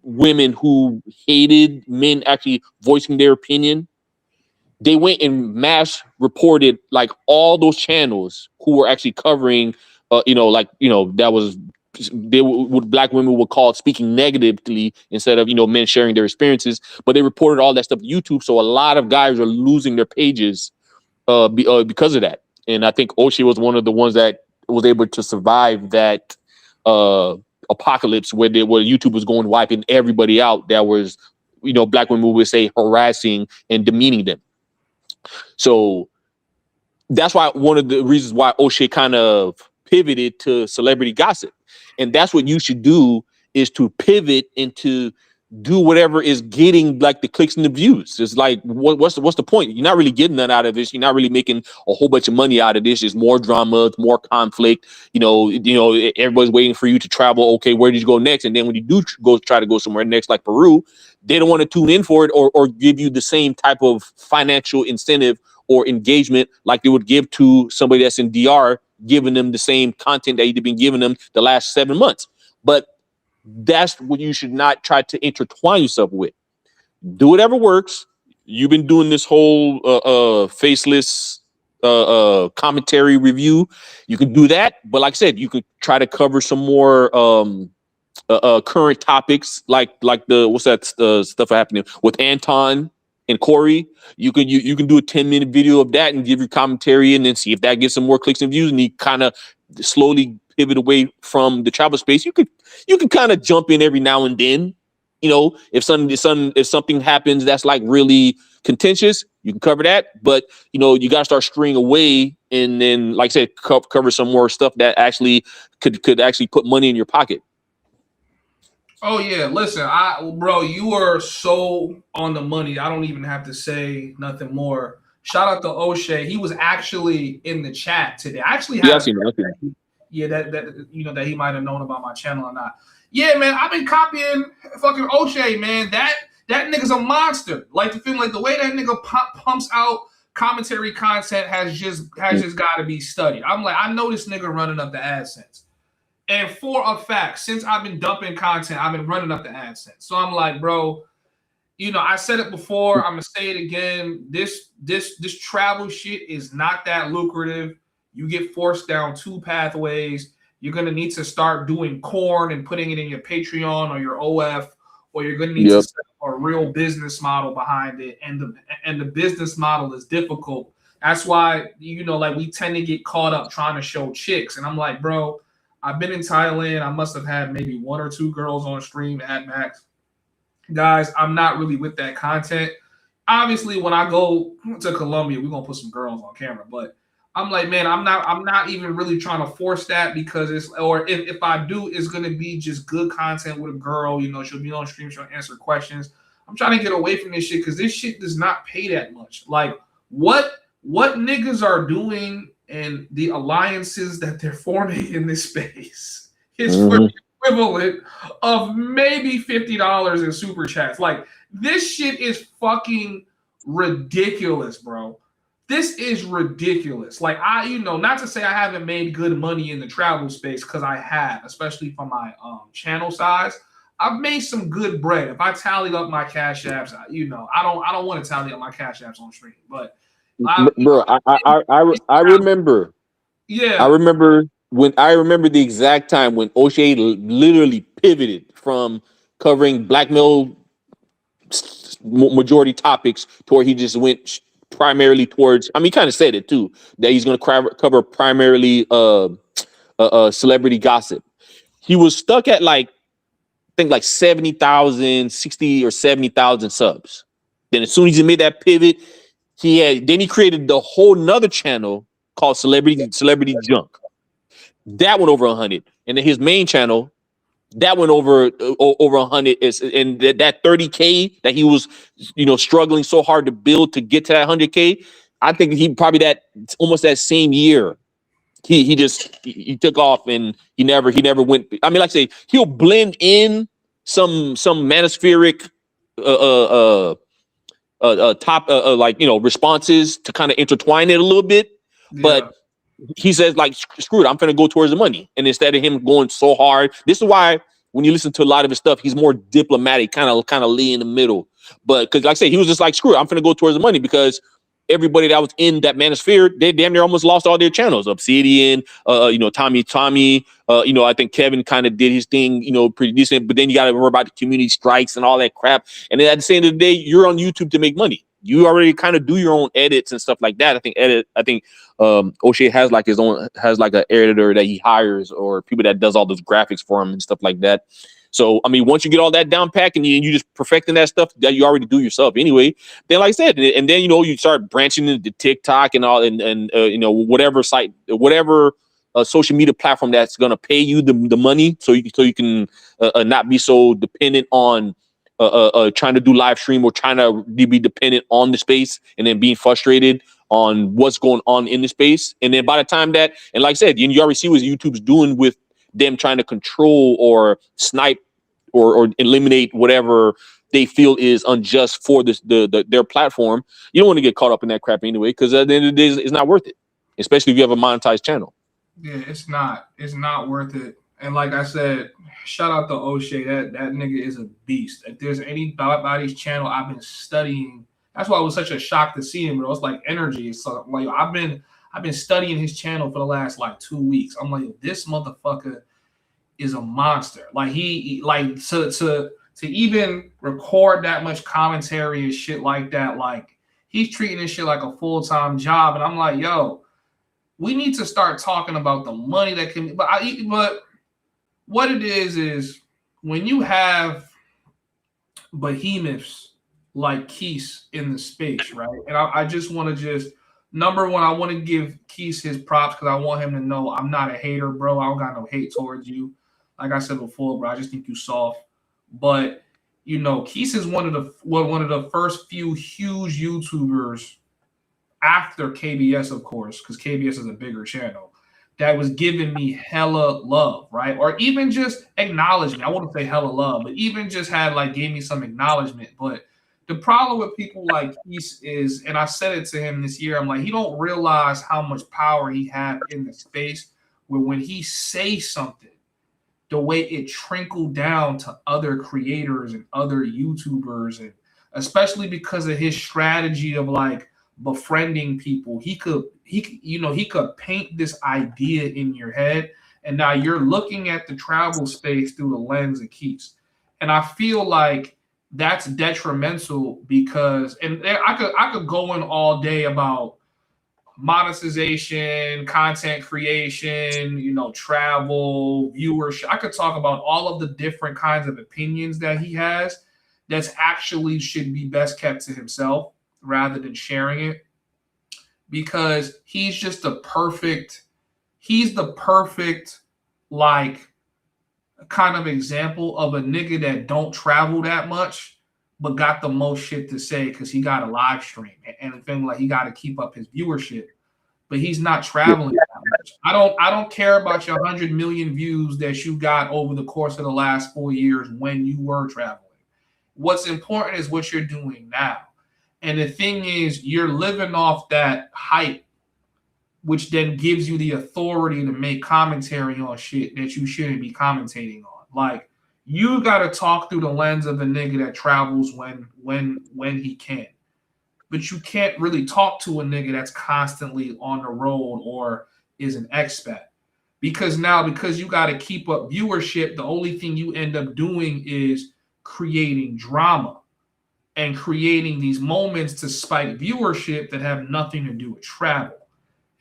women who hated men actually voicing their opinion. They went and mass reported like all those channels who were actually covering, that was what black women would call speaking negatively instead of men sharing their experiences. But they reported all that stuff to YouTube, so a lot of guys are losing their pages because of that. And I think O'Shea was one of the ones that was able to survive that apocalypse where YouTube was going wiping everybody out that was, black women would say harassing and demeaning them. So that's why one of the reasons why O'Shea kind of pivoted to celebrity gossip. And that's what you should do, is to pivot into do whatever is getting like the clicks and the views. It's like, what's the point? You're not really getting none out of this. You're not really making a whole bunch of money out of this. It's more drama, it's more conflict. Everybody's waiting for you to travel. Okay, where did you go next? And then when you do try to go somewhere next, like Peru, they don't want to tune in for it or give you the same type of financial incentive or engagement like they would give to somebody that's in DR, giving them the same content that you've been giving them the last 7 months. But that's what you should not try to intertwine yourself with. Do whatever works. You've been doing this whole faceless commentary review. You can do that, but like I said, you could try to cover some more current topics, like the what's that stuff happening with Anton and Corey. You can do a 10-minute video of that and give your commentary, and then see if that gets some more clicks and views, and you kind of slowly pivot away from the travel space. You could kind of jump in every now and then. If something happens that's like really contentious, you can cover that. But you got to start straying away and then, like I said, cover some more stuff that actually could actually put money in your pocket. Oh yeah, listen, bro, you are so on the money. I don't even have to say nothing more. Shout out to O'Shea. He was actually in the chat today. I actually had Yeah, I've seen it. yeah, that you know that he might have known about my channel or not. Yeah, man, I've been copying fucking O'Shea, man. That nigga's a monster. Like the film, like the way that nigga pumps out commentary content has just got to be studied. I'm like, I know this nigga running up the AdSense. And for a fact, since I've been dumping content, I've been running up the AdSense. So I'm like, bro, you know, I said it before, I'm gonna say it again. This travel shit is not that lucrative. You get forced down two pathways. You're gonna need to start doing corn and putting it in your Patreon or your OF, or you're gonna need to set up a real business model behind it. And the business model is difficult. That's why, you know, like we tend to get caught up trying to show chicks. And I'm like, bro, I've been in Thailand. I must have had maybe 1 or 2 girls on stream at max. Guys, I'm not really with that content. Obviously, when I go to Colombia, we're gonna put some girls on camera. But I'm like, man, I'm not even really trying to force that because if I do, it's gonna be just good content with a girl. You know, she'll be on stream, she'll answer questions. I'm trying to get away from this shit because this shit does not pay that much. Like what niggas are doing and the alliances that they're forming in this space is for the equivalent of maybe $50 in super chats. Like this shit is fucking ridiculous, bro. This is ridiculous. Like not to say I haven't made good money in the travel space because I have, especially for my channel size. I've made some good bread. If I tally up my cash apps, I don't want to tally up my cash apps on stream, but I remember. Yeah, I remember the exact time when O'Shea literally pivoted from covering black male majority topics to where he just went primarily towards. I mean, he kind of said it too that he's going to cover primarily celebrity gossip. He was stuck at like 70,000, 60 or 70,000 subs. Then as soon as he made that pivot, he created the whole nother channel called Celebrity Junk. That went over 100, and then his main channel that went over 100. And that 30K that he was struggling so hard to build to get to that 100K. I think he probably almost that same year. He took off and he never went. I mean, like I say, he'll blend in some manospheric top responses to kind of intertwine it a little bit, but he says like, screw it, I'm gonna go towards the money. And instead of him going so hard, this is why when you listen to a lot of his stuff, he's more diplomatic, kind of lay in the middle. But because like I say, he was just like, screw it, I'm gonna go towards the money, because everybody that was in that manosphere, they damn near almost lost all their channels. Obsidian, Tommy, I think Kevin kind of did his thing, pretty decent. But then you got to worry about the community strikes and all that crap. And then at the end of the day, you're on YouTube to make money. You already kind of do your own edits and stuff like that. I think O'Shea has like an editor that he hires, or people that does all those graphics for him and stuff like that. So, I mean, once you get all that down pat and you just perfecting that stuff that you already do yourself anyway, then like I said, and then, you start branching into TikTok and all, and whatever site, whatever social media platform that's going to pay you the money, so you can not be so dependent on trying to do live stream, or trying to be dependent on the space and then being frustrated on what's going on in the space. And then by the time that, and like I said, you already see what YouTube's doing with them trying to control or snipe or eliminate whatever they feel is unjust for their platform. You don't want to get caught up in that crap anyway, because at the end of the day, it's not worth it, especially if you have a monetized channel. Yeah, it's not worth it. And like I said, shout out to O'Shea. That nigga is a beast. If there's anybody's channel I've been studying, that's why it was such a shock to see him. But it was like energy. So like I've been studying his channel for the last like 2 weeks. I'm like, this motherfucker is a monster. Like he like to even record that much commentary and shit like that. Like he's treating this shit like a full-time job. And I'm like, yo, we need to start talking about the money that can. But what it is when you have behemoths like Keese in the space, right? And I just want to Number one, I want to give Keith his props because I want him to know I'm not a hater, bro. I don't got no hate towards you. Like I said before, bro, I just think you soft. But you know, Keith is one of the first few huge YouTubers after KBS, of course, because KBS is a bigger channel, that was giving me hella love, right? Or even just acknowledgement. I wouldn't say hella love, but even just gave me some acknowledgement. But the problem with people like Keith is, and I said it to him this year, I'm like, he don't realize how much power he had in the space where when he says something, the way it trickled down to other creators and other YouTubers, and especially because of his strategy of like befriending people, he could paint this idea in your head, and now you're looking at the travel space through the lens of Keith's. And I feel like that's detrimental because, and I could go in all day about monetization, content creation, travel, viewership. I could talk about all of the different kinds of opinions that he has that's actually should be best kept to himself rather than sharing it, because he's the perfect like kind of example of a nigga that don't travel that much but got the most shit to say because he got a live stream and feeling like he got to keep up his viewership, but he's not traveling that much. I don't care about your 100 million views that you got over the course of the last 4 years when you were traveling. What's important is what you're doing now. And the thing is, you're living off that hype, which then gives you the authority to make commentary on shit that you shouldn't be commentating on. Like, you got to talk through the lens of a nigga that travels when he can. But you can't really talk to a nigga that's constantly on the road or is an expat. Because you got to keep up viewership, the only thing you end up doing is creating drama and creating these moments to spike viewership that have nothing to do with travel.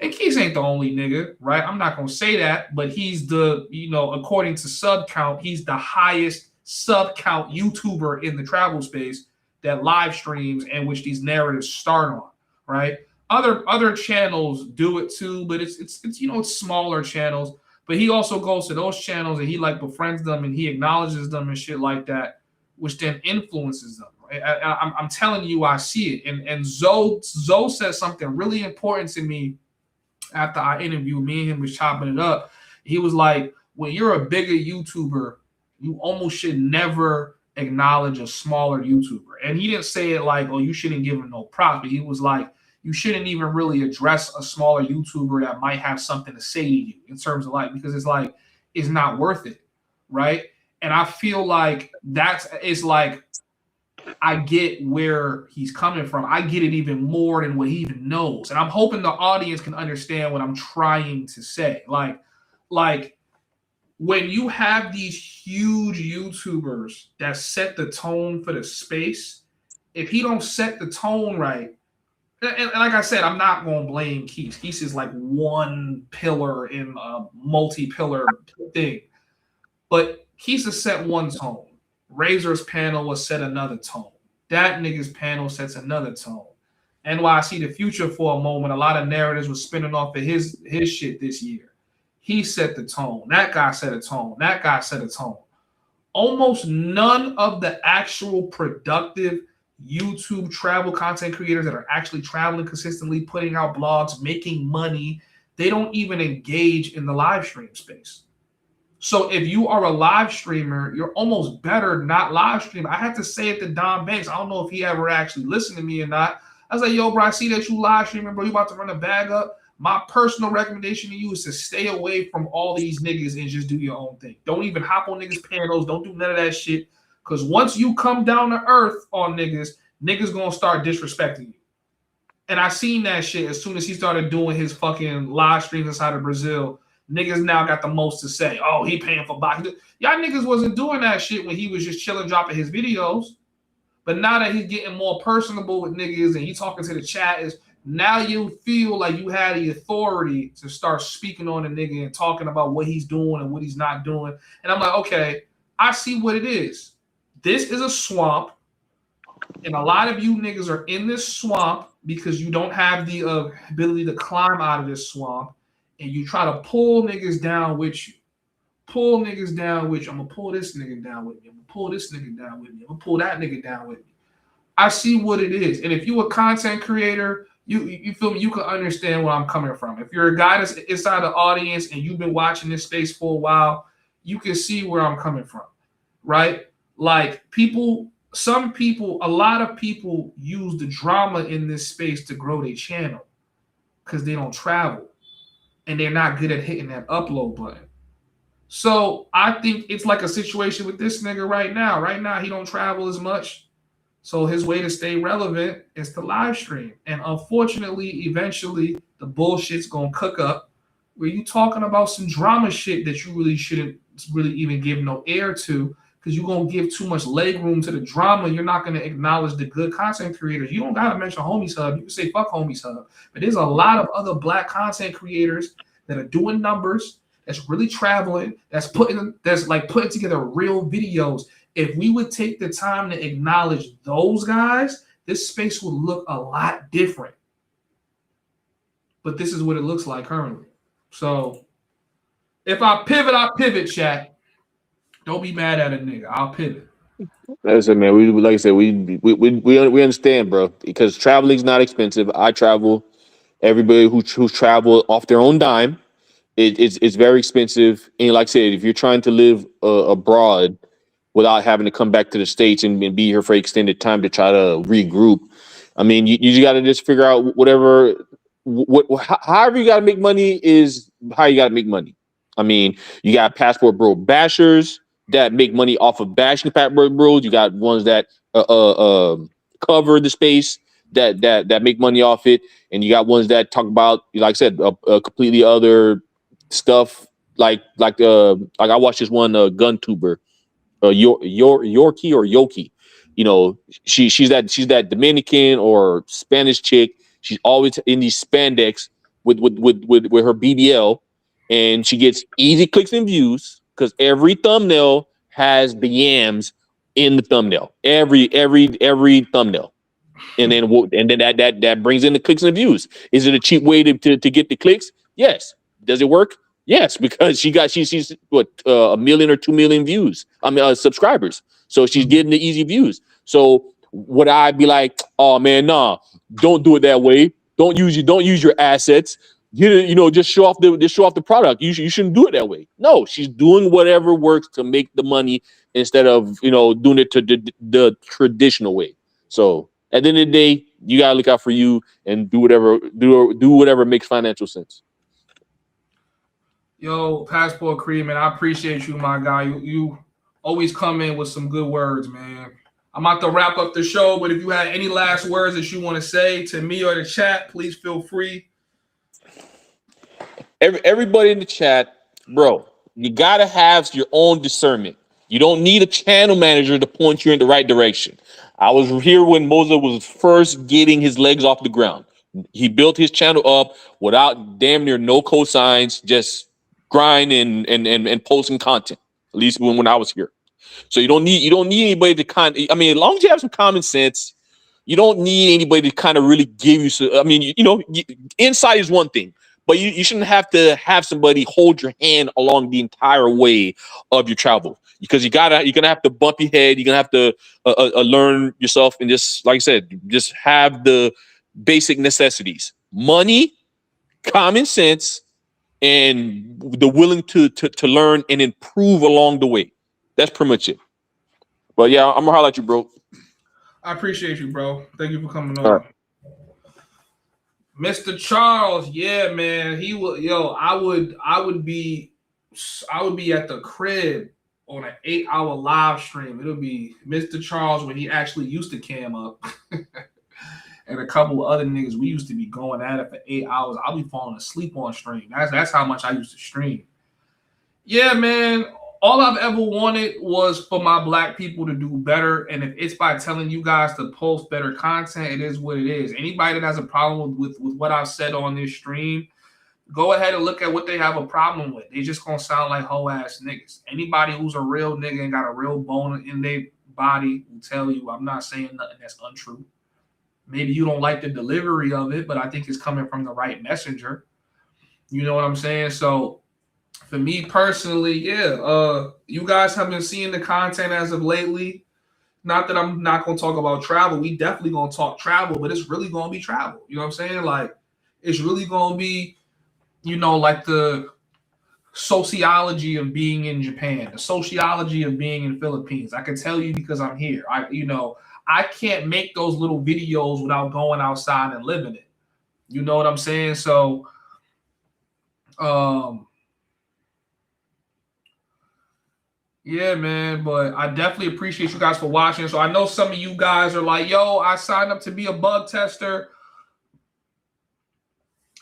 And Keith ain't the only nigga, right? I'm not going to say that, but he's according to sub count, he's the highest sub count YouTuber in the travel space that live streams and which these narratives start on, right? Other channels do it too, but it's smaller channels. But he also goes to those channels and he like befriends them and he acknowledges them and shit like that, which then influences them. Right? I'm telling you, I see it. And Zoe said something really important to me after I interviewed. Me and him was chopping it up. He was like, when you're a bigger YouTuber, you almost should never acknowledge a smaller YouTuber. And he didn't say it like, oh, you shouldn't give him no props, but he was like, you shouldn't even really address a smaller YouTuber that might have something to say to you in terms of like, because it's like, it's not worth it, right? And I feel like it's like, I get where he's coming from. I get it even more than what he even knows. And I'm hoping the audience can understand what I'm trying to say. Like when you have these huge YouTubers that set the tone for the space, if he don't set the tone right, and like I said, I'm not going to blame Keith. Keith is like one pillar in a multi-pillar thing. But Keith has set one tone. Razor's panel will set another tone. That nigga's panel sets another tone. NYC The Future for a moment, a lot of narratives were spinning off of his shit this year. He set the tone. That guy set a tone. That guy set a tone. Almost none of the actual productive YouTube travel content creators that are actually traveling consistently, putting out blogs, making money, they don't even engage in the live stream space. So if you are a live streamer, you're almost better not live stream. I had to say it to Don Banks. I don't know if he ever actually listened to me or not. I was like, yo, bro, I see that you live streaming, bro. You about to run a bag up. My personal recommendation to you is to stay away from all these niggas and just do your own thing. Don't even hop on niggas' panels. Don't do none of that shit. Because once you come down to earth on niggas going to start disrespecting you. And I seen that shit as soon as he started doing his fucking live streams inside of Brazil. Niggas now got the most to say. Oh, he paying for box. Y'all niggas wasn't doing that shit when he was just chilling, dropping his videos. But now that he's getting more personable with niggas and he talking to the chat, is now you feel like you had the authority to start speaking on the nigga and talking about what he's doing and what he's not doing. And I'm like, okay, I see what it is. This is a swamp. And a lot of you niggas are in this swamp because you don't have the ability to climb out of this swamp, and you try to pull niggas down with you. Pull niggas down with you. I'm gonna pull this nigga down with me. I'm gonna pull this nigga down with me. I'm gonna pull that nigga down with me. I see what it is. And if you a content creator, you feel me, you can understand where I'm coming from. If you're a guy that's inside the audience and you've been watching this space for a while, you can see where I'm coming from, right? Like people, some people, a lot of people use the drama in this space to grow their channel because they don't travel and they're not good at hitting that upload button. So I think it's like a situation with this nigga right now. Right now, he don't travel as much. So his way to stay relevant is to live stream. And unfortunately, eventually, the bullshit's going to cook up where you talking about some drama shit that you really shouldn't really even give no air to because you're going to give too much leg room to the drama. You're not going to acknowledge the good content creators. You don't got to mention Homies Hub. You can say fuck Homies Hub. But there's a lot of other black content creators that are doing numbers, that's really traveling, that's putting together real videos. If we would take the time to acknowledge those guys, this space would look a lot different. But this is what it looks like currently. So if I pivot, chat. Don't be mad at a nigga. I'll pivot. Listen, man. We like I said, we understand, bro. Because traveling's not expensive. I travel. Everybody who's traveled off their own dime, it's very expensive. And like I said, if you're trying to live abroad without having to come back to the States and be here for extended time to try to regroup, I mean, you got to just figure out however you got to make money is how you got to make money. I mean, you got passport bro bashers that make money off of bashing passport bros. You got ones that cover the space that make money off it, and you got ones that talk about, like I said, completely other stuff. Like I watched this one gun tuber, Yorkie or Yoki. You know, she's that Dominican or Spanish chick. She's always in these spandex with her BBL, and she gets easy clicks and views because every thumbnail has the yams in the thumbnail. Every thumbnail. And then that brings in the clicks and the views. Is it a cheap way to get the clicks? Yes. Does it work? Yes, because she's what 1 million or 2 million views. Subscribers. So she's getting the easy views. So would I be like, oh man, nah, don't do it that way. Don't use your assets. Just show off the product. You shouldn't do it that way. No, she's doing whatever works to make the money instead of doing it to the traditional way. So at the end of the day, you gotta look out for you and do whatever makes financial sense. Yo, Passport Creed, man, I appreciate you, my guy. You always come in with some good words, man. I'm about to wrap up the show, but if you have any last words that you want to say to me or the chat, please feel free. Everybody in the chat, bro, you gotta have your own discernment. You don't need a channel manager to point you in the right direction. I was here when Moses was first getting his legs off the ground. He built his channel up without damn near no cosigns, just grind and posting content. At least when I was here. So you don't need anybody to as long as you have some common sense, you don't need anybody to kind of really give you. Insight is one thing, but you shouldn't have to have somebody hold your hand along the entire way of your travel, because you're gonna have to bump your head. You're gonna have to learn yourself, and just like I said, just have the basic necessities: money, common sense, and the willing to learn and improve along the way. That's pretty much it. But yeah, I'm gonna holler at you, bro. I appreciate you, bro. Thank you for coming on. All right. Mr. Charles, yeah, man. He would, I would be at the crib on an 8-hour live stream. It'll be Mr. Charles when he actually used to cam up. And a couple of other niggas, we used to be going at it for 8 hours. I'll be falling asleep on stream. That's how much I used to stream. Yeah, man. All I've ever wanted was for my black people to do better. And if it's by telling you guys to post better content, it is what it is. Anybody that has a problem with what I've said on this stream, go ahead and look at what they have a problem with. They just gonna sound like hoe ass niggas. Anybody who's a real nigga and got a real bone in their body will tell you I'm not saying nothing that's untrue. Maybe you don't like the delivery of it, but I think it's coming from the right messenger. You know what I'm saying? So for me personally, yeah, you guys have been seeing the content as of lately. Not that I'm not gonna talk about travel. We definitely gonna talk travel, but it's really gonna be travel. You know what I'm saying? Like it's really gonna be, like the sociology of being in Japan, the sociology of being in Philippines. I can tell you because I'm here. I can't make those little videos without going outside and living it. You know what I'm saying? So, yeah, man, but I definitely appreciate you guys for watching. So I know some of you guys are like, yo, I signed up to be a bug tester.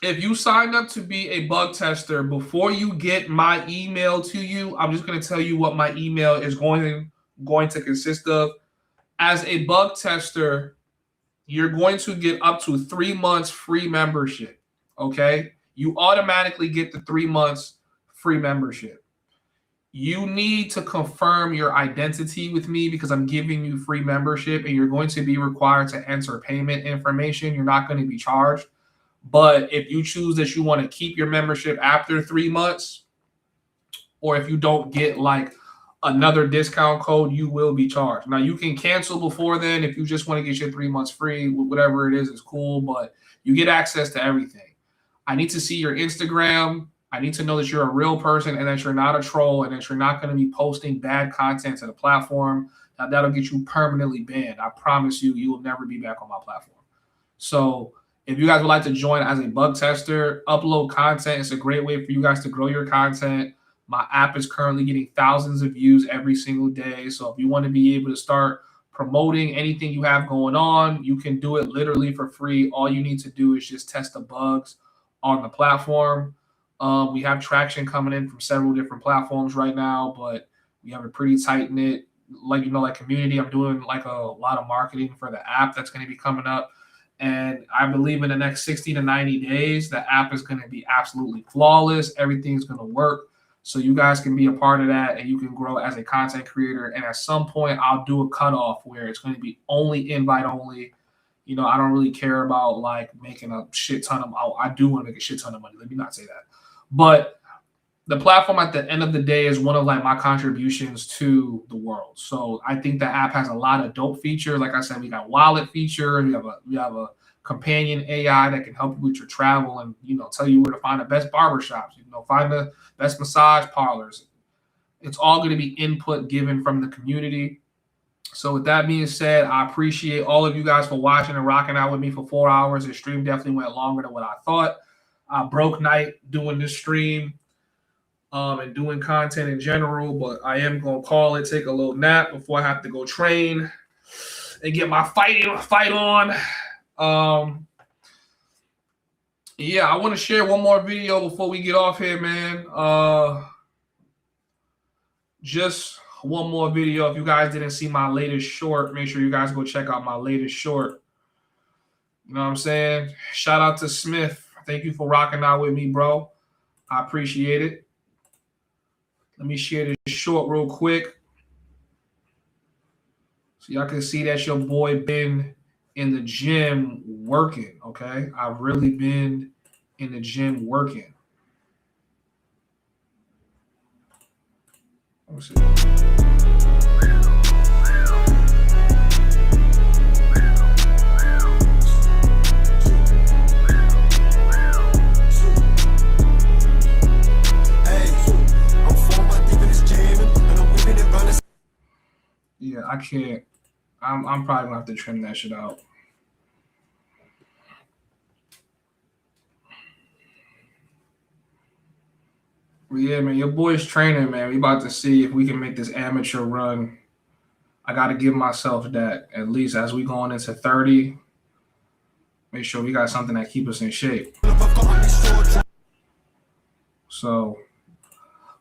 If you signed up to be a bug tester, before you get my email to you, I'm just going to tell you what my email is going to consist of. As a bug tester, you're going to get up to 3 months free membership, okay? You automatically get the 3 months free membership. You need to confirm your identity with me because I'm giving you free membership and you're going to be required to enter payment information. You're not going to be charged. But if you choose that you want to keep your membership after 3 months, or if you don't get like another discount code, you will be charged. Now you can cancel before then if you just want to get your 3 months free, whatever it is cool, but you get access to everything. I need to see your Instagram. I need to know that you're a real person and that you're not a troll and that you're not going to be posting bad content to the platform. Now, that'll get you permanently banned. I promise you, you will never be back on my platform. So if you guys would like to join as a bug tester, upload content. It's a great way for you guys to grow your content. My app is currently getting thousands of views every single day. So if you want to be able to start promoting anything you have going on, you can do it literally for free. All you need to do is just test the bugs on the platform. We have traction coming in from several different platforms right now, but we have a pretty tight-knit, like community. I'm doing like a lot of marketing for the app that's going to be coming up. And I believe in the next 60 to 90 days, the app is going to be absolutely flawless. Everything's going to work. So you guys can be a part of that and you can grow as a content creator. And at some point, I'll do a cutoff where it's going to be only invite only. I don't really care about like making a shit ton of, I do want to make a shit ton of money. Let me not say that. But the platform at the end of the day is one of like my contributions to the world. So I think the app has a lot of dope features. Like I said, we got wallet features. We have a companion AI that can help you with your travel and tell you where to find the best barbershops. Find the best massage parlors. It's all going to be input given from the community. So with that being said, I appreciate all of you guys for watching and rocking out with me for 4 hours. The stream definitely went longer than what I thought. Broke night doing this stream and doing content in general, but I am going to call it, take a little nap before I have to go train and get my fight on. Yeah, I want to share one more video before we get off here, man. Just one more video. If you guys didn't see my latest short, make sure you guys go check out my latest short. You know what I'm saying? Shout out to Smith. Thank you for rocking out with me, bro. I appreciate it. Let me share this short real quick. So y'all can see that your boy been in the gym working, okay? I've really been in the gym working. Let me see. Yeah, I can't. I'm probably gonna have to trim that shit out. But yeah, man, your boy's training, man. We about to see if we can make this amateur run. I got to give myself that at least as we going into 30. Make sure we got something that keep us in shape. So,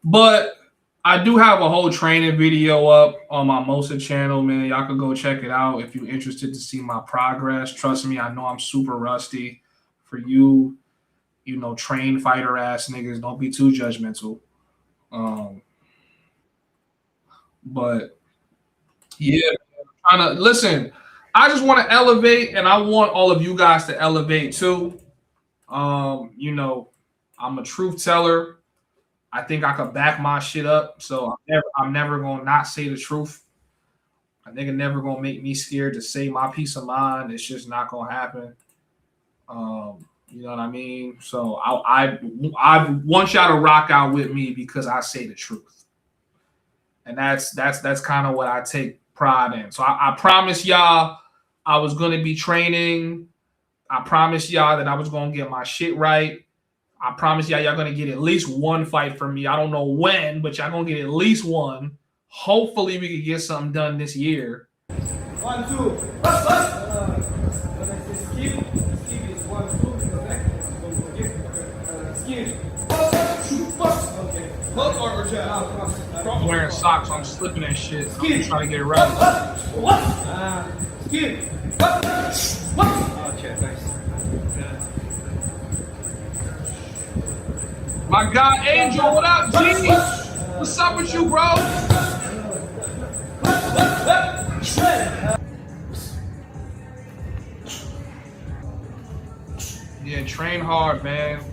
but I do have a whole training video up on my Mosa channel, man. Y'all can go check it out if you're interested to see my progress. Trust me, I know I'm super rusty. For you, trained fighter ass niggas, don't be too judgmental. But Yeah, I'm trying to listen. I just want to elevate, and I want all of you guys to elevate too. You know, I'm a truth teller. I think I could back my shit up, so I'm never gonna not say the truth. A nigga never gonna make me scared to say my peace of mind. It's just not gonna happen. You know what I mean? So I want y'all to rock out with me because I say the truth, and that's kind of what I take pride in. So I promise y'all I was gonna be training. I promise y'all that I was gonna get my shit right. I promise y'all gonna get at least one fight from me. I don't know when, but y'all gonna get at least one. Hopefully we can get something done this year. 1, 2. When I say skip is 1, 2. Skip. Okay. Hook or jab? I'm wearing socks, so I'm slipping and shit. I'm trying to get it right. Skip. Okay, nice. My guy Angel, what up, G? What's up with you, bro? Yeah, train hard, man.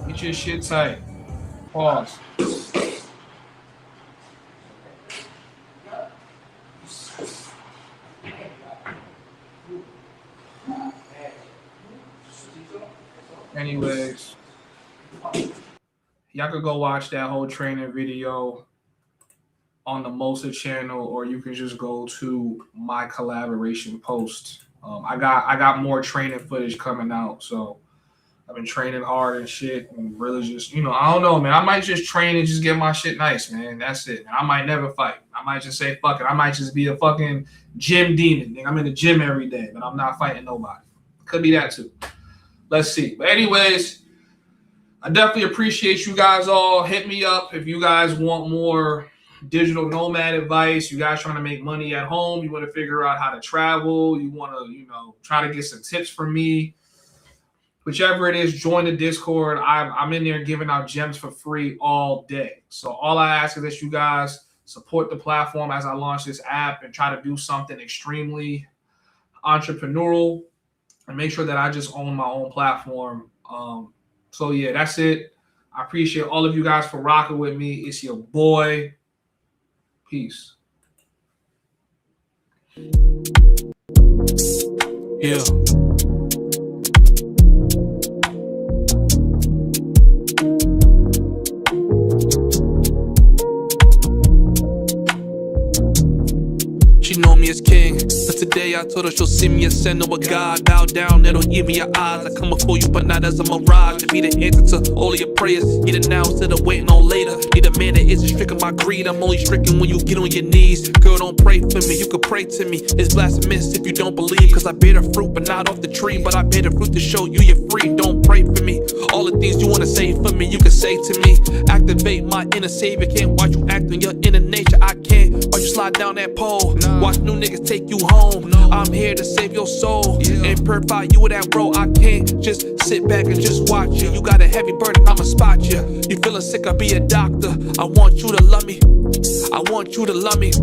Get your shit tight. Pause. Anyways, y'all could go watch that whole training video on the Mosa channel, or you can just go to my collaboration post. I got more training footage coming out, so I've been training hard and shit, and really just, I don't know, man. I might just train and just get my shit nice, man. That's it. I might never fight. I might just say fuck it. I might just be a fucking gym demon. I'm in the gym every day, but I'm not fighting nobody. Could be that too. Let's see. But anyways, I definitely appreciate you guys all. Hit me up if you guys want more digital nomad advice. You guys trying to make money at home. You want to figure out how to travel. You want to, try to get some tips from me. Whichever it is, join the Discord. I'm in there giving out gems for free all day. So all I ask is that you guys support the platform as I launch this app and try to do something extremely entrepreneurial and make sure that I just own my own platform. So yeah, that's it. I appreciate all of you guys for rocking with me. It's your boy. Peace. Yeah. She know me as king, but today I told her she'll see me as sin or a god. Bow down, it'll give me your eyes. I come before you, but not as a mirage. To be the answer to all of your prayers. Get it now instead of waiting on later. Need a man that isn't stricken by greed. I'm only stricken when you get on your knees. Girl, don't pray for me, you can pray to me. It's blasphemous if you don't believe, cause I bear the fruit, but not off the tree. But I bear the fruit to show you you're free. Don't pray for me. All the things you wanna say for me, you can say to me. Activate my inner savior. Can't watch you act on your inner nature. I can't watch you slide down that pole. Watch new niggas take you home. I'm here to save your soul and purify you with that role. I can't just sit back and just watch you. You got a heavy burden, I'ma spot you. You feeling sick, I'll be a doctor. I want you to love me. I want you to love me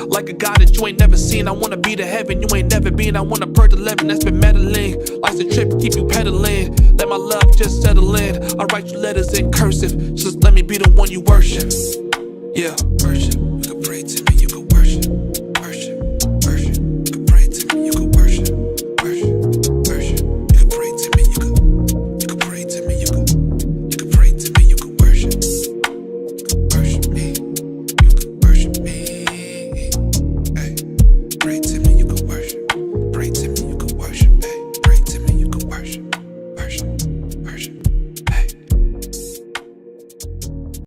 like a God that you ain't never seen. I wanna be to heaven you ain't never been. I wanna purge 11 that's been meddling. Life's a trip, keep you pedaling. Let my love just settle in. I write you letters in cursive. Just let me be the one you worship. Yeah, worship. You can pray to me.